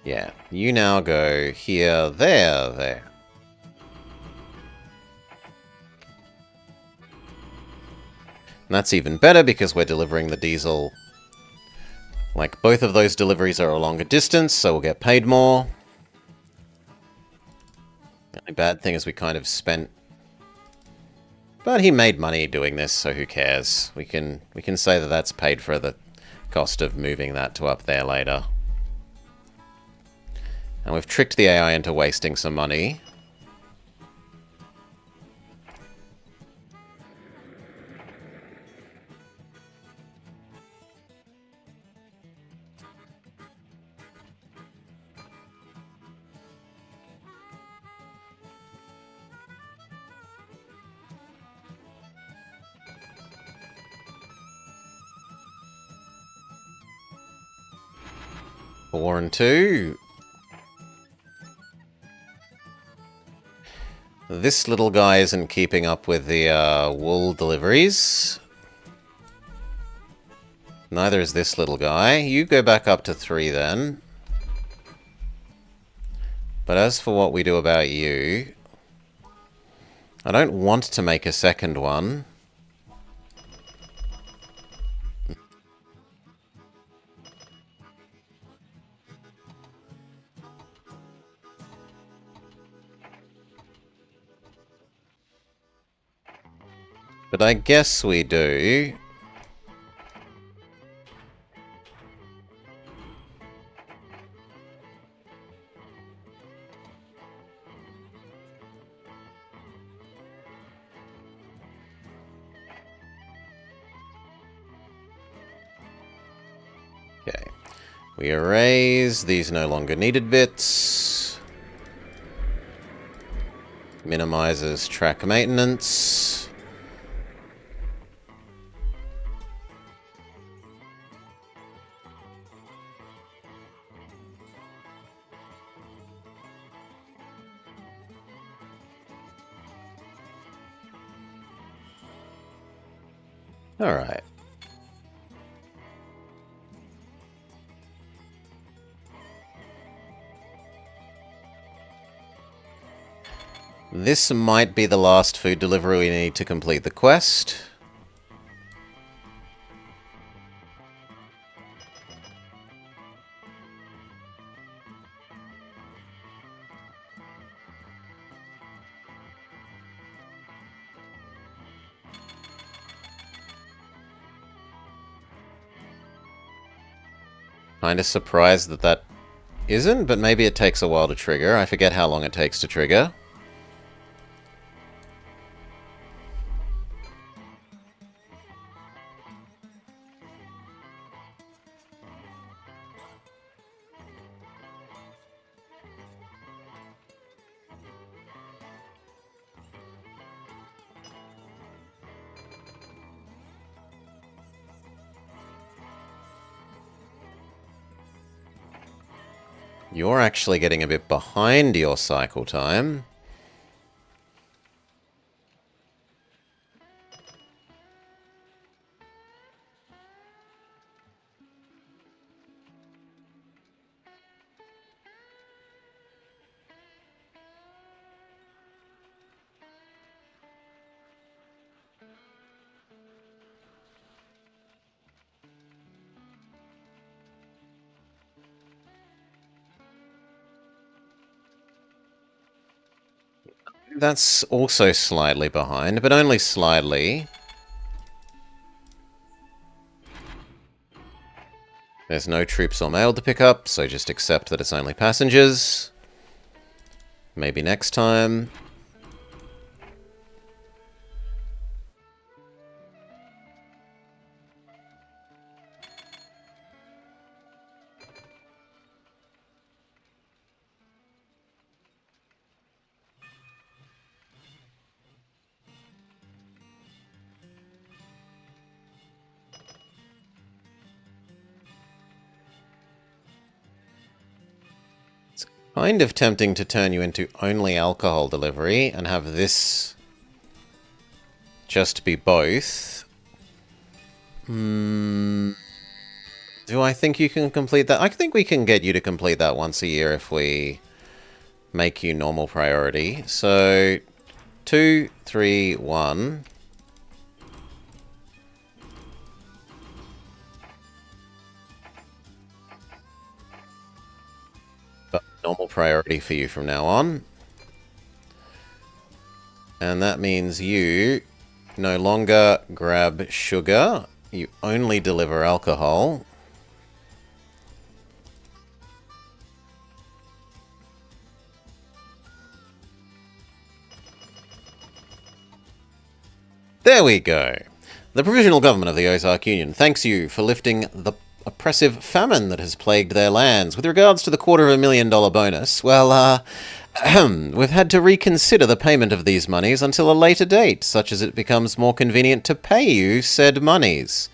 Speaker 1: Yeah, you now go here, there, there. And that's even better because we're delivering the diesel. Like, both of those deliveries are a longer distance, so we'll get paid more. The only bad thing is we kind of spent... But he made money doing this, so who cares? We can say that that's paid for the cost of moving that to up there later. And we've tricked the AI into wasting some money. Four and two. This little guy isn't keeping up with the wool deliveries. Neither is this little guy. You go back up to 3 then. But as for what we do about you... I don't want to make a second one. But I guess we do. Okay. We erase these no longer needed bits. Minimizes track maintenance. Alright. This might be the last food delivery we need to complete the quest. Kinda surprised that that isn't, but maybe it takes a while to trigger. I forget how long it takes to trigger. You're actually getting a bit behind your cycle time. That's also slightly behind, but only slightly. There's no troops or mail to pick up, so just accept that it's only passengers. Maybe next time. Kind of tempting to turn you into only alcohol delivery and have this just be both. Do I think you can complete that? I think we can get you to complete that once a year if we make you normal priority. So, 2, 3, 1. But normal priority for you from now on. And that means you no longer grab sugar. You only deliver alcohol. There we go. The Provisional Government of the Ozark Union thanks you for lifting the oppressive famine that has plagued their lands. With regards to the $250,000 bonus, well, we've had to reconsider the payment of these monies until a later date, such as it becomes more convenient to pay you said monies.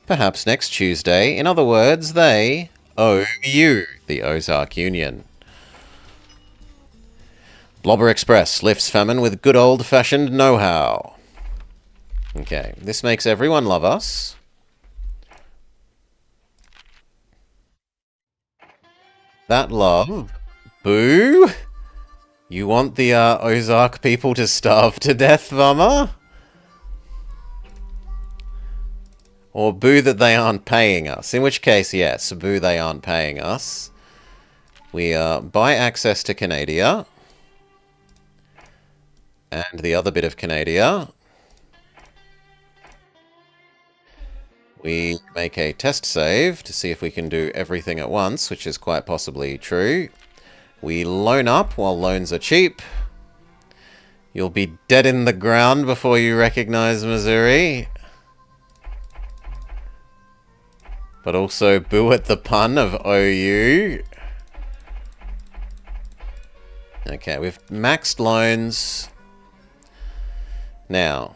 Speaker 1: Perhaps next Tuesday. In other words, they owe you, the Ozark Union. Blobber Express lifts famine with good old-fashioned know-how. Okay, this makes everyone love us. That love. Boo? You want the Ozark people to starve to death, Vama? Or boo that they aren't paying us? In which case, yes, boo they aren't paying us. We buy access to Canada. And the other bit of Canada. We make a test save to see if we can do everything at once, which is quite possibly true. We loan up while loans are cheap. You'll be dead in the ground before you recognize Missouri. But also boo at the pun of OU. Okay, we've maxed loans. Now,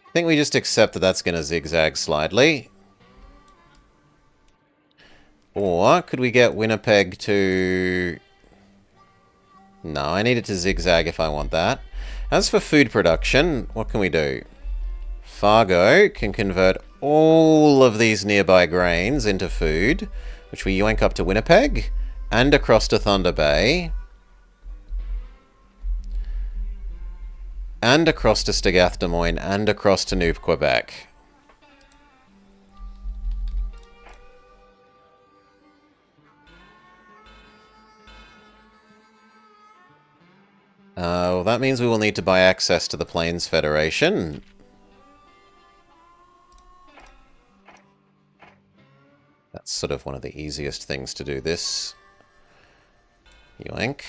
Speaker 1: I think we just accept that that's going to zigzag slightly. Or could we get Winnipeg to... No, I need it to zigzag if I want that. As for food production, what can we do? Fargo can convert all of these nearby grains into food, which we yoink up to Winnipeg and across to Thunder Bay. And across to Stagath, Des Moines, and across to Noob, Quebec. Well, that means we will need to buy access to the Plains Federation. That's sort of one of the easiest things to do this. Yoink.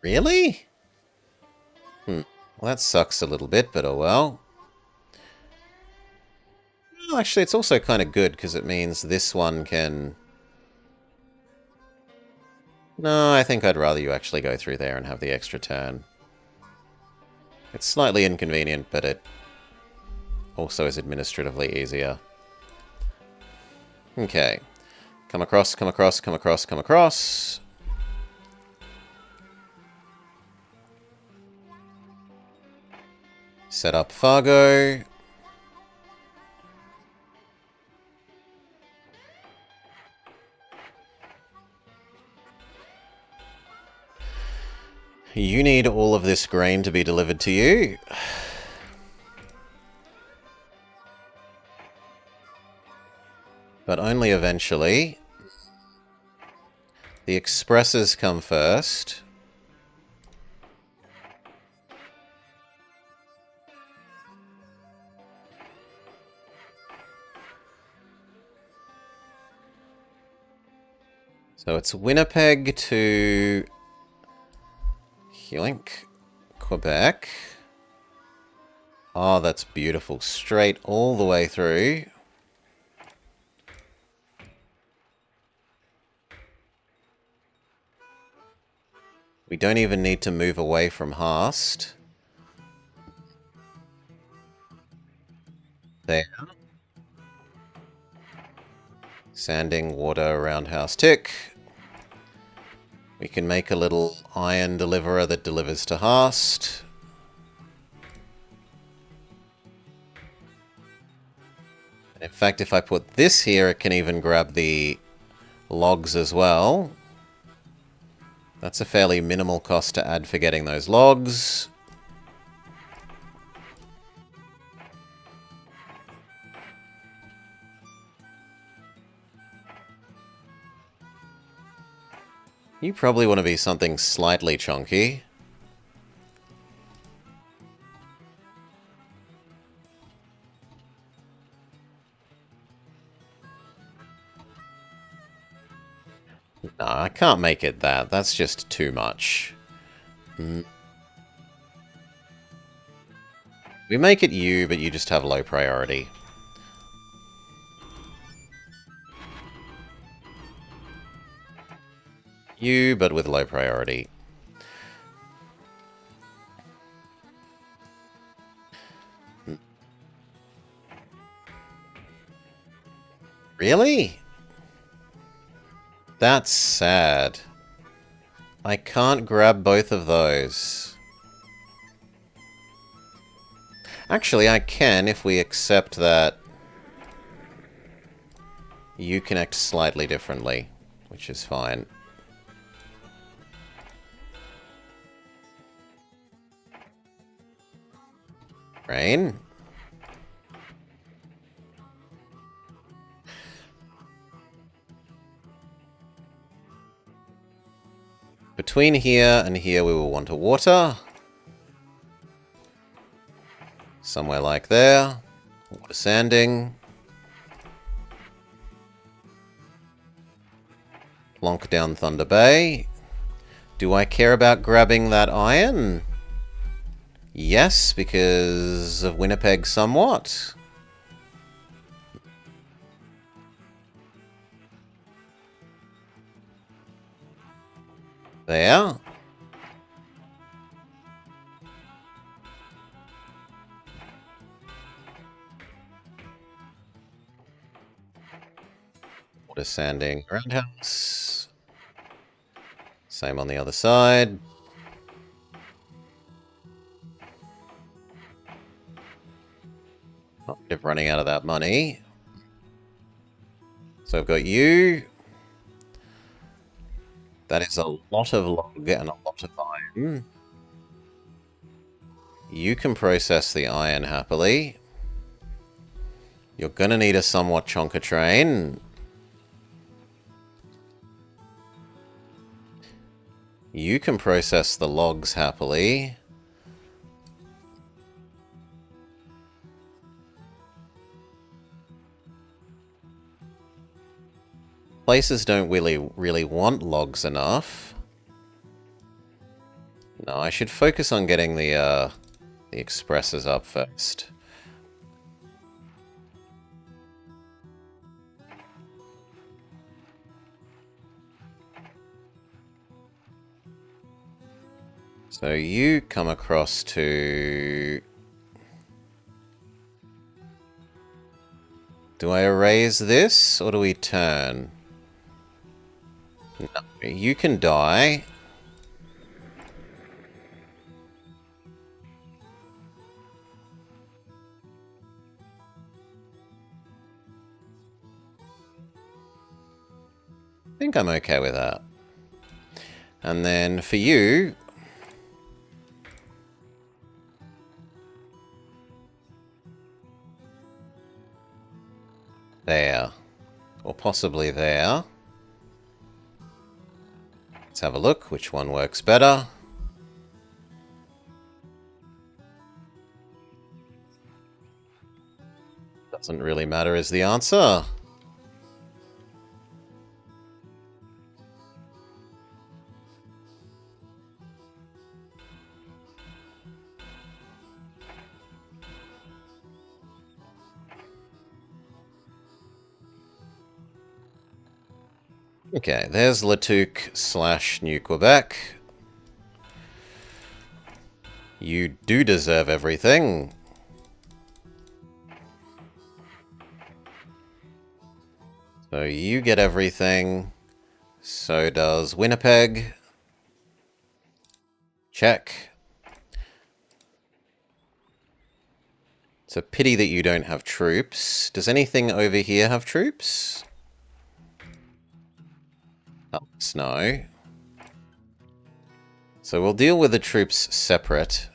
Speaker 1: Really? Well, that sucks a little bit, but oh well. Well, actually, it's also kind of good, because it means this one can... No, I think I'd rather you actually go through there and have the extra turn. It's slightly inconvenient, but it also is administratively easier. Okay. Come across, come across, come across, come across. Set up Fargo. You need all of this grain to be delivered to you. But only eventually. The expresses come first. So it's Winnipeg to Yoink, Quebec. Oh, that's beautiful. Straight all the way through. We don't even need to move away from Haast. There. Sanding water around House Tick. We can make a little iron deliverer that delivers to Haast. In fact, if I put this here, it can even grab the logs as well. That's a fairly minimal cost to add for getting those logs. You probably want to be something slightly chunky. No, I can't make it that. That's just too much. We make it you, but you just have low priority. You, but with low priority. Really? That's sad. I can't grab both of those. Actually, I can if we accept that you connect slightly differently, which is fine. Rain? Between here and here we will want a water. Somewhere like there. Water sanding. Plonk down Thunder Bay. Do I care about grabbing that iron? Yes, because of Winnipeg somewhat. There. Water sanding roundhouse. Same on the other side. Oh, they're running out of that money. So I've got you. That is a lot of log and a lot of iron. You can process the iron happily. You're gonna need a somewhat chonker train. You can process the logs happily. Places don't really want logs enough. No, I should focus on getting the expresses up first. So you come across to... Do I erase this, or do we turn? No, you can die. I think I'm okay with that. And then for you... There. Or possibly there. Let's have a look. Which one works better? Doesn't really matter is the answer. Okay, there's Latuque / New Quebec. You do deserve everything. So you get everything. So does Winnipeg. Check. It's a pity that you don't have troops. Does anything over here have troops? Oh, no. So we'll deal with the troops separate.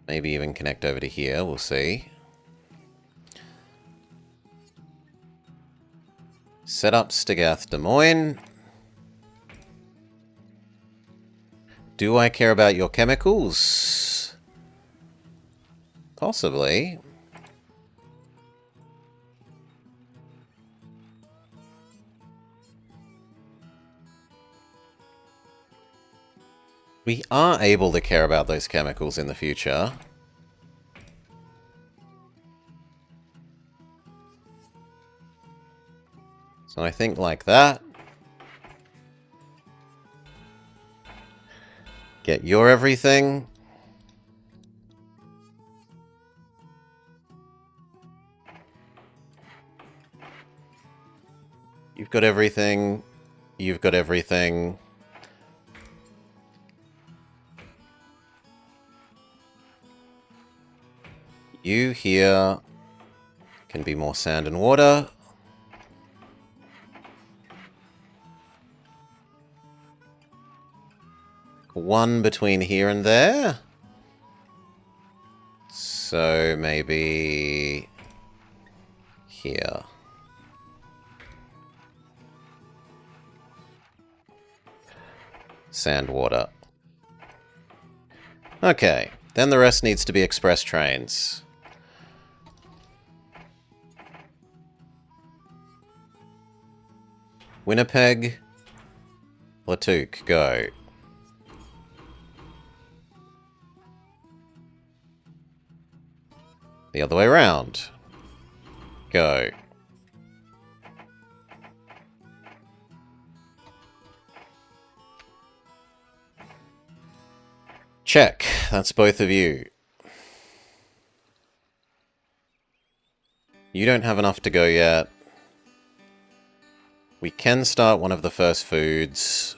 Speaker 1: Maybe even connect over to here, we'll see. Set up Stagath Des Moines. Do I care about your chemicals? Possibly. We are able to care about those chemicals in the future. So I think like that. Get your everything. You've got everything. You've got everything. You here can be more sand and water. One between here and there. So maybe here. Sand, water. Okay, then the rest needs to be express trains. Winnipeg, Latuque, go. The other way around. Go. Check. That's both of you. You don't have enough to go yet. We can start one of the first foods.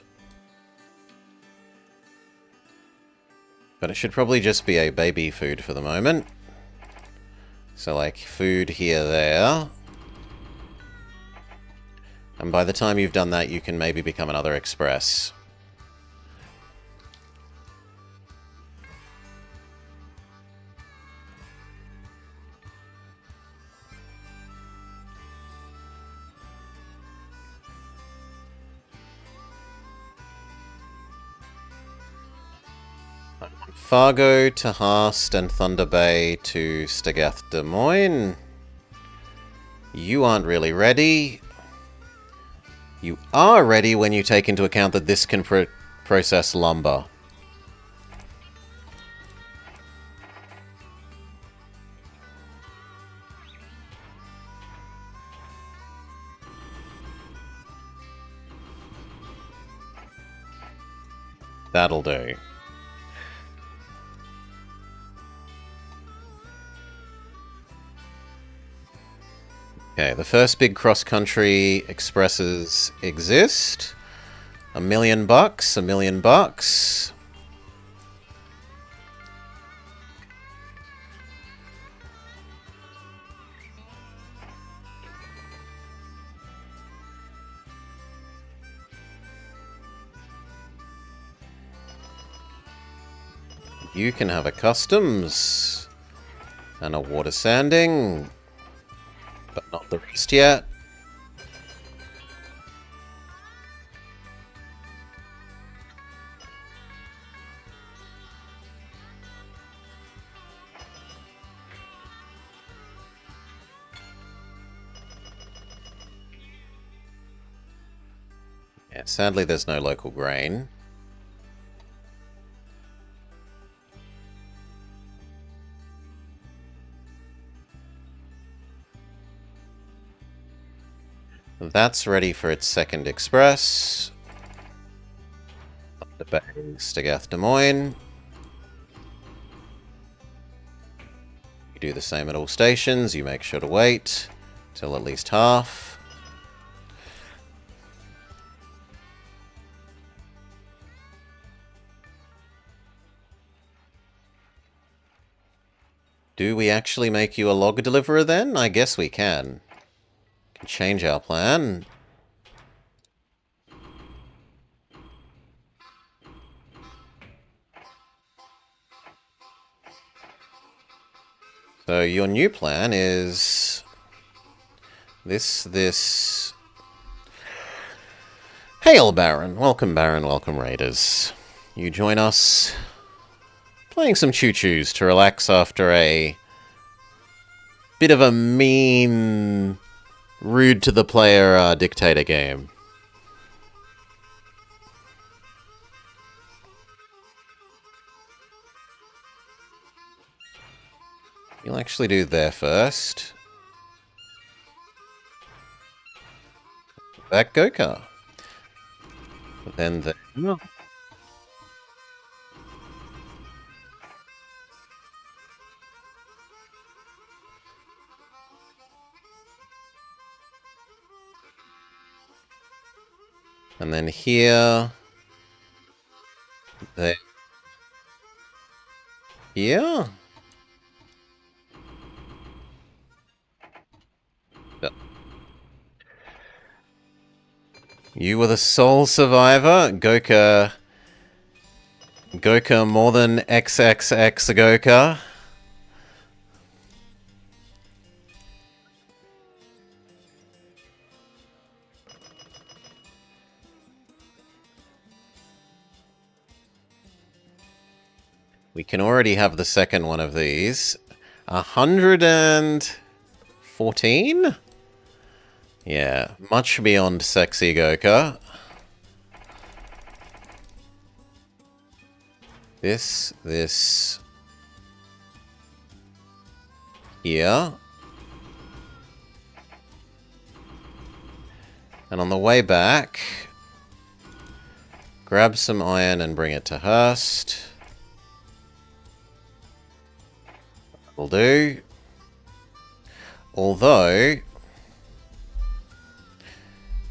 Speaker 1: But it should probably just be a baby food for the moment. So like food here, there. And by the time you've done that, you can maybe become another express. Fargo to Haast and Thunder Bay to Stagath Des Moines. You aren't really ready. You are ready when you take into account that this can process lumber. That'll do. Okay, the first big cross-country expresses exist. $1 million, $1 million. You can have a customs and a water sanding, but not the rest yet. Yeah, sadly there's no local grain. That's ready for its second express. Up the bay, Stagath Des Moines. You do the same at all stations. You make sure to wait till at least half. Do we actually make you a log deliverer then? I guess we can. Can change our plan. So your new plan is this. Hail, Baron. Welcome, Baron. Welcome, Raiders. You join us playing some choo-choos to relax after a bit of a mean, rude to the player dictator game. You'll actually do there first. Back Goka. Then the... And then here... There. Here? You were the sole survivor. Goka more than XXX Goka. We can already have the second one of these. 114? Yeah, much beyond sexy Goka. This here. And on the way back, grab some iron and bring it to Hurst. Will do. Although,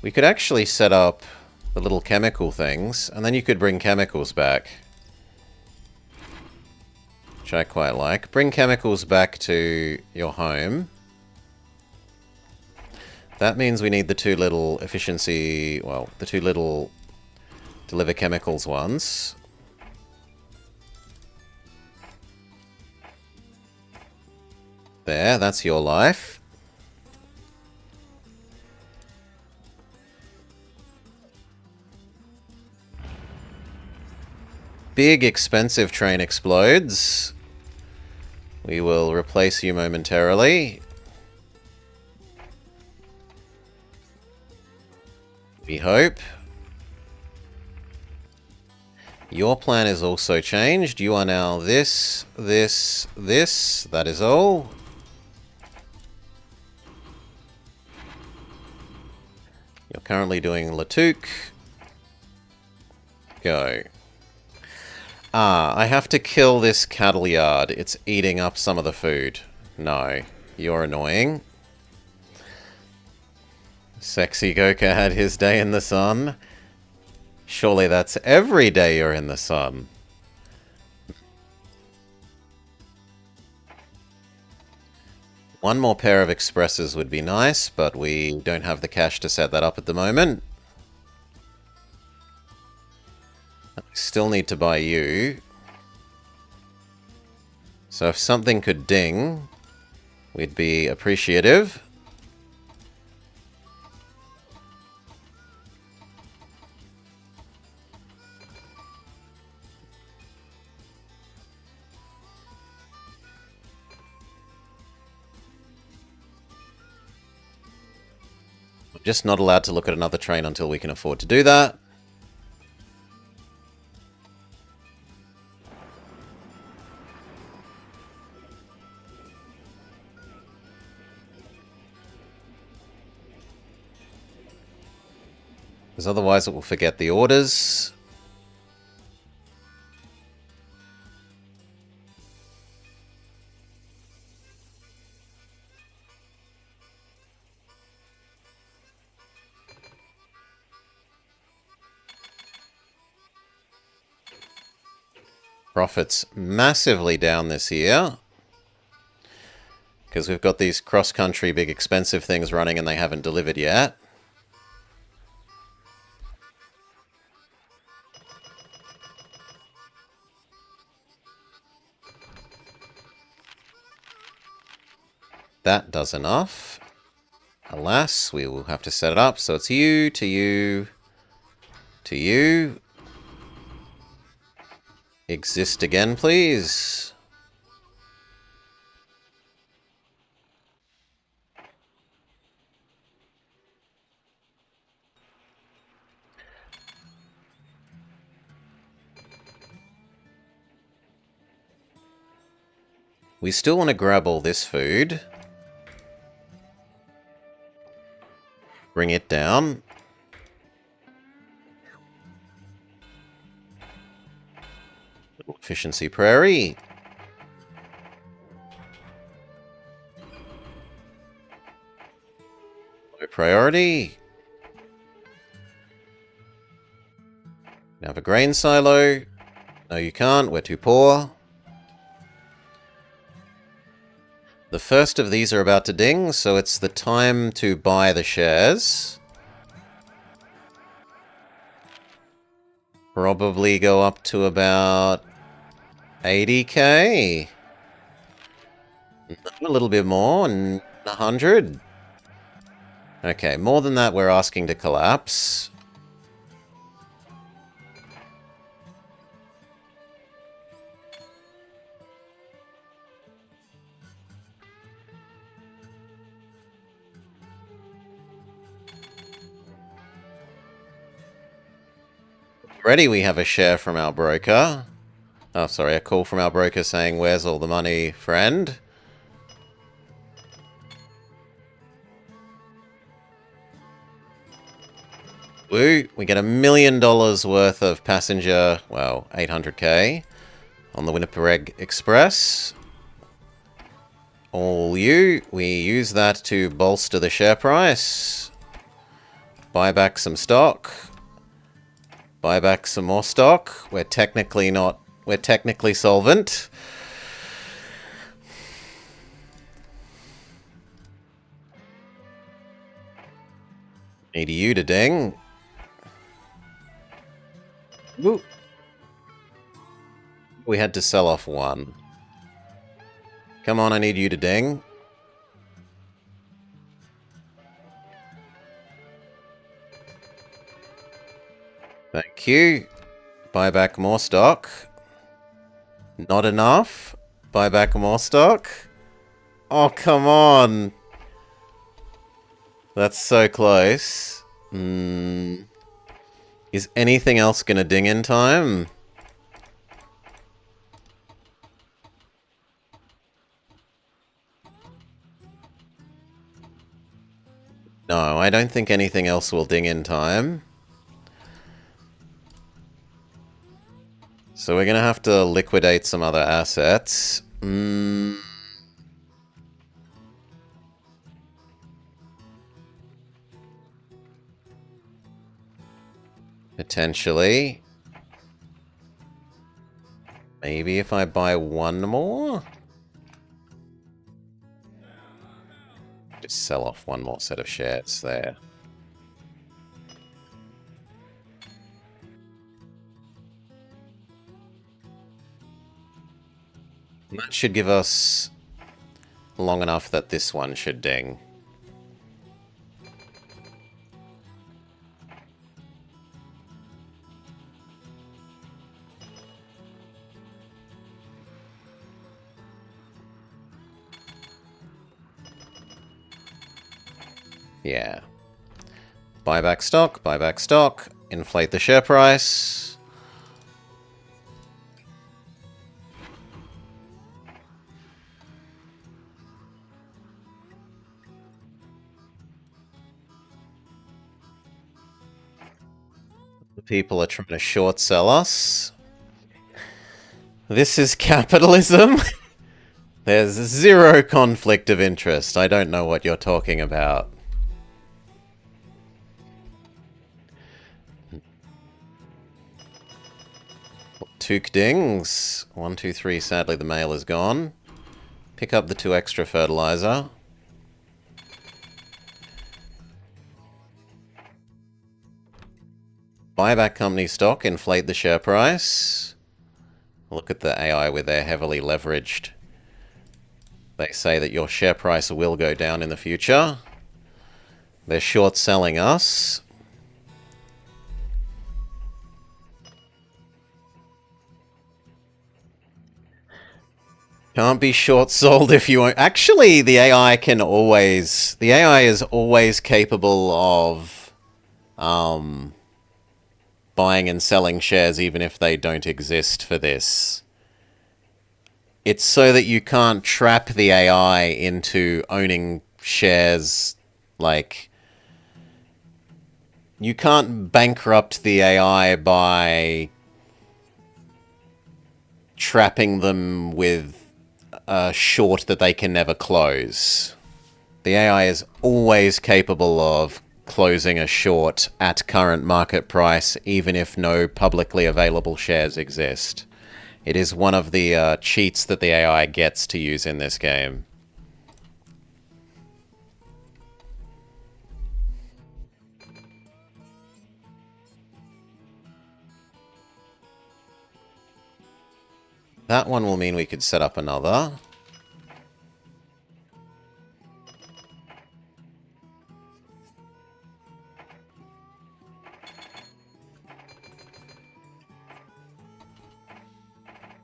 Speaker 1: we could actually set up the little chemical things, and then you could bring chemicals back. Which I quite like. Bring chemicals back to your home. That means we need the two little efficiency... Well, the two little deliver chemicals ones. There, that's your life. Big, expensive train explodes. We will replace you momentarily. We hope. Your plan is also changed. You are now this. That is all. You're currently doing Latuque. Go. I have to kill this cattle yard. It's eating up some of the food. No. You're annoying. Sexy Goka had his day in the sun. Surely that's every day you're in the sun. One more pair of expresses would be nice, but we don't have the cash to set that up at the moment. I still need to buy you. So if something could ding, we'd be appreciative. Just not allowed to look at another train until we can afford to do that. because otherwise it will forget the orders. Profits massively down this year because we've got these cross-country big expensive things running and they haven't delivered yet. That does enough. Alas, we will have to set it up. So it's you, to you, to you. Exist again, please. We still want to grab all this food. Bring it down. Efficiency prairie. Low priority. Now have a grain silo. No, you can't. We're too poor. The first of these are about to ding, so it's the time to buy the shares. Probably go up to about 80k. A little bit more, and 100. Okay, more than that we're asking to collapse. Already we have a share from our broker. Oh, sorry, a call from our broker saying, "Where's all the money, friend?" Woo! We get $1 million worth of passenger, well, 800k on the Winnipeg Express. All you. We use that to bolster the share price. Buy back some stock. Buy back some more stock. We're technically solvent. Need you to ding. Woo. We had to sell off one. Come on, I need you to ding. Thank you. Buy back more stock. Not enough. Buy back more stock. Oh, come on. That's so close. Is anything else gonna ding in time? No, I don't think anything else will ding in time. So we're gonna have to liquidate some other assets. Potentially. Maybe if I buy one more? Just sell off one more set of shares there. And that should give us long enough that this one should ding. Yeah. Buy back stock, inflate the share price. People are trying to short sell us. This is capitalism. There's zero conflict of interest. I don't know what you're talking about. Took dings. 1, 2, 3. Sadly, the mail is gone. Pick up the 2 extra fertilizer. Buy back company stock, inflate the share price. Look at the AI with their heavily leveraged. They say that your share price will go down in the future. They're short selling us. Can't be short sold if you won't. Actually, the AI can always. The AI is always capable of buying and selling shares even if they don't exist for this. It's so that you can't trap the AI into owning shares. Like, you can't bankrupt the AI by trapping them with a short that they can never close. The AI is always capable of closing a short at current market price, even if no publicly available shares exist. It is one of the cheats that the AI gets to use in this game. That one will mean we could set up another.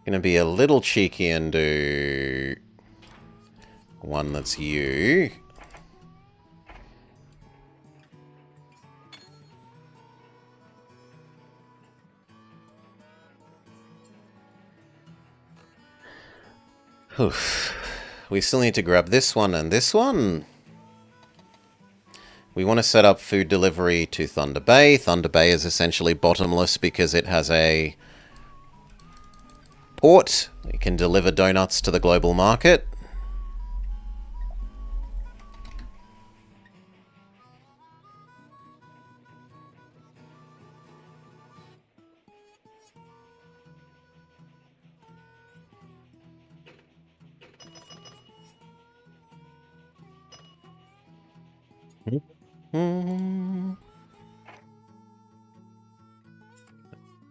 Speaker 1: Gonna be a little cheeky and do one that's you. Oof. We still need to grab this one and this one. We want to set up food delivery to Thunder Bay. Thunder Bay is essentially bottomless because it has a port. It can deliver donuts to the global market.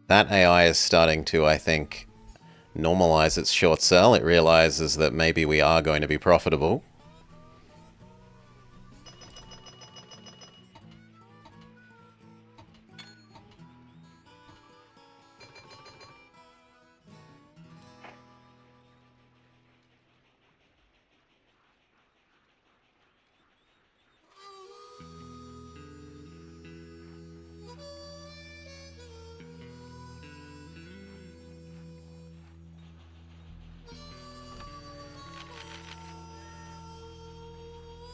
Speaker 1: That AI is starting to, I think, normalize its short sell. It realizes that maybe we are going to be profitable.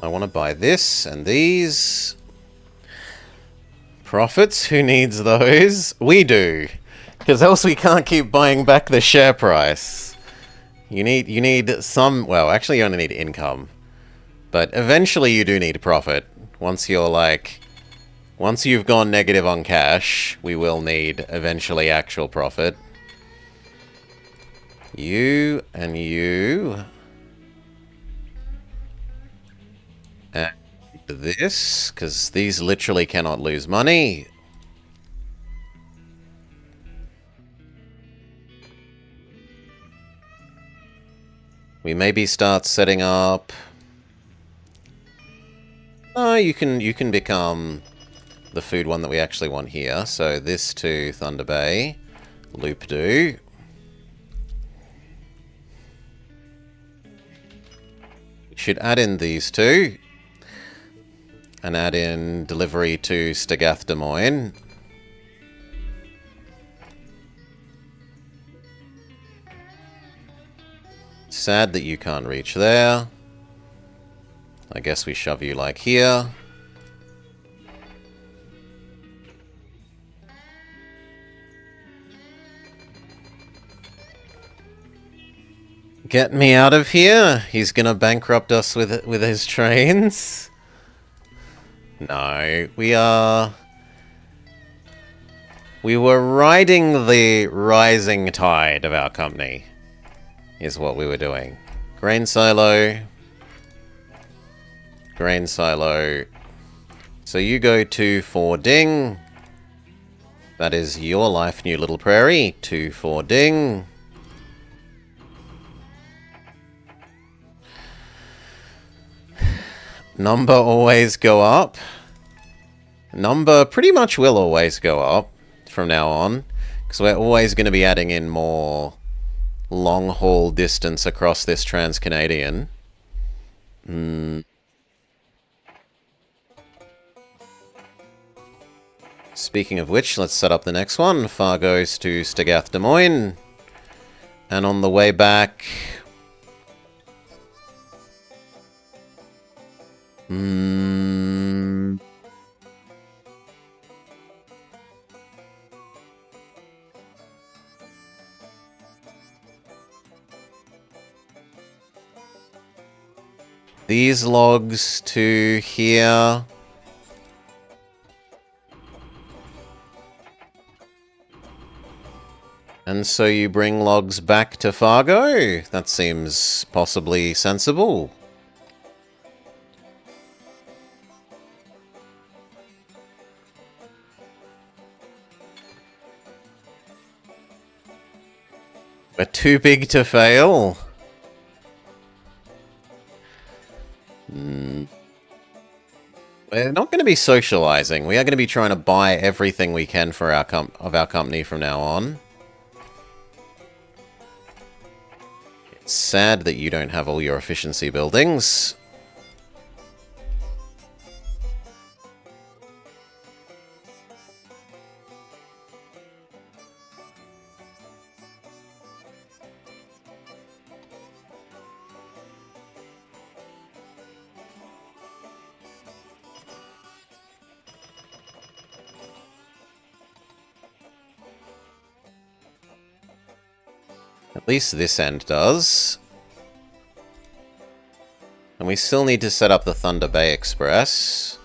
Speaker 1: I want to buy this and these. Profits? Who needs those? We do. Because else we can't keep buying back the share price. You need some... Well, actually you only need income. But eventually you do need profit. Once you're like... Once you've gone negative on cash, we will need eventually actual profit. You and you... And this, because these literally cannot lose money. We maybe start setting up... Oh, you can become the food one that we actually want here. So this to Thunder Bay. Loop do. We should add in these two. And add in delivery to Stagath Des Moines. Sad that you can't reach there. I guess we shove you like here. Get me out of here. He's gonna bankrupt us with his trains. No, we were riding the rising tide of our company, is what we were doing. Grain silo. Grain silo. So you go to Fording. That is your life, New Little Prairie. To Fording. Number always go up. Number pretty much will always go up from now on, because we're always going to be adding in more long-haul distance across this Trans-Canadian. Speaking of which, let's set up the next one. Fargo's to Stagath Des Moines. And on the way back... These logs to here. And so you bring logs back to Fargo? That seems possibly sensible. We're too big to fail. We're not going to be socializing. We are going to be trying to buy everything we can for our company from now on. It's sad that you don't have all your efficiency buildings. At least this end does. And we still need to set up the Thunder Bay Express.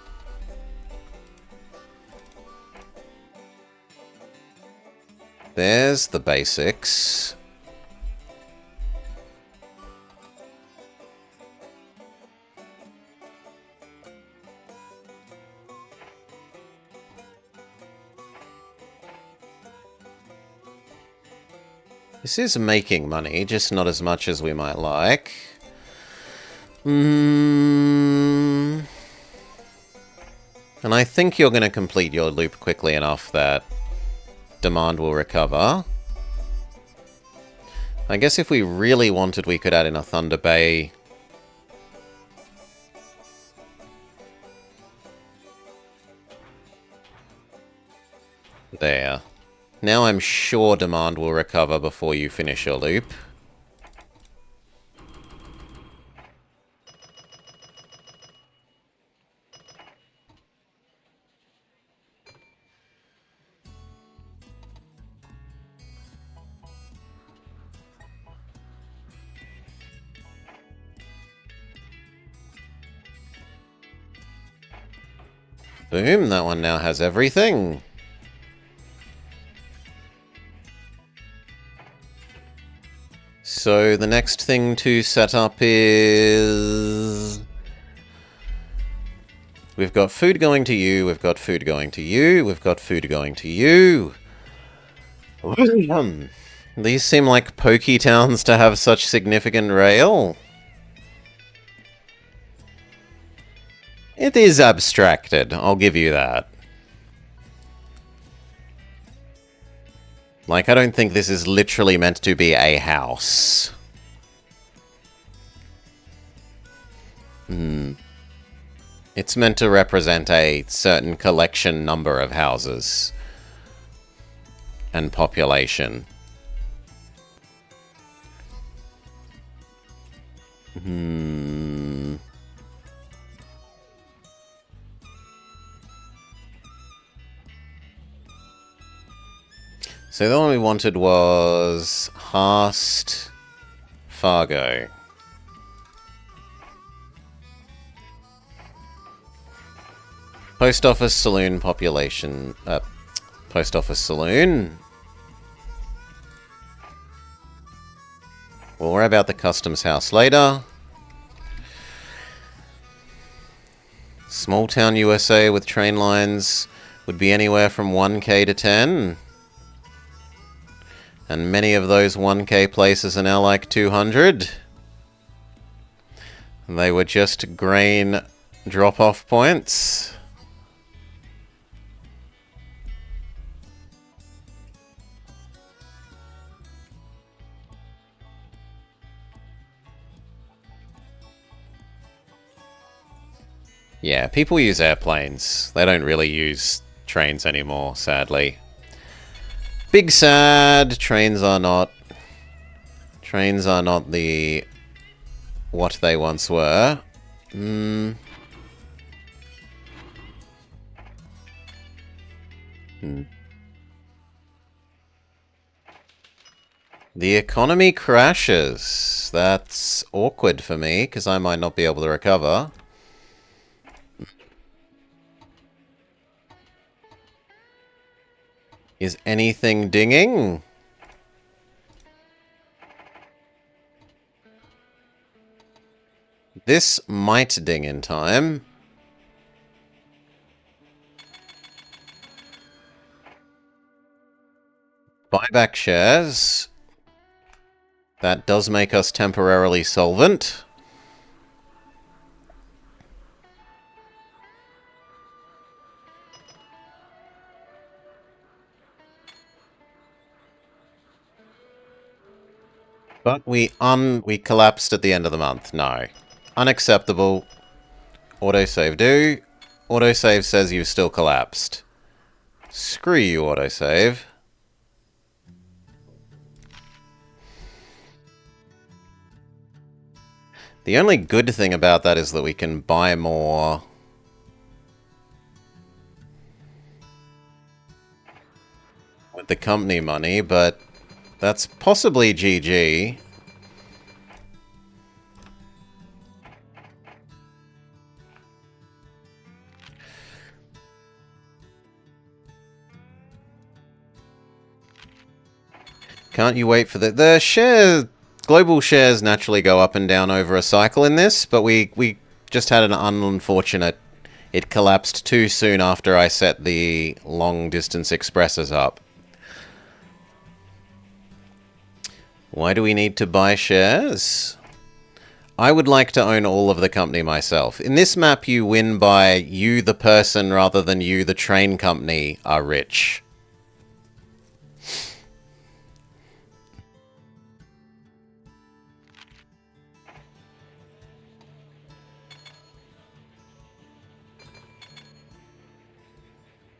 Speaker 1: There's the basics. This is making money, just not as much as we might like. And I think you're going to complete your loop quickly enough that demand will recover. I guess if we really wanted, we could add in a Thunder Bay. There. Now I'm sure demand will recover before you finish your loop. Boom, that one now has everything. So the next thing to set up is... We've got food going to you, we've got food going to you, we've got food going to you. These seem like pokey towns to have such significant rail. It is abstracted, I'll give you that. Like, I don't think this is literally meant to be a house. It's meant to represent a certain collection number of houses and population. So the one we wanted was Hast, Fargo. Post office saloon population. Post office saloon. We'll worry about the customs house later. Small town USA with train lines would be anywhere from 1k to 10. And many of those 1k places are now like 200. They were just grain drop-off points. Yeah, people use airplanes. They don't really use trains anymore, sadly. Big sad. Trains are not the what they once were. The economy crashes. That's awkward for me, because I might not be able to recover. Is anything dinging? This might ding in time. Buy back shares. That does make us temporarily solvent. But we collapsed at the end of the month. No. Unacceptable. Autosave do. Autosave says you've still collapsed. Screw you, autosave. The only good thing about that is that we can buy more with the company money, but that's possibly GG. Can't you wait for the share? Global shares naturally go up and down over a cycle in this, but we just had an unfortunate. It collapsed too soon after I set the long distance expresses up. Why do we need to buy shares? I would like to own all of the company myself. In this map, you win by you, the person, rather than you, the train company, are rich.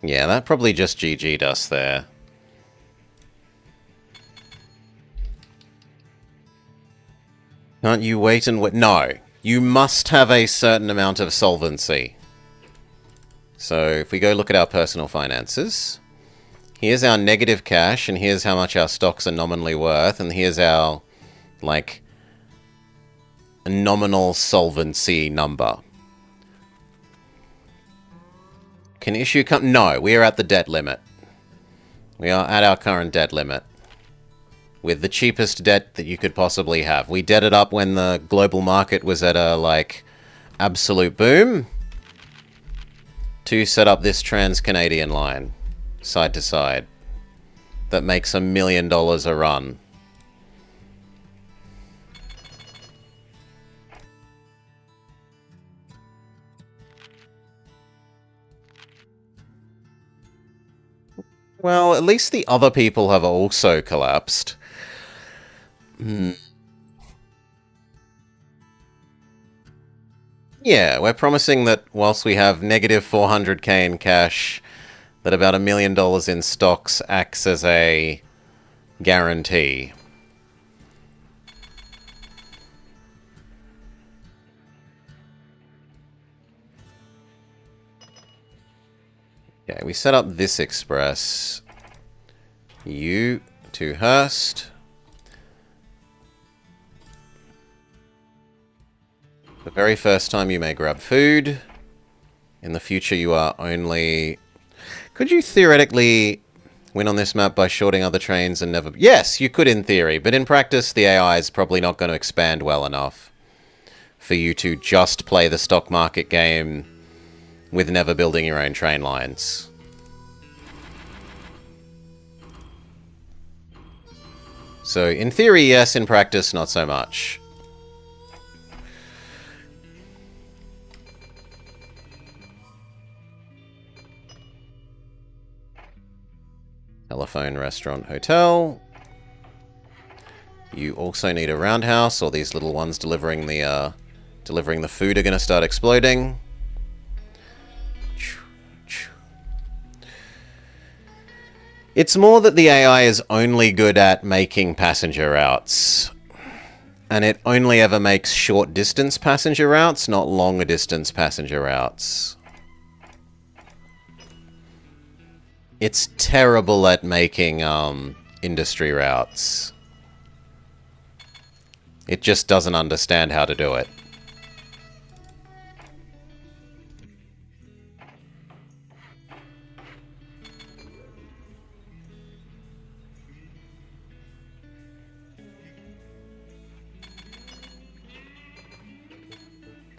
Speaker 1: Yeah, that probably just GG'd us there. Can't you wait and wait? No. You must have a certain amount of solvency. So if we go look at our personal finances, here's our negative cash, and here's how much our stocks are nominally worth, and here's our, like, nominal solvency number. Can issue no, we are at the debt limit. We are at our current debt limit. With the cheapest debt that you could possibly have. We debted up when the global market was at a, like, absolute boom to set up this trans-Canadian line, side to side, that makes $1 million a run. Well, at least the other people have also collapsed. Yeah, we're promising that whilst we have negative 400k in cash, that about $1 million in stocks acts as a guarantee. Okay, we set up this express. You to Hearst. The very first time you may grab food. In the future, you are only... Could you theoretically win on this map by shorting other trains and never... Yes, you could in theory, but in practice, the AI is probably not going to expand well enough for you to just play the stock market game with never building your own train lines. So, in theory, yes. In practice, not so much. Telephone, restaurant, hotel. You also need a roundhouse, or these little ones delivering the food are going to start exploding. It's more that the AI is only good at making passenger routes. And it only ever makes short distance passenger routes, not longer distance passenger routes. It's terrible at making industry routes. It just doesn't understand how to do it.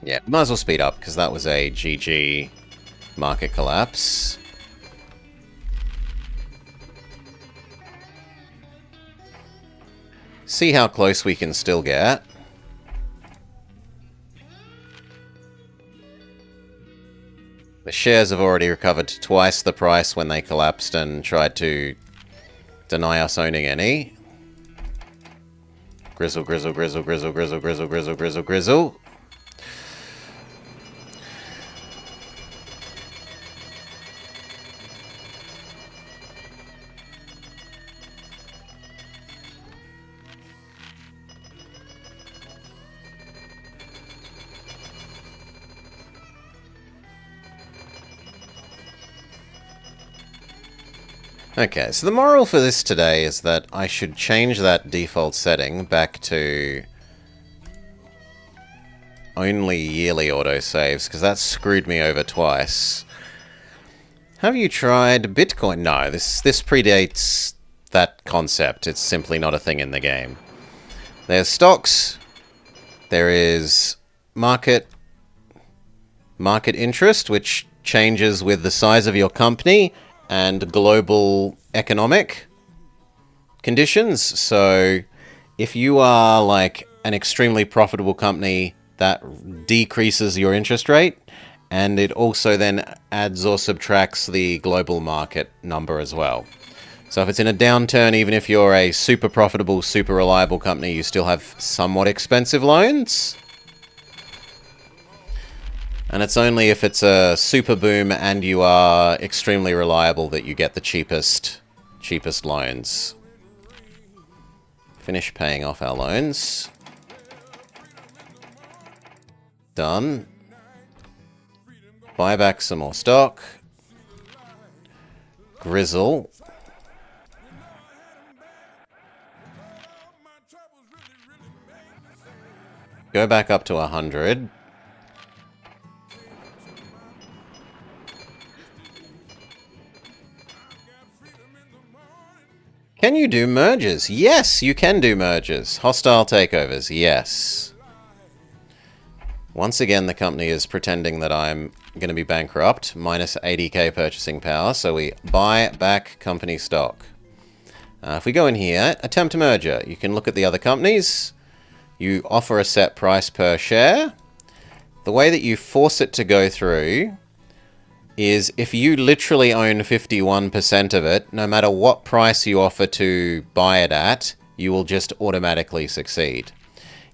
Speaker 1: Yeah, might as well speed up, because that was a GG market collapse. See how close we can still get. The shares have already recovered to twice the price when they collapsed and tried to deny us owning any. Grizzle, grizzle, grizzle, grizzle, grizzle, grizzle, grizzle, grizzle, grizzle. Okay, so the moral for this today is that I should change that default setting back to only yearly autosaves, because that screwed me over twice. Have you tried Bitcoin? No, this predates that concept. It's simply not a thing in the game. There's stocks. There is market interest, which changes with the size of your company and global economic conditions. So if you are like an extremely profitable company, that decreases your interest rate, and it also then adds or subtracts the global market number as well. So if it's in a downturn, even if you're a super profitable, super reliable company, you still have somewhat expensive loans. And it's only if it's a super boom and you are extremely reliable that you get the cheapest loans. Finish paying off our loans. Done. Buy back some more stock. Grizzle. Go back up to 100. Can you do mergers? Yes, you can do mergers. Hostile takeovers, yes. Once again, the company is pretending that I'm going to be bankrupt. Minus 80k purchasing power, so we buy back company stock. If we go in here, attempt a merger. You can look at the other companies. You offer a set price per share. The way that you force it to go through is if you literally own 51% of it, no matter what price you offer to buy it at, you will just automatically succeed.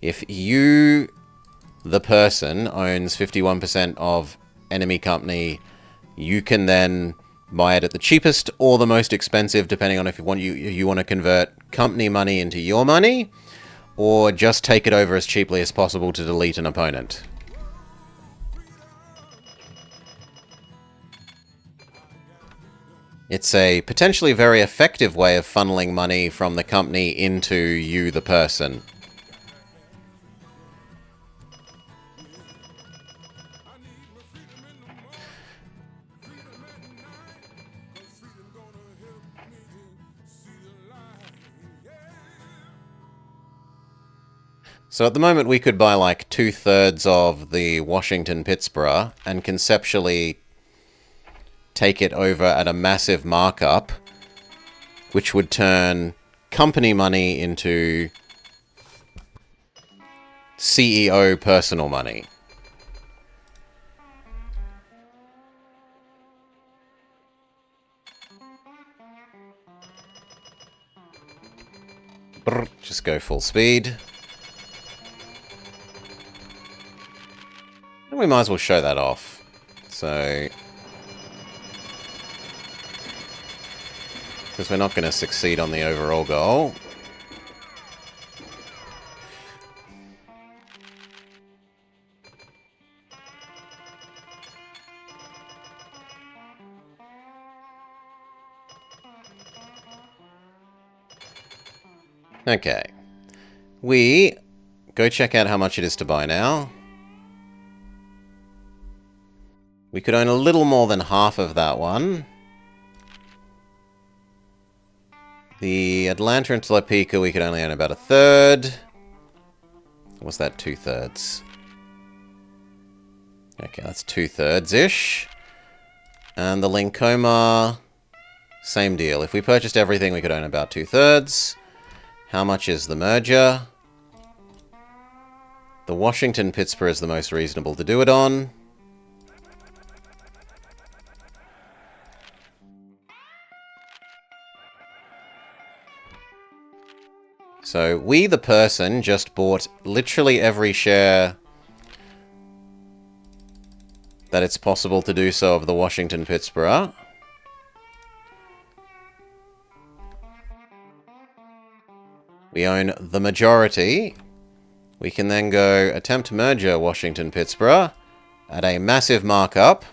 Speaker 1: If you, the person, owns 51% of enemy company, you can then buy it at the cheapest or the most expensive, depending on if you want to convert company money into your money, or just take it over as cheaply as possible to delete an opponent. It's a potentially very effective way of funneling money from the company into you, the person. So at the moment we could buy like 2/3 of the Washington-Pittsburgh and conceptually take it over at a massive markup, which would turn company money into CEO personal money. Brr, just go full speed. And we might as well show that off. So, because we're not going to succeed on the overall goal. Okay. We go check out how much it is to buy now. We could own a little more than half of that one. The Atlanta and Topeka, we could only own about 1/3. What's that, 2/3? Okay, that's 2/3-ish. And the Lincoma, same deal. If we purchased everything, we could own about 2/3. How much is the merger? The Washington-Pittsburgh is the most reasonable to do it on. So, we, the person, just bought literally every share that it's possible to do so of the Washington-Pittsburgh. We own the majority. We can then go attempt merger Washington-Pittsburgh at a massive markup.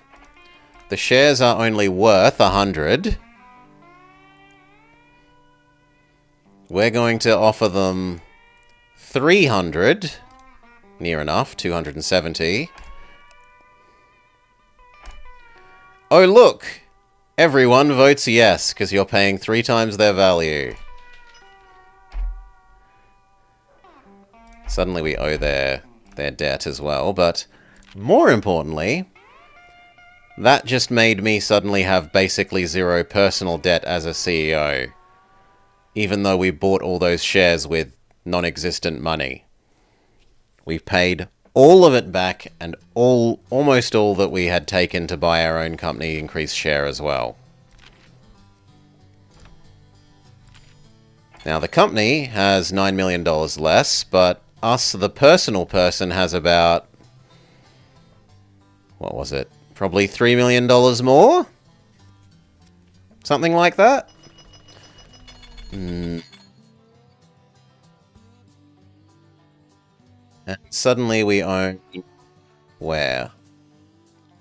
Speaker 1: The shares are only worth 100. We're going to offer them 300. Near enough, 270. Oh, look! Everyone votes yes, because you're paying 3 times their value. Suddenly we owe their debt as well, but more importantly, that just made me suddenly have basically 0 personal debt as a CEO, even though we bought all those shares with non-existent money. We've paid all of it back, and almost all that we had taken to buy our own company increased share as well. Now, the company has $9 million less, but us, the personal person, has about, what was it? Probably $3 million more? Something like that? And suddenly we own... Where?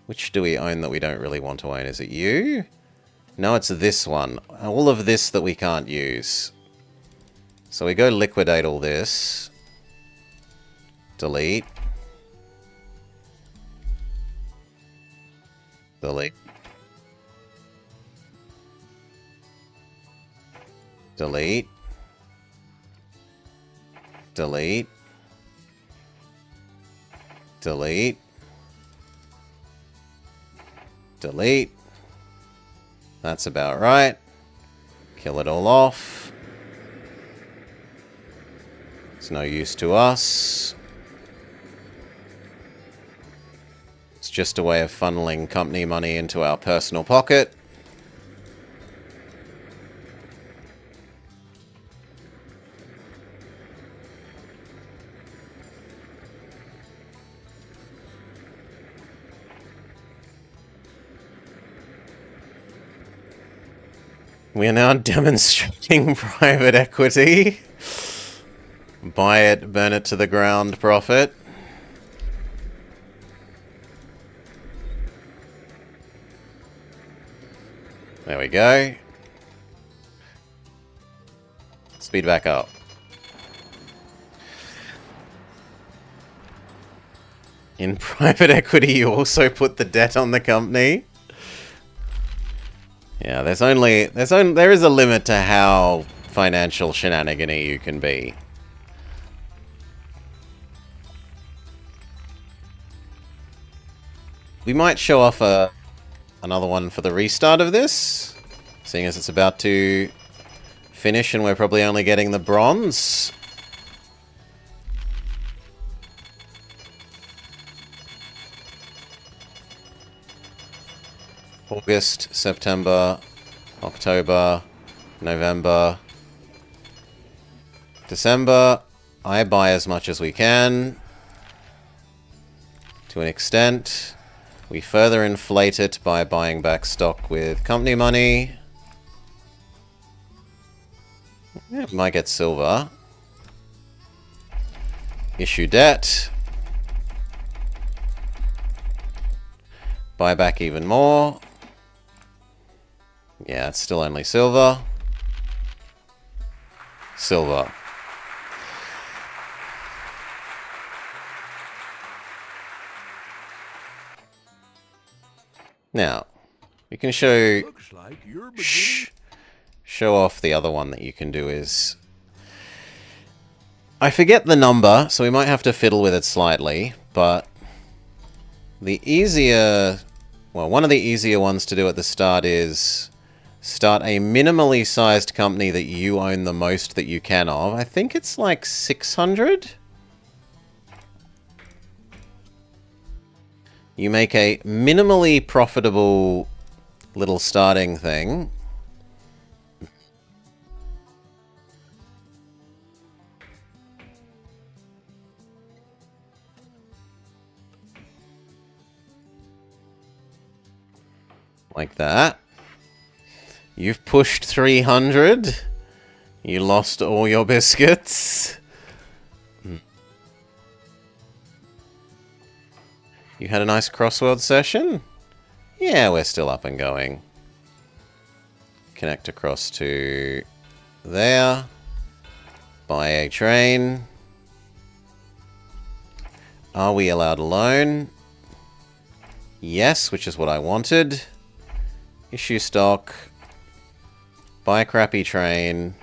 Speaker 1: Which do we own that we don't really want to own? Is it you? No, it's this one. All of this that we can't use. So we go liquidate all this. Delete. Delete. Delete. Delete. Delete. Delete. That's about right. Kill it all off. It's no use to us. It's just a way of funneling company money into our personal pocket. We are now demonstrating private equity. Buy it, burn it to the ground, profit. There we go. Speed back up. In private equity, you also put the debt on the company. Yeah, there is a limit to how financial shenanigans you can be. We might show off another one for the restart of this, seeing as it's about to finish and we're probably only getting the bronze. August, September, October, November, December. I buy as much as we can. To an extent. We further inflate it by buying back stock with company money. Yeah, we might get silver. Issue debt. Buy back even more. Yeah, it's still only silver. Silver. Now, you can show...
Speaker 2: Looks like you're
Speaker 1: show off the other one that you can do is... I forget the number, so we might have to fiddle with it slightly, but... the easier... well, one of the easier ones to do at the start is... start a minimally sized company that you own the most that you can of. I think it's like 600? You make a minimally profitable little starting thing. Like that. You've pushed 300. You lost all your biscuits. You had a nice crossword session? Yeah, we're still up and going. Connect across to there. Buy a train. Are we allowed a loan? Yes, which is what I wanted. Issue stock. Buy a crappy train.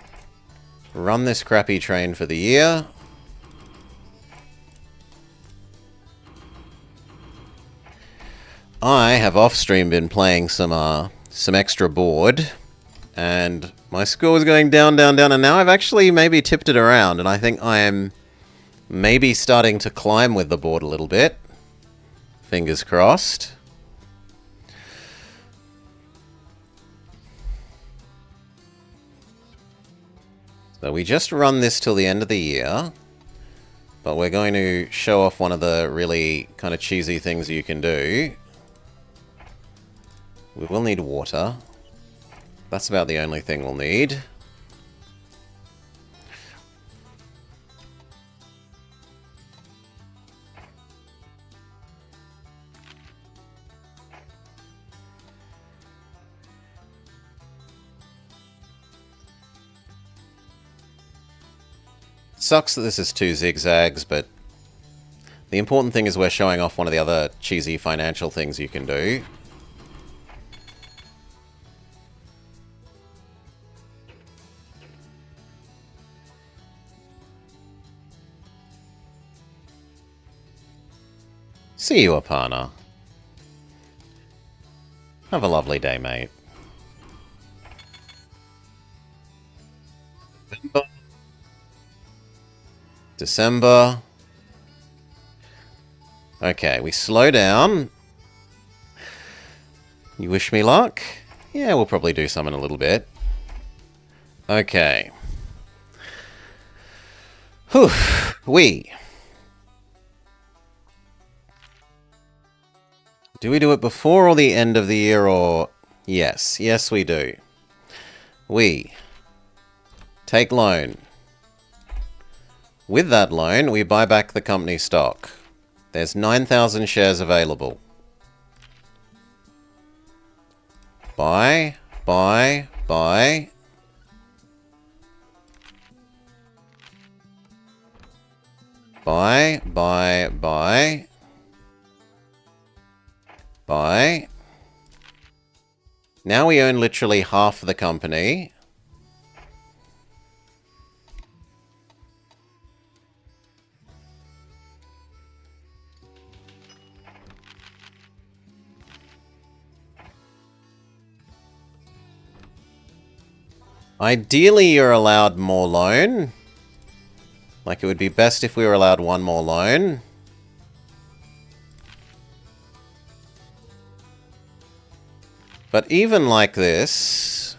Speaker 1: Run this crappy train for the year. I have off-stream been playing some extra board, and my score was going down, down, down, and now I've actually maybe tipped it around, and I think I am maybe starting to climb with the board a little bit. Fingers crossed. So we just run this till the end of the year, but we're going to show off one of the really kind of cheesy things you can do. We will need water. That's about the only thing we'll need. Sucks that this is 2 zigzags, but the important thing is we're showing off one of the other cheesy financial things you can do. See you, Apana. Have a lovely day, mate. December. Okay, we slow down. You wish me luck? Yeah, we'll probably do some in a little bit. Okay. Whew. Do we do it before or the end of the year, or... yes. Yes, we do. We take loan. With that loan, we buy back the company stock. There's 9,000 shares available. Buy, buy, buy. Buy, buy, buy. Buy. Now we own literally half the company. Ideally, you're allowed more loan. Like, it would be best if we were allowed one more loan. But even like this,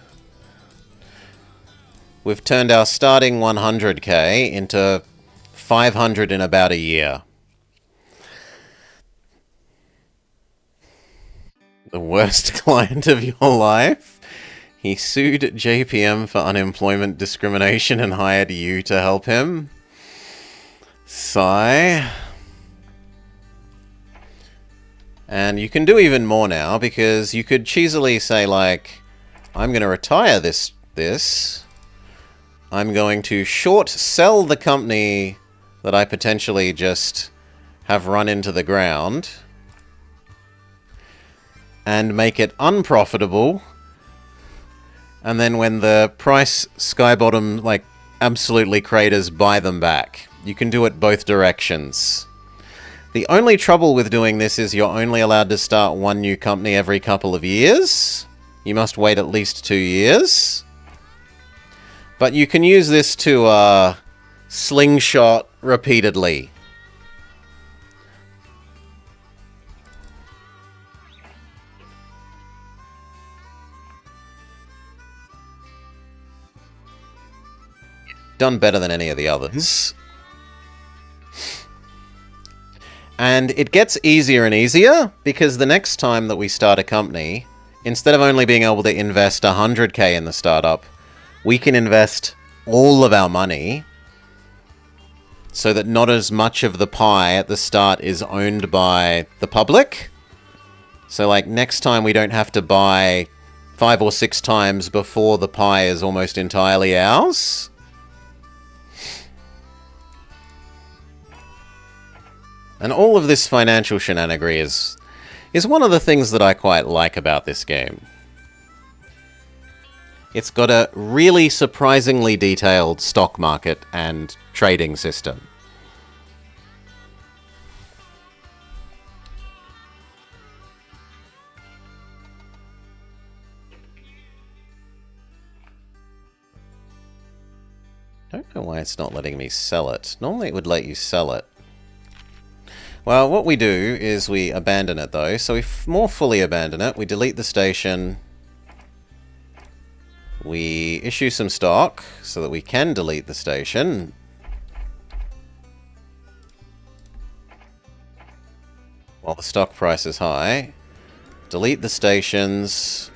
Speaker 1: we've turned our starting 100k into 500 in about a year. The worst client of your life? He sued JPM for unemployment discrimination and hired you to help him? Sigh. And you can do even more now, because you could cheesily say, like, I'm going to retire this. I'm going to short sell the company that I potentially just have run into the ground and make it unprofitable. And then when the price sky bottom, like, absolutely craters, buy them back. You can do it both directions. The only trouble with doing this is you're only allowed to start one new company every couple of years. You must wait at least 2 years. But you can use this to slingshot repeatedly. Done better than any of the others. And it gets easier and easier, because the next time that we start a company, instead of only being able to invest 100k in the startup, we can invest all of our money, so that not as much of the pie at the start is owned by the public. So, like, next time we don't have to buy 5 or 6 times before the pie is almost entirely ours. And all of this financial shenanigans is one of the things that I quite like about this game. It's got a really surprisingly detailed stock market and trading system. I don't know why it's not letting me sell it. Normally it would let you sell it. Well, what we do is we abandon it, though. So we more fully abandon it. We delete the station. We issue some stock so that we can delete the station. While the stock price is high. Delete the stations.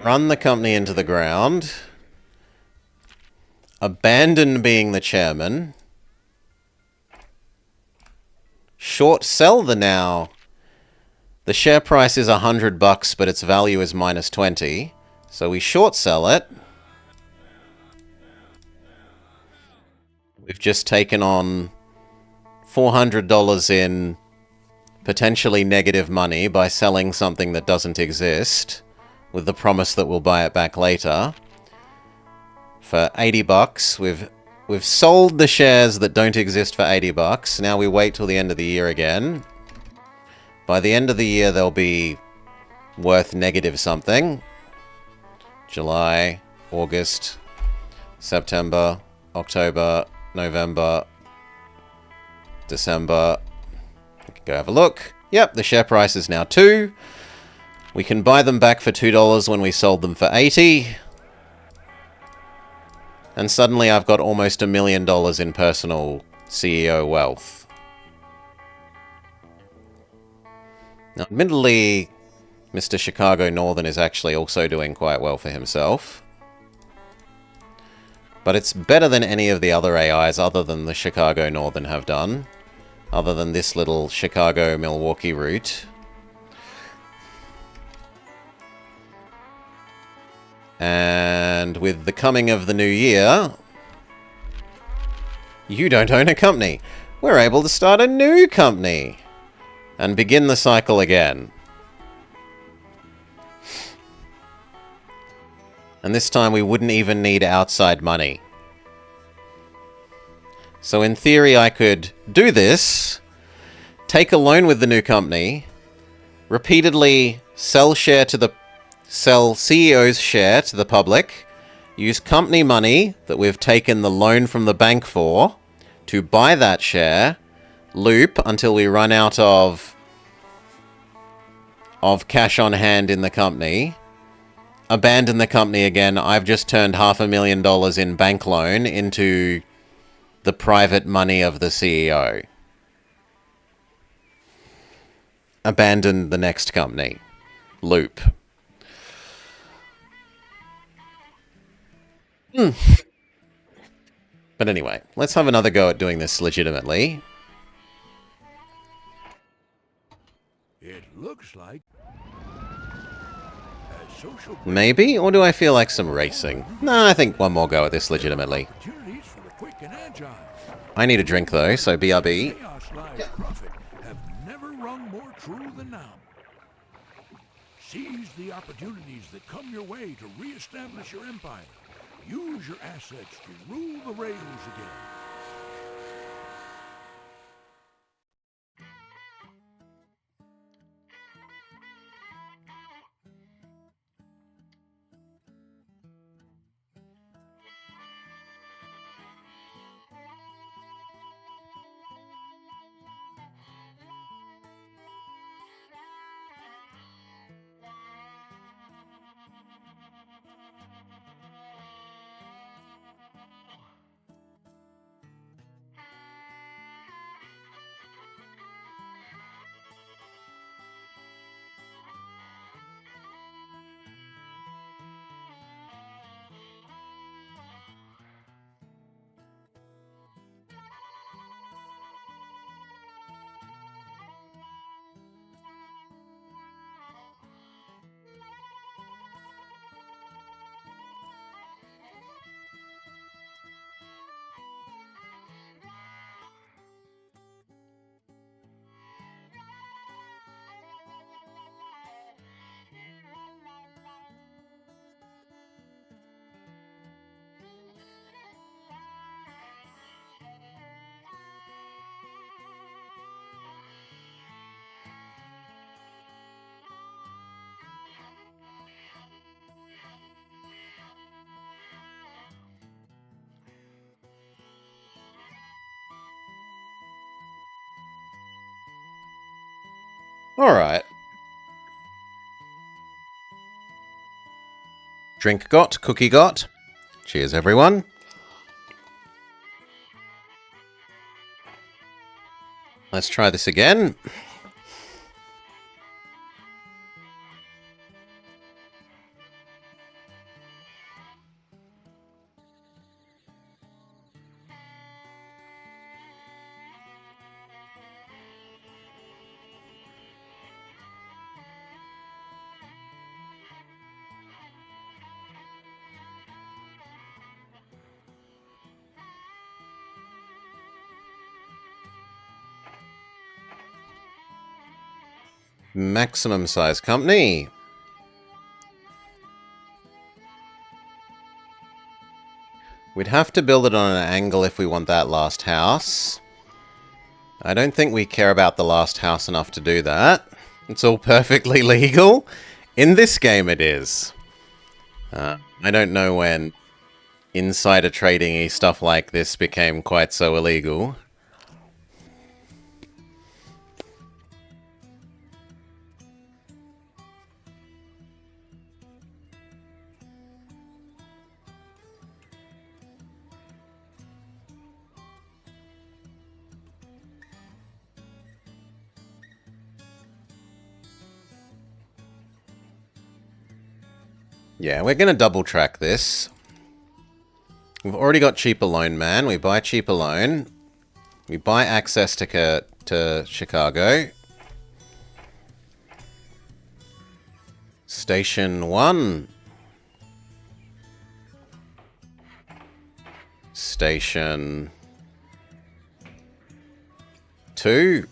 Speaker 1: Run the company into the ground. Abandon being the chairman. Short sell the now. The share price is $100, but its value is minus 20. So we short sell it. We've just taken on $400 in potentially negative money by selling something that doesn't exist, with the promise that we'll buy it back later. For $80, we've sold the shares that don't exist for $80. Now we wait till the end of the year again. By the end of the year, they'll be worth negative something. July, August, September, October, November, December. We can go have a look. Yep, the share price is now 2. We can buy them back for $2 when we sold them for 80. And suddenly I've got almost $1 million in personal CEO wealth. Now, admittedly, Mr. Chicago Northern is actually also doing quite well for himself. But it's better than any of the other AIs other than the Chicago Northern have done. Other than this little Chicago-Milwaukee route. And with the coming of the new year, you don't own a company. We're able to start a new company and begin the cycle again. And this time we wouldn't even need outside money. So in theory I could do this, take a loan with the new company, repeatedly sell CEO's share to the public, use company money that we've taken the loan from the bank for to buy that share, loop until we run out of cash on hand in the company, abandon the company again. I've just turned $500,000 in bank loan into the private money of the CEO. Abandon the next company. Loop. But anyway, let's have another go at doing this legitimately.
Speaker 2: It looks like
Speaker 1: maybe? Or do I feel like some racing? No, I think one more go at this legitimately. I need a drink though, so BRB.
Speaker 2: Have never rung more true than now. Seize the opportunities that come your way to reestablish your empire. Use your assets to rule the Reus again.
Speaker 1: Alright. Drink got, cookie got. Cheers, everyone. Let's try this again. Maximum size company. We'd have to build it on an angle if we want that last house. I don't think we care about the last house enough to do that. It's all perfectly legal. In this game it is. I don't know when insider trading-y stuff like this became quite so illegal. Yeah, we're going to double track this. We've already got cheaper loan, man. We buy cheaper loan. We buy access to Chicago. Station 1. Station 2.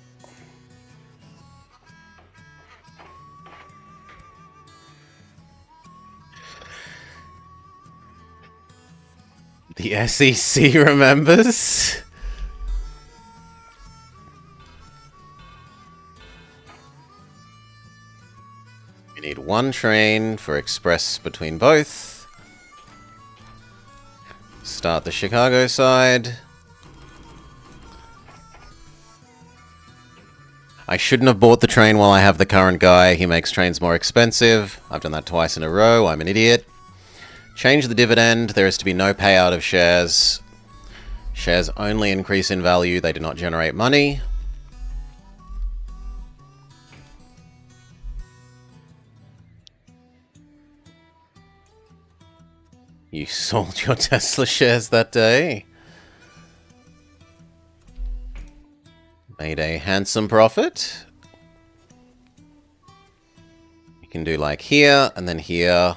Speaker 1: The SEC remembers? We need one train for express between both. Start the Chicago side. I shouldn't have bought the train while I have the current guy. He makes trains more expensive. I've done that twice in a row. I'm an idiot. Change the dividend. There is to be no payout of shares. Shares only increase in value. They do not generate money. You sold your Tesla shares that day. Made a handsome profit. You can do like here and then here.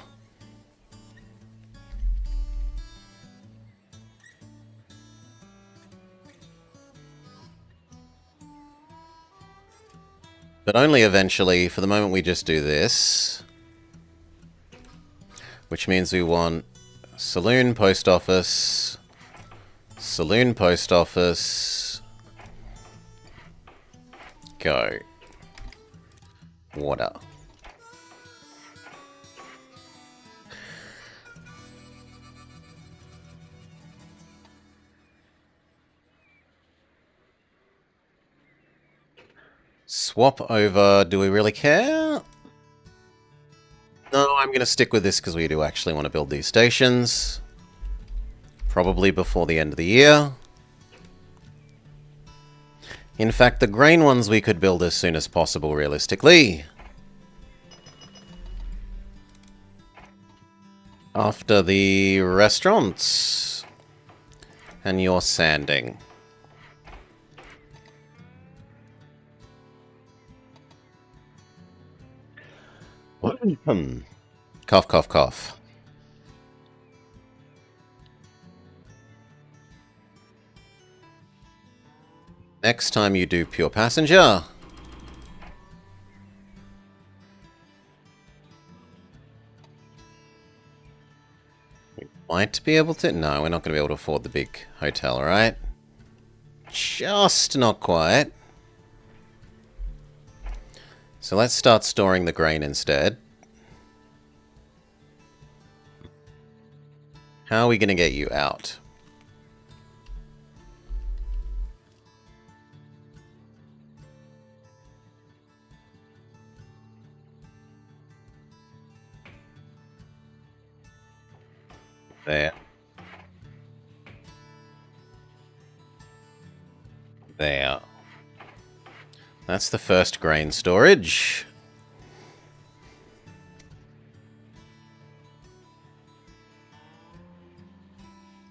Speaker 1: But only eventually. For the moment, we just do this. Which means we want saloon, post office, saloon, post office. Go. Water. Swap over. Do we really care? No, I'm going to stick with this because we do actually want to build these stations. Probably before the end of the year. In fact, the grain ones we could build as soon as possible, realistically. After the restaurants. And your sanding. Cough, cough, cough. Next time you do pure passenger. We might be able to... No, we're not going to be able to afford the big hotel, right? Just not quite. So let's start storing the grain instead. How are we going to get you out? There. There. That's the first grain storage.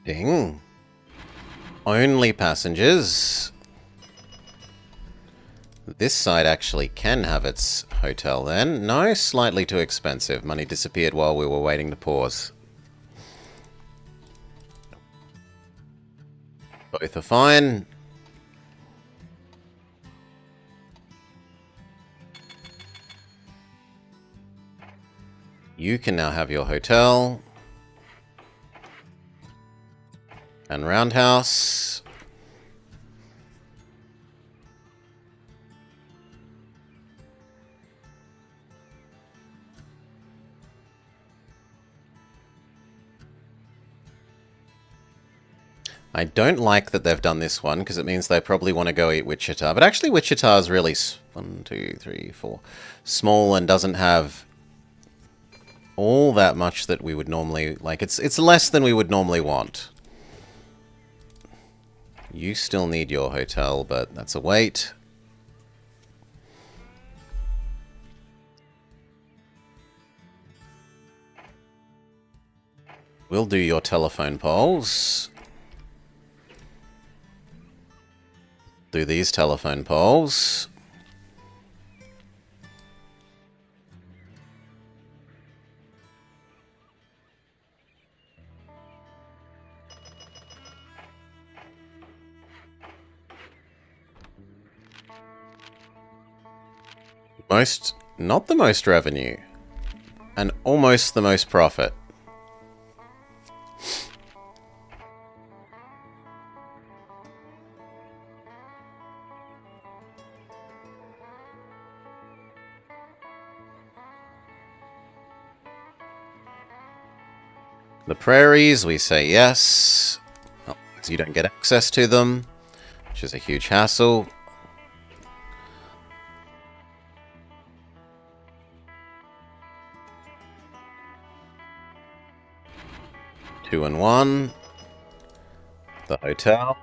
Speaker 1: Ding. Only passengers. This side actually can have its hotel then. No, slightly too expensive. Money disappeared while we were waiting to pause. Both are fine. You can now have your hotel. And roundhouse. I don't like that they've done this one, because it means they probably want to go eat Wichita. But actually, Wichita is really 1, 2, 3, 4 small and doesn't have all that much that we would normally... Like, it's less than we would normally want. You still need your hotel, but that's a wait. We'll do your telephone poles. Do these telephone poles. Not the most revenue. And almost the most profit. The prairies, we say yes. Oh, so you don't get access to them, which is a huge hassle. Two and one. The hotel.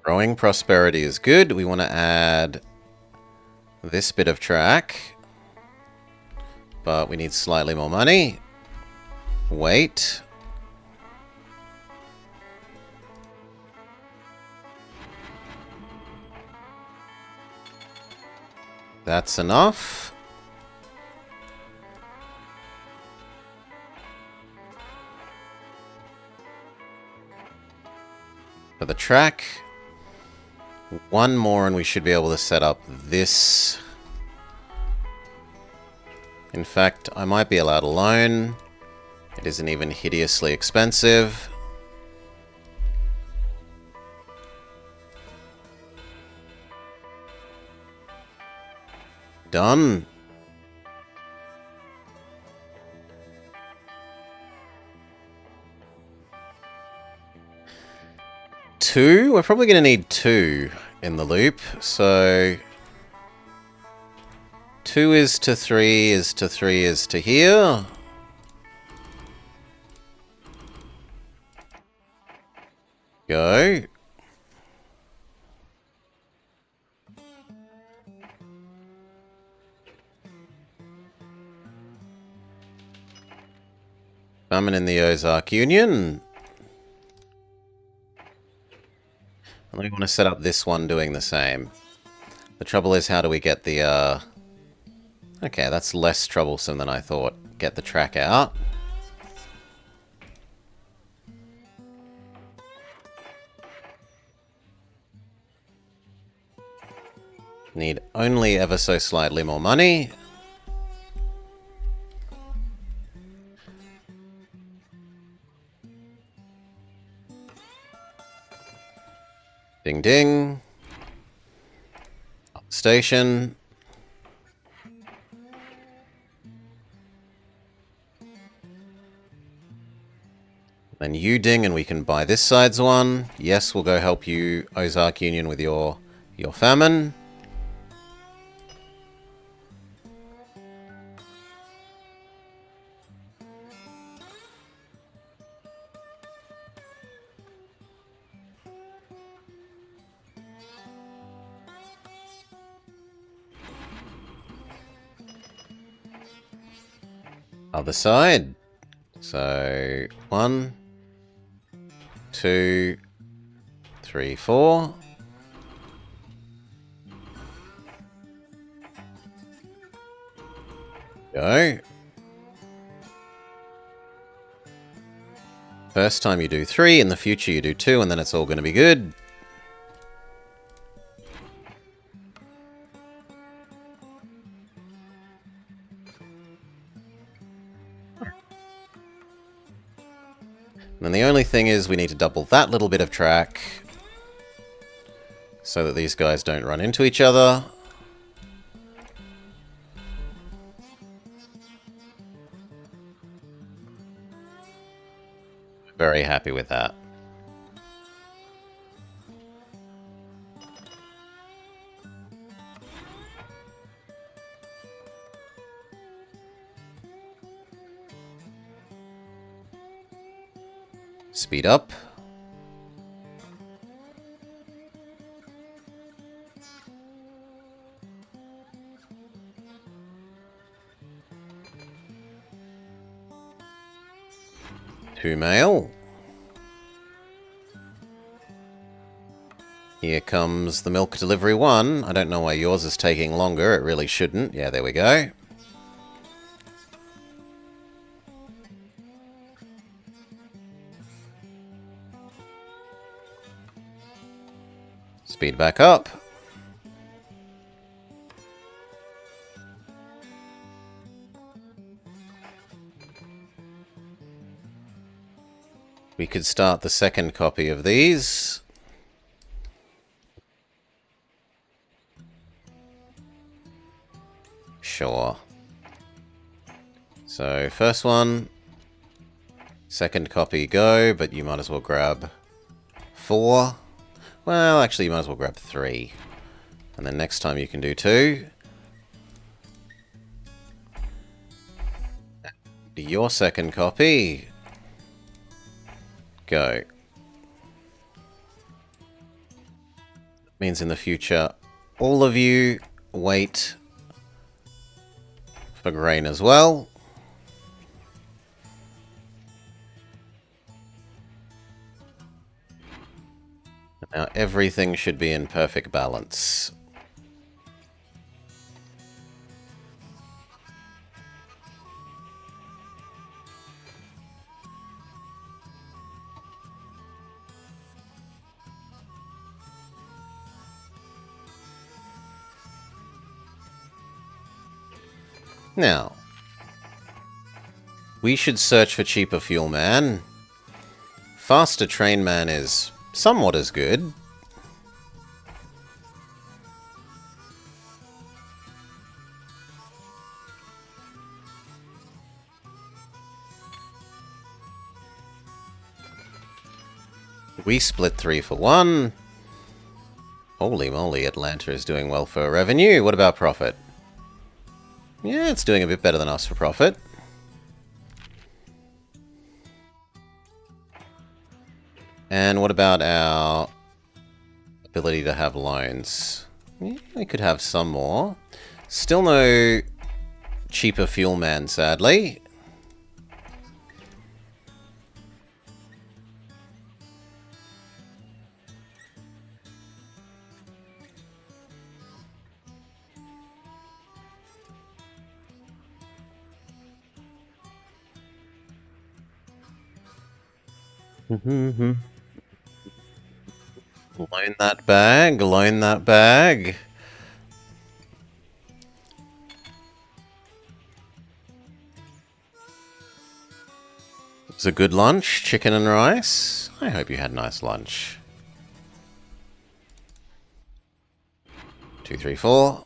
Speaker 1: Growing prosperity is good. We want to add this bit of track, but we need slightly more money. Wait. That's enough. For the track, one more and we should be able to set up this. In fact, I might be allowed a loan. It isn't even hideously expensive. Done. Two? We're probably going to need two in the loop, so 2 is to 3 is to 3 is to here. Go. Famine in the Ozark Union. And we want to set up this one doing the same. The trouble is, how do we get the, Okay, that's less troublesome than I thought. Get the track out. Need only ever so slightly more money. Ding ding. Up station. Then you ding and we can buy this side's one. Yes, we'll go help you, Ozark Union, with your famine. Other side. So 1, 2, 3, 4. Go. First time you do 3, in the future you do 2, and then it's all going to be good. And then the only thing is we need to double that little bit of track so that these guys don't run into each other. Very happy with that. Speed up. Two mail. Here comes the milk delivery 1. I don't know why yours is taking longer. It really shouldn't. Yeah, there we go. Speed back up. We could start the second copy of these. Sure. So, first one. Second copy, go, but you might as well grab 4. Well, actually, you might as well grab 3. And then next time you can do 2. Your second copy. Go. Means in the future, all of you wait for grain as well. Now everything should be in perfect balance. Now, we should search for cheaper fuel man. Faster train man is somewhat as good. We split 3 for 1. Holy moly, Atlanta is doing well for revenue. What about profit? Yeah, it's doing a bit better than us for profit. And what about our ability to have loans? Yeah, we could have some more. Still no cheaper fuel man, sadly. Loan that bag, loan that bag. It was a good lunch, chicken and rice. I hope you had a nice lunch. 2, 3, 4.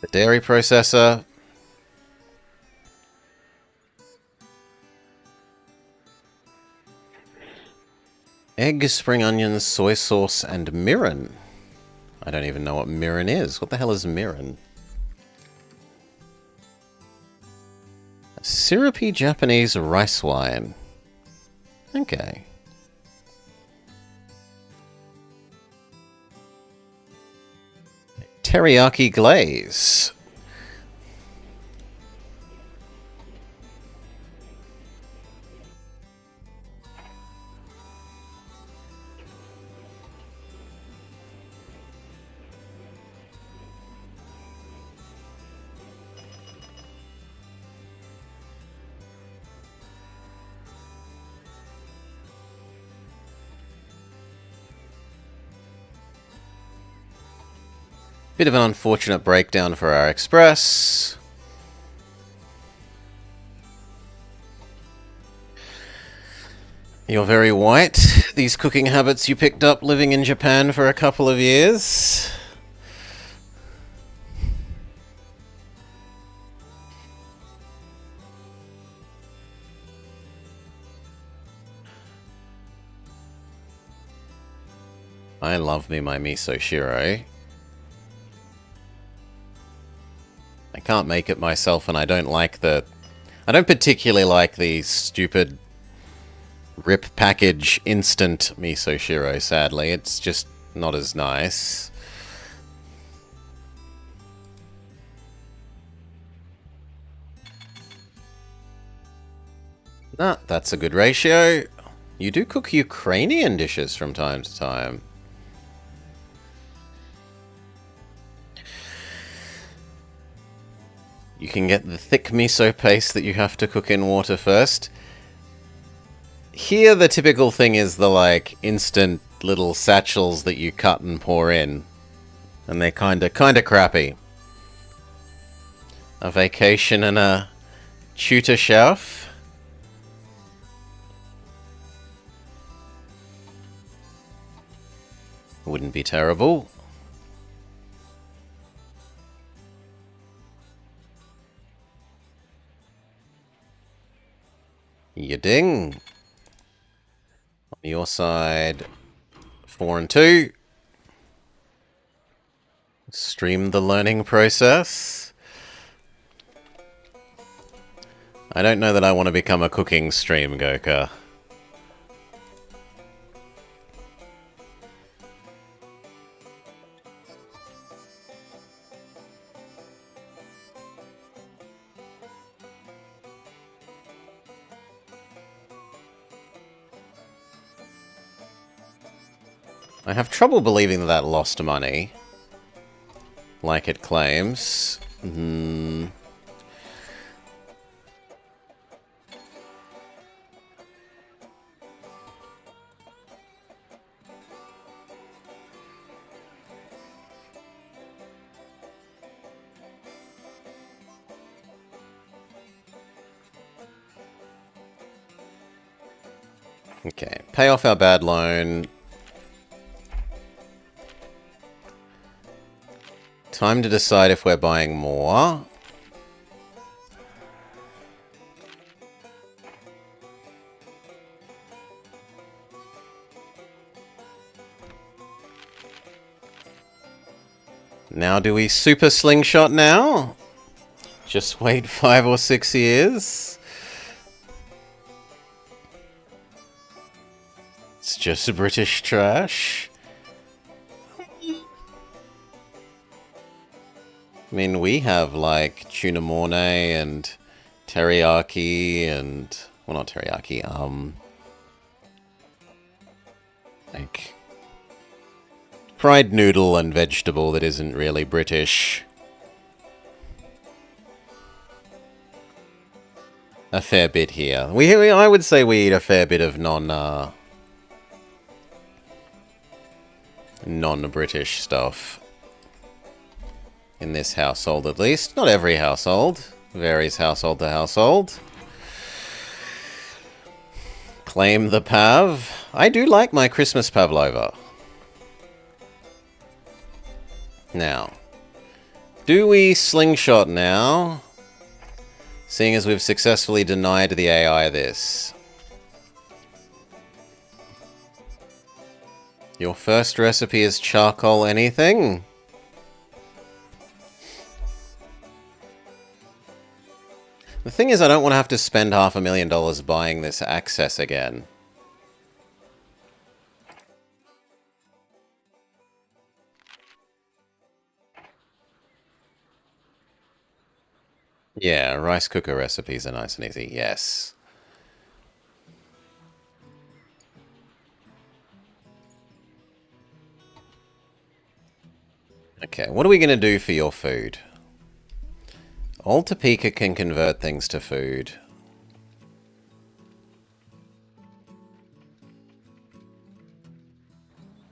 Speaker 1: The dairy processor. Egg, spring onions, soy sauce, and mirin. I don't even know what mirin is. What the hell is mirin? A syrupy Japanese rice wine. Okay. Teriyaki glaze. Bit of an unfortunate breakdown for our express. You're very white. These cooking habits you picked up living in Japan for a couple of years. I love me my miso shiro. I can't make it myself, and I don't particularly like the stupid rip package instant miso shiro, sadly. It's just not as nice. Ah, that's a good ratio. You do cook Ukrainian dishes from time to time. You can get the thick miso paste that you have to cook in water first. Here, the typical thing is the, like, instant little satchels that you cut and pour in. And they're kinda crappy. A vacation and a tutor chef. Wouldn't be terrible. You ding. On your side, 4 and 2. Stream the learning process. I don't know that I want to become a cooking stream, Goka. I have trouble believing that that lost money, like it claims. Okay, pay off our bad loan. Time to decide if we're buying more. Now do we super slingshot now? Just wait 5 or 6 years? It's just British trash. I mean, we have like tuna mornay and teriyaki and... well, not teriyaki, like fried noodle and vegetable that isn't really British. A fair bit here. I would say we eat a fair bit of non-British stuff. In this household, at least. Not every household. Varies household to household. Claim the Pav. I do like my Christmas pavlova. Now, do we slingshot now? Seeing as we've successfully denied the AI this. Your first recipe is charcoal anything? The thing is, I don't want to have to spend $500,000 buying this access again. Yeah, rice cooker recipes are nice and easy, yes. Okay, what are we going to do for your food? Old Topeka can convert things to food.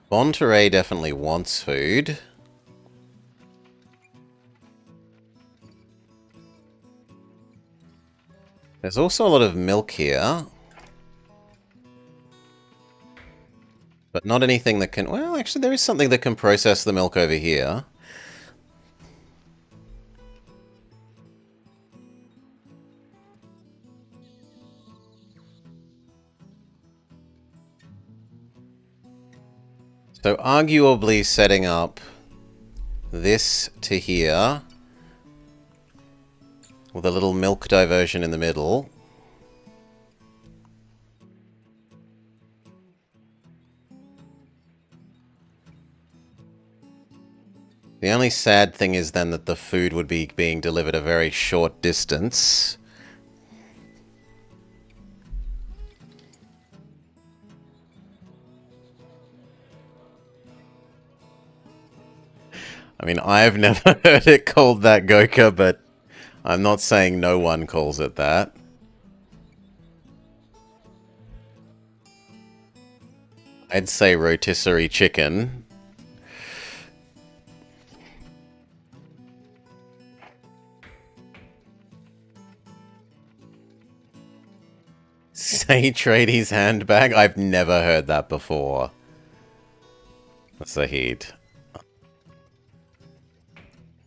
Speaker 1: Monterey definitely wants food. There's also a lot of milk here. But not anything that can... well, actually, there is something that can process the milk over here. So arguably setting up this to here with a little milk diversion in the middle. The only sad thing is then that the food would be being delivered a very short distance. I mean, I've never heard it called that, Goka, but I'm not saying no one calls it that. I'd say rotisserie chicken. Say tradies handbag? I've never heard that before. Zahid.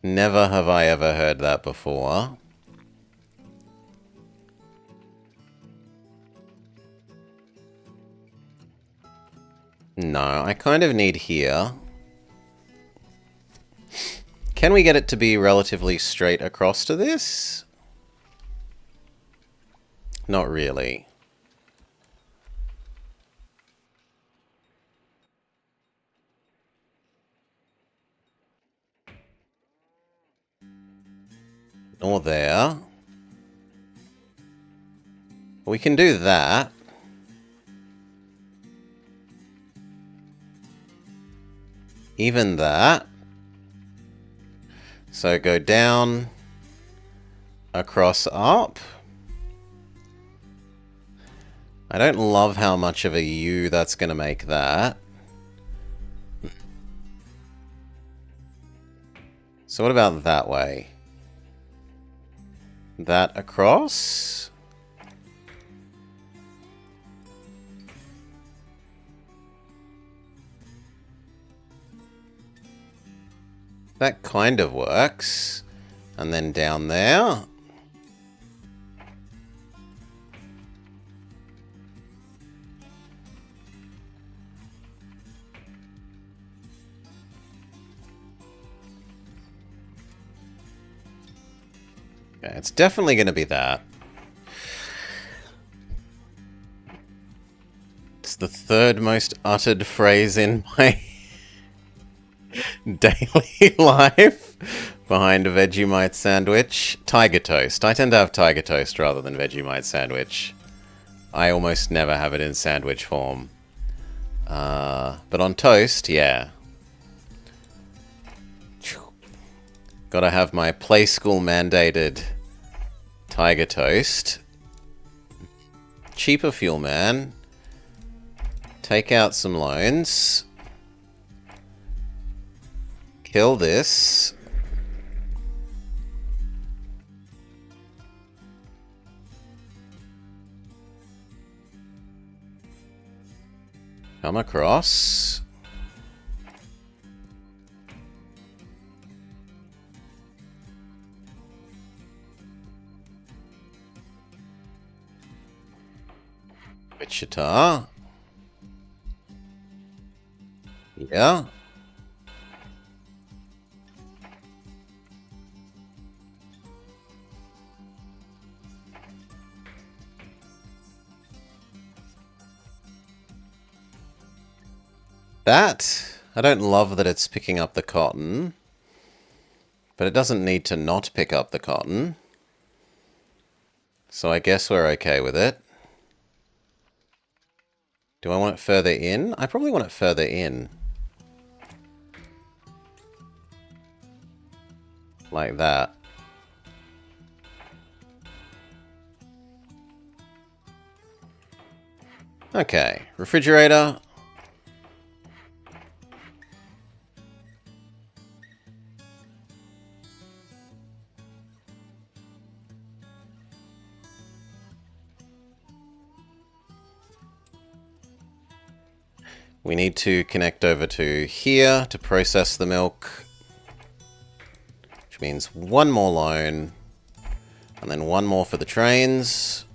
Speaker 1: Never have I ever heard that before. No, I kind of need here. Can we get it to be relatively straight across to this? Not really. Nor there. We can do that. Even that. So go down, across, up. I don't love how much of a U that's going to make that. So what about that way? That across? That kind of works. And then down there. Okay, it's definitely going to be that. It's the third most uttered phrase in my daily life behind a Vegemite sandwich. Tiger toast. I tend to have tiger toast rather than Vegemite sandwich. I almost never have it in sandwich form. But on toast, yeah. Gotta have my play school mandated tiger toast. Cheaper fuel, man. Take out some loans. Kill this. Come across. Wichita. Yeah. That, I don't love that it's picking up the cotton, but it doesn't need to not pick up the cotton. So I guess we're okay with it. Do I want it further in? I probably want it further in. Like that. Okay, refrigerator. We need to connect over to here to process the milk, which means one more loan, and then one more for the trains.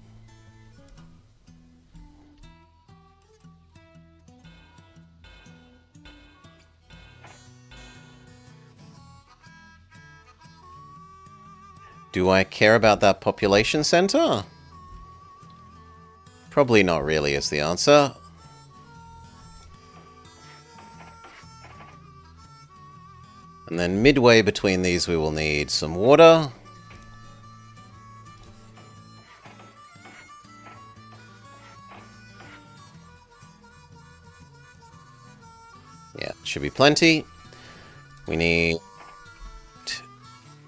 Speaker 1: Do I care about that population center? Probably not really is the answer. And then midway between these we will need some water. Yeah, should be plenty. We need...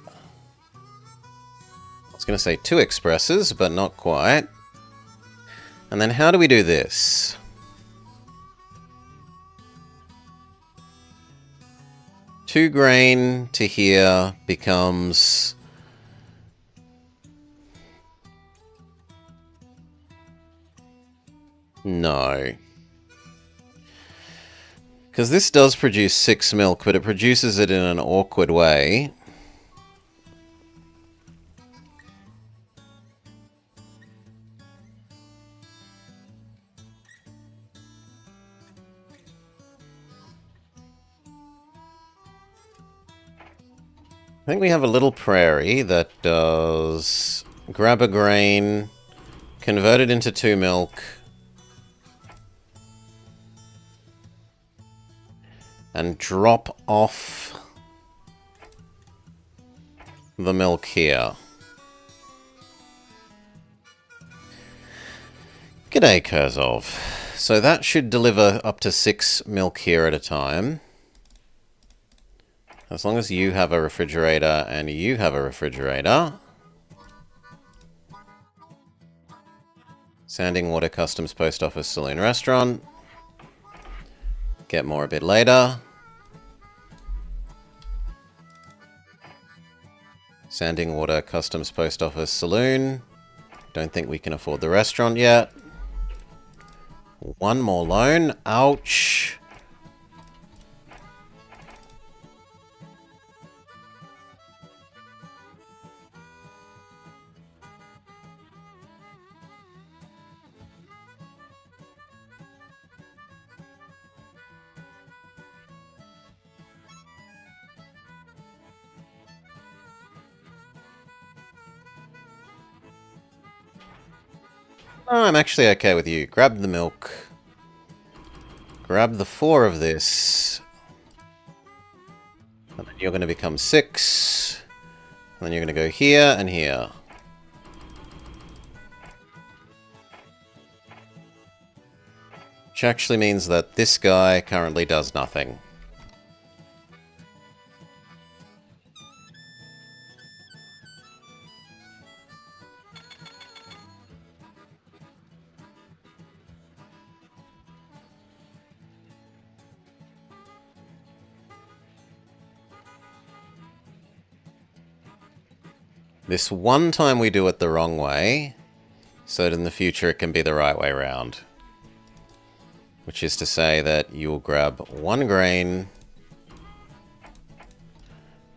Speaker 1: I was going to say 2 expresses, but not quite. And then how do we do this? Two grain to here becomes... No. Because this does produce 6 milk, but it produces it in an awkward way. I think we have a little prairie that does grab a grain, convert it into 2 milk, and drop off the milk here. G'day, Kurzov. So that should deliver up to 6 milk here at a time. As long as you have a refrigerator and you have a refrigerator. Sanding Water Customs Post Office Saloon Restaurant. Get more a bit later. Sanding Water Customs Post Office Saloon. Don't think we can afford the restaurant yet. One more loan. Ouch. Oh, I'm actually okay with you. Grab the milk. Grab the 4 of this. And then you're going to become 6. And then you're going to go here and here. Which actually means that this guy currently does nothing. This one time we do it the wrong way, so that in the future it can be the right way round. Which is to say that you'll grab 1 grain,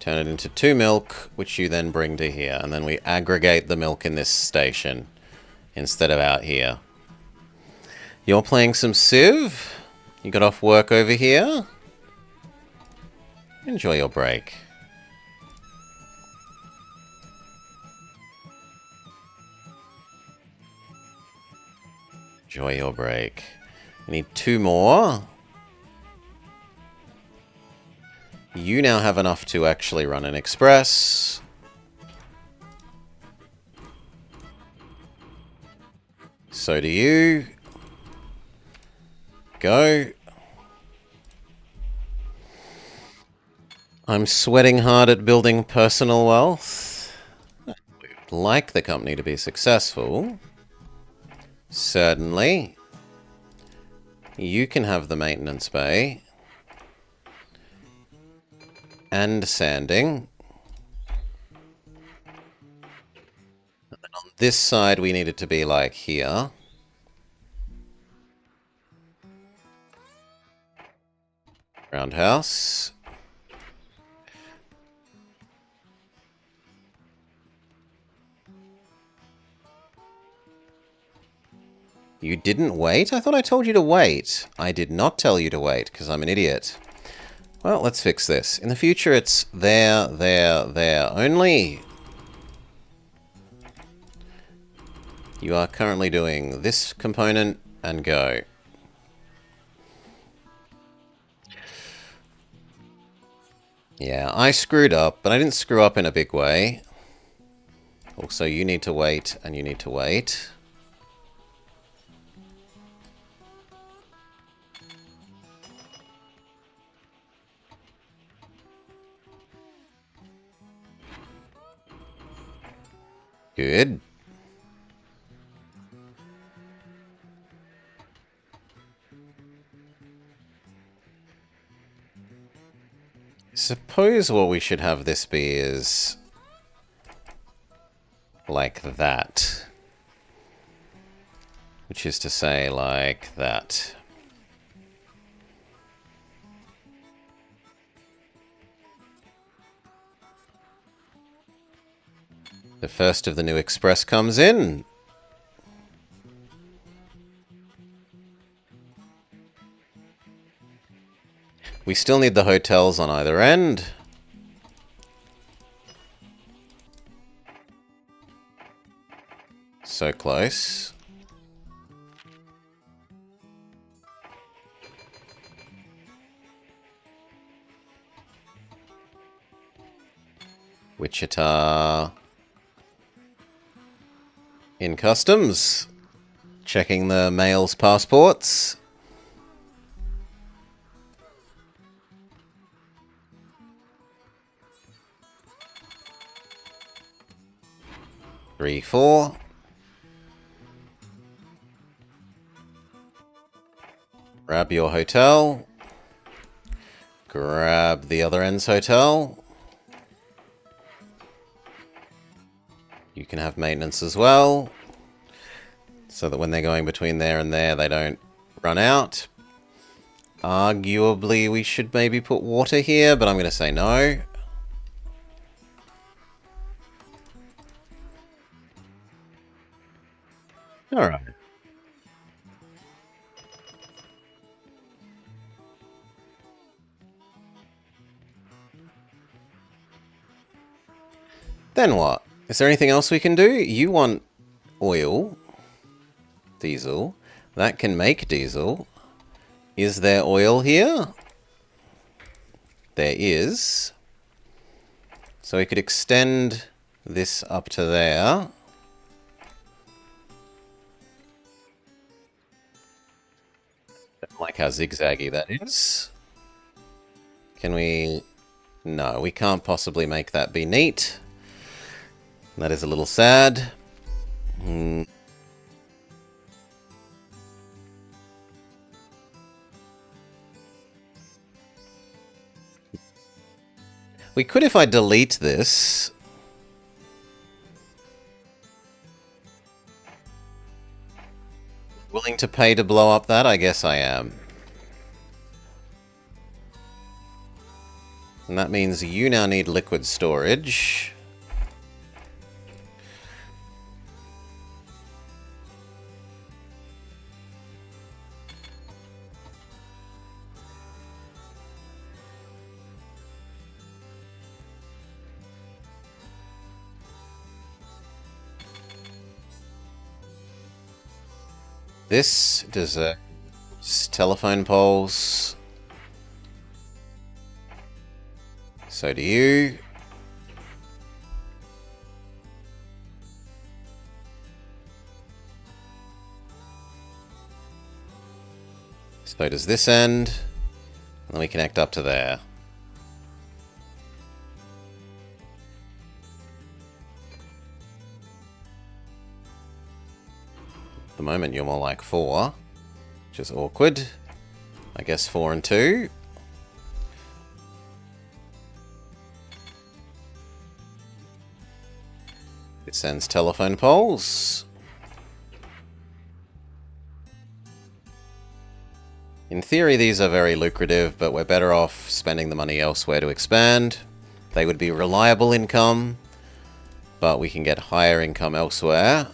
Speaker 1: turn it into 2 milk, which you then bring to here, and then we aggregate the milk in this station instead of out here. You're playing some Civ? You got off work over here? Enjoy your break. Enjoy your break. We need 2 more. You now have enough to actually run an express. So do you. Go. I'm sweating hard at building personal wealth. I'd like the company to be successful. Certainly. You can have the maintenance bay. And sanding. And then on this side we need it to be like here. Roundhouse. You didn't wait? I thought I told you to wait. I did not tell you to wait, because I'm an idiot. Well, let's fix this. In the future, it's there, there, there only. You are currently doing this component, and go. Yeah, I screwed up, but I didn't screw up in a big way. Also, you need to wait, and you need to wait. Good. Suppose what we should have this be is like that. Which is to say, like that. The first of the new express comes in. We still need the hotels on either end. So close. Wichita. In customs. Checking the mail's passports. Three, 4. Grab your hotel. Grab the other end's hotel. You can have maintenance as well, so that when they're going between there and there, they don't run out. Arguably, we should maybe put water here, but I'm going to say no. Alright. Then what? Is there anything else we can do? You want oil, diesel. That can make diesel. Is there oil here? There is. So we could extend this up to there. Don't like how zigzaggy that is. Can we... No, we can't possibly make that be neat. That is a little sad. We could if I delete this. Willing to pay to blow up that? I guess I am. And that means you now need liquid storage. This deserves telephone poles. So do you. So does this end. And then we connect up to there. At the moment you're more like 4, which is awkward. I guess 4 and 2. It sends telephone poles. In theory, these are very lucrative, but we're better off spending the money elsewhere to expand. They would be reliable income, but we can get higher income elsewhere.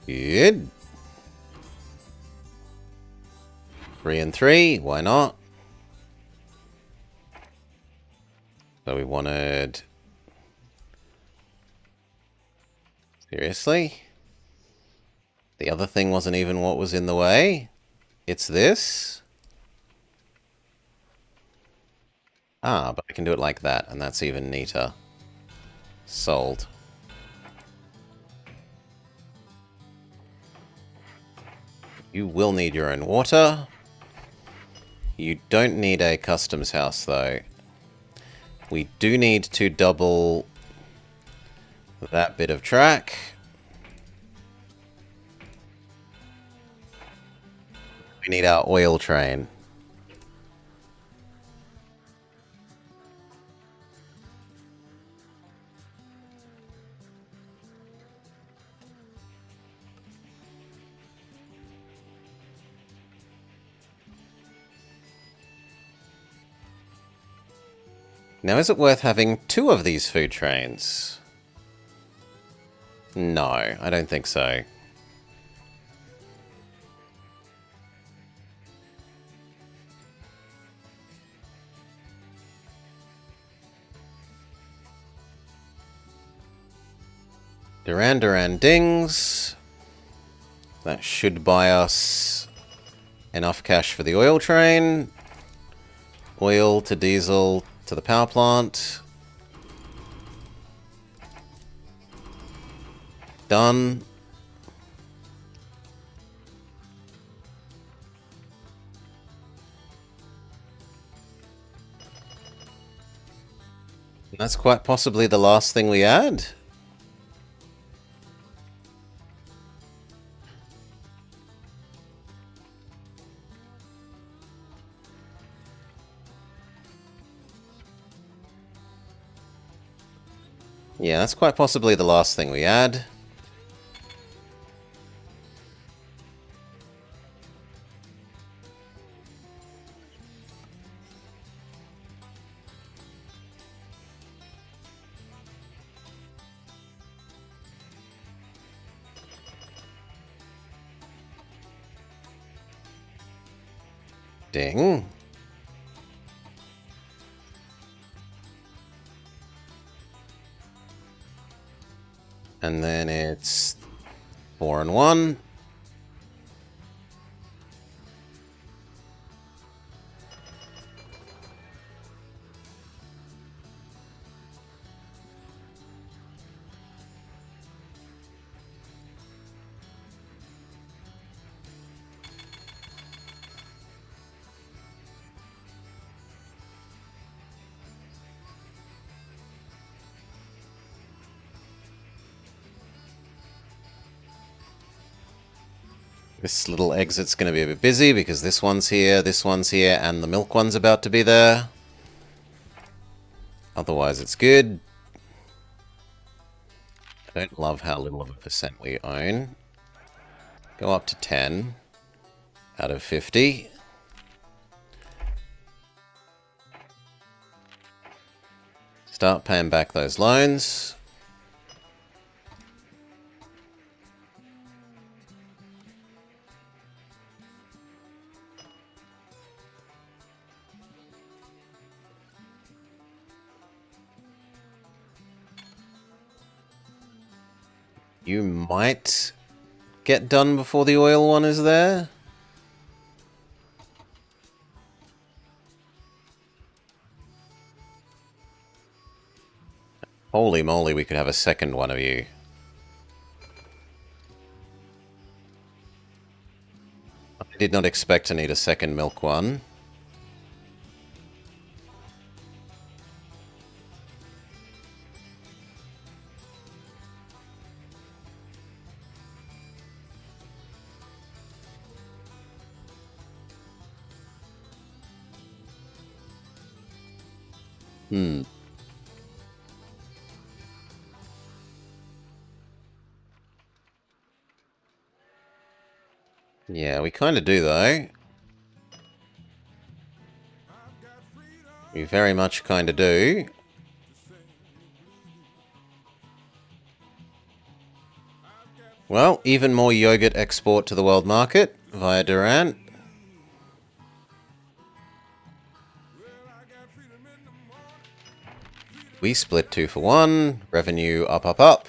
Speaker 1: Good. 3 and 3, why not? So we wanted... Seriously? The other thing wasn't even what was in the way? It's this? Ah, but I can do it like that, and that's even neater. Sold. You will need your own water. You don't need a customs house, though. We do need to double that bit of track. We need our oil train. Now, is it worth having 2 of these food trains? No, I don't think so. Duran dings. That should buy us enough cash for the oil train. Oil to diesel to the power plant. Done. That's quite possibly the last thing we add. Yeah, that's quite possibly the last thing we add. Ding. And then it's 4 and 1. This little exit's going to be a bit busy because this one's here, and the milk one's about to be there. Otherwise, it's good. I don't love how little of a percent we own. Go up to 10 out of 50. Start paying back those loans. You might get done before the oil one is there. Holy moly, we could have a second one of you. I did not expect to need a second milk one. Yeah, we kind of do, though. We very much kind of do. Well, even more yogurt export to the world market via Durant. We split 2 for 1. Revenue up, up, up.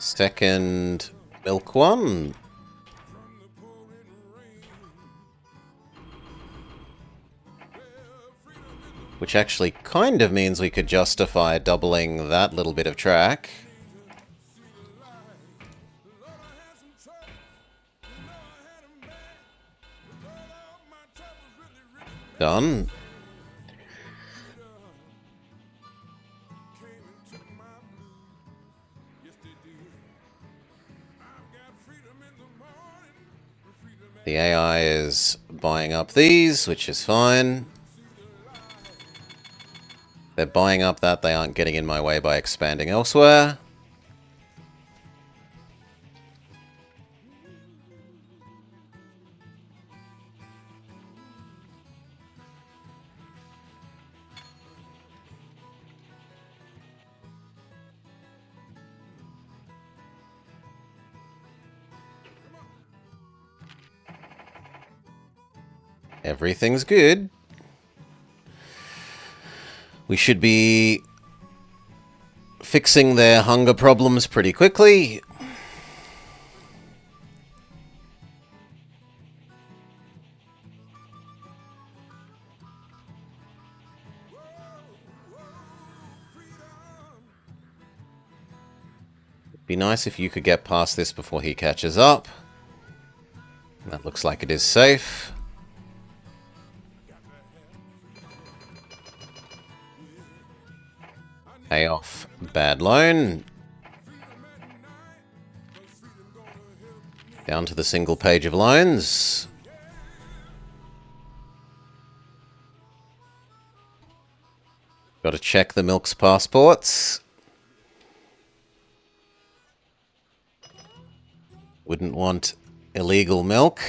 Speaker 1: Second milk one. Which actually kind of means we could justify doubling that little bit of track. Done. The AI is buying up these, which is fine. They're buying up that they aren't getting in my way by expanding elsewhere. Everything's good. We should be fixing their hunger problems pretty quickly. Be nice if you could get past this before he catches up. That looks like it is safe. Pay off bad loan. Down to the single page of loans. Got to check the milk's passports. Wouldn't want illegal milk.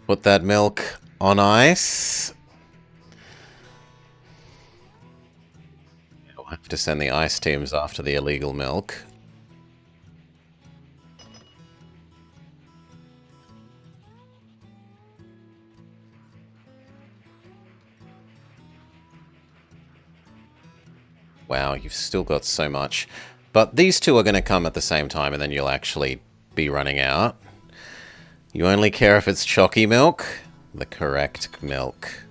Speaker 1: Put that milk on ice. We'll have to send the ice teams after the illegal milk. Wow, you've still got so much. But these two are going to come at the same time, and then you'll actually be running out. You only care if it's chalky milk? The correct milk.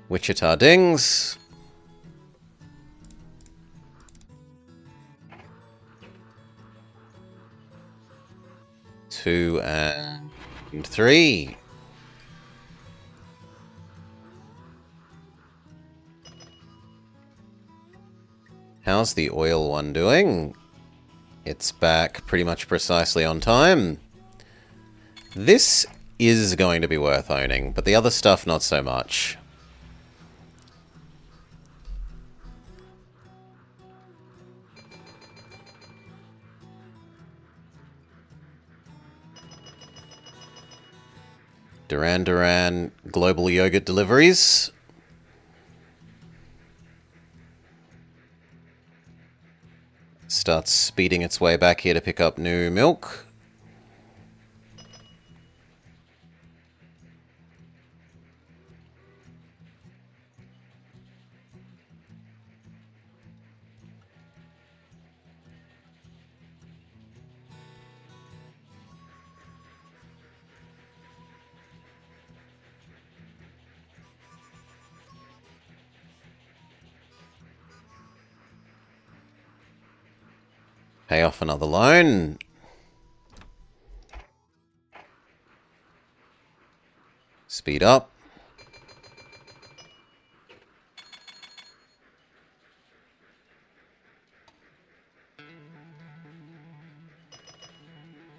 Speaker 1: Wichita Dings. Two and three. How's the oil one doing? It's back pretty much precisely on time. This is going to be worth owning, but the other stuff not so much. Duran global yogurt deliveries. Starts speeding its way back here to pick up new milk. Pay off another loan. Speed up.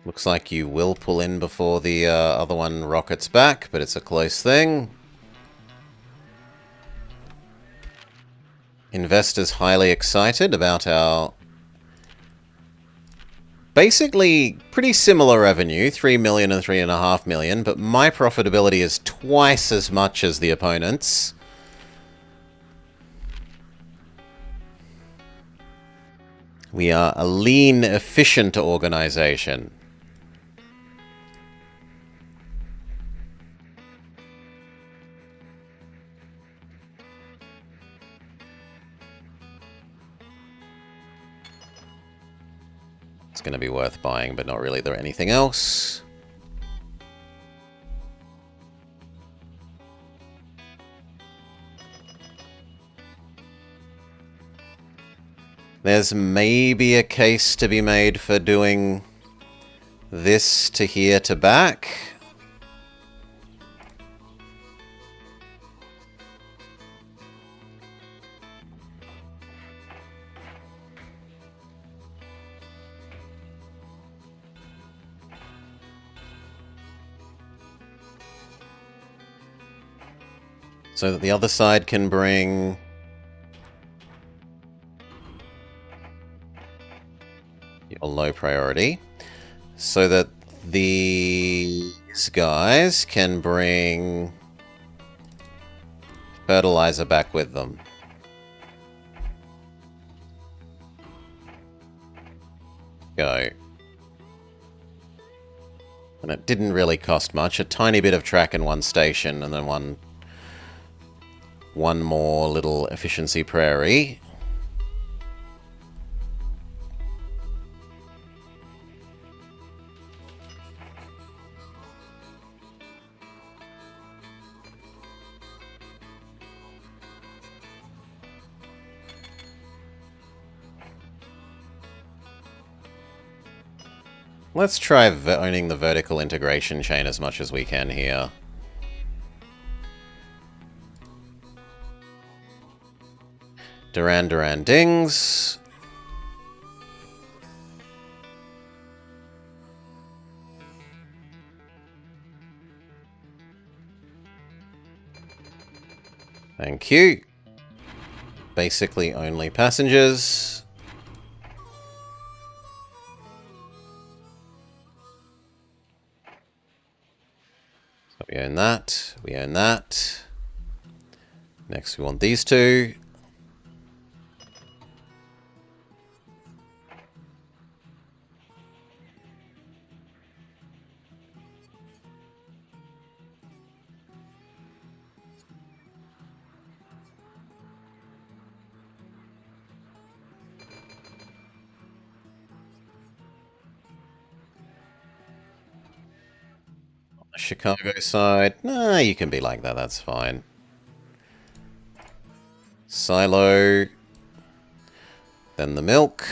Speaker 1: Looks like you will pull in before the other one rockets back, but it's a close thing. Investors highly excited about our basically pretty similar revenue, 3 million and 3.5 million, but my profitability is twice as much as the opponents. We are a lean, efficient organization. It's going to be worth buying, but not really there anything else. There's maybe a case to be made for doing this to here to back. So that the other side can bring Your low priority. So that these guys can bring fertilizer back with them. Go. And it didn't really cost much. A tiny bit of track in one station, and then one more little efficiency prairie. Let's try owning the vertical integration chain as much as we can here. Duran dings. Thank you. Basically only passengers. So we own that. We own that. Next we want these two. Chicago side. Nah, you can be like that, that's fine. Silo. Then the milk.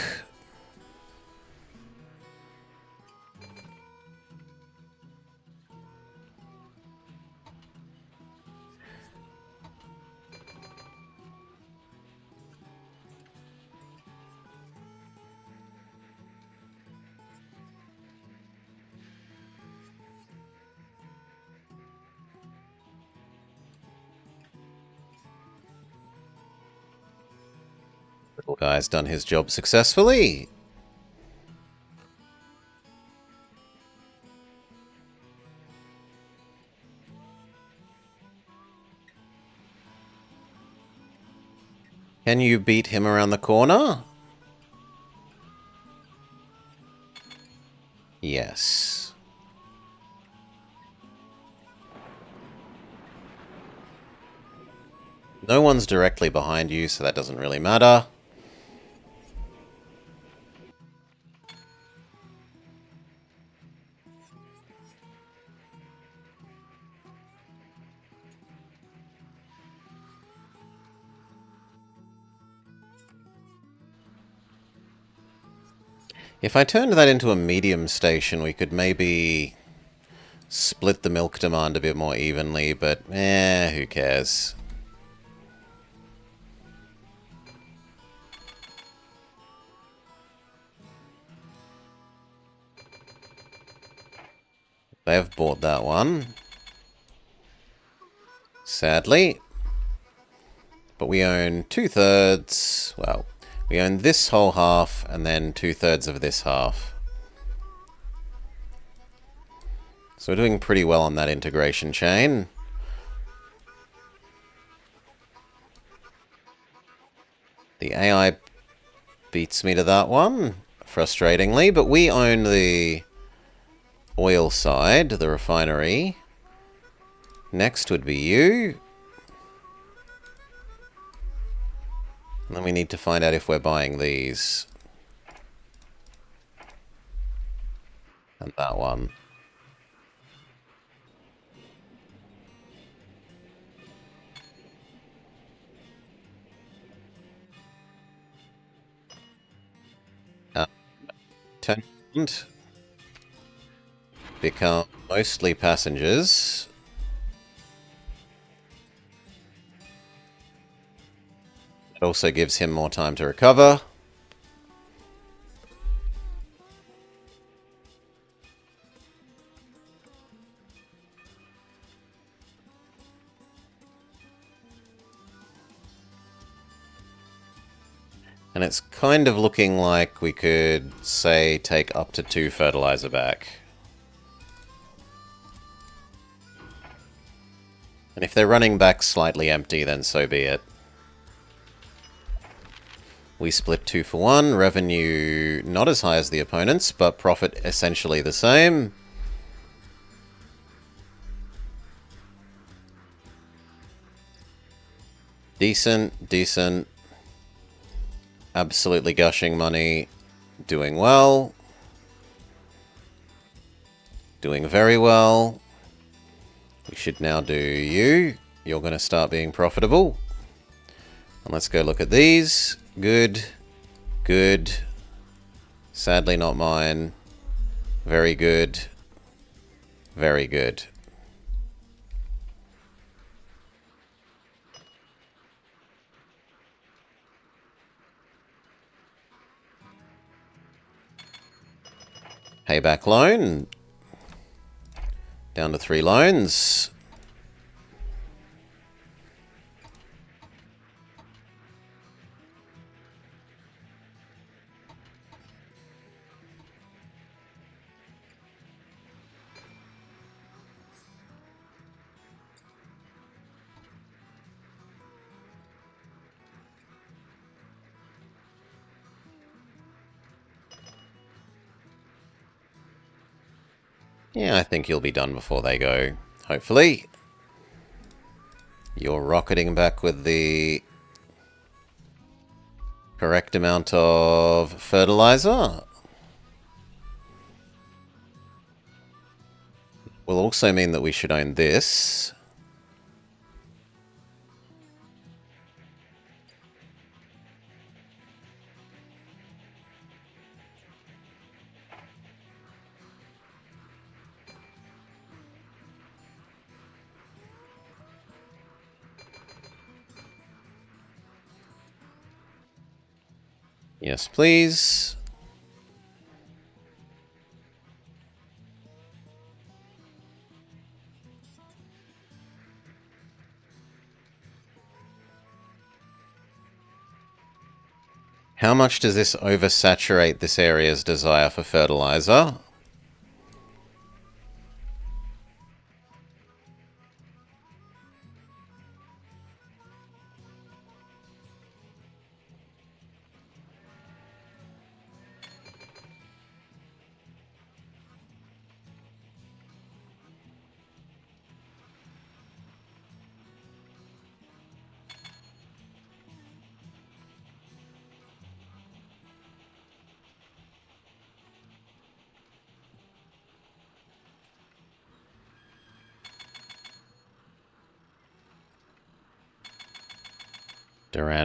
Speaker 1: Little guy's done his job successfully. Can you beat him around the corner? Yes. No one's directly behind you, so that doesn't really matter. If I turned that into a medium station, we could maybe split the milk demand a bit more evenly, but who cares? They've bought that one. Sadly. But we own 2/3. Well, we own this whole half, and then 2/3 of this half. So we're doing pretty well on that integration chain. The AI beats me to that one, frustratingly, but we own the oil side, the refinery. Next would be you. And then we need to find out if we're buying these. And that one. Turned. Become mostly passengers. It also gives him more time to recover. And And it's kind of looking like we could, say, take up to 2 fertilizer back. And if they're running back slightly empty, then so be it. We split 2 for 1. Revenue not as high as the opponents, but profit essentially the same. Decent, decent. Absolutely gushing money. Doing well. Doing very well. We should now do you. You're going to start being profitable. And let's go look at these. Good. Good. Sadly not mine. Very good. Very good. Payback loan. Down to 3 loans. Yeah, I think you'll be done before they go. Hopefully. You're rocketing back with the correct amount of fertilizer. Will also mean that we should own this. Yes, please. How much does this oversaturate this area's desire for fertilizer?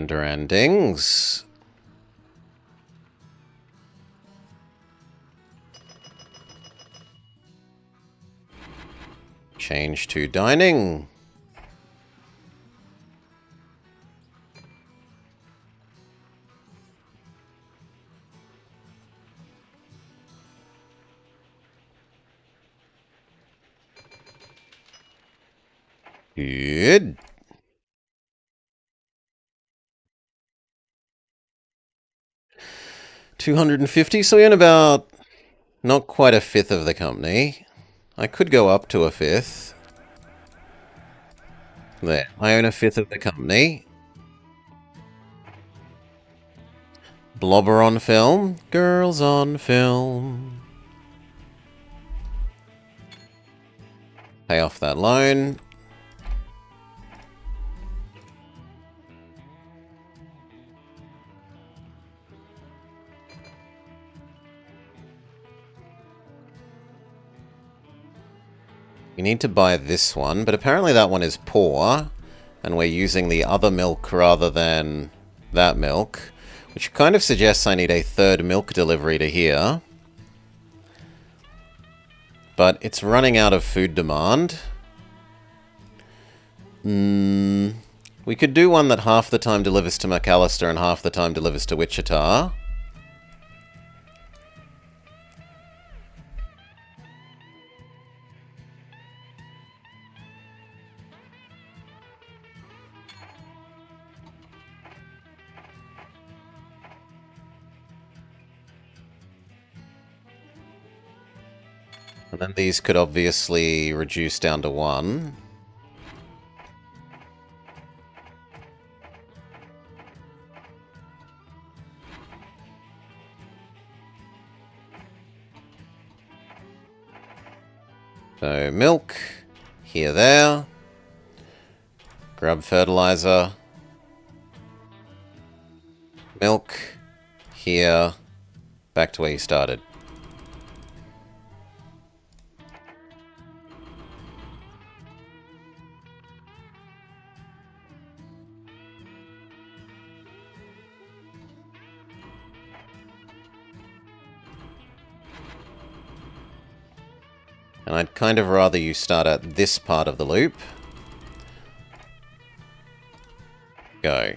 Speaker 1: Duran dings. Change to dining. Good. $250, so we own about not quite a fifth of the company. I could go up to a fifth. There, I own a fifth of the company. Blobber on film. Girls on film. Pay off that loan. We need to buy this one, but apparently that one is poor, and we're using the other milk rather than that milk, which kind of suggests I need a 3rd milk delivery to here. But it's running out of food demand. We could do one that half the time delivers to McAllister and half the time delivers to Wichita. And then these could obviously reduce down to 1. So, milk, here, there. Grub fertilizer. Milk, here, back to where you started. And I'd kind of rather you start at this part of the loop. Go.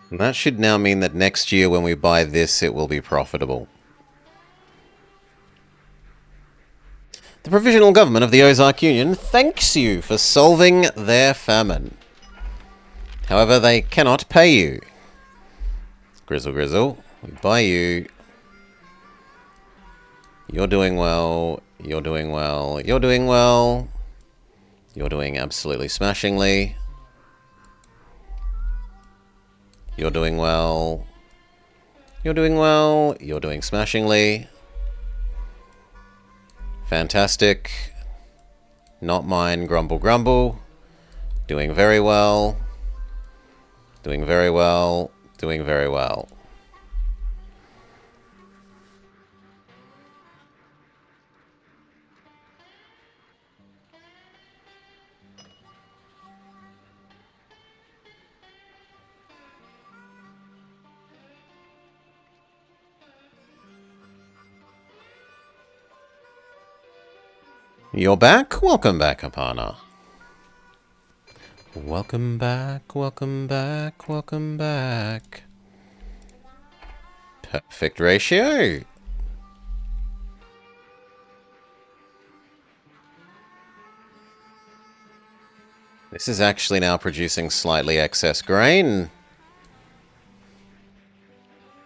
Speaker 1: And that should now mean that next year when we buy this, it will be profitable. The Provisional Government of the Ozark Union thanks you for solving their famine. However, they cannot pay you. Grizzle, Grizzle, we buy you. You're doing well. You're doing well. You're doing well. You're doing absolutely smashingly. You're doing well. You're doing well. You're doing smashingly. Fantastic. Not mine, grumble, grumble. Doing very well. Doing very well. Doing very well. You're back? Welcome back, Apana. Welcome back, welcome back, welcome back. Perfect ratio. This is actually now producing slightly excess grain.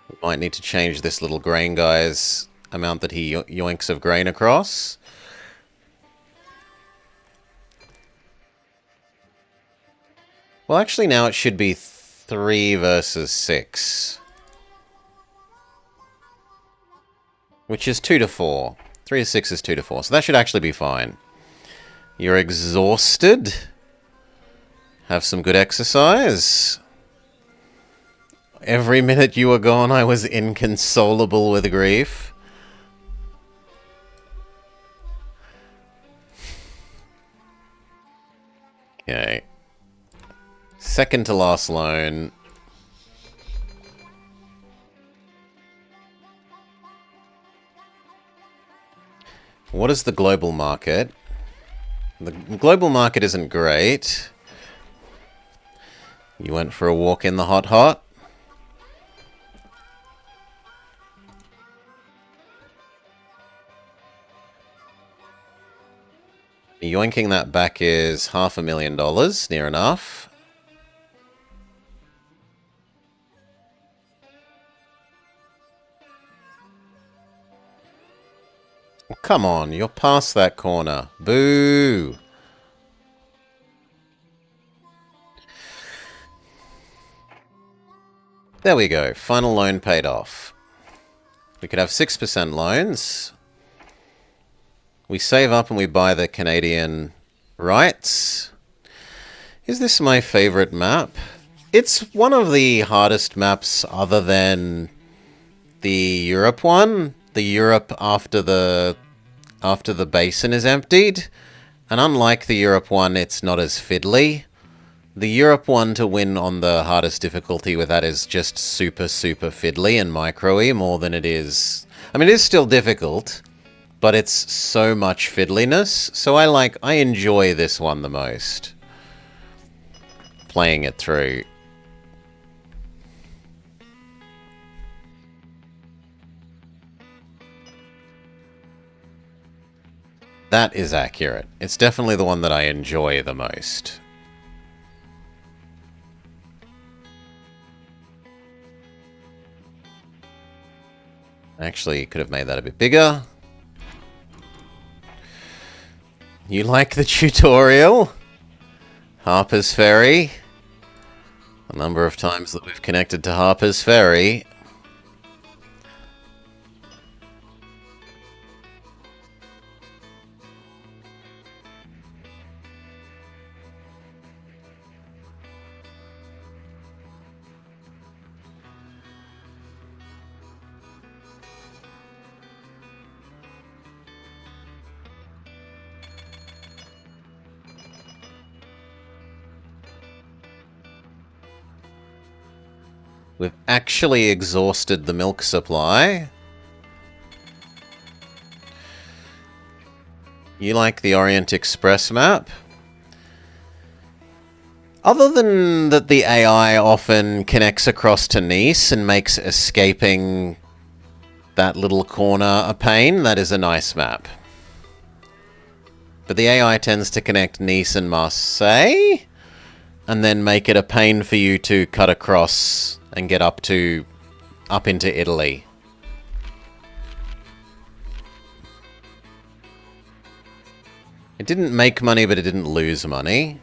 Speaker 1: We might need to change this little grain guy's amount that he yoinks of grain across. Well, actually now it should be 3 versus 6. Which is 2 to 4. 3 to 6 is 2 to 4, so that should actually be fine. You're exhausted. Have some good exercise. Every minute you were gone, I was inconsolable with grief. Okay. Second to last loan. What is the global market? The global market isn't great. You went for a walk in the hot hot. Yoinking that back is $500,000, near enough. Come on, you're past that corner. Boo! There we go. Final loan paid off. We could have 6% loans. We save up and we buy the Canadian rights. Is this my favorite map? It's one of the hardest maps other than the Europe one. The Europe after the basin is emptied. And unlike the Europe one, it's not as fiddly. The Europe one to win on the hardest difficulty with that is just super, super fiddly and micro-y more than it is... I mean, it is still difficult, but it's so much fiddliness. So I enjoy this one the most. playing it through. That is accurate. It's definitely the one that I enjoy the most. Actually, could have made that a bit bigger. You like the tutorial? Harper's Ferry. A number of times that we've connected to Harper's Ferry. We've actually exhausted the milk supply. You like the Orient Express map? Other than that the AI often connects across to Nice and makes escaping that little corner a pain, that is a nice map. But the AI tends to connect Nice and Marseille, and then make it a pain for you to cut across and get up into Italy. It didn't make money, but it didn't lose money.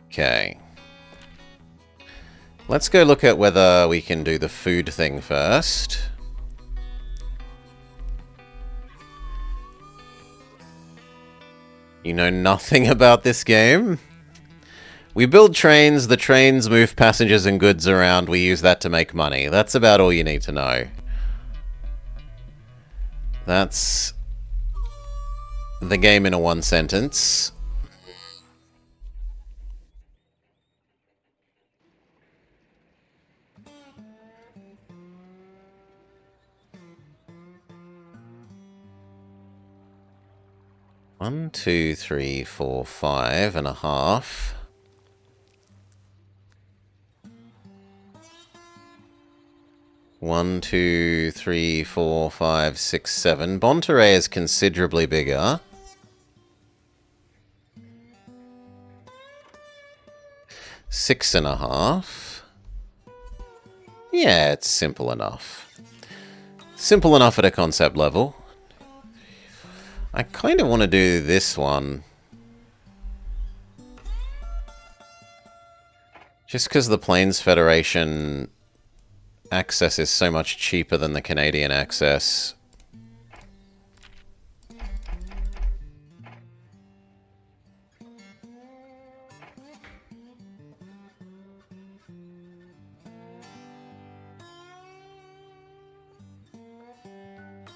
Speaker 1: Okay. Let's go look at whether we can do the food thing first. You know nothing about this game? We build trains, the trains move passengers and goods around, we use that to make money. That's about all you need to know. That's the game in a one sentence. One, 2, 3, 4, 5.5. One, 2, 3, 4, 5, 6, 7. Monterey is considerably bigger. Six and a half. Yeah, it's simple enough. Simple enough at a concept level. I kind of want to do this one. Just because the Plains Federation access is so much cheaper than the Canadian access.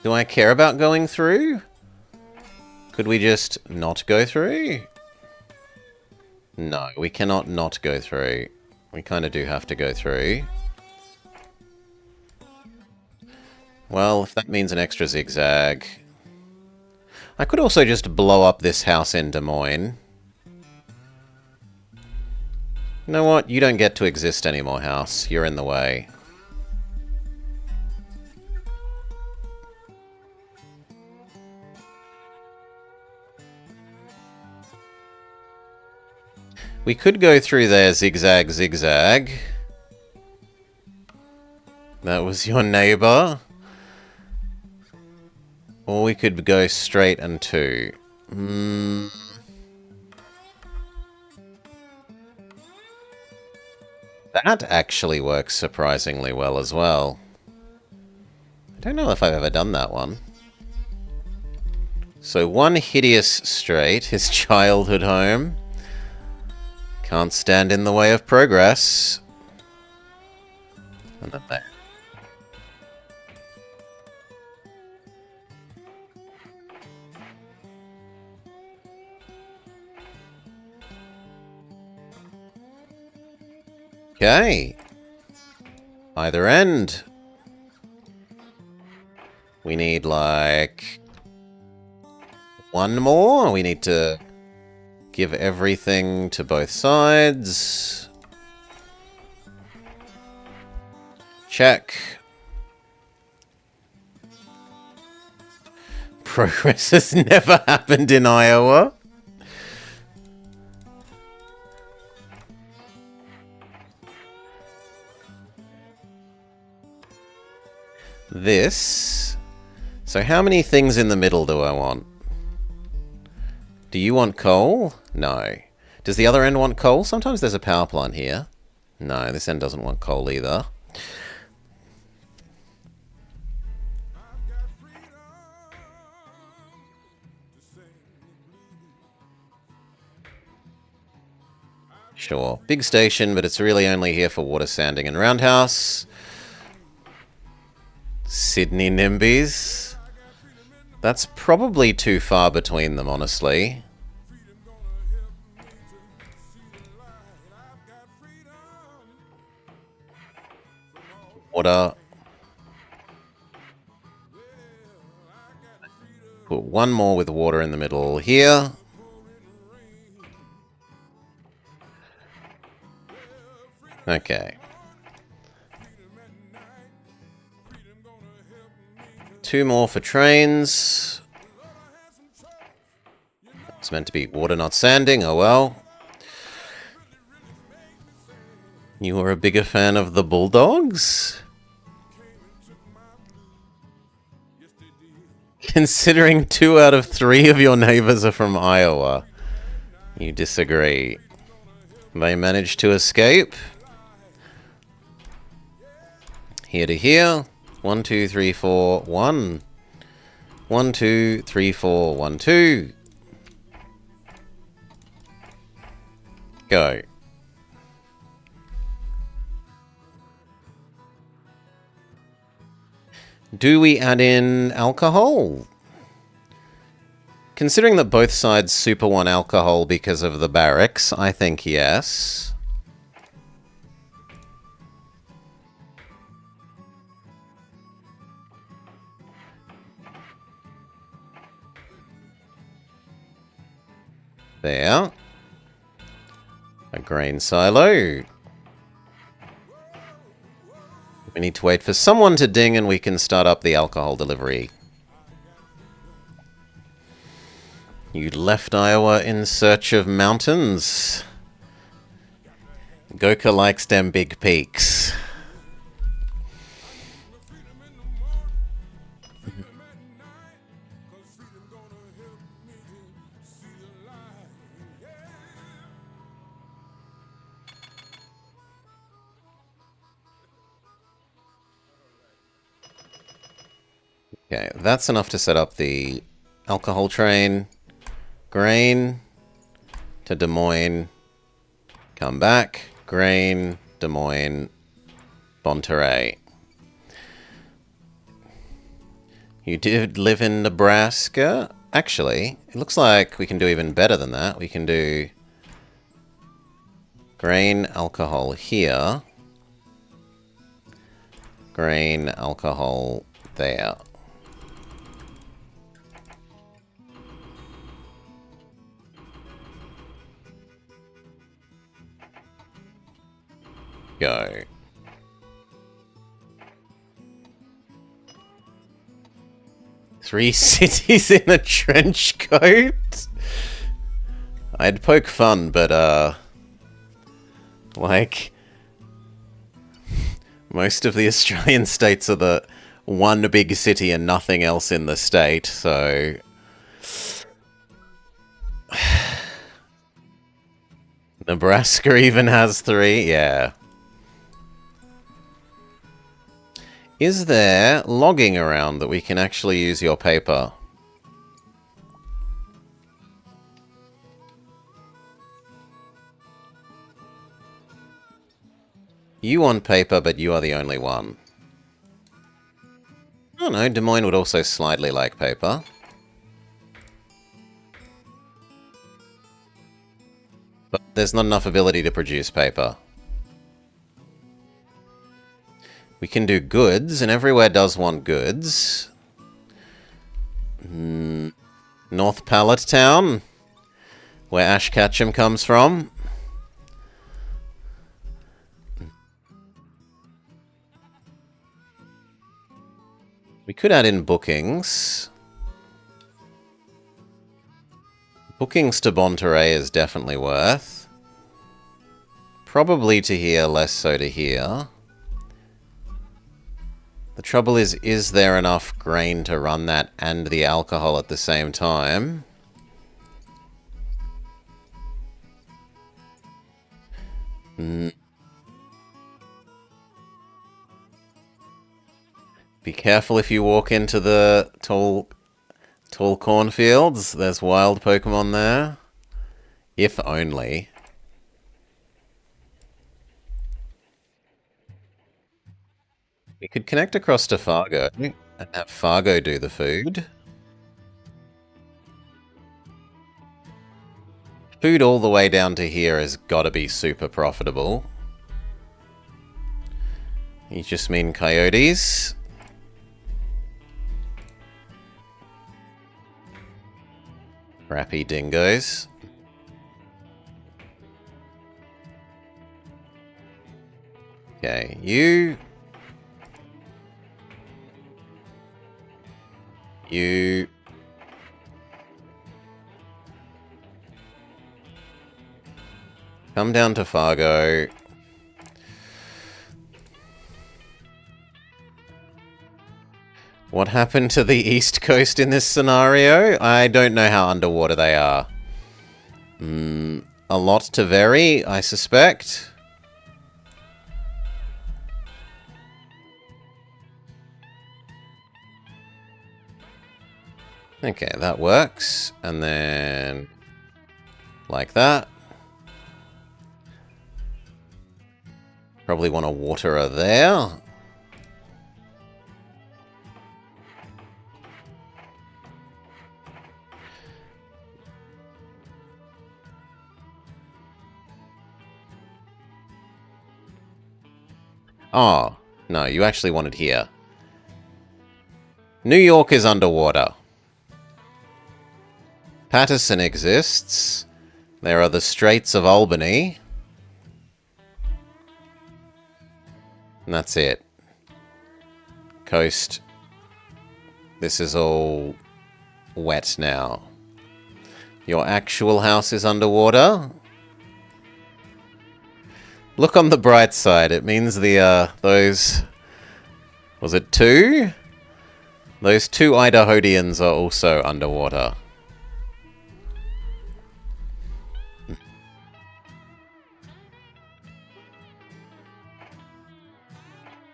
Speaker 1: Do I care about going through? Could we just not go through? No, we cannot not go through. We kind of do have to go through. Well, if that means an extra zigzag. I could also just blow up this house in Des Moines. You know what? You don't get to exist anymore, house. You're in the way. We could go through there, zigzag, zigzag. That was your neighbor. Or we could go straight and 2. That actually works surprisingly well as well. I don't know if I've ever done that one. So one hideous straight, his childhood home. Can't stand in the way of progress. And then there. Okay. Either end. We need like one more. We need to give everything to both sides. Check. Progress has never happened in Iowa. This. So how many things in the middle do I want? Do you want coal? No. Does the other end want coal? Sometimes there's a power plant here. No, this end doesn't want coal either. Sure. Big station, but it's really only here for water sanding and roundhouse. Sydney NIMBYs. That's probably too far between them, honestly. Water. Put one more with water in the middle here. Okay. Two more for trains. It's meant to be water, not sanding. Oh well. You were a bigger fan of the Bulldogs? Considering 2 out of 3 of your neighbors are from Iowa, you disagree. They managed to escape. Here to here. 1, 2, 3, 4, 1. 1, 2, 3, 4, 1, 2. Go. Do we add in alcohol? Considering that both sides super want alcohol because of the barracks, I think yes. There. A grain silo. We need to wait for someone to ding and we can start up the alcohol delivery. You left Iowa in search of mountains. Goka likes them big peaks. Okay, that's enough to set up the alcohol train. Grain to Des Moines. Come back. Grain, Des Moines, Monterey. You did live in Nebraska? Actually, it looks like we can do even better than that. We can do grain, alcohol here. Grain, alcohol there. Go. Three cities in a trench coat? I'd poke fun, but, like, most of the Australian states are the one big city and nothing else in the state, so... Nebraska even has 3? Yeah. Is there logging around that we can actually use your paper? You want paper, but you are the only one. Oh no, Des Moines would also slightly like paper. But there's not enough ability to produce paper. We can do goods, and everywhere does want goods. No, North Pallet Town, where Ash Ketchum comes from. We could add in bookings. Bookings to Bonterey is definitely worth. Probably to here, less so to here. The trouble is there enough grain to run that and the alcohol at the same time? Be careful if you walk into the tall cornfields. There's wild Pokemon there. If only. We could connect across to Fargo and have Fargo do the food. Food all the way down to here has got to be super profitable. You just mean coyotes? Crappy dingoes. Okay, you... Come down to Fargo. What happened to the East Coast in this scenario? I don't know how underwater they are. A lot to vary, I suspect. Okay, that works. And then... like that. Probably want a waterer there. Oh, no, you actually want it here. New York is underwater. Patterson exists. There are the Straits of Albany. And that's it. Coast. This is all wet now. Your actual house is underwater. Look on the bright side. It means the, those... was it 2? Those 2 Idahoans are also underwater.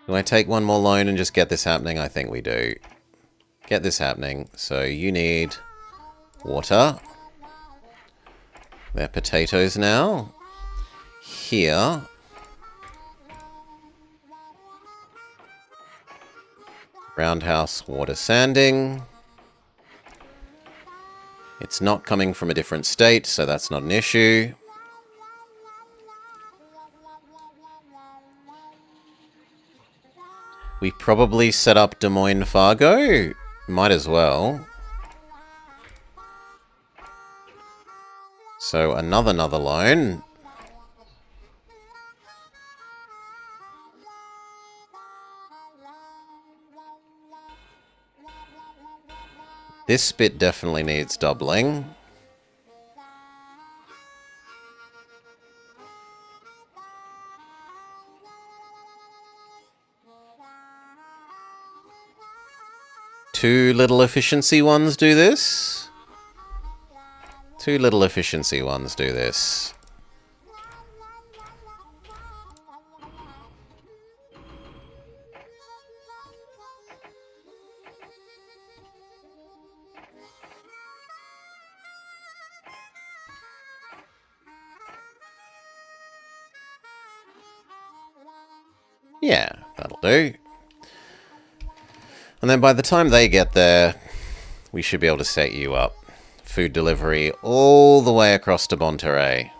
Speaker 1: Do I take one more loan and just get this happening? I think we do. Get this happening. So you need water. They're potatoes now. Here. Roundhouse water sanding. It's not coming from a different state, so that's not an issue. We probably set up Des Moines Fargo. Might as well. So another loan. This bit definitely needs doubling. Two little efficiency ones do this. 2 little efficiency ones do this. Yeah, that'll do. And then by the time they get there, we should be able to set you up. Food delivery all the way across to Bonterey.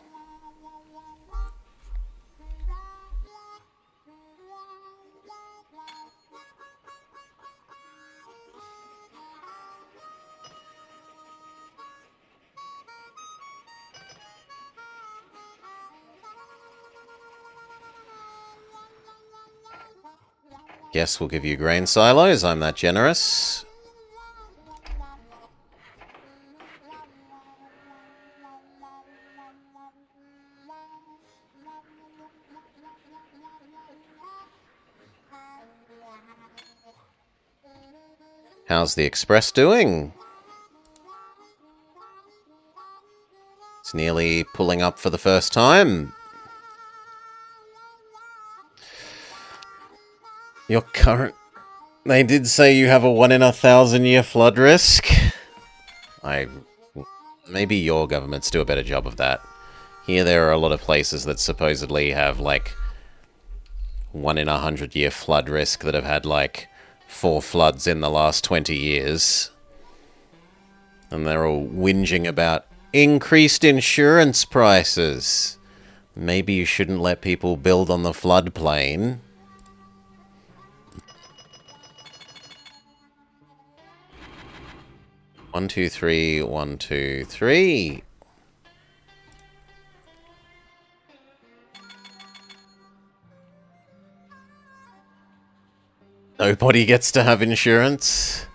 Speaker 1: Guess we'll give you grain silos. I'm that generous. How's the Express doing? It's nearly pulling up for the first time. Your current... They did say you have a 1 in 1,000 year flood risk. Maybe your governments do a better job of that. Here there are a lot of places that supposedly have, like, 1 in 100 year flood risk that have had, like, 4 floods in the last 20 years. And they're all whinging about increased insurance prices. Maybe you shouldn't let people build on the floodplain. One, two, three, 1, 2, 3. Nobody gets to have insurance.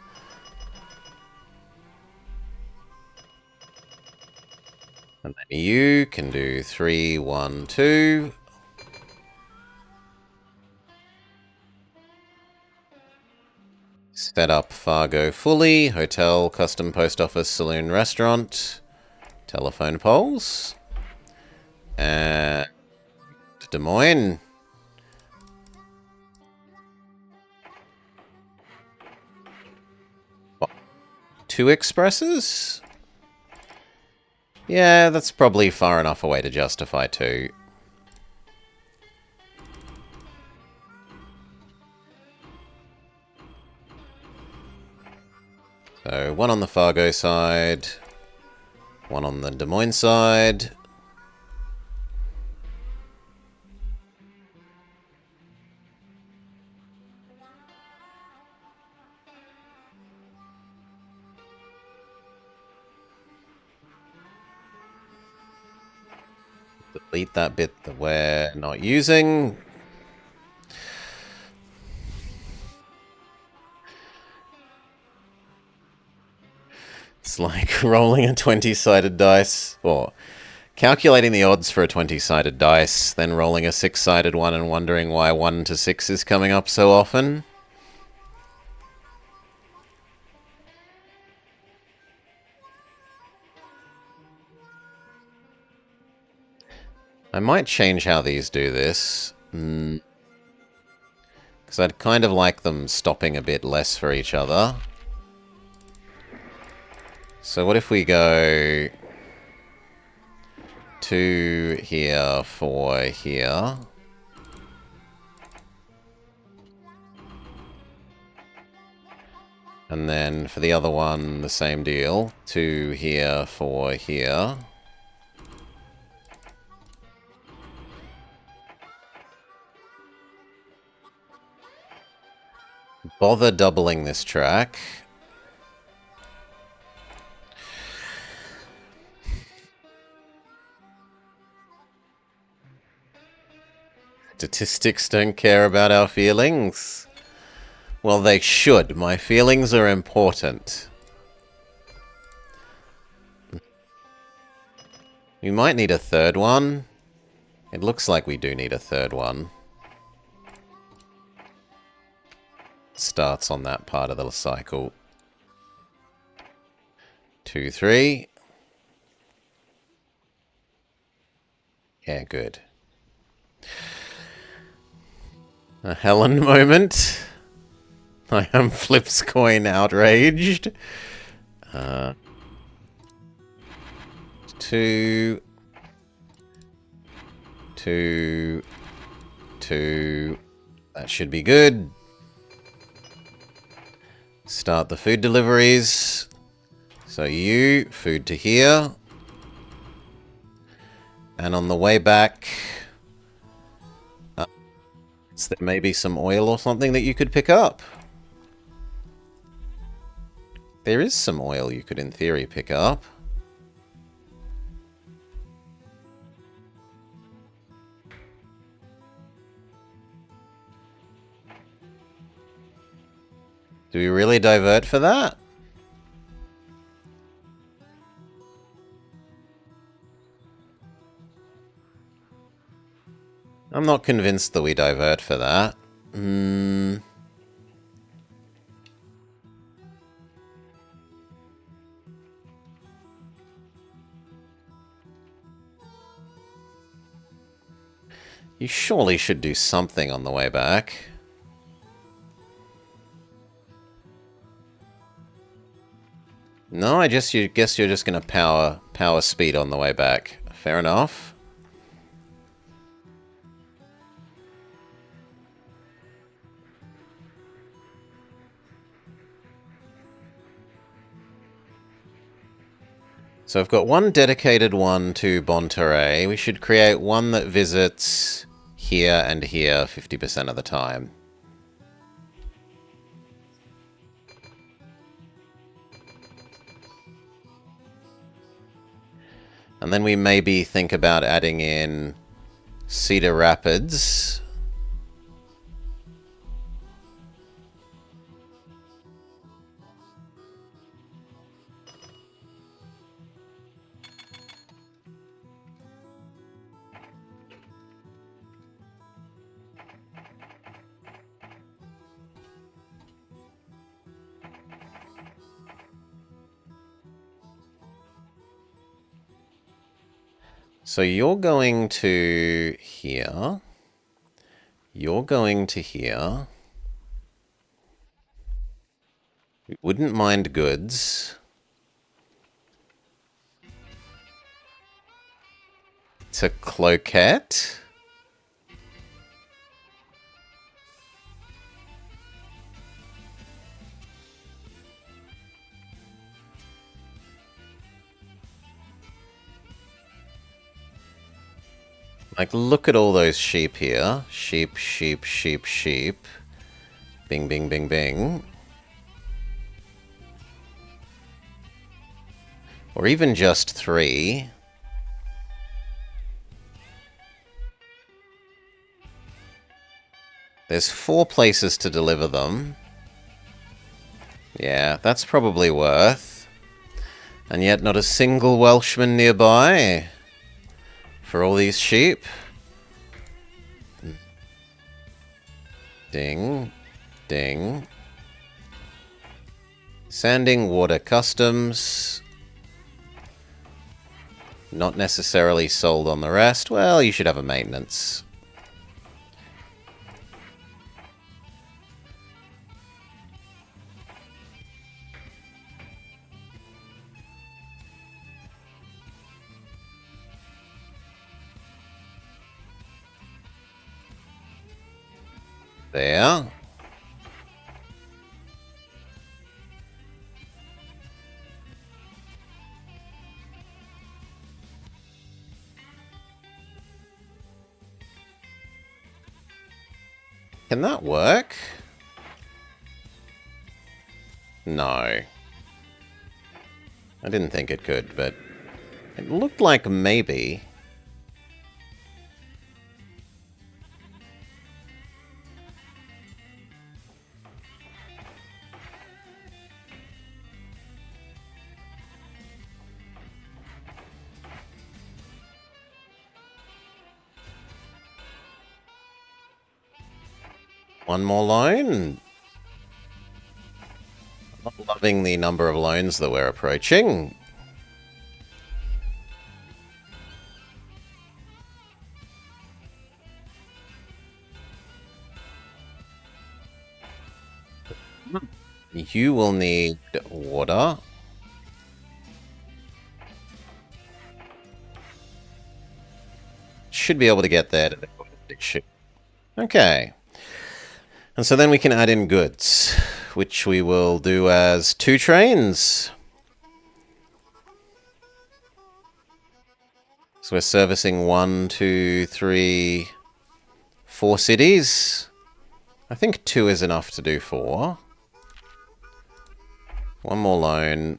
Speaker 1: And then you can do 3, 1, 2. Set up Fargo fully. Hotel, custom post office, saloon, restaurant. Telephone poles. And Des Moines. Two expresses? Yeah, that's probably far enough away to justify 2. So 1 on the Fargo side, 1 on the Des Moines side. Delete that bit that we're not using. It's like rolling a 20-sided dice, or calculating the odds for a 20-sided dice, then rolling a 6-sided one and wondering why 1 to 6 is coming up so often. I might change how these do this. Because I'd kind of like them stopping a bit less for each other. So what if we go 2 here, 4 here. And then for the other one, the same deal. 2 here, 4 here. Bother doubling this track. Statistics don't care about our feelings. Well, they should. My feelings are important. We might need a third one. It looks like we do need a third one. Starts on that part of the cycle. 2, 3. Yeah, good. A Helen moment. I am Flip's coin outraged. 2, 2, 2. That should be good. Start the food deliveries. So you, food to here. And on the way back, so there may be some oil or something that you could pick up. There is some oil you could, in theory, pick up. Do we really divert for that? I'm not convinced that we divert for that. You surely should do something on the way back. No, I guess you're just gonna power speed on the way back. Fair enough. So I've got one dedicated one to Bonterre. We should create one that visits here and here 50% of the time. And then we maybe think about adding in Cedar Rapids. So you're going to here. You're going to here. We wouldn't mind goods. To Cloquet. Like, look at all those sheep here. Sheep, sheep, sheep, sheep. Bing, bing, bing, bing. Or even just 3. There's 4 places to deliver them. Yeah, that's probably worth. And yet not a single Welshman nearby. For all these sheep. Ding. Ding. Sanding Water Customs. Not necessarily sold on the rest. Well, you should have a maintenance. There. Can that work? No. I didn't think it could, but it looked like maybe. One more loan. I'm not loving the number of loans that we're approaching. You will need water. Should be able to get there. Okay. And so then we can add in goods, which we will do as 2 trains. So we're servicing 1, 2, 3, 4 cities. I think 2 is enough to do 4. One more loan.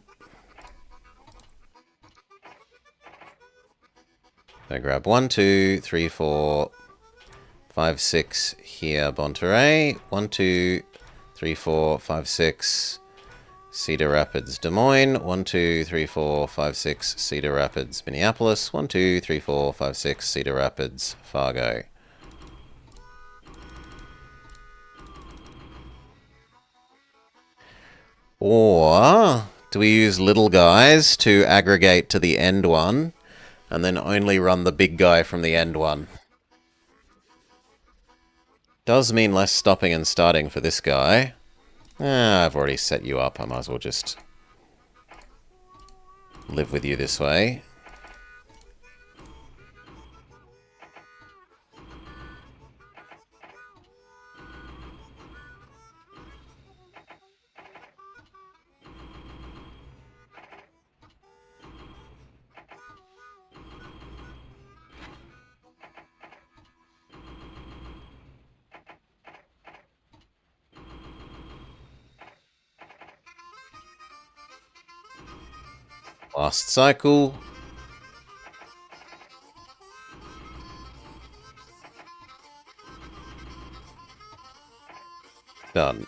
Speaker 1: So grab 1, 2, 3, 4, 5, 6 here, Bonterre. 1, 2, 3, 4, 5, 6. Cedar Rapids, Des Moines. 1, 2, 3, 4, 5, 6. Cedar Rapids, Minneapolis. 1, 2, 3, 4, 5, 6. Cedar Rapids, Fargo. Or do we use little guys to aggregate to the end one and then only run the big guy from the end one? Does mean less stopping and starting for this guy. I've already set you up. I might as well just live with you this way. Last cycle. Done.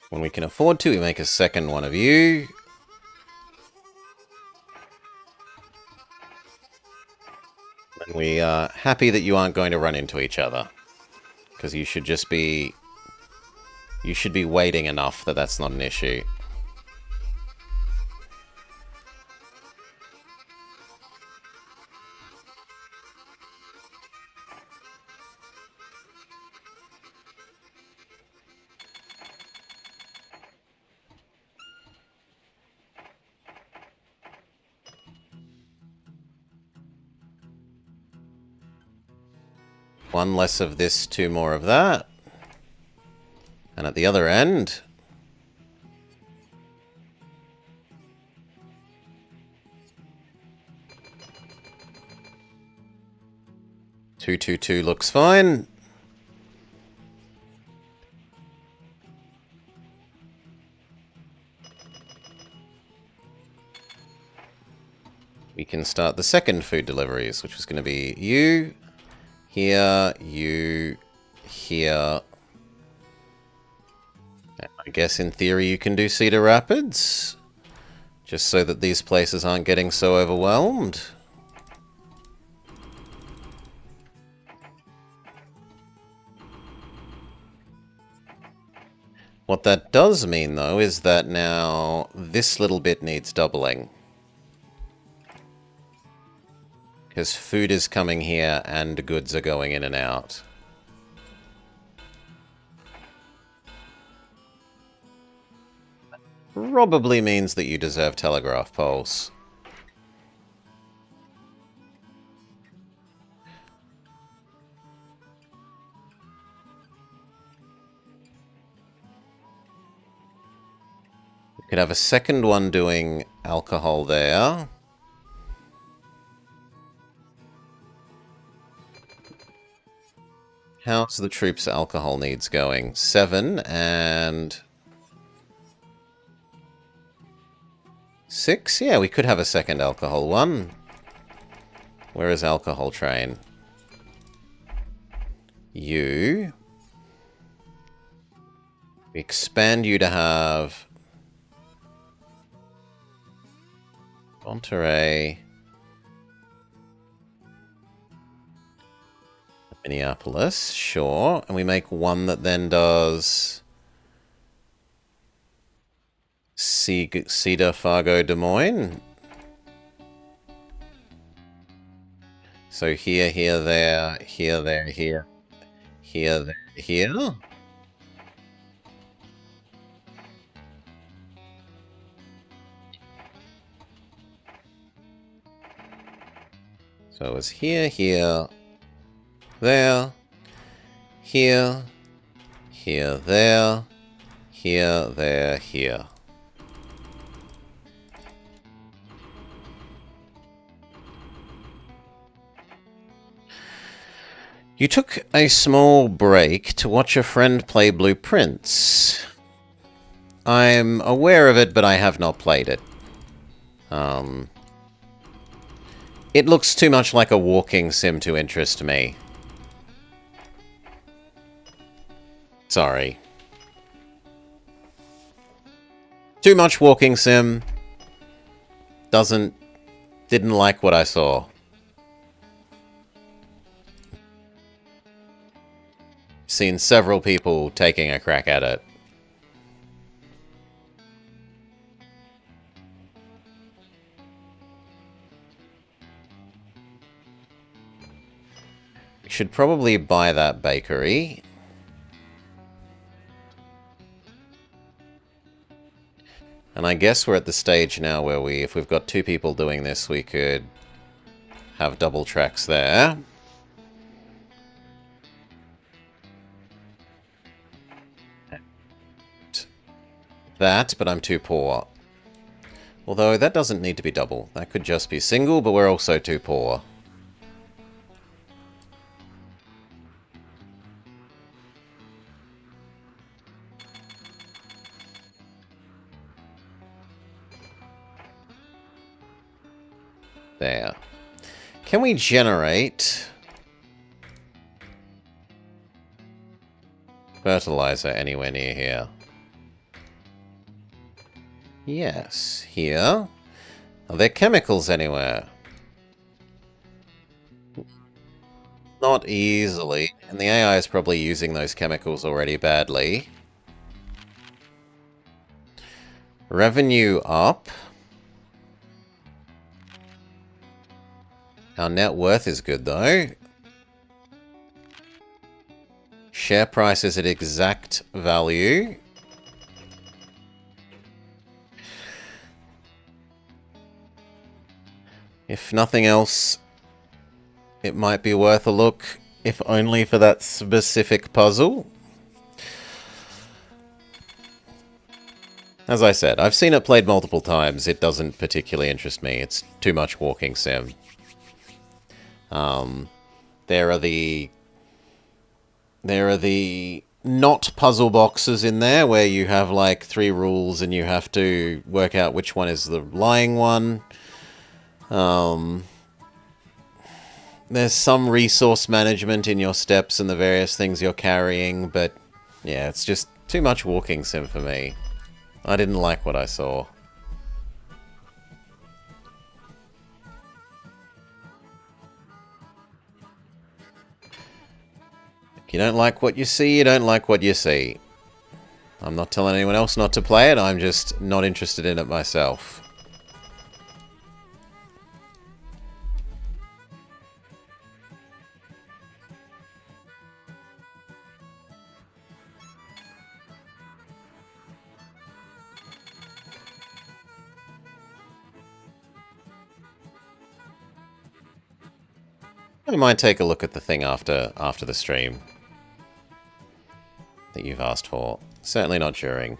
Speaker 1: When we can afford to, we make a second one of you. And we are happy that you aren't going to run into each other. Because you should just be... You should be waiting enough that that's not an issue. One less of this, two more of that. And at the other end... Two, two, two looks fine. We can start the second food deliveries, which was going to be you... Here, you, here. I guess in theory you can do Cedar Rapids. Just so that these places aren't getting so overwhelmed. What that does mean, though, is that now this little bit needs doubling. Because food is coming here and goods are going in and out. Probably means that you deserve telegraph poles. We could have a second one doing alcohol there. How's the troops' alcohol needs going? 7 and... 6? Yeah, we could have a second alcohol one. Where is alcohol train? You. We expand you to have... Monterey. Minneapolis, sure. And we make one that then does... Cedar, Fargo, Des Moines. So here, here, there, here, there, here, here, there, here. So it was here, here, there, here, here, there, here, there, here. You took a small break to watch a friend play Blueprints. I'm aware of it, but I have not played it. It looks too much like a walking sim to interest me. Sorry. Too much walking sim. Didn't like what I saw. Seen several people taking a crack at it. We should probably buy that bakery. And I guess we're at the stage now where if we've got 2 people doing this, we could have double tracks there. That, but I'm too poor. Although that doesn't need to be double. That could just be single, but we're also too poor. There. Can we generate fertilizer anywhere near here? Yes, here. Are there chemicals anywhere? Not easily. And the AI is probably using those chemicals already badly. Revenue up. Our net worth is good, though. Share price is at exact value. If nothing else, it might be worth a look, if only for that specific puzzle. As I said, I've seen it played multiple times. It doesn't particularly interest me. It's too much walking sim. There are the not puzzle boxes in there where you have like 3 rules and you have to work out which one is the lying one. There's some resource management in your steps and the various things you're carrying, but yeah, it's just too much walking sim for me. I didn't like what I saw. If you don't like what you see, you don't like what you see. I'm not telling anyone else not to play it, I'm just not interested in it myself. I might take a look at the thing after the stream that you've asked for. Certainly not during.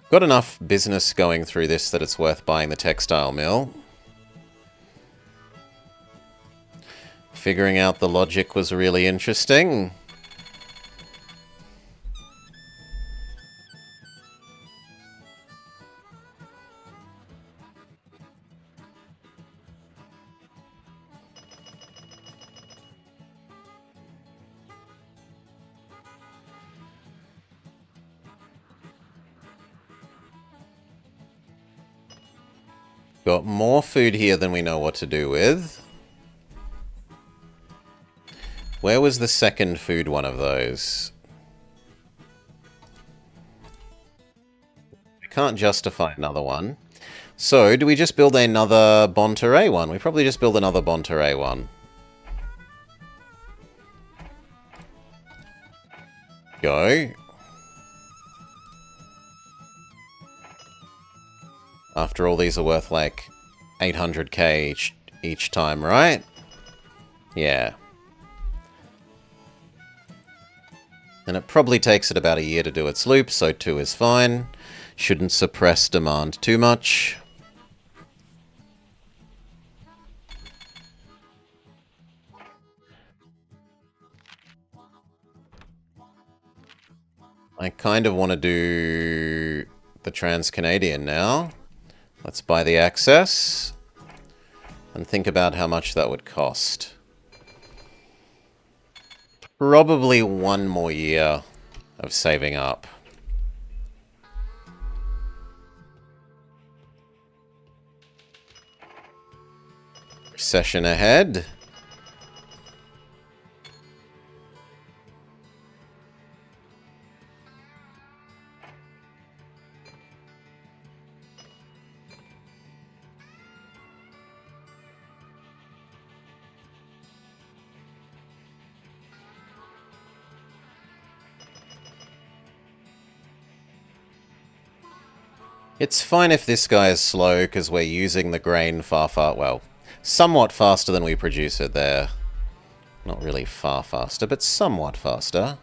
Speaker 1: Got enough business going through this that it's worth buying the textile mill. Figuring out the logic was really interesting. Got more food here than we know what to do with. Where was the second food one of those? We can't justify another one. So, do we just build another Bonterey one? We probably just build another Bonterey one. Go. After all, these are worth like 800k each time, right? Yeah. And it probably takes it about a year to do its loop, so 2 is fine. Shouldn't suppress demand too much. I kind of want to do the Trans-Canadian now. Let's buy the access and think about how much that would cost. Probably 1 more year of saving up. Recession ahead. It's fine if this guy is slow, because we're using the grain well, somewhat faster than we produce it there. Not really far faster, but somewhat faster.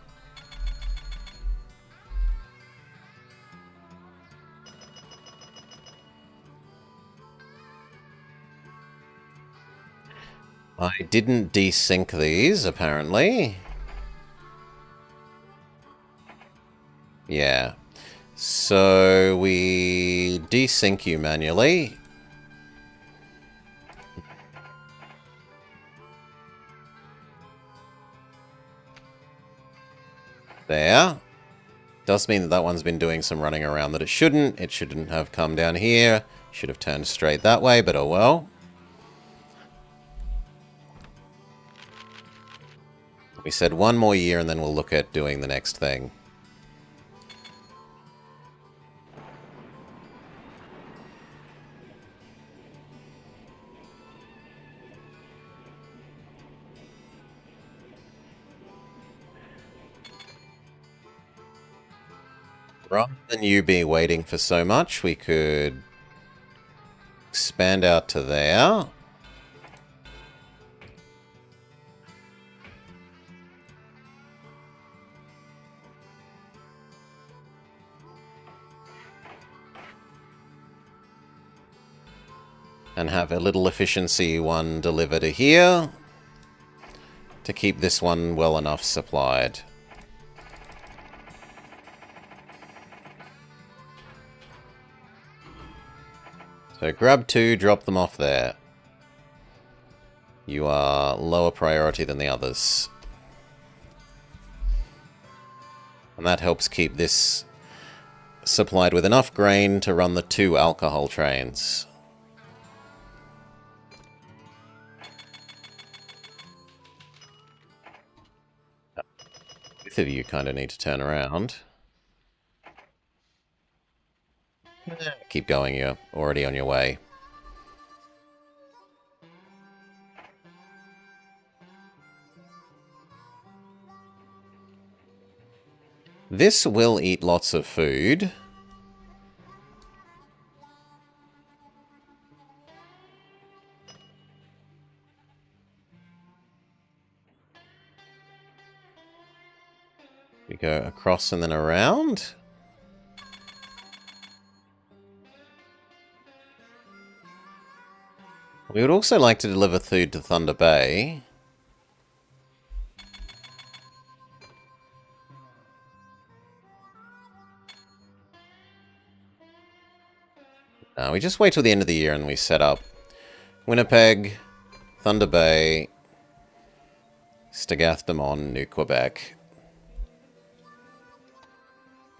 Speaker 1: I didn't desync these, apparently. Yeah. So we desync you manually. There. Does mean that that one's been doing some running around that it shouldn't. It shouldn't have come down here. Should have turned straight that way, but oh well. We said 1 more year and then we'll look at doing the next thing. Rather than you be waiting for so much, we could expand out to there. And have a little efficiency one deliver to here to keep this one well enough supplied. So grab 2, drop them off there. You are lower priority than the others. And that helps keep this supplied with enough grain to run the 2 alcohol trains. Both of you kind of need to turn around. Keep going, you're already on your way. This will eat lots of food. We go across and then around. We would also like to deliver food to Thunder Bay. We just wait till the end of the year and we set up Winnipeg, Thunder Bay, Stagath-de-Mon, New Quebec.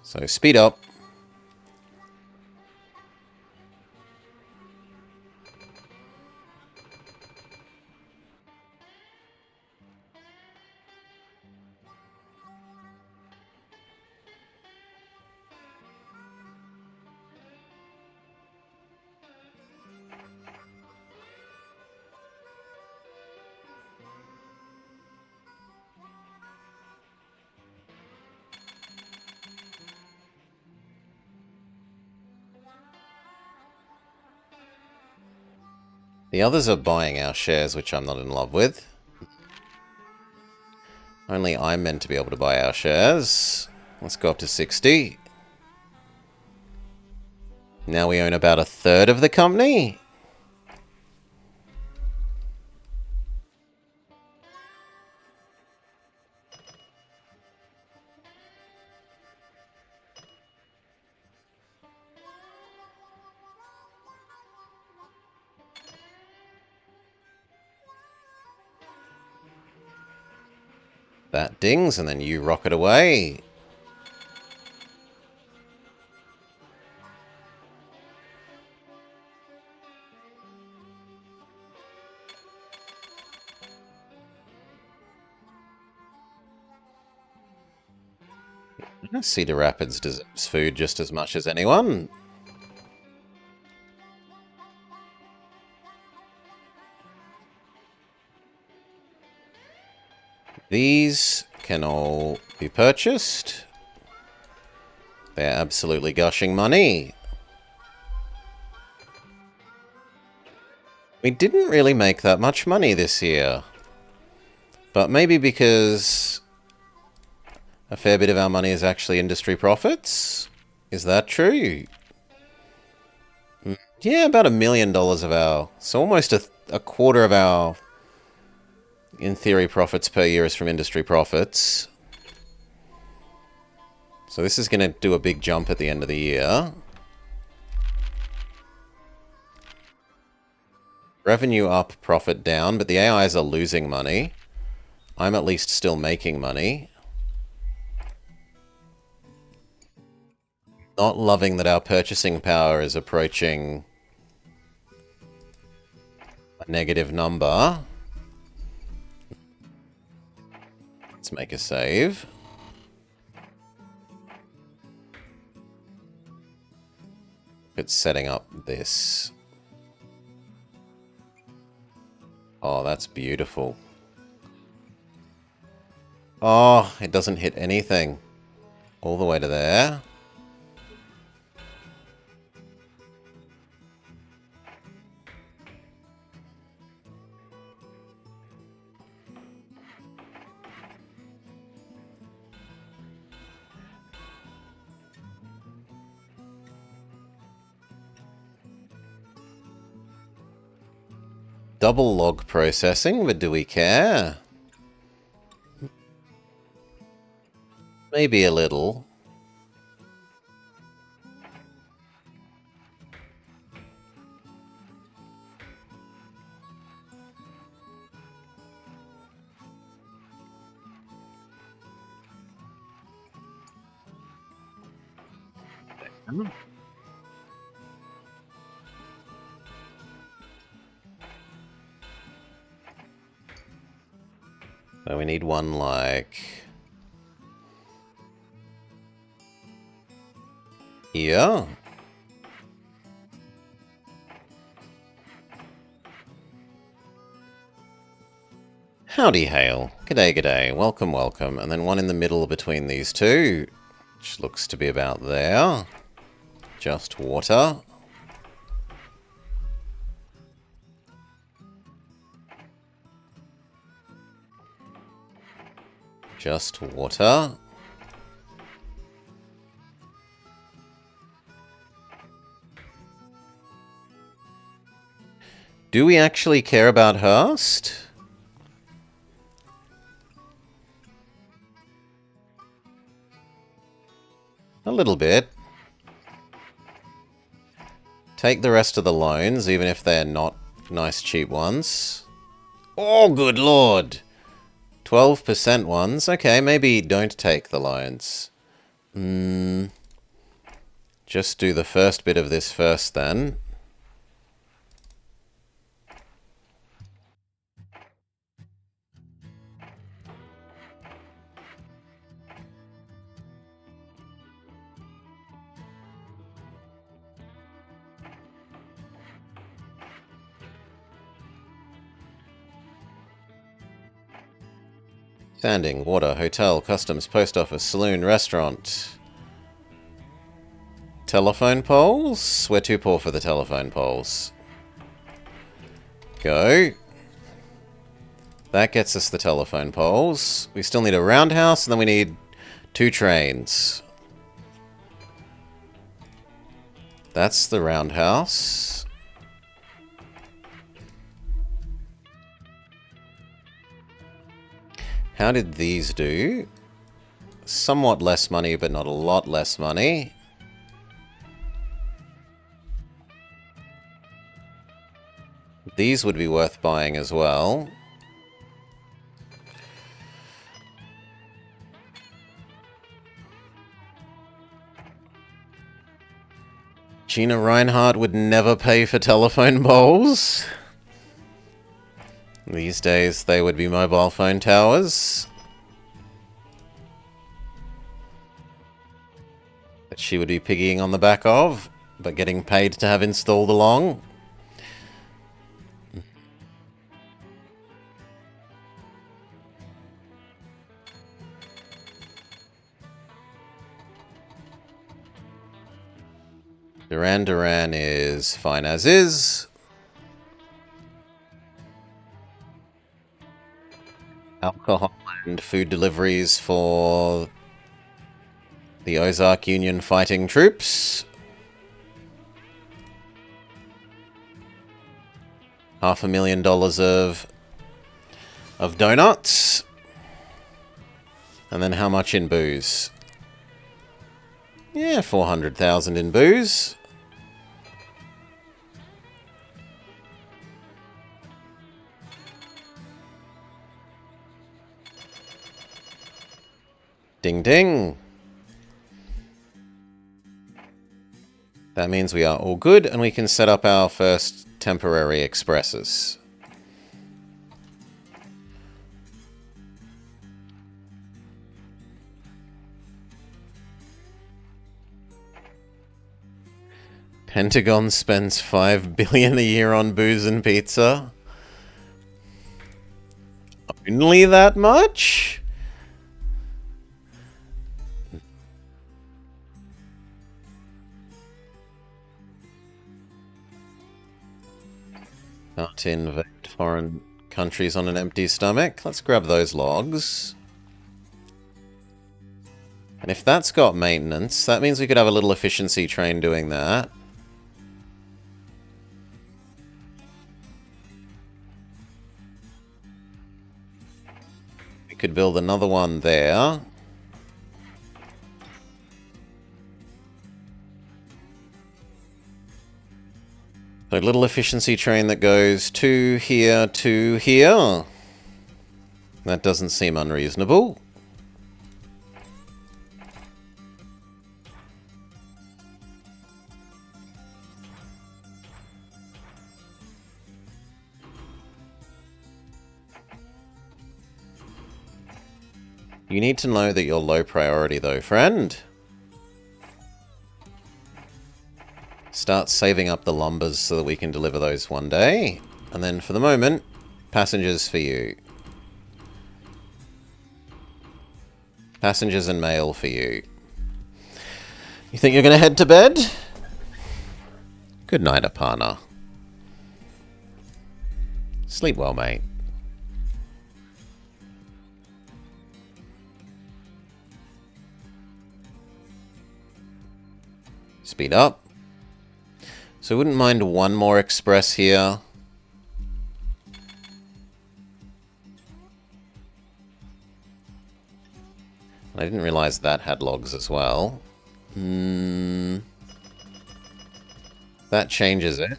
Speaker 1: So speed up. The others are buying our shares, which I'm not in love with. Only I'm meant to be able to buy our shares. Let's go up to 60. Now we own about 1/3 of the company. That dings, and then you rocket away. Cedar Rapids deserves food just as much as anyone. These can all be purchased. They're absolutely gushing money. We didn't really make that much money this year. But maybe because a fair bit of our money is actually industry profits? Is that true? Yeah, about $1 million of our... So almost a quarter of our, in theory, profits per year is from industry profits. So this is going to do a big jump at the end of the year. Revenue up, profit down, but the AIs are losing money. I'm at least still making money. Not loving that our purchasing power is approaching a negative number. Let's make a save. It's setting up this. Oh, that's beautiful. Oh, it doesn't hit anything. All the way to there. Double log processing, but do we care? Maybe a little. So we need one like... Yeah. Howdy, Hale. G'day, g'day. Welcome, welcome. And then one in the middle between these two, which looks to be about there. Just water. Just water. Do we actually care about Hearst? A little bit. Take the rest of the loans, even if they're not nice cheap ones. Oh, good lord! 12% ones. Okay, maybe don't take the loans. Just do the first bit of this first then. Standing, water, hotel, customs, post office, saloon, restaurant. Telephone poles? We're too poor for the telephone poles. Go. That gets us the telephone poles. We still need a roundhouse, and then we need 2 trains. That's the roundhouse. How did these do? Somewhat less money, but not a lot less money. These would be worth buying as well. Gina Reinhardt would never pay for telephone poles. These days, they would be mobile phone towers that she would be piggying on the back of, but getting paid to have installed along. Duran Duran is fine as is. Alcohol and food deliveries for the Ozark Union fighting troops. $500,000 of donuts. And then how much in booze? Yeah, 400,000 in booze. Ding ding. That means we are all good and we can set up our first temporary expresses. Pentagon spends $5 billion a year on booze and pizza. Only that much? Not invade foreign countries on an empty stomach. Let's grab those logs. And if that's got maintenance, that means we could have a little efficiency train doing that. We could build another one there. So a little efficiency train that goes to here, to here. That doesn't seem unreasonable. You need to know that you're low priority though, friend. Start saving up the lumbers so that we can deliver those one day. And then for the moment, passengers for you. Passengers and mail for you. You think you're going to head to bed? Good night, Aparna. Sleep well, mate. Speed up. So I wouldn't mind one more express here. I didn't realize that had logs as well. That changes it.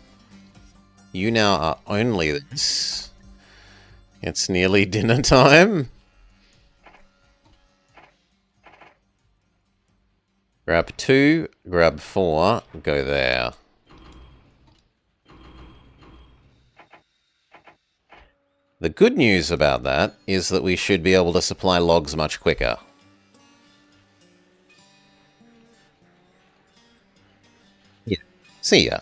Speaker 1: You now are only this. It's nearly dinner time. Grab 2, grab 4, go there. The good news about that is that we should be able to supply logs much quicker. Yeah. See ya.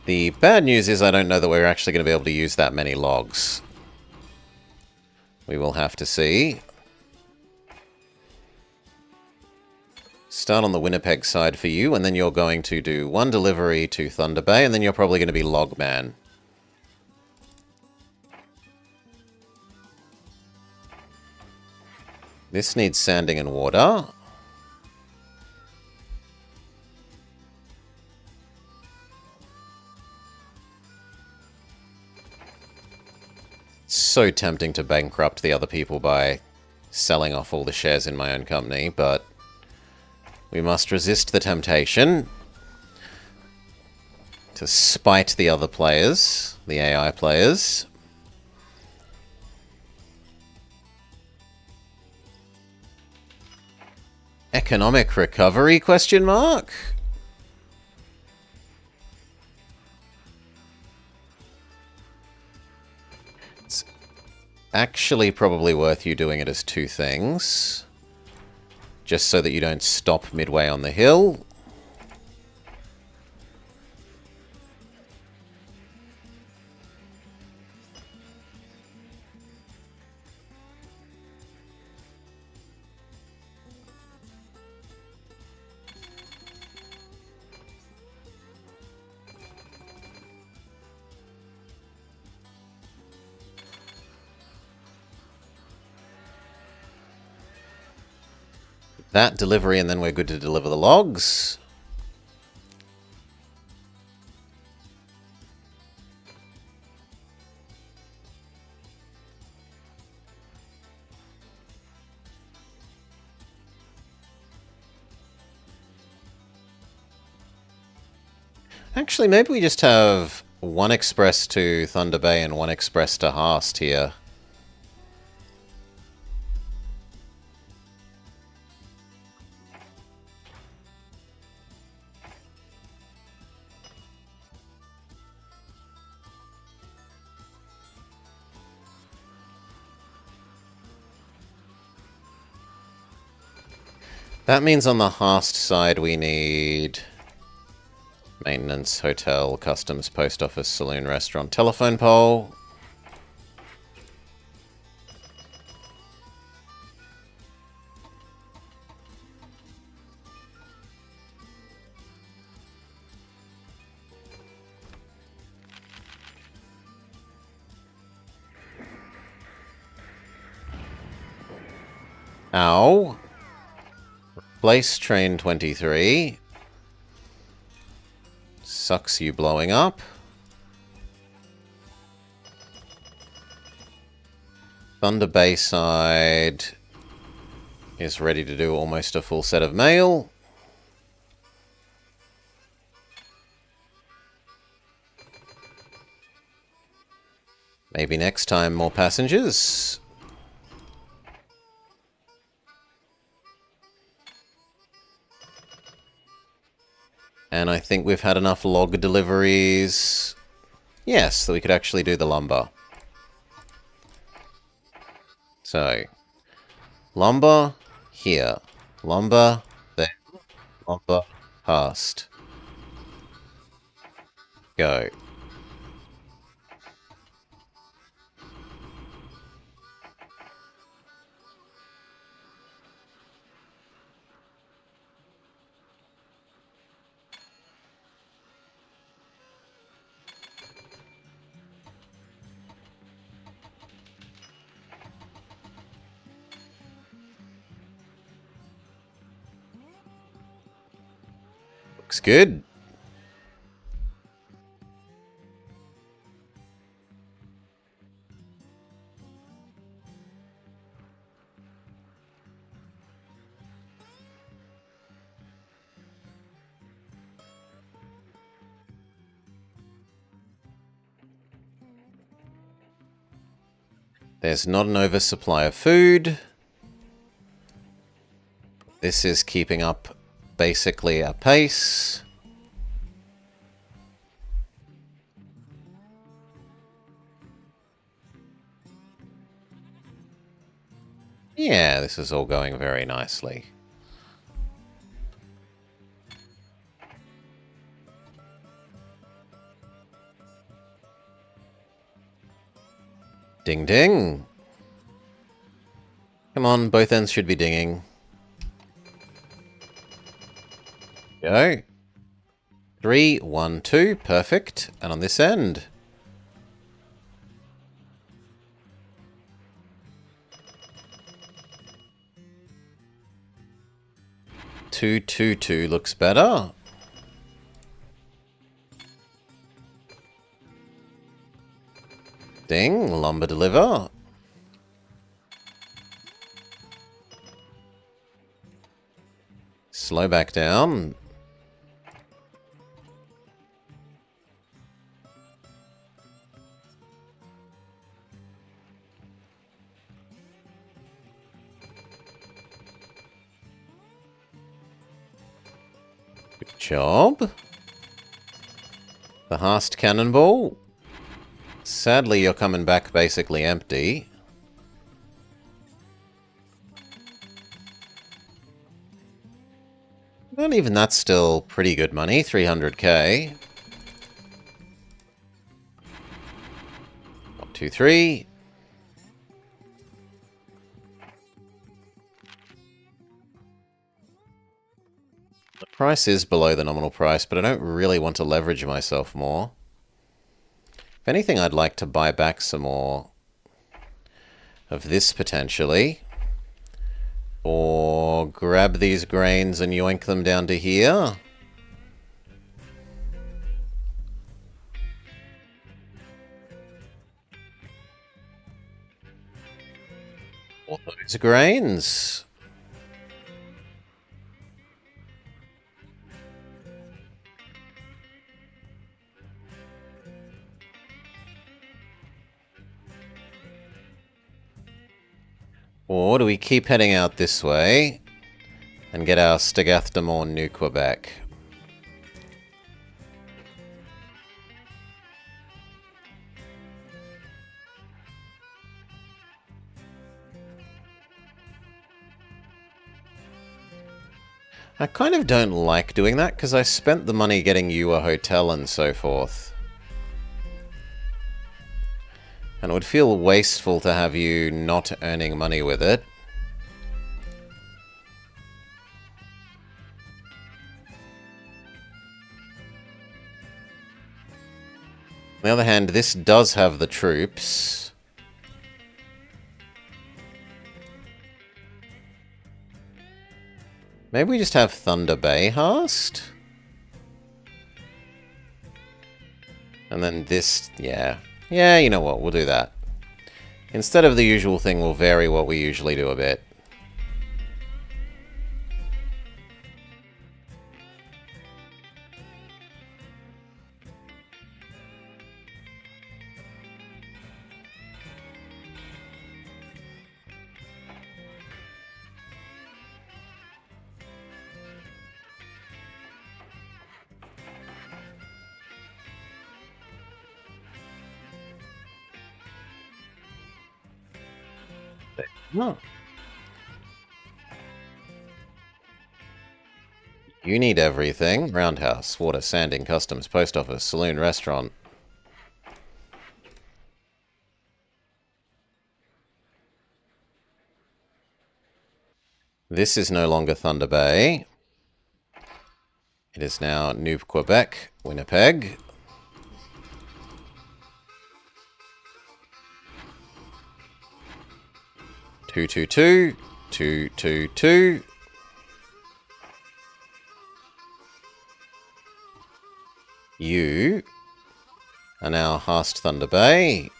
Speaker 1: The bad news is I don't know that we're actually going to be able to use that many logs. We will have to see. Start on the Winnipeg side for you, and then you're going to do one delivery to Thunder Bay, and then you're probably going to be Logman. This needs sanding and water. It's so tempting to bankrupt the other people by selling off all the shares in my own company, but we must resist the temptation to spite the other players, the AI players. Economic recovery, question mark? It's actually probably worth you doing it as two things. Just so that you don't stop midway on the hill. That delivery, and then we're good to deliver the logs. Actually, maybe we just have one express to Thunder Bay and one express to Haast here. That means on the Haast side we need maintenance, hotel, customs, post office, saloon, restaurant, telephone pole. Ow. Place train 23. Sucks you blowing up. Thunder Bay side is ready to do almost a full set of mail. Maybe next time more passengers. And I think we've had enough log deliveries. Yes, that we could actually do the lumber. So, lumber here. Lumber there. Lumber past. Go. Looks good. There's not an oversupply of food. This is keeping up basically a pace. Yeah, this is all going very nicely. Ding ding. Come on, both ends should be dinging. Go. 3, 1, 2, perfect. And on this end. 2, 2, 2 looks better. Ding, lumber deliver. Slow back down. Job. The Hast Cannonball. Sadly, you're coming back basically empty. But even that's still pretty good money, 300k. 1, 2, 3. The price is below the nominal price, but I don't really want to leverage myself more. If anything, I'd like to buy back some more of this potentially. Or grab these grains and yoink them down to here. All those grains. Or do we keep heading out this way and get our Stegathdamore Nuqua back? I kind of don't like doing that because I spent the money getting you a hotel and so forth. And it would feel wasteful to have you not earning money with it. On the other hand, this does have the troops. Maybe we just have Thunder Bay Hast? And then this, yeah. Yeah, you know what, we'll do that. Instead of the usual thing, we'll vary what we usually do a bit. No. You need everything. Roundhouse, water, sanding, customs, post office, saloon, restaurant. This is no longer Thunder Bay. It is now New Quebec, Winnipeg. Two, two, two, two, two, two. You are now Hast Thunder Bay.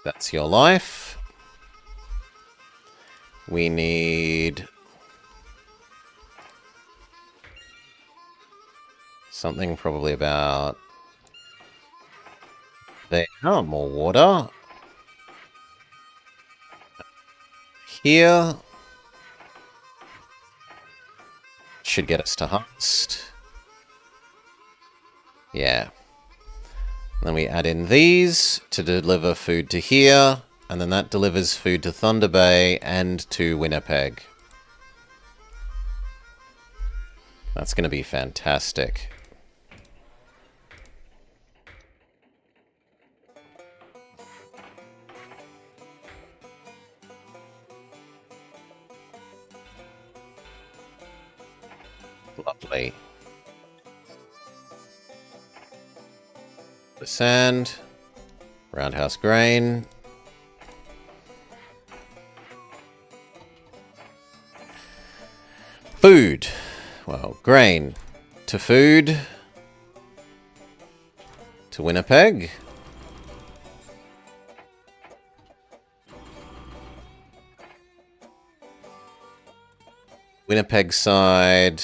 Speaker 1: That's your life. We need something probably about there. Oh, more water. Here. Should get us to Hast. Yeah. Then we add in these to deliver food to here, and then that delivers food to Thunder Bay and to Winnipeg. That's going to be fantastic. Lovely. The sand, roundhouse grain. Food. Well, grain to food to Winnipeg. Winnipeg side,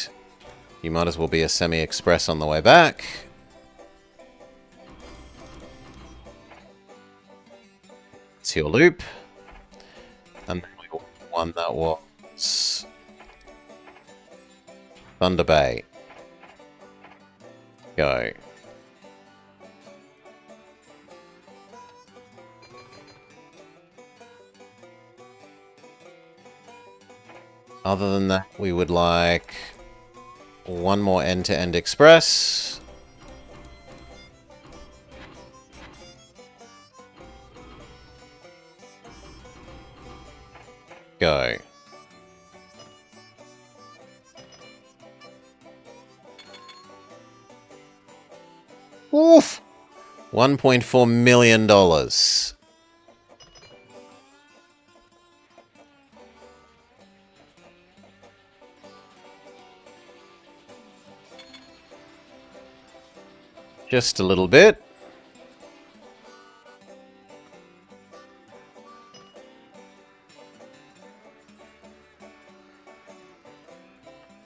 Speaker 1: you might as well be a semi-express on the way back. It's your loop. And then we got one that was Thunder Bay. Go. Other than that, we would like one more end-to-end express. Go. Oof! $1.4 million. Just a little bit.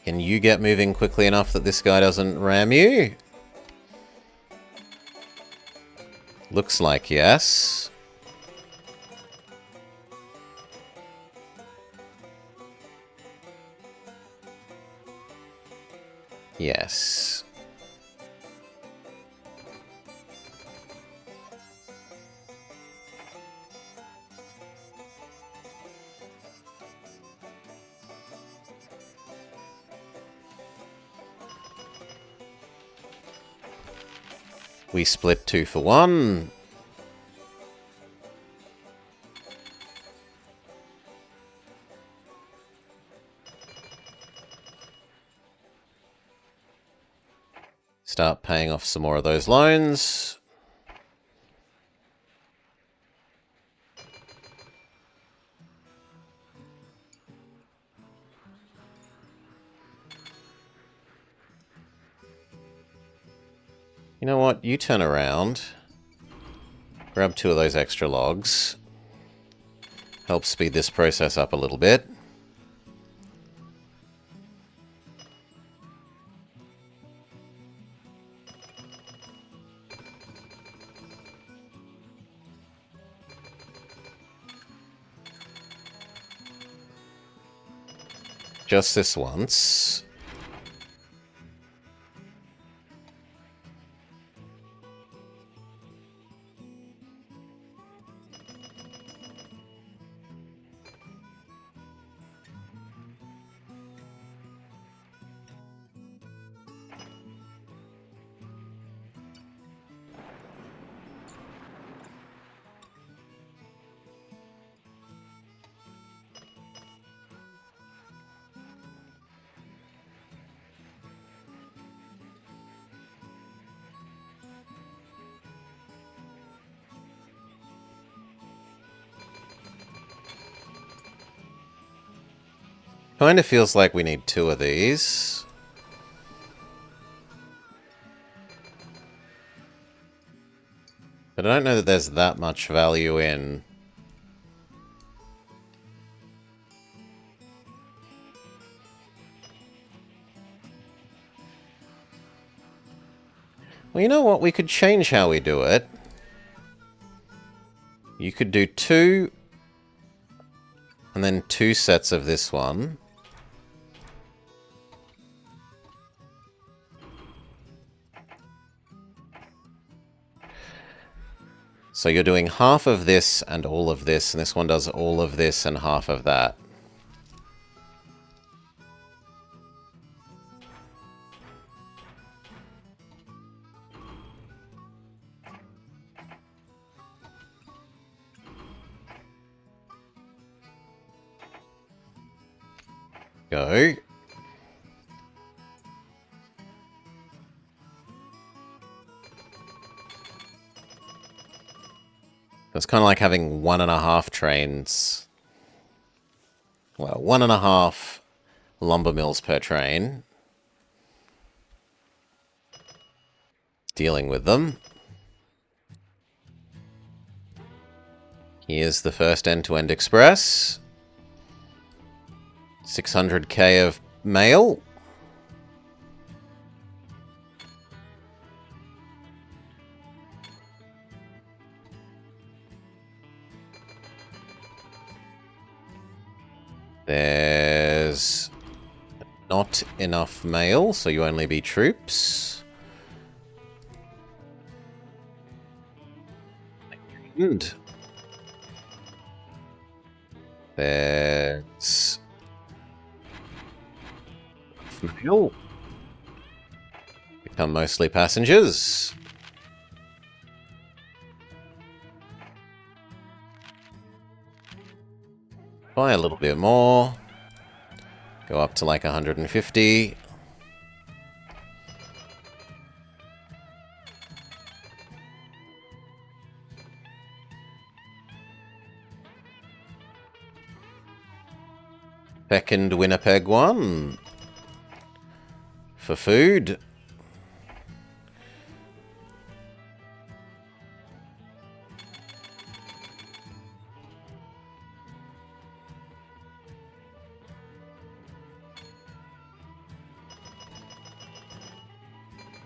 Speaker 1: Can you get moving quickly enough that this guy doesn't ram you? Looks like yes. Yes. We split 2 for 1. Start paying off some more of those loans. You know what? You turn around. Grab 2 of those extra logs. Help speed this process up a little bit. Just this once. Kind of feels like we need 2 of these. But I don't know that there's that much value in... Well, you know what? We could change how we do it. You could do 2... and then 2 sets of this one. So you're doing half of this and all of this, and this one does all of this and half of that. Go. It's kind of like having 1.5 trains. Well, 1.5 lumber mills per train. Dealing with them. Here's the first end-to-end express. 600k of mail. There has not enough mail, so you only be troops. And there's mail. Become mostly passengers. Buy a little bit more. Go up to like 150. Second Winnipeg one. For food.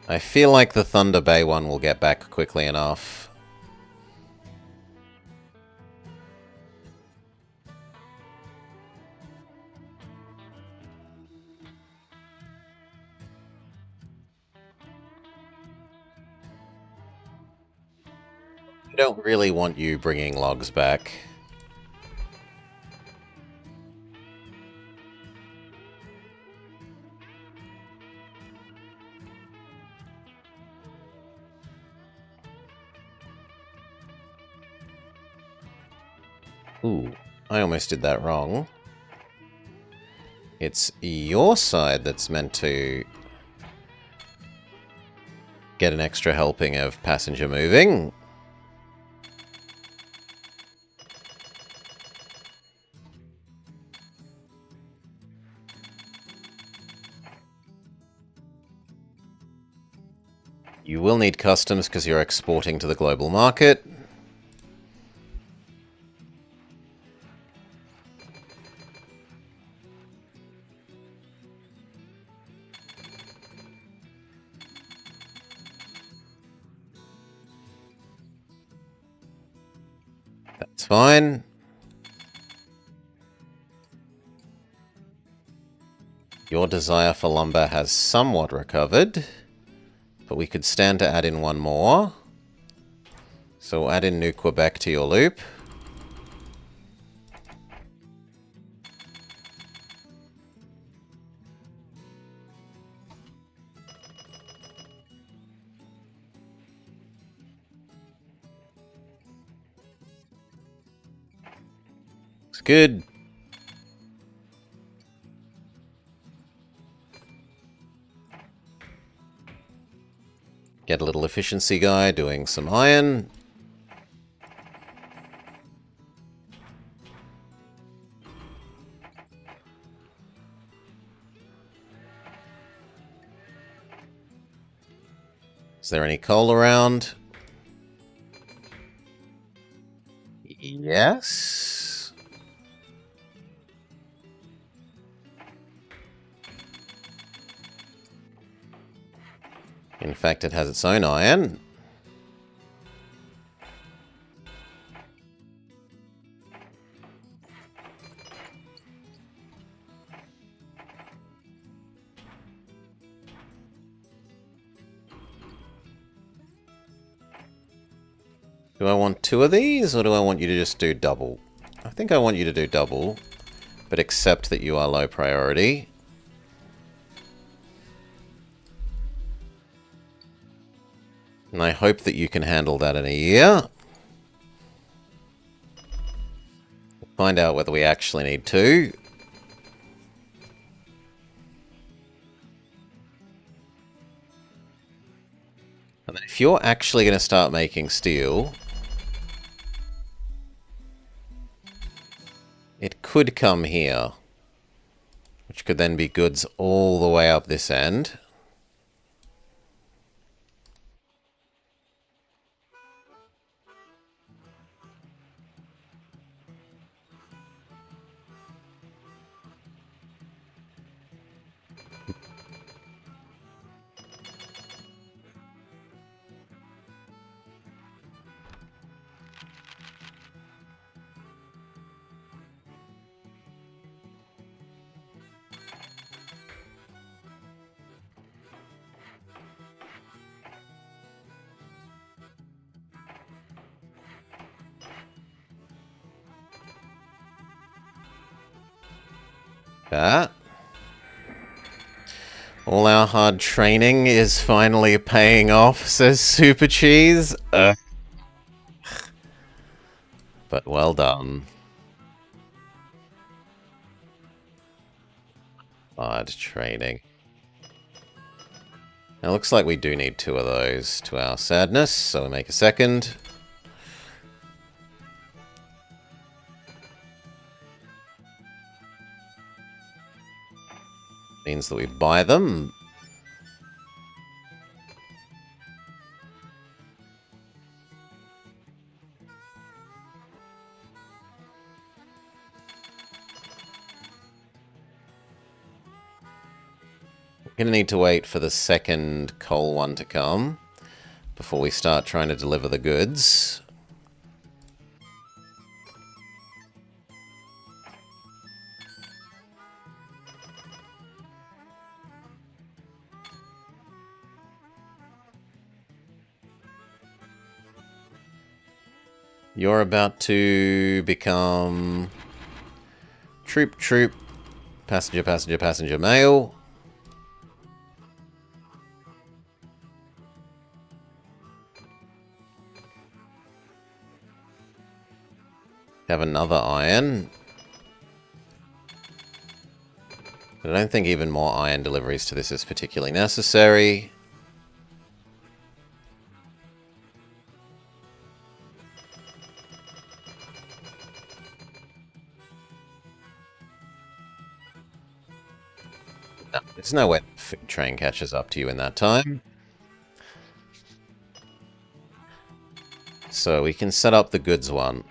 Speaker 1: I feel like the Thunder Bay one will get back quickly enough. I don't really want you bringing logs back. Ooh, I almost did that wrong. It's your side that's meant to get an extra helping of passenger moving. You will need customs because you're exporting to the global market. That's fine. Your desire for lumber has somewhat recovered, but we could stand to add in one more. So we'll add in New Quebec to your loop. It's good. Get a little efficiency guy doing some iron. Is there any coal around? Yes. In fact, it has its own iron. Do I want two of these, or do I want you to just do double? I think I want you to do double, but accept that you are low priority. And I hope that you can handle that in a year. We'll find out whether we actually need two. And then if you're actually going to start making steel, it could come here, which could then be goods all the way up this end. That. All our hard training is finally paying off, says Super Cheese. But well done. Hard training. Now, it looks like we do need 2 of those to our sadness, so we make a second. Means that we buy them. We're going to need to wait for the second coal one to come before we start trying to deliver the goods. You're about to become troop, passenger, passenger, passenger, mail. Have another iron. I don't think even more iron deliveries to this is particularly necessary. No, there's no way the food train catches up to you in that time. So we can set up the goods one.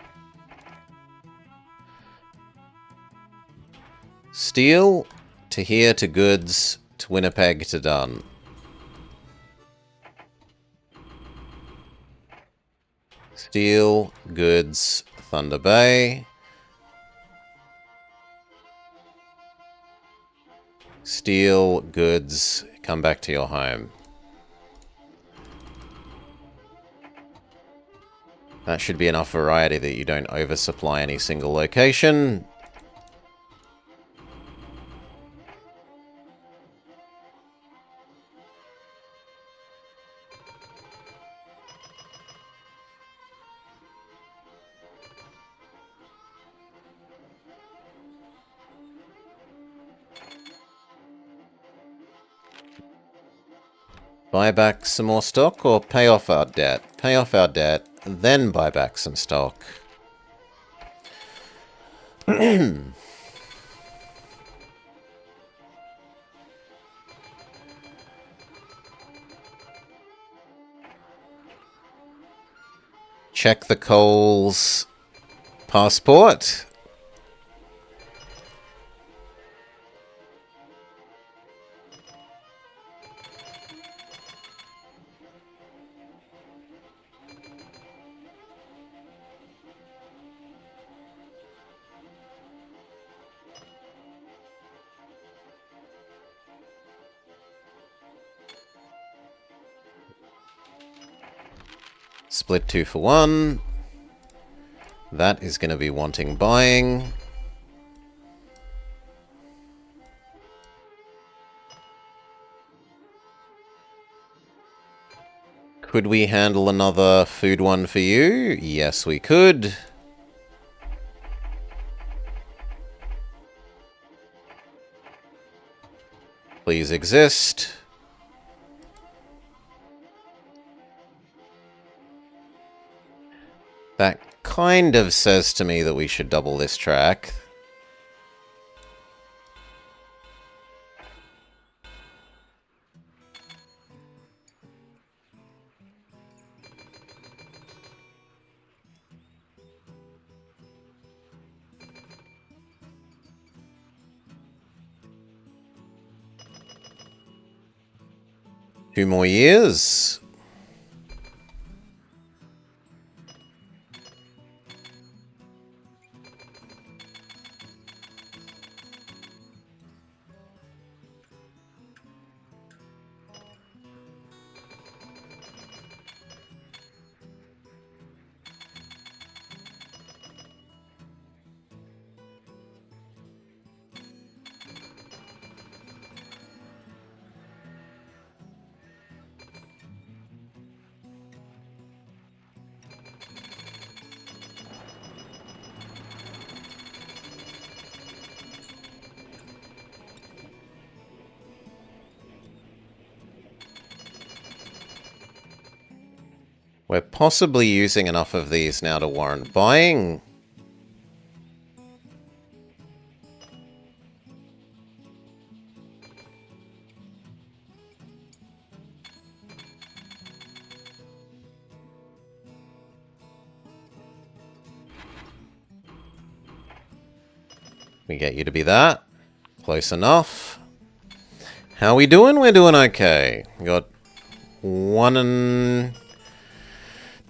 Speaker 1: Steel to here to goods to Winnipeg to done. Steel, goods, Thunder Bay. Steel, goods, come back to your home. That should be enough variety that you don't oversupply any single location. Buy back some more stock or pay off our debt? Pay off our debt, then buy back some stock. Check the Coles passport. Split 2 for 1. That is going to be wanting buying. Could we handle another food one for you? Yes, we could. Please exist. That kind of says to me that we should double this track. Two more years. We're possibly using enough of these now to warrant buying. We get you to be that. Close enough. How we doing? We're doing okay. We got 1 and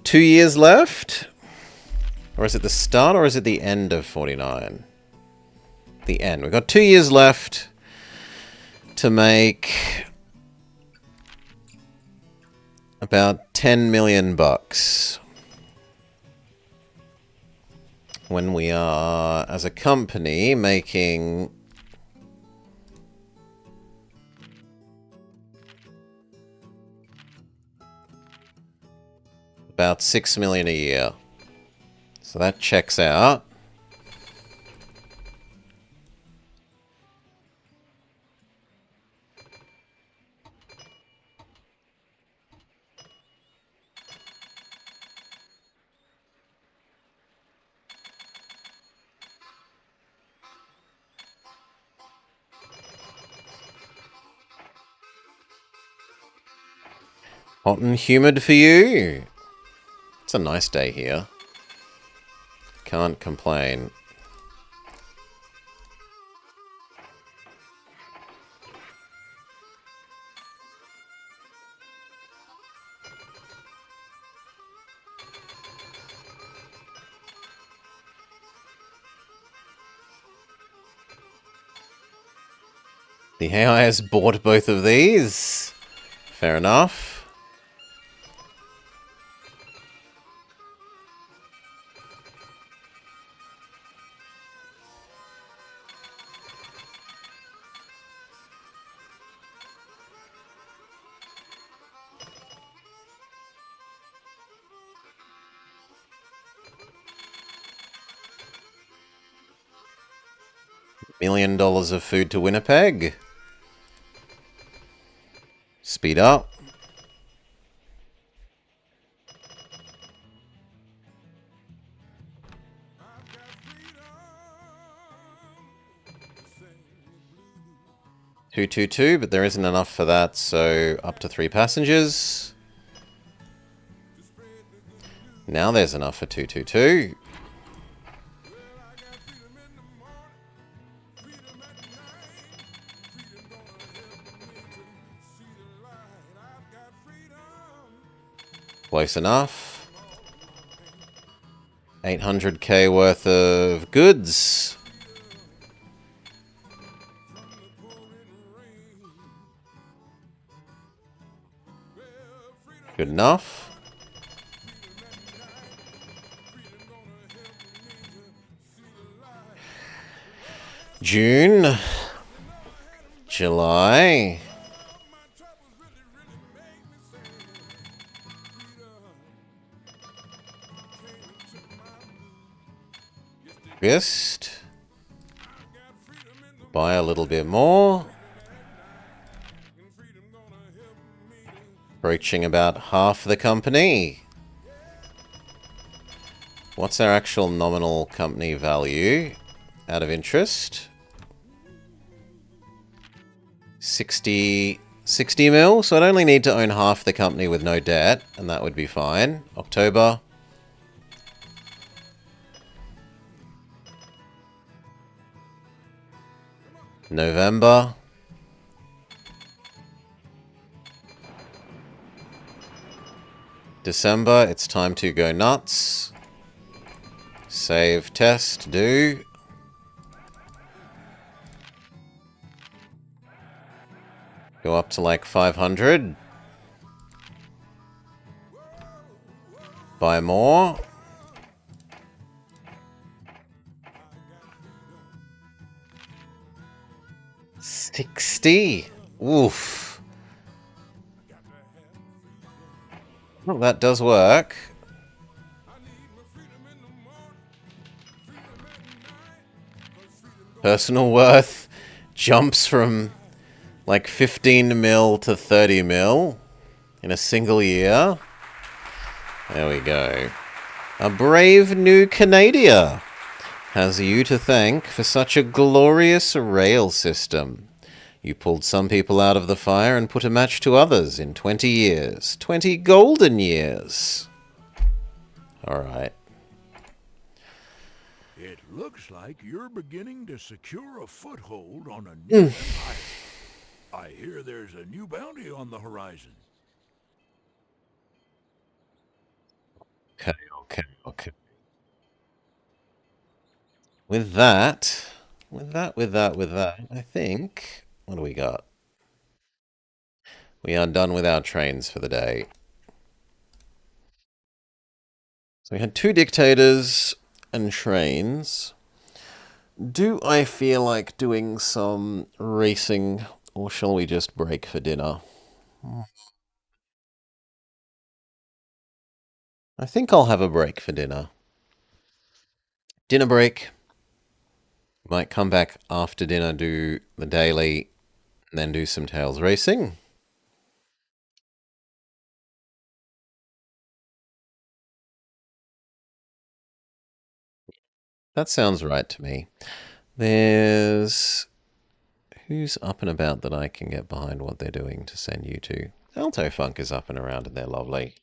Speaker 1: 2 years left. Or is it the start or is it the end of 49? The end. We've got 2 years left to make about 10 million bucks. When we are, as a company, making about 6 million a year. So that checks out. Hot and humid for you. It's a nice day here. Can't complain. The AI has bought both of these. Fair enough. $1 million of food to Winnipeg. Speed up. $222, but there isn't enough for that, so up to 3 passengers. Now there's enough for 222. Close enough. 800k worth of goods. Good enough. June. July. August. Buy a little bit more. Approaching about half the company. What's our actual nominal company value out of interest? 60 mil, so I'd only need to own half the company with no debt, and that would be fine. October. November. December, it's time to go nuts. Save, test, do. Go up to like 500. Buy more. $60. Oof. Well, that does work. Personal worth jumps from like 15 mil to 30 mil in a single year. There we go. A brave new Canada has you to thank for such a glorious rail system. You pulled some people out of the fire and put a match to others in 20 years. 20 golden years. Alright.
Speaker 2: It looks like you're beginning to secure a foothold on a new empire. I hear there's a new bounty on the horizon.
Speaker 1: Okay, okay. With that, I think... What do we got? We are done with our trains for the day. So we had 2 dictators and trains. Do I feel like doing some racing, or shall we just break for dinner? I think I'll have a break for dinner. Dinner break. Might come back after dinner, do the daily, and then do some tails racing. That sounds right to me. There's... Who's up and about that I can get behind what they're doing to send you to? Alto Funk is up and around and they're lovely.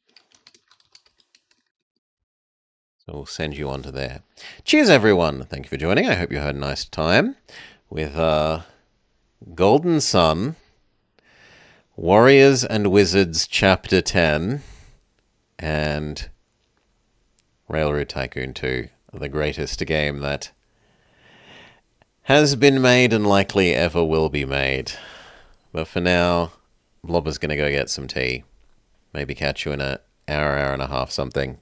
Speaker 1: So we'll send you on to there. Cheers, everyone. Thank you for joining. I hope you had a nice time with Golden Sun, Warriors and Wizards Chapter 10, and Railroad Tycoon 2, the greatest game that has been made and likely ever will be made. But for now, Blobber's going to go get some tea. Maybe catch you in an hour, hour and a half, something.